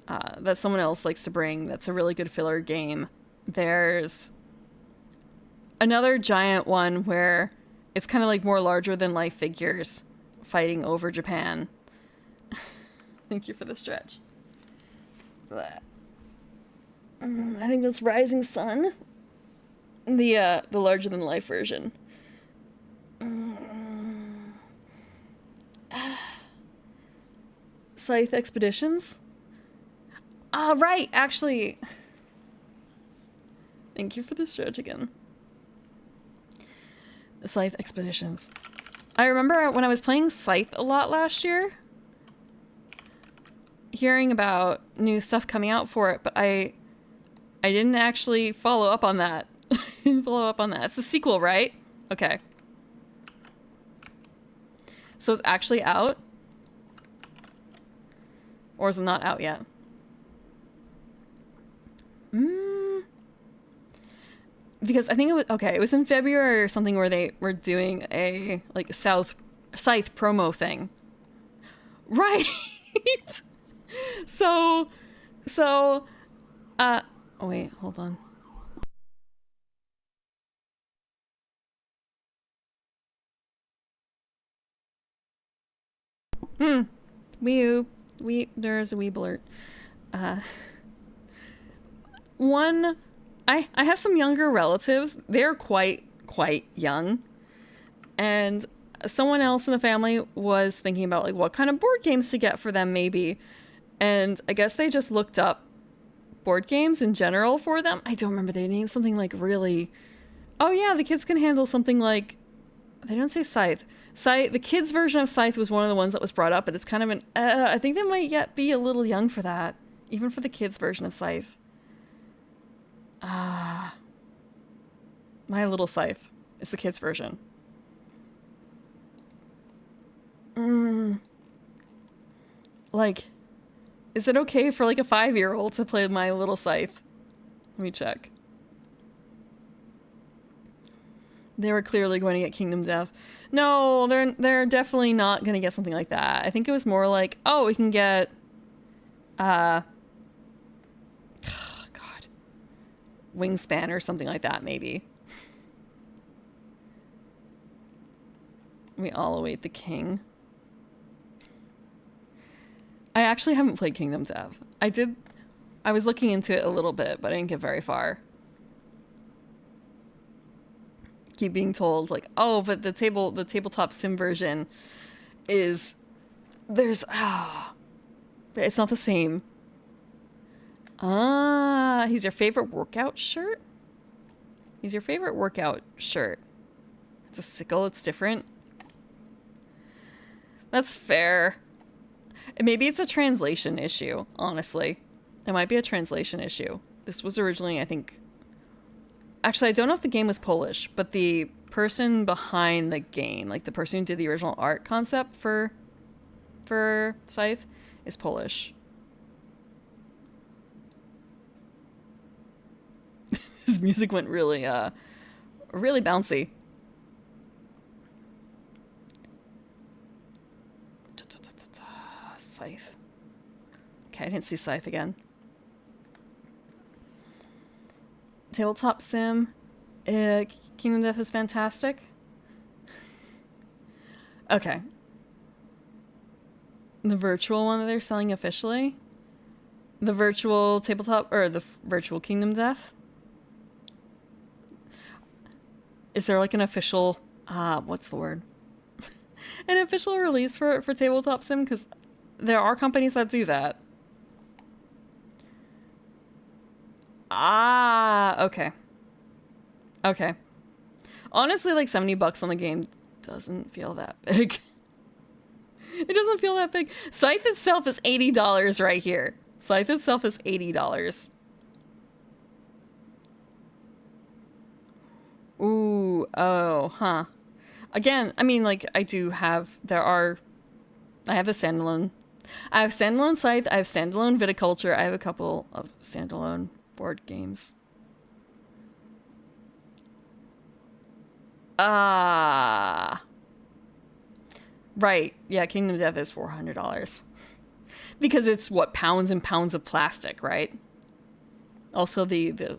that someone else likes to bring. That's a really good filler game. There's another giant one where it's kind of like more larger than life figures fighting over Japan. Thank you for the stretch. I think that's Rising Sun, the larger than life version. Scythe Expeditions? Right, actually. Thank you for the stretch again. Scythe Expeditions. I remember when I was playing Scythe a lot last year, hearing about new stuff coming out for it, but I didn't actually follow up on that. It's a sequel, right? Okay. So it's actually out? Or is it not out yet? Because I think it was in February or something where they were doing a like Scythe promo thing. Right. So oh wait, hold on. There's a weeb alert. I have some younger relatives. They're quite young. And someone else in the family was thinking about like what kind of board games to get for them maybe. And I guess they just looked up board games in general for them. I don't remember. They named something like really... Oh yeah, the kids can handle something like... They don't say Scythe. The kids' version of Scythe was one of the ones that was brought up, but it's kind of an... I think they might yet be a little young for that. Even for the kids' version of Scythe. My Little Scythe is the kids' version. Like, is it okay for like a 5-year-old to play My Little Scythe? Let me check. They were clearly going to get Kingdom Death. No, they're definitely not going to get something like that. I think it was more like, oh, we can get God, Wingspan or something like that, maybe. We all await the king. I actually haven't played Kingdom Death. I was looking into it a little bit, but I didn't get very far. Keep being told like, oh, but the tabletop sim version is it's not the same. He's your favorite workout shirt? He's your favorite workout shirt. It's a sickle, it's different. That's fair. Maybe it's a translation issue, honestly. It might be a translation issue. This was originally, I think... Actually, I don't know if the game was Polish, but the person behind the game, like the person who did the original art concept for Scythe, is Polish. His music went really bouncy. Scythe. Okay, I didn't see Scythe again. Tabletop sim. Kingdom Death is fantastic. Okay. The virtual one that they're selling officially? The virtual tabletop, or the virtual Kingdom Death? Is there like an official, what's the word? An official release for Tabletop Sim? Because there are companies that do that. Ah, okay. Okay. Honestly, like $70 on the game doesn't feel that big. It doesn't feel that big. Scythe itself is $80 right here. Scythe itself is $80. Ooh, oh, huh. Again, I mean, like, I have the standalone. I have standalone Scythe, I have standalone Viticulture, I have a couple of standalone board games. Right. Yeah, Kingdom Death is $400. Because it's what, pounds and pounds of plastic, right? Also the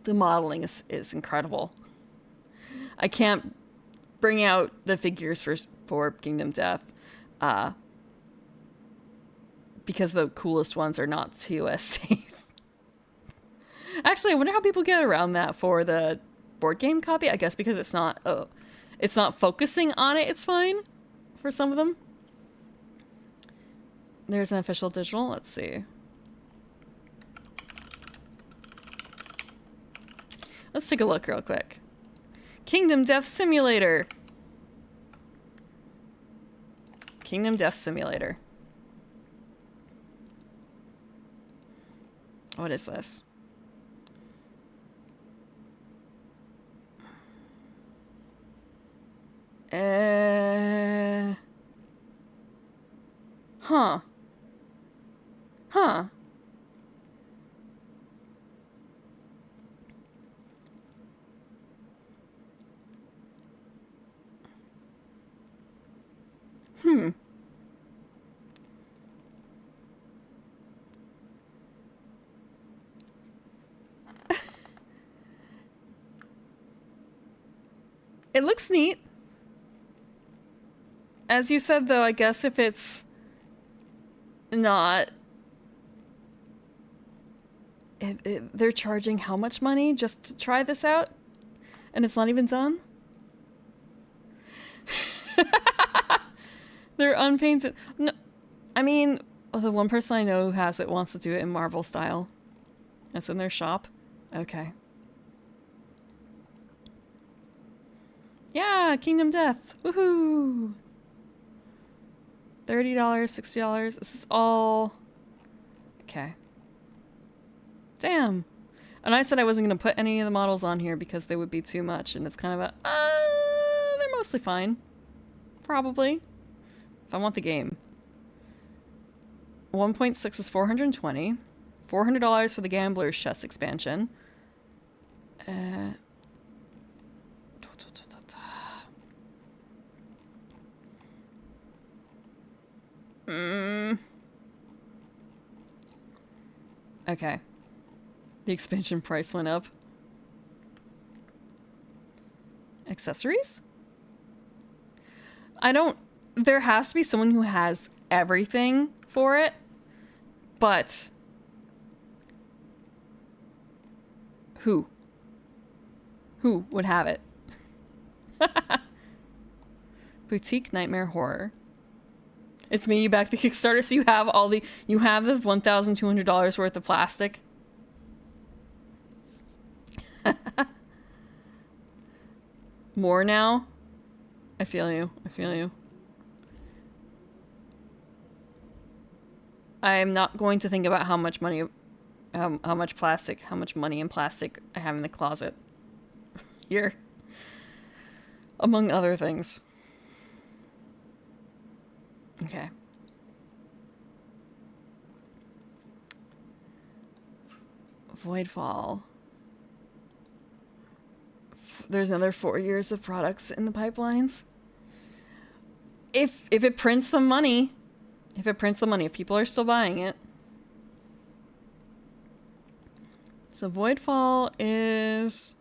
modeling is incredible. I can't bring out the figures for Kingdom Death because the coolest ones are not TOS safe. Actually, I wonder how people get around that for the board game copy. I guess because it's not focusing on it, it's fine for some of them. There's an official digital. Let's see. Let's take a look real quick. Kingdom Death Simulator. Kingdom Death Simulator. What is this? Huh. Huh. It looks neat. As you said, though, I guess if it's not... they're charging how much money just to try this out? And it's not even done? They're unpainted. No, I mean, the one person I know who has it wants to do it in Marvel style. It's in their shop. Okay. Yeah, Kingdom Death. Woohoo! $30, $60. This is all... Okay. Damn. And I said I wasn't going to put any of the models on here because they would be too much. And it's kind of they're mostly fine. Probably. If I want the game. 1.6 is $420. $400 for the Gambler's Chess expansion. Okay. The expansion price went up. Accessories? There has to be someone who has everything for it, but who would have it? Boutique Nightmare Horror. It's me, you back the Kickstarter, so you have the $1,200 worth of plastic. More now? I feel you. I am not going to think about how much money in plastic I have in the closet. Here. Among other things. Okay. Voidfall. There's another 4 years of products in the pipelines. If it prints the money, if people are still buying it. So Voidfall is...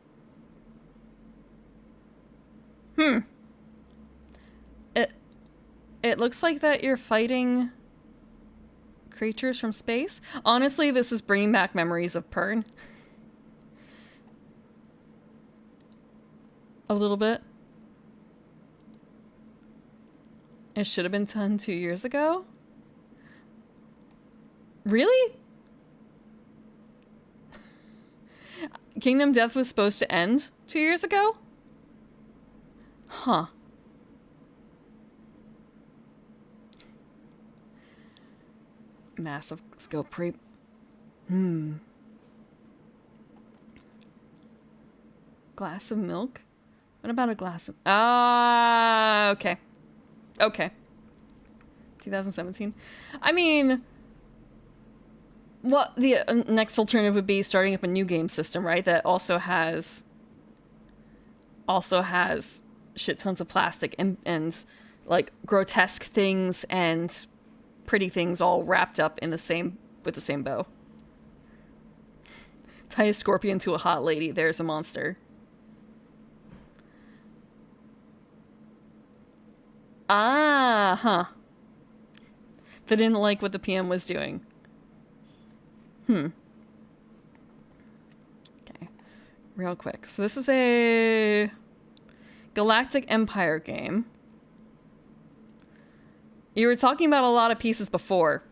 It looks like that you're fighting creatures from space. Honestly, this is bringing back memories of Pern. a little bit. It should have been done 2 years ago? Really? Kingdom Death was supposed to end 2 years ago? Huh. Massive skill creep. Glass of milk? What about a glass of... okay. Okay. 2017. I mean... What the next alternative would be starting up a new game system, right? That also has shit tons of plastic and like grotesque things and pretty things all wrapped up in the same bow. Tie a scorpion to a hot lady, there's a monster. Huh. They didn't like what the PM was doing. Okay. Real quick. So this is a Galactic Empire game. You were talking about a lot of pieces before.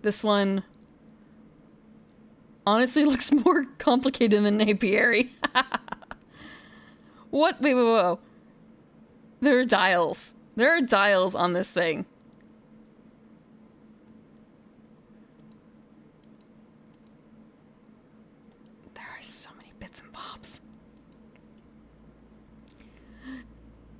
This one honestly looks more complicated than Apiary. What? Wait, whoa. There are dials. There are dials on this thing. There are so many bits and bobs.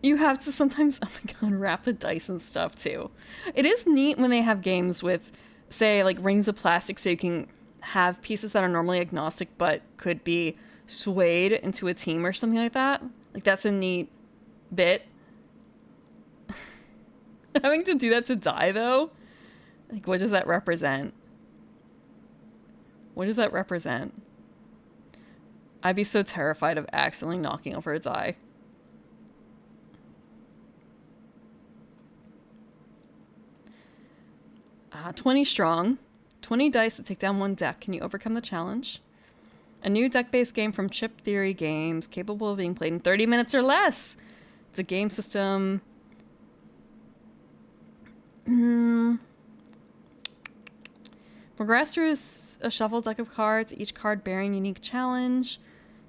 You have to sometimes, oh my god, wrap the dice and stuff too. It is neat when they have games with, say, like rings of plastic so you can have pieces that are normally agnostic but could be swayed into a team or something like that. Like, that's a neat bit. Having to do that to die, though? Like, what does that represent? What does that represent? I'd be so terrified of accidentally knocking over a die. Uh, 20 strong. 20 dice to take down one deck. Can you overcome the challenge? A new deck-based game from Chip Theory Games, capable of being played in 30 minutes or less. It's a game system. Progress through a shuffled deck of cards, each card bearing unique challenge.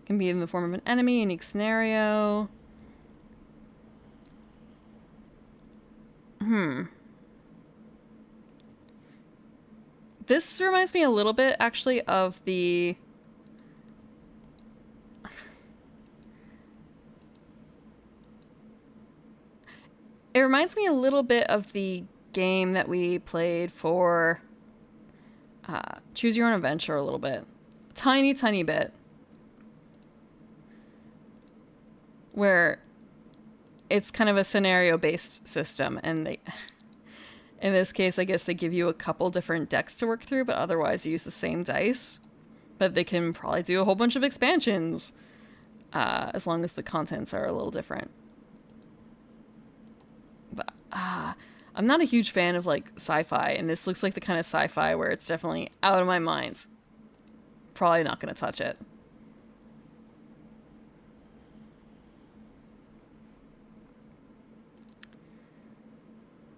Can be in the form of an enemy, unique scenario. This reminds me a little bit, actually, of the... It reminds me a little bit of the game that we played for Choose Your Own Adventure a little bit. Tiny, tiny bit. Where it's kind of a scenario-based system, and they... In this case, I guess they give you a couple different decks to work through, but otherwise you use the same dice. But they can probably do a whole bunch of expansions, as long as the contents are a little different. But I'm not a huge fan of like sci-fi, and this looks like the kind of sci-fi where it's definitely out of my mind. Probably not going to touch it.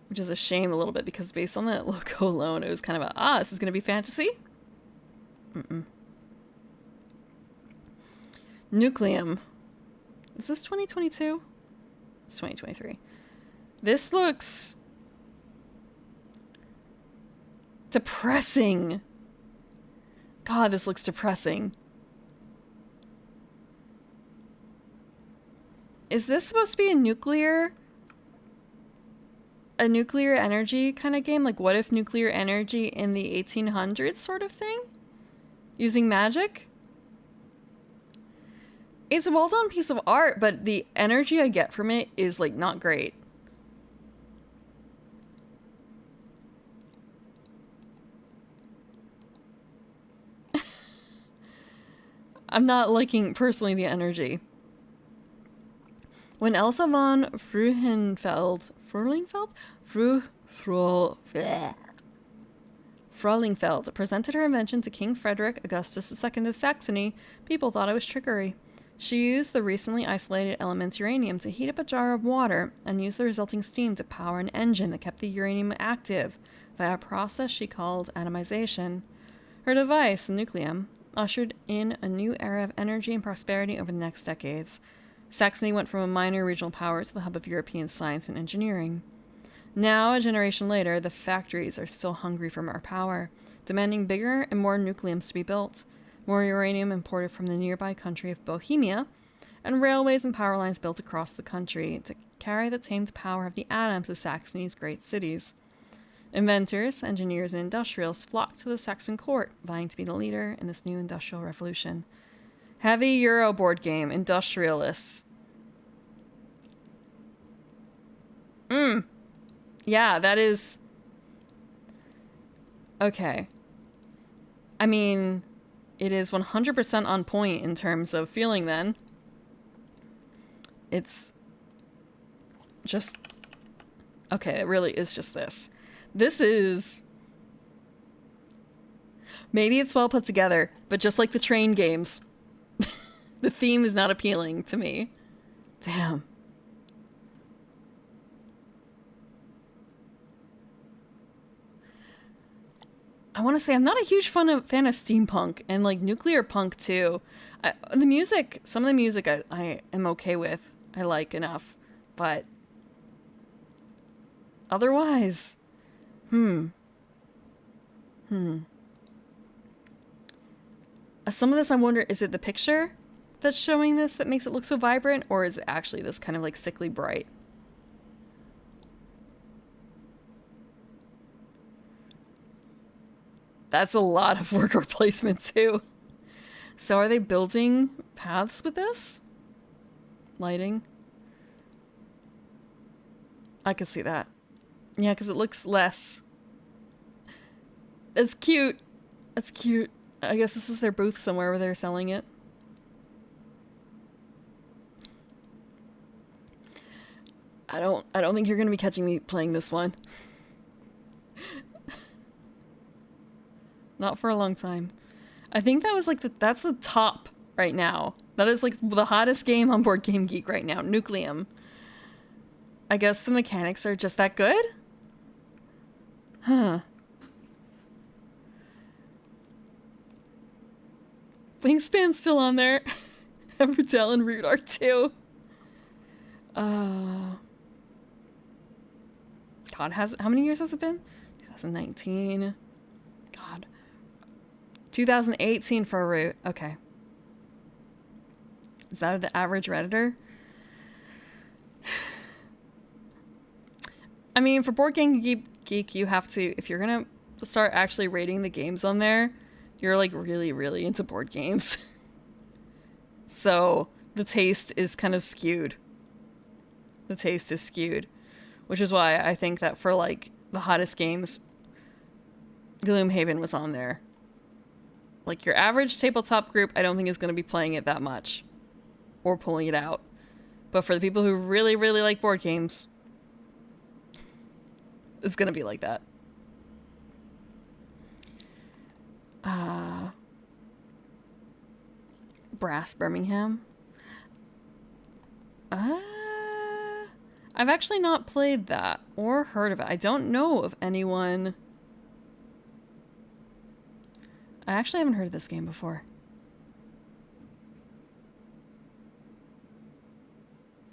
Which is a shame a little bit, because based on that logo alone, it was kind of a, this is going to be fantasy? Nucleum. Is this 2022? It's 2023. This looks... depressing. God, this looks depressing. Is this supposed to be a nuclear energy kind of game? Like, what if nuclear energy in the 1800s sort of thing? Using magic? It's a well-done piece of art, but the energy I get from it is, like, not great. I'm not liking, personally, the energy. When Elsa von Frühlingfeld presented her invention to King Frederick Augustus II of Saxony, people thought it was trickery. She used the recently isolated element uranium to heat up a jar of water and used the resulting steam to power an engine that kept the uranium active via a process she called atomization. Her device, the nucleum, ushered in a new era of energy and prosperity over the next decades. Saxony went from a minor regional power to the hub of European science and engineering. Now, a generation later, the factories are still hungry for more power, demanding bigger and more nucleums to be built, more uranium imported from the nearby country of Bohemia, and railways and power lines built across the country to carry the tamed power of the atoms to Saxony's great cities. Inventors, engineers, and industrials flocked to the Saxon court, vying to be the leader in this new industrial revolution. Heavy Euro board game, industrialists. Yeah, that is... Okay. I mean, it is 100% on point in terms of feeling then. It's just... Okay, it really is just this. This is... Maybe it's well put together, but just like the train games, the theme is not appealing to me. Damn. I want to say I'm not a huge fan of steampunk and like nuclear punk too. The music, some of the music I am okay with. I like enough, but otherwise, Some of this I wonder, is it the picture that's showing this that makes it look so vibrant, or is it actually this kind of like sickly bright? That's a lot of worker placement too. So are they building paths with this? Lighting? I could see that. Yeah, because it looks less... It's cute. It's cute. I guess this is their booth somewhere where they're selling it. I don't think you're going to be catching me playing this one. Not for a long time. I think that was like that's the top right now. That is like the hottest game on Board Game Geek right now, Nucleum. I guess the mechanics are just that good? Huh. Wingspan's still on there. Everdell and Root are too. God, how many years has it been? 2019. God. 2018 for a Root. Okay. Is that the average Redditor? I mean, for Board Game Geek, you have to, if you're gonna start actually rating the games on there, you're like really, really into board games. So the taste is kind of skewed. The taste is skewed. Which is why I think that for like the hottest games, Gloomhaven was on there. Like your average tabletop group, I don't think is going to be playing it that much. Or pulling it out. But for the people who really, really like board games, it's going to be like that. Brass Birmingham. I've actually not played that or heard of it. I don't know of anyone. I actually haven't heard of this game before.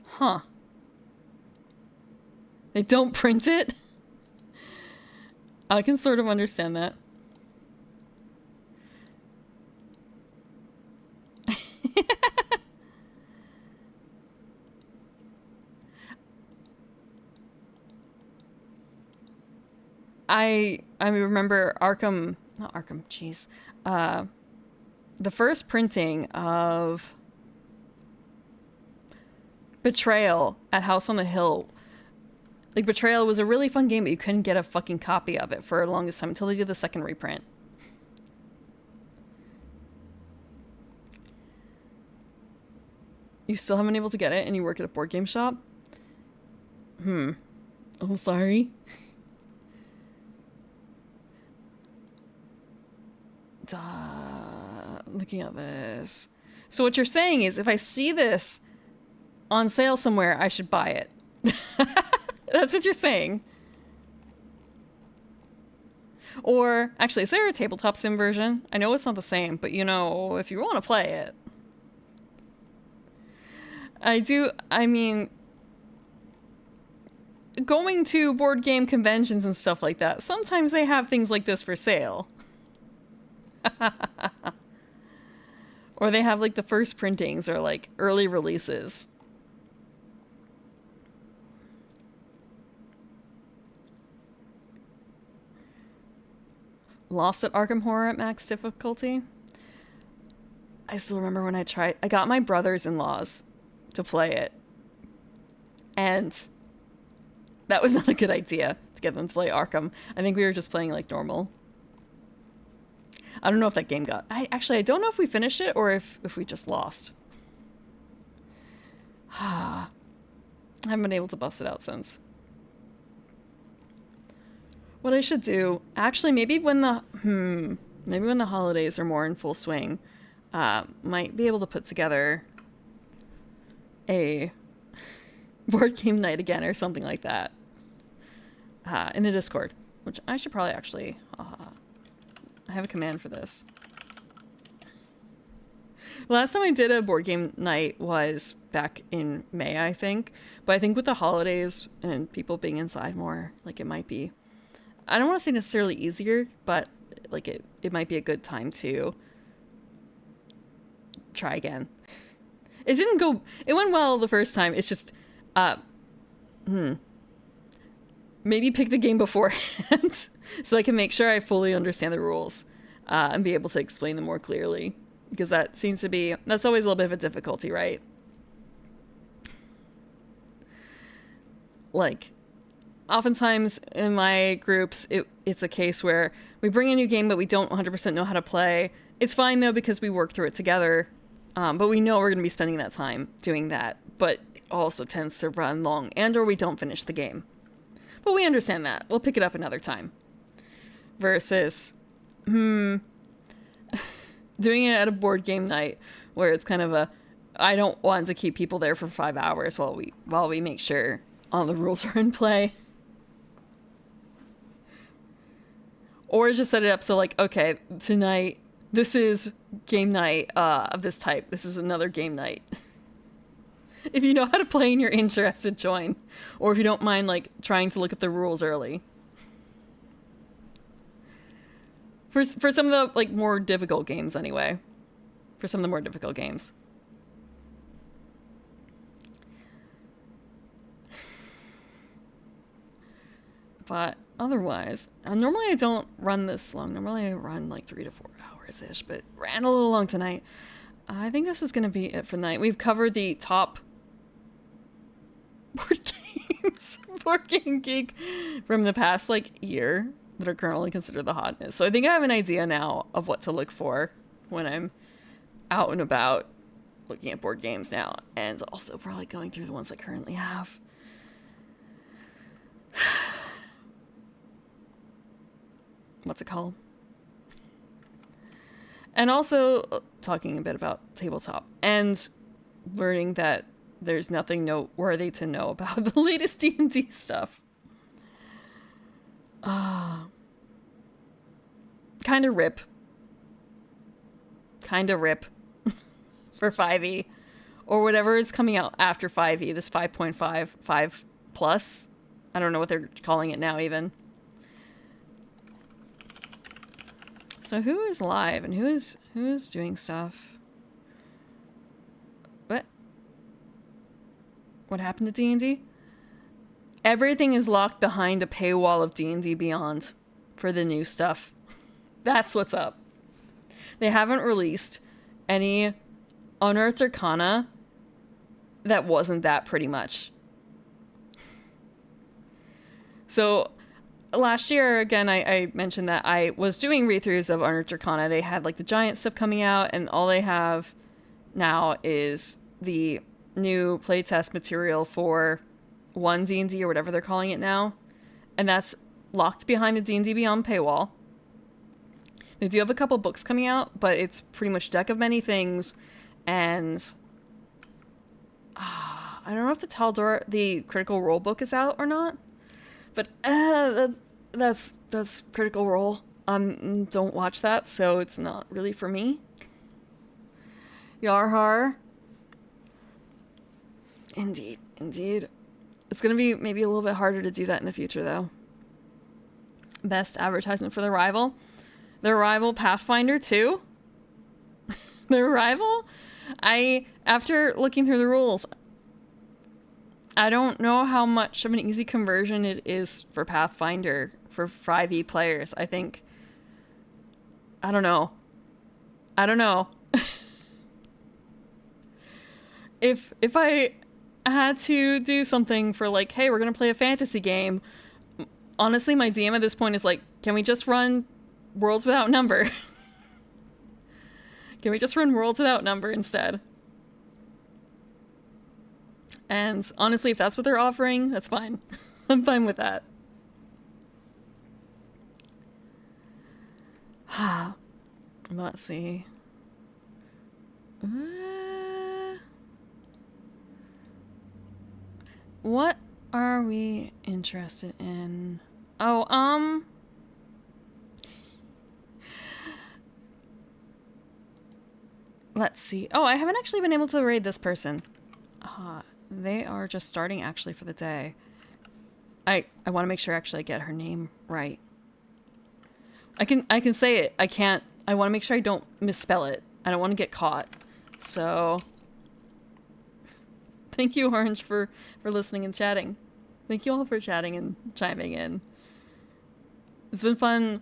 Huh. They don't print it? I can sort of understand that. I remember the first printing of Betrayal at House on the Hill. Like, Betrayal was a really fun game, but you couldn't get a fucking copy of it for the longest time until they did the second reprint. You still haven't been able to get it and you work at a board game shop? Oh, sorry. Looking at this. So what you're saying is, if I see this on sale somewhere, I should buy it. That's what you're saying. Or, actually, is there a tabletop sim version? I know it's not the same, but you know, if you want to play it. I mean, going to board game conventions and stuff like that, sometimes they have things like this for sale. Or they have like the first printings or like early releases. Lost at Arkham Horror at max difficulty. I still remember when I got my brothers-in-laws to play it. And that was not a good idea to get them to play Arkham. I think we were just playing like normal. I don't know if that game got... I don't know if we finished it or if we just lost. I haven't been able to bust it out since. What I should do... Actually, maybe when the holidays are more in full swing, might be able to put together a board game night again or something like that. In the Discord. Which I should probably actually... I have a command for this. Last time I did a board game night was back in May, I think. But I think with the holidays and people being inside more, like it might be... I don't want to say necessarily easier, but like it might be a good time to try again. It went well the first time. It's just, maybe pick the game beforehand so I can make sure I fully understand the rules and be able to explain them more clearly. Because that's always a little bit of a difficulty, right? Like, oftentimes in my groups, it's a case where we bring a new game, but we don't 100% know how to play. It's fine, though, because we work through it together. But we know we're going to be spending that time doing that. But it also tends to run long, or we don't finish the game. But we understand that. We'll pick it up another time. Versus, doing it at a board game night where it's kind of I don't want to keep people there for 5 hours while we make sure all the rules are in play. Or just set it up so like, okay, tonight, this is game night of this type. This is another game night. If you know how to play and you're interested, join. Or if you don't mind, like, trying to look up the rules early. For some of the, like, more difficult games, anyway. For some of the more difficult games. But otherwise, normally I don't run this long. Normally I run, like, 3 to 4 hours-ish, but ran a little long tonight. I think this is going to be it for tonight. We've covered the top board game geek from the past like year that are currently considered the hotness. So I think I have an idea now of what to look for when I'm out and about looking at board games now, and also probably going through the ones I currently have. What's it called? And also talking a bit about tabletop and learning that there's nothing noteworthy to know about the latest D&D stuff. Kind of rip. For 5e. Or whatever is coming out after 5e, this 5.5, 5 plus. I don't know what they're calling it now even. So who is live and who is doing stuff? What happened to D&D? Everything is locked behind a paywall of D&D Beyond for the new stuff. That's what's up. They haven't released any Unearthed Arcana that wasn't that pretty much. So last year, again, I mentioned that I was doing read-throughs of Unearthed Arcana. They had like the giant stuff coming out, and all they have now is the new playtest material for 1 D&D or whatever they're calling it now. And that's locked behind the D&D Beyond paywall. They do have a couple books coming out, but it's pretty much Deck of Many Things And I don't know if the Critical Role book is out or not, but that's Critical Role. Don't watch that, so it's not really for me. Yarhar. Indeed. It's gonna be maybe a little bit harder to do that in the future, though. Best advertisement for The Arrival. The Arrival Pathfinder 2. The Arrival? After looking through the rules, I don't know how much of an easy conversion it is for Pathfinder for 5e players. I don't know. If I had to do something for like, hey, we're gonna play a fantasy game, honestly, my DM at this point is like, can we just run Worlds Without Number? Can we just run Worlds Without Number instead? And honestly, if that's what they're offering, that's fine. I'm fine with that. Let's see. What are we interested in? Oh, let's see. Oh, I haven't actually been able to raid this person. They are just starting actually for the day. I want to make sure actually I get her name right. I can say it. I want to make sure I don't misspell it. I don't want to get caught. So thank you, Orange, for listening and chatting. Thank you all for chatting and chiming in. It's been fun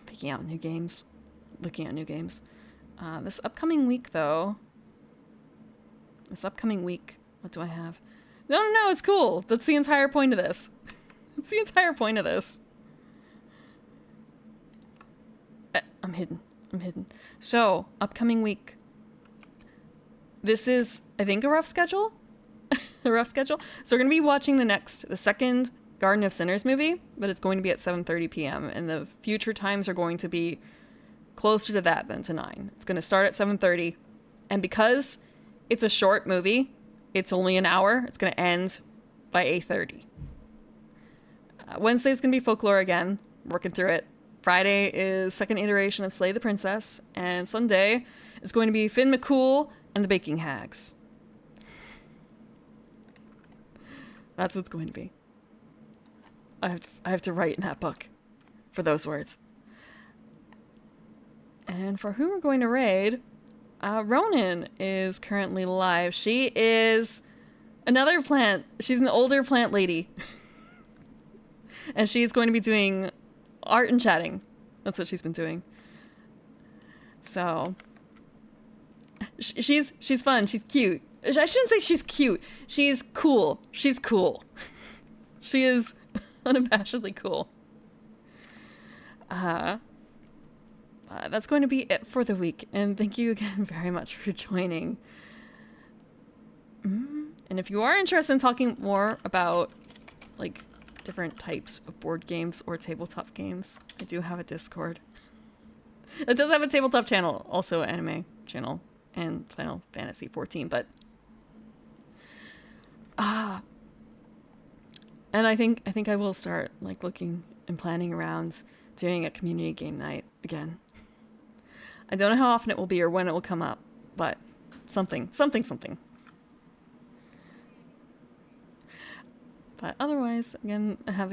picking out new games, looking at new games. This upcoming week, though. What do I have? No, it's cool. That's the entire point of this. That's the entire point of this. I'm hidden. So, upcoming week. This is, I think, a rough schedule. So we're going to be watching the second Garden of Sinners movie, but it's going to be at 7:30 p.m. And the future times are going to be closer to that than to 9. It's going to start at 7:30. And because it's a short movie, it's only an hour. It's going to end by 8:30. Wednesday's going to be folklore again, working through it. Friday is second iteration of Slay the Princess. And Sunday is going to be Finn McCool and the Baking Hags. That's what's going to be. I have to write in that book for those words. And for who we're going to raid, Ronan is currently live. She is another plant. She's an older plant lady. And she's going to be doing art and chatting. That's what she's been doing. So she's fun. She's cute. I shouldn't say she's cute. She's cool. She is unabashedly cool. That's going to be it for the week. And thank you again very much for joining. And if you are interested in talking more about like different types of board games or tabletop games, I do have a Discord. It does have a tabletop channel, also an anime channel, and Final Fantasy 14, but and I think I will start like looking and planning around doing a community game night again. I don't know how often it will be or when it will come up, but something. But otherwise, again, have